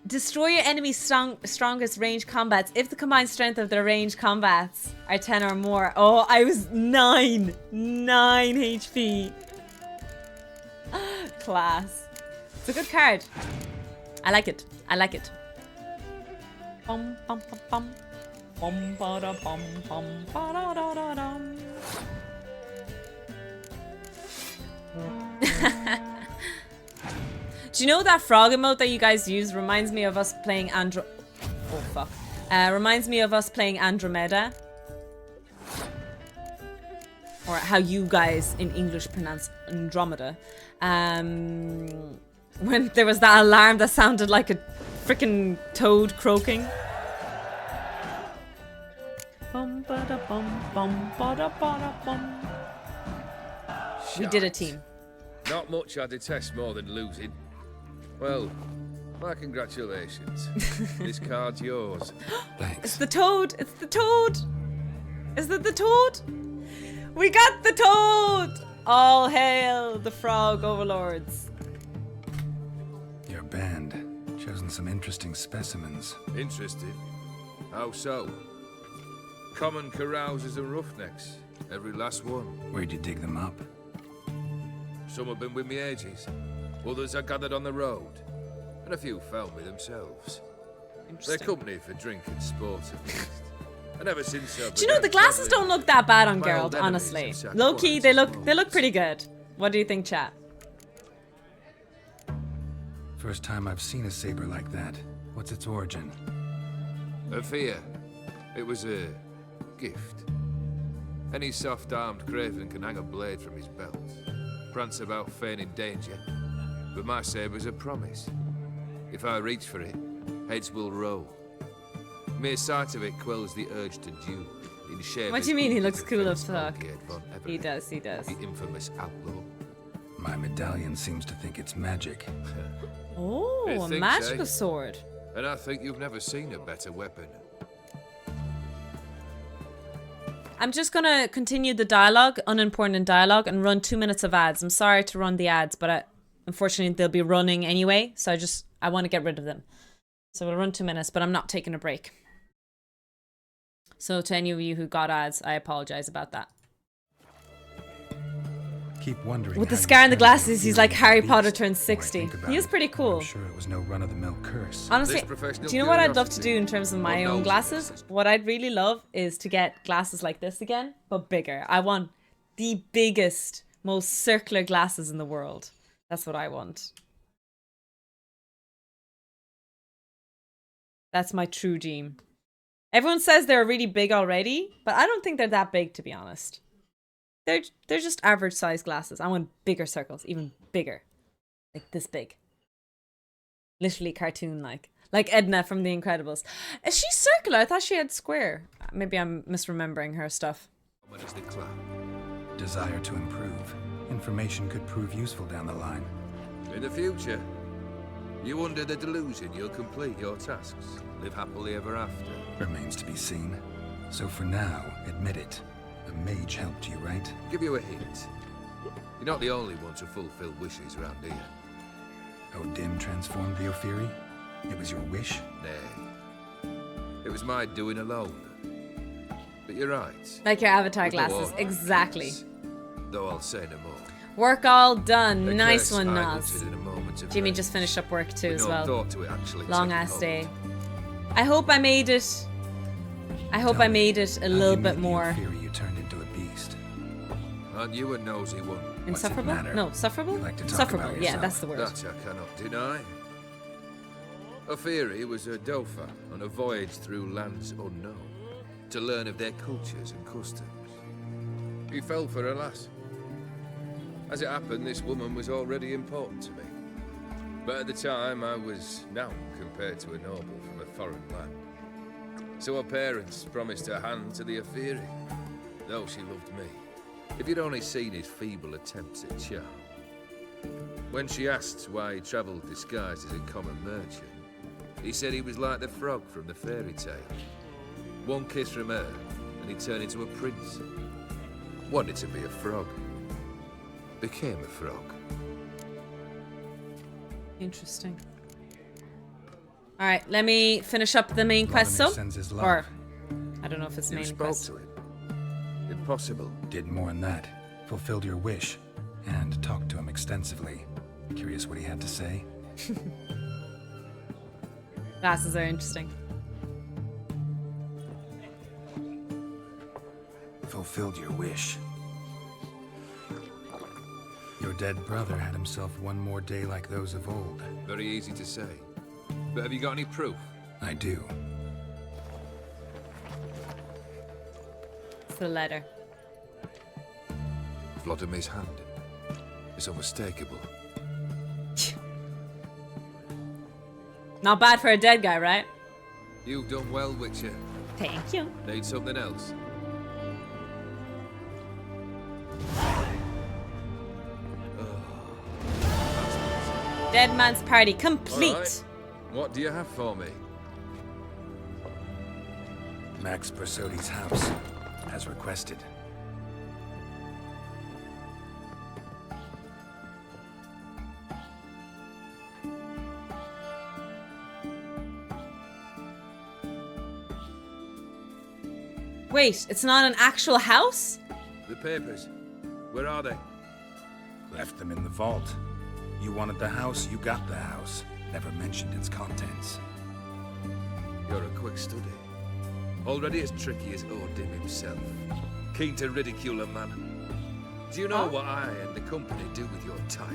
Destroy your enemy's strongest range combats if the combined strength of their range combats are 10 or more. Oh, I was 9 HP. Class. It's a good card. I like it. I like it. Bum bum bum bum. Bum ba da bum bum ba da da da dum. Do you know that frog emote that you guys use reminds me of us playing Oh fuck. Reminds me of us playing Andromeda. Or how you guys in English pronounce Andromeda. When there was that alarm that sounded like a freaking toad croaking. Bum ba da bum bum ba da ba da bum. We did a team. Not much I detest more than losing. Well, my congratulations. This card's yours. Thanks. It's the toad! It's the toad! Is it the toad? We got the toad! All hail the frog overlords. Your band. Chosen some interesting specimens. Interested? How so? Common carousers and roughnecks. Every last one. Where'd you dig them up? Some have been with me ages. Others I gathered on the road. And a few found me themselves. They're company for drink and sport at least. And ever since Do you know, the glasses don't look that bad on Geralt, honestly. Low-key, they look pretty good. What do you think, chat? First time I've seen a saber like that. What's its origin? A fear. It was a gift. Any soft-armed craven can hang a blade from his belt. Prance about feigning danger. But my saber's a promise. If I reach for it, heads will roll. Mere sight of it quells the urge to duel. What do you mean he looks cool as fuck? He does, he does. The infamous outlaw. My medallion seems to think it's magic. Oh, a magical sword. And I think you've never seen a better weapon. I'm just gonna continue the dialogue, unimportant dialogue, and run 2 minutes of ads. I'm sorry to run the ads, but unfortunately they'll be running anyway, so I want to get rid of them. So we'll run 2 minutes, but I'm not taking a break. So to any of you who got ads, I apologize about that. Keep wondering. With the scar and the glasses, he's like Harry Potter turned 60. He is pretty cool. I'm sure it was no run-of-the-mill curse. Honestly, do you know what I'd love to do in terms of my own glasses? What I'd really love is to get glasses like this again, but bigger. I want the biggest, most circular glasses in the world. That's what I want. That's my true dream. Everyone says they're really big already, but I don't think they're that big, to be honest. They're just average size glasses. I want bigger circles, even bigger. Like this big. Literally cartoon like. Like Edna from The Incredibles. Is she circular? I thought she had square. Maybe I'm misremembering her stuff. What is the clan? Desire to improve. Information could prove useful down the line. In the future, you under the delusion you'll complete your tasks, live happily ever after. Remains to be seen. So for now, admit it. A mage helped you, right? Give you a hint. You're not the only one to fulfill wishes around here. Odin transformed the Ophiri? It was your wish? Nay. It was my doing alone. But you're right. Like your avatar With the glasses. war Exactly. happens, though I'll say no more. Work all done. The Nice curse one, I Naz. uttered in a moment of Jimmy rage. just finished up work too With as no well. thought to it actually Long taking ass hold. day. I hope I made it. I hope I made it a little bit more. Ophiri you turned into a beast. Aren't you a nosy one? Insufferable? No, sufferable? like to talk Sufferable, about yeah, yourself. that's the word. That I cannot deny. Ophiri was a Dauphin on a voyage through lands unknown to learn of their cultures and customs. He fell for a lass. As it happened, this woman was already important to me. But at the time, I was now compared to a noble from a foreign land. So her parents promised her hand to the Ophiri, though she loved me. If you'd only seen his feeble attempts at charm. When she asked why he travelled disguised as a common merchant, he said he was like the frog from the fairy tale. One kiss from her, and he turned into a prince. Wanted to be a frog. Became a frog. Interesting. Alright, let me finish up the main quest, so. sends his love. Or, I don't know if it's You main spoke quest. to him. Impossible. Did more than that. Fulfilled your wish. And talked to him extensively. Curious what he had to say? Glasses are interesting. Fulfilled your wish. Your dead brother had himself one more day like those of old. Very easy to say. But have you got any proof? I do. It's the letter. Vladimir's hand. It's unmistakable. Not bad for a dead guy, right? You've done well, Witcher. Thank you. Need something else? Dead man's party complete. All right. What do you have for me? Max Bersodi's house, as requested. Wait, it's not an actual house? The papers. Where are they? Left them in the vault. You wanted the house, you got the house. Never mentioned its contents. You're a quick study. Already as tricky as Odin himself. Keen to ridicule a man. Do you know what I and the company do with your type?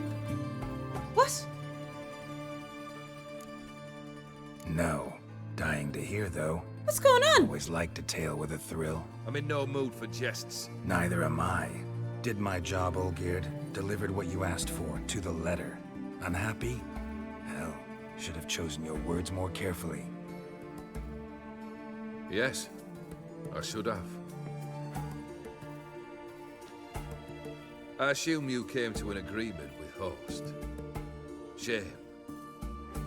What? No. Dying to hear, though. What's going on? Always liked a tale with a thrill. I'm in no mood for jests. Neither am I. Did my job, Olgierd. Delivered what you asked for, to the letter. Unhappy? Hell, should have chosen your words more carefully. Yes, I should have. I assume you came to an agreement with Horst. Shame.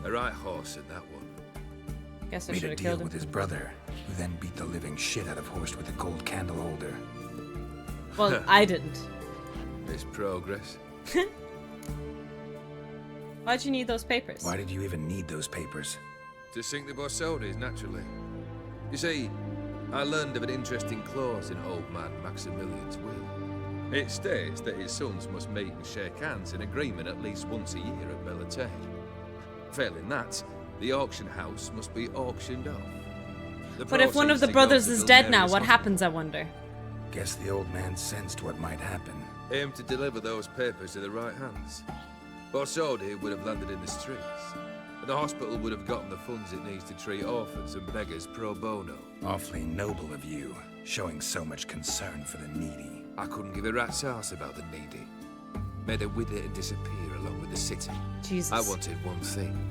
A right horse in that one. Guess I Made should a have deal killed him. with his brother, who then beat the living shit out of Horst with a gold candle holder. Well, I didn't. It's progress. Why'd you need those papers? Why did you even need those papers? To sink the Borsodis, naturally. You see, I learned of an interesting clause in old man Maximilian's will. It states that his sons must meet and shake hands in agreement at least once a year at Bellatane. Failing that, the auction house must be auctioned off. But if one of the brothers is dead now, what happens, I wonder? Guess the old man sensed what might happen. Aim to deliver those papers to the right hands. Borsodi would have landed in the streets, and the hospital would have gotten the funds it needs to treat orphans and beggars pro bono. Awfully noble of you, showing so much concern for the needy. I couldn't give a rat's ass about the needy. Made her wither and disappear along with the city. Jesus. I wanted one thing.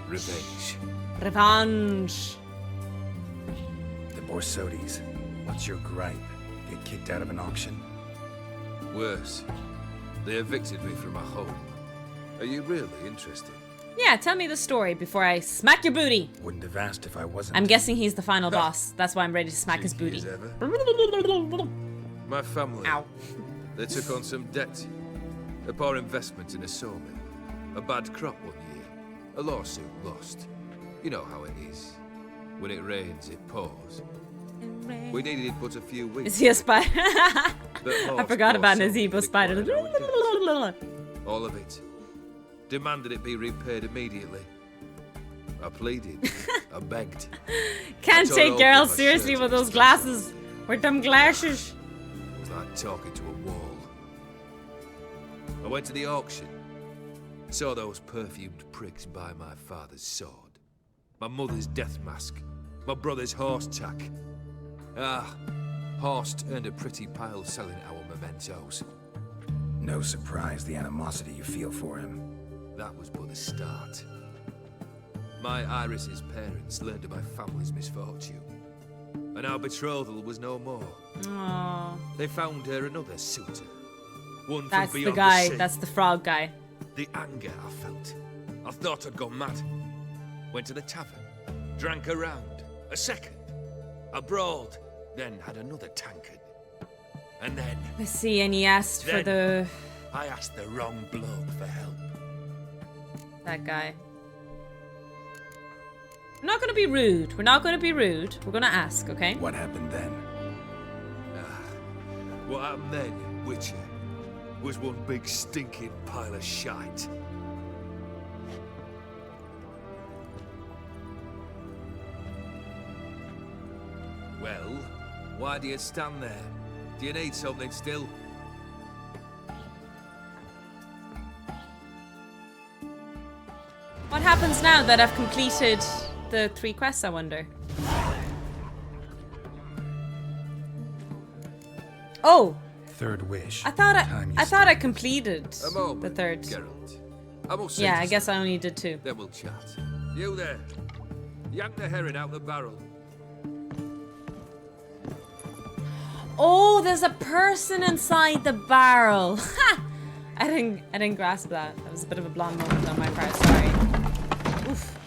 Revenge. Revenge. The Borsodis. What's your gripe? Get kicked out of an auction? Worse. They evicted me from my home. Are you really interested? Yeah, tell me the story before I smack your booty. Wouldn't have asked if I wasn't. I'm guessing he's the final boss. That's why I'm ready to smack his booty. As ever. My family. Ow. They took on some debt. A poor investment in a sawmill. A bad crop one year. A lawsuit lost. You know how it is. When it rains, it pours. We needed but a few weeks. Is he a spider? I forgot about his evil spider. All of it. Demanded it be repaid immediately. I pleaded. I begged. Can't take girls seriously with those glasses. With them glasses. It was like talking to a wall. I went to the auction. Saw those perfumed pricks buy my father's sword. My mother's death mask. My brother's horse tack. Ah, Horst earned a pretty pile selling our mementos. No surprise the animosity you feel for him. That was but the start. My Iris's parents learned of my family's misfortune. And our betrothal was no more. Aww. They found her another suitor. One That's from the beyond guy. the sea. That's the frog guy. The anger I felt. I thought I'd gone mad. Went to the tavern. Drank a round. A second. I brawled. Then had another tankard. And then... I see, and he asked for the... I asked the wrong bloke for help. That guy. We're not gonna be rude. We're not gonna be rude. We're gonna ask, okay? What happened then? What happened then, Witcher, was one big stinking pile of shite. Well, why do you stand there? Do you need something still? What happens now that I've completed the 3 quests, I wonder? Oh! Third wish. I thought I completed A moment, the 3rd. Geralt. I must say Yeah, to I guess I only did 2. Then we'll chat. You there. Yank the herring out the barrel. Oh, there's a person inside the barrel. Ha! I didn't grasp that. That was a bit of a blonde moment on my part. Sorry. Oof.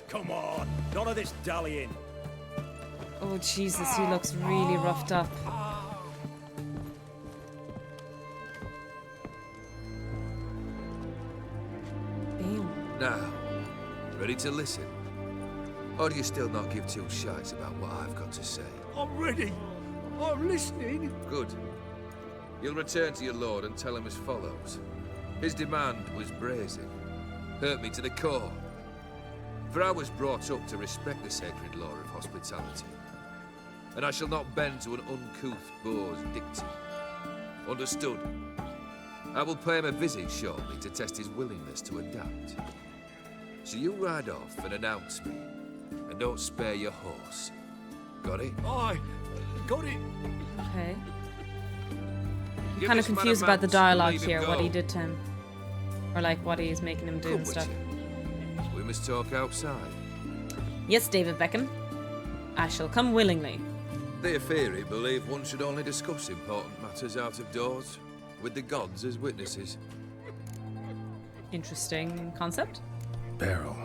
Come on, none of this dallying. Oh Jesus, he looks really roughed up. Damn. Now, Ready to listen? Or do you still not give two shites about what I've got to say? I'm ready. I'm listening. Good. You'll return to your lord and tell him as follows. His demand was brazen. Hurt me to the core. For I was brought up to respect the sacred law of hospitality. And I shall not bend to an uncouth boor's dictum. Understood? I will pay him a visit shortly to test his willingness to adapt. So you ride off and announce me. And don't spare your horse. Got it? Aye, got it. Okay. I'm Give kind of this man a confused about the mount and dialogue leave him here, what go. he did to him. Or like what he's making him do Come and with stuff. you. We must talk outside. Yes, David Beckham. I shall come willingly. The Afiri believe one should only discuss important matters out of doors, with the gods as witnesses. Interesting concept. Beryl,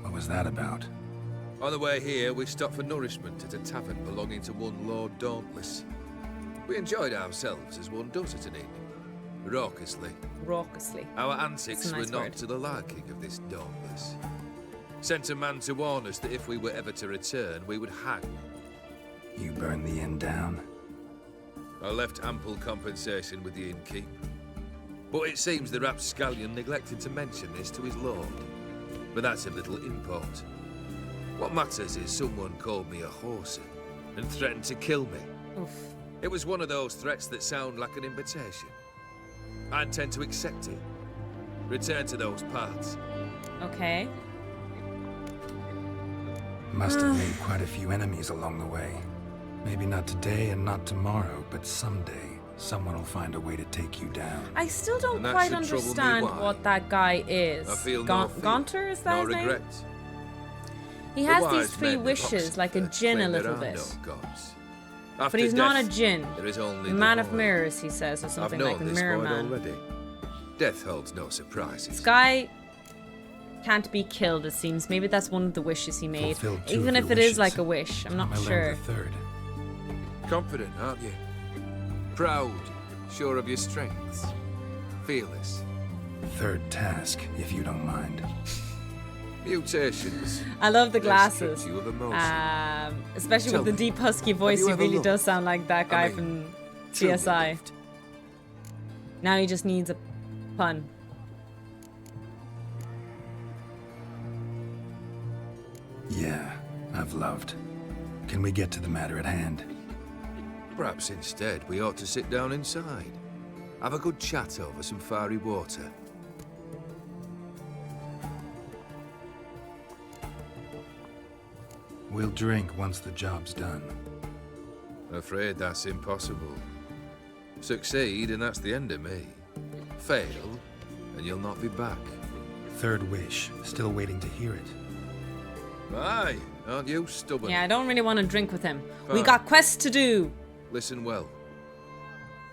what was that about? On the way here, we stopped for nourishment at a tavern belonging to one Lord Dauntless. We enjoyed ourselves as one does at an inn, raucously. Raucously. Our antics That's a nice were not word. to the liking of this Dauntless. Sent a man to warn us that if we were ever to return, we would hang. You burned the inn down? I left ample compensation with the innkeep. But it seems the rapscallion neglected to mention this to his lord. But that's of little import. What matters is someone called me a whoreson and threatened to kill me. Oof. It was one of those threats that sound like an invitation. I intend to accept it. Return to those parts. Okay. Must have made quite a few enemies along the way. Maybe not today and not tomorrow, but someday someone will find a way to take you down. I still don't And that quite should trouble me understand why. what that guy is. I feel no fear, Gaunter, is that no his name? regrets. He The has wise these three men of wishes, like a djinn a claim there little are bit. no gods. But After he's not a death, djinn. There is only The the man of void. mirrors, he says, or something I've known like a this mirror void man. already. Death holds no surprises. This guy can't be killed, it seems. Maybe that's one of the wishes he made. Fulfilled two Even of if your it is wishes. like a wish, I'm not I learned sure. the third. Confident, aren't you? Proud, sure of your strengths. Fearless. Third task, if you don't mind. Mutations. I love the They glasses. strip you of emotion. Especially Tell with the me, deep husky voice, you he ever really loved? does sound like that guy I mean, from truly CSI. loved? Now he just needs a pun. Yeah, I've loved. Can we get to the matter at hand? Perhaps instead we ought to sit down inside. Have a good chat over some fiery water. We'll drink once the job's done. Afraid that's impossible. Succeed and that's the end of me. Fail and you'll not be back. Third wish, still waiting to hear it. Aye, aren't you stubborn? Yeah, I don't really want to drink with him. We Fine. got quests to do. Listen well.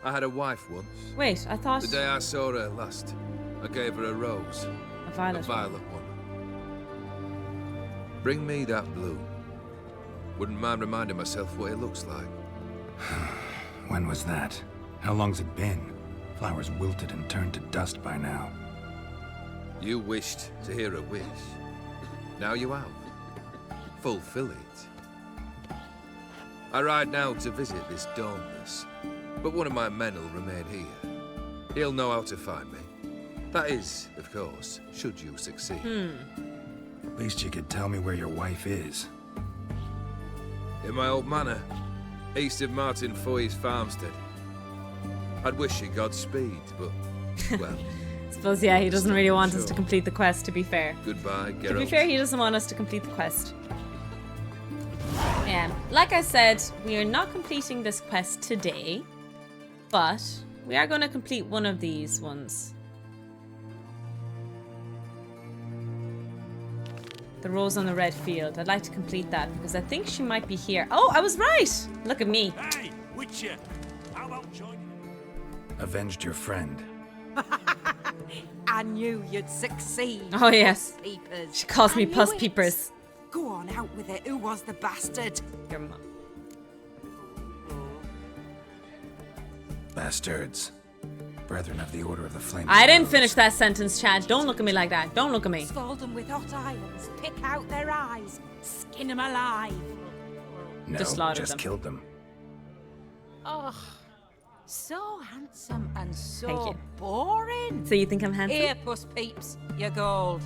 I had a wife once. Wait, I thought The day I saw her last, I gave her a rose. a violet. A violet one. Bring me that blue. Wouldn't mind reminding myself what it looks like. When was that? How long's it been? Flowers wilted and turned to dust by now. You wished to hear a wish. Now you have. Fulfill it. I ride now to visit this Dauntless, but one of my men will remain here. He'll know how to find me. That is, of course, should you succeed. At least you could tell me where your wife is. In my old manor, east of Martin Foy's farmstead. I'd wish you Godspeed, but, well... I suppose, yeah, he doesn't really want us to complete the quest, to be fair. Goodbye, Geralt. To be fair, he doesn't want us to complete the quest. Like I said, we are not completing this quest today, but we are going to complete one of these ones. The rose on the red field. I'd like to complete that because I think she might be here. Oh, I was right! Look at me. Hey, Witcher, how about joining? Avenged your friend. I knew you'd succeed. Oh, yes. Peepers. She calls me I knew Puss it. Peepers. Go on, out with it. Who was the bastard? Your mom. Bastards. Brethren of the Order of the Flaming I didn't Rose. finish that sentence, Chad. Don't look at me like that. Don't look at me. Scald them with hot irons, pick out their eyes, skin them alive. No, Just slaughtered just them. killed them. Oh, so handsome and Thank so you. boring. So you think I'm handsome? Here, puss peeps, you're gold.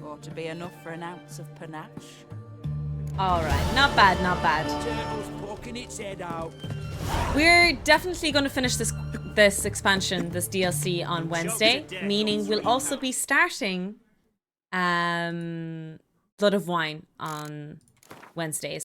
Ought to be enough for an ounce of panache. All right, not bad, not bad. Turtle's poking its head out. We're definitely going to finish this expansion, this DLC on Wednesday, meaning we'll also be starting Blood of Wine on Wednesdays.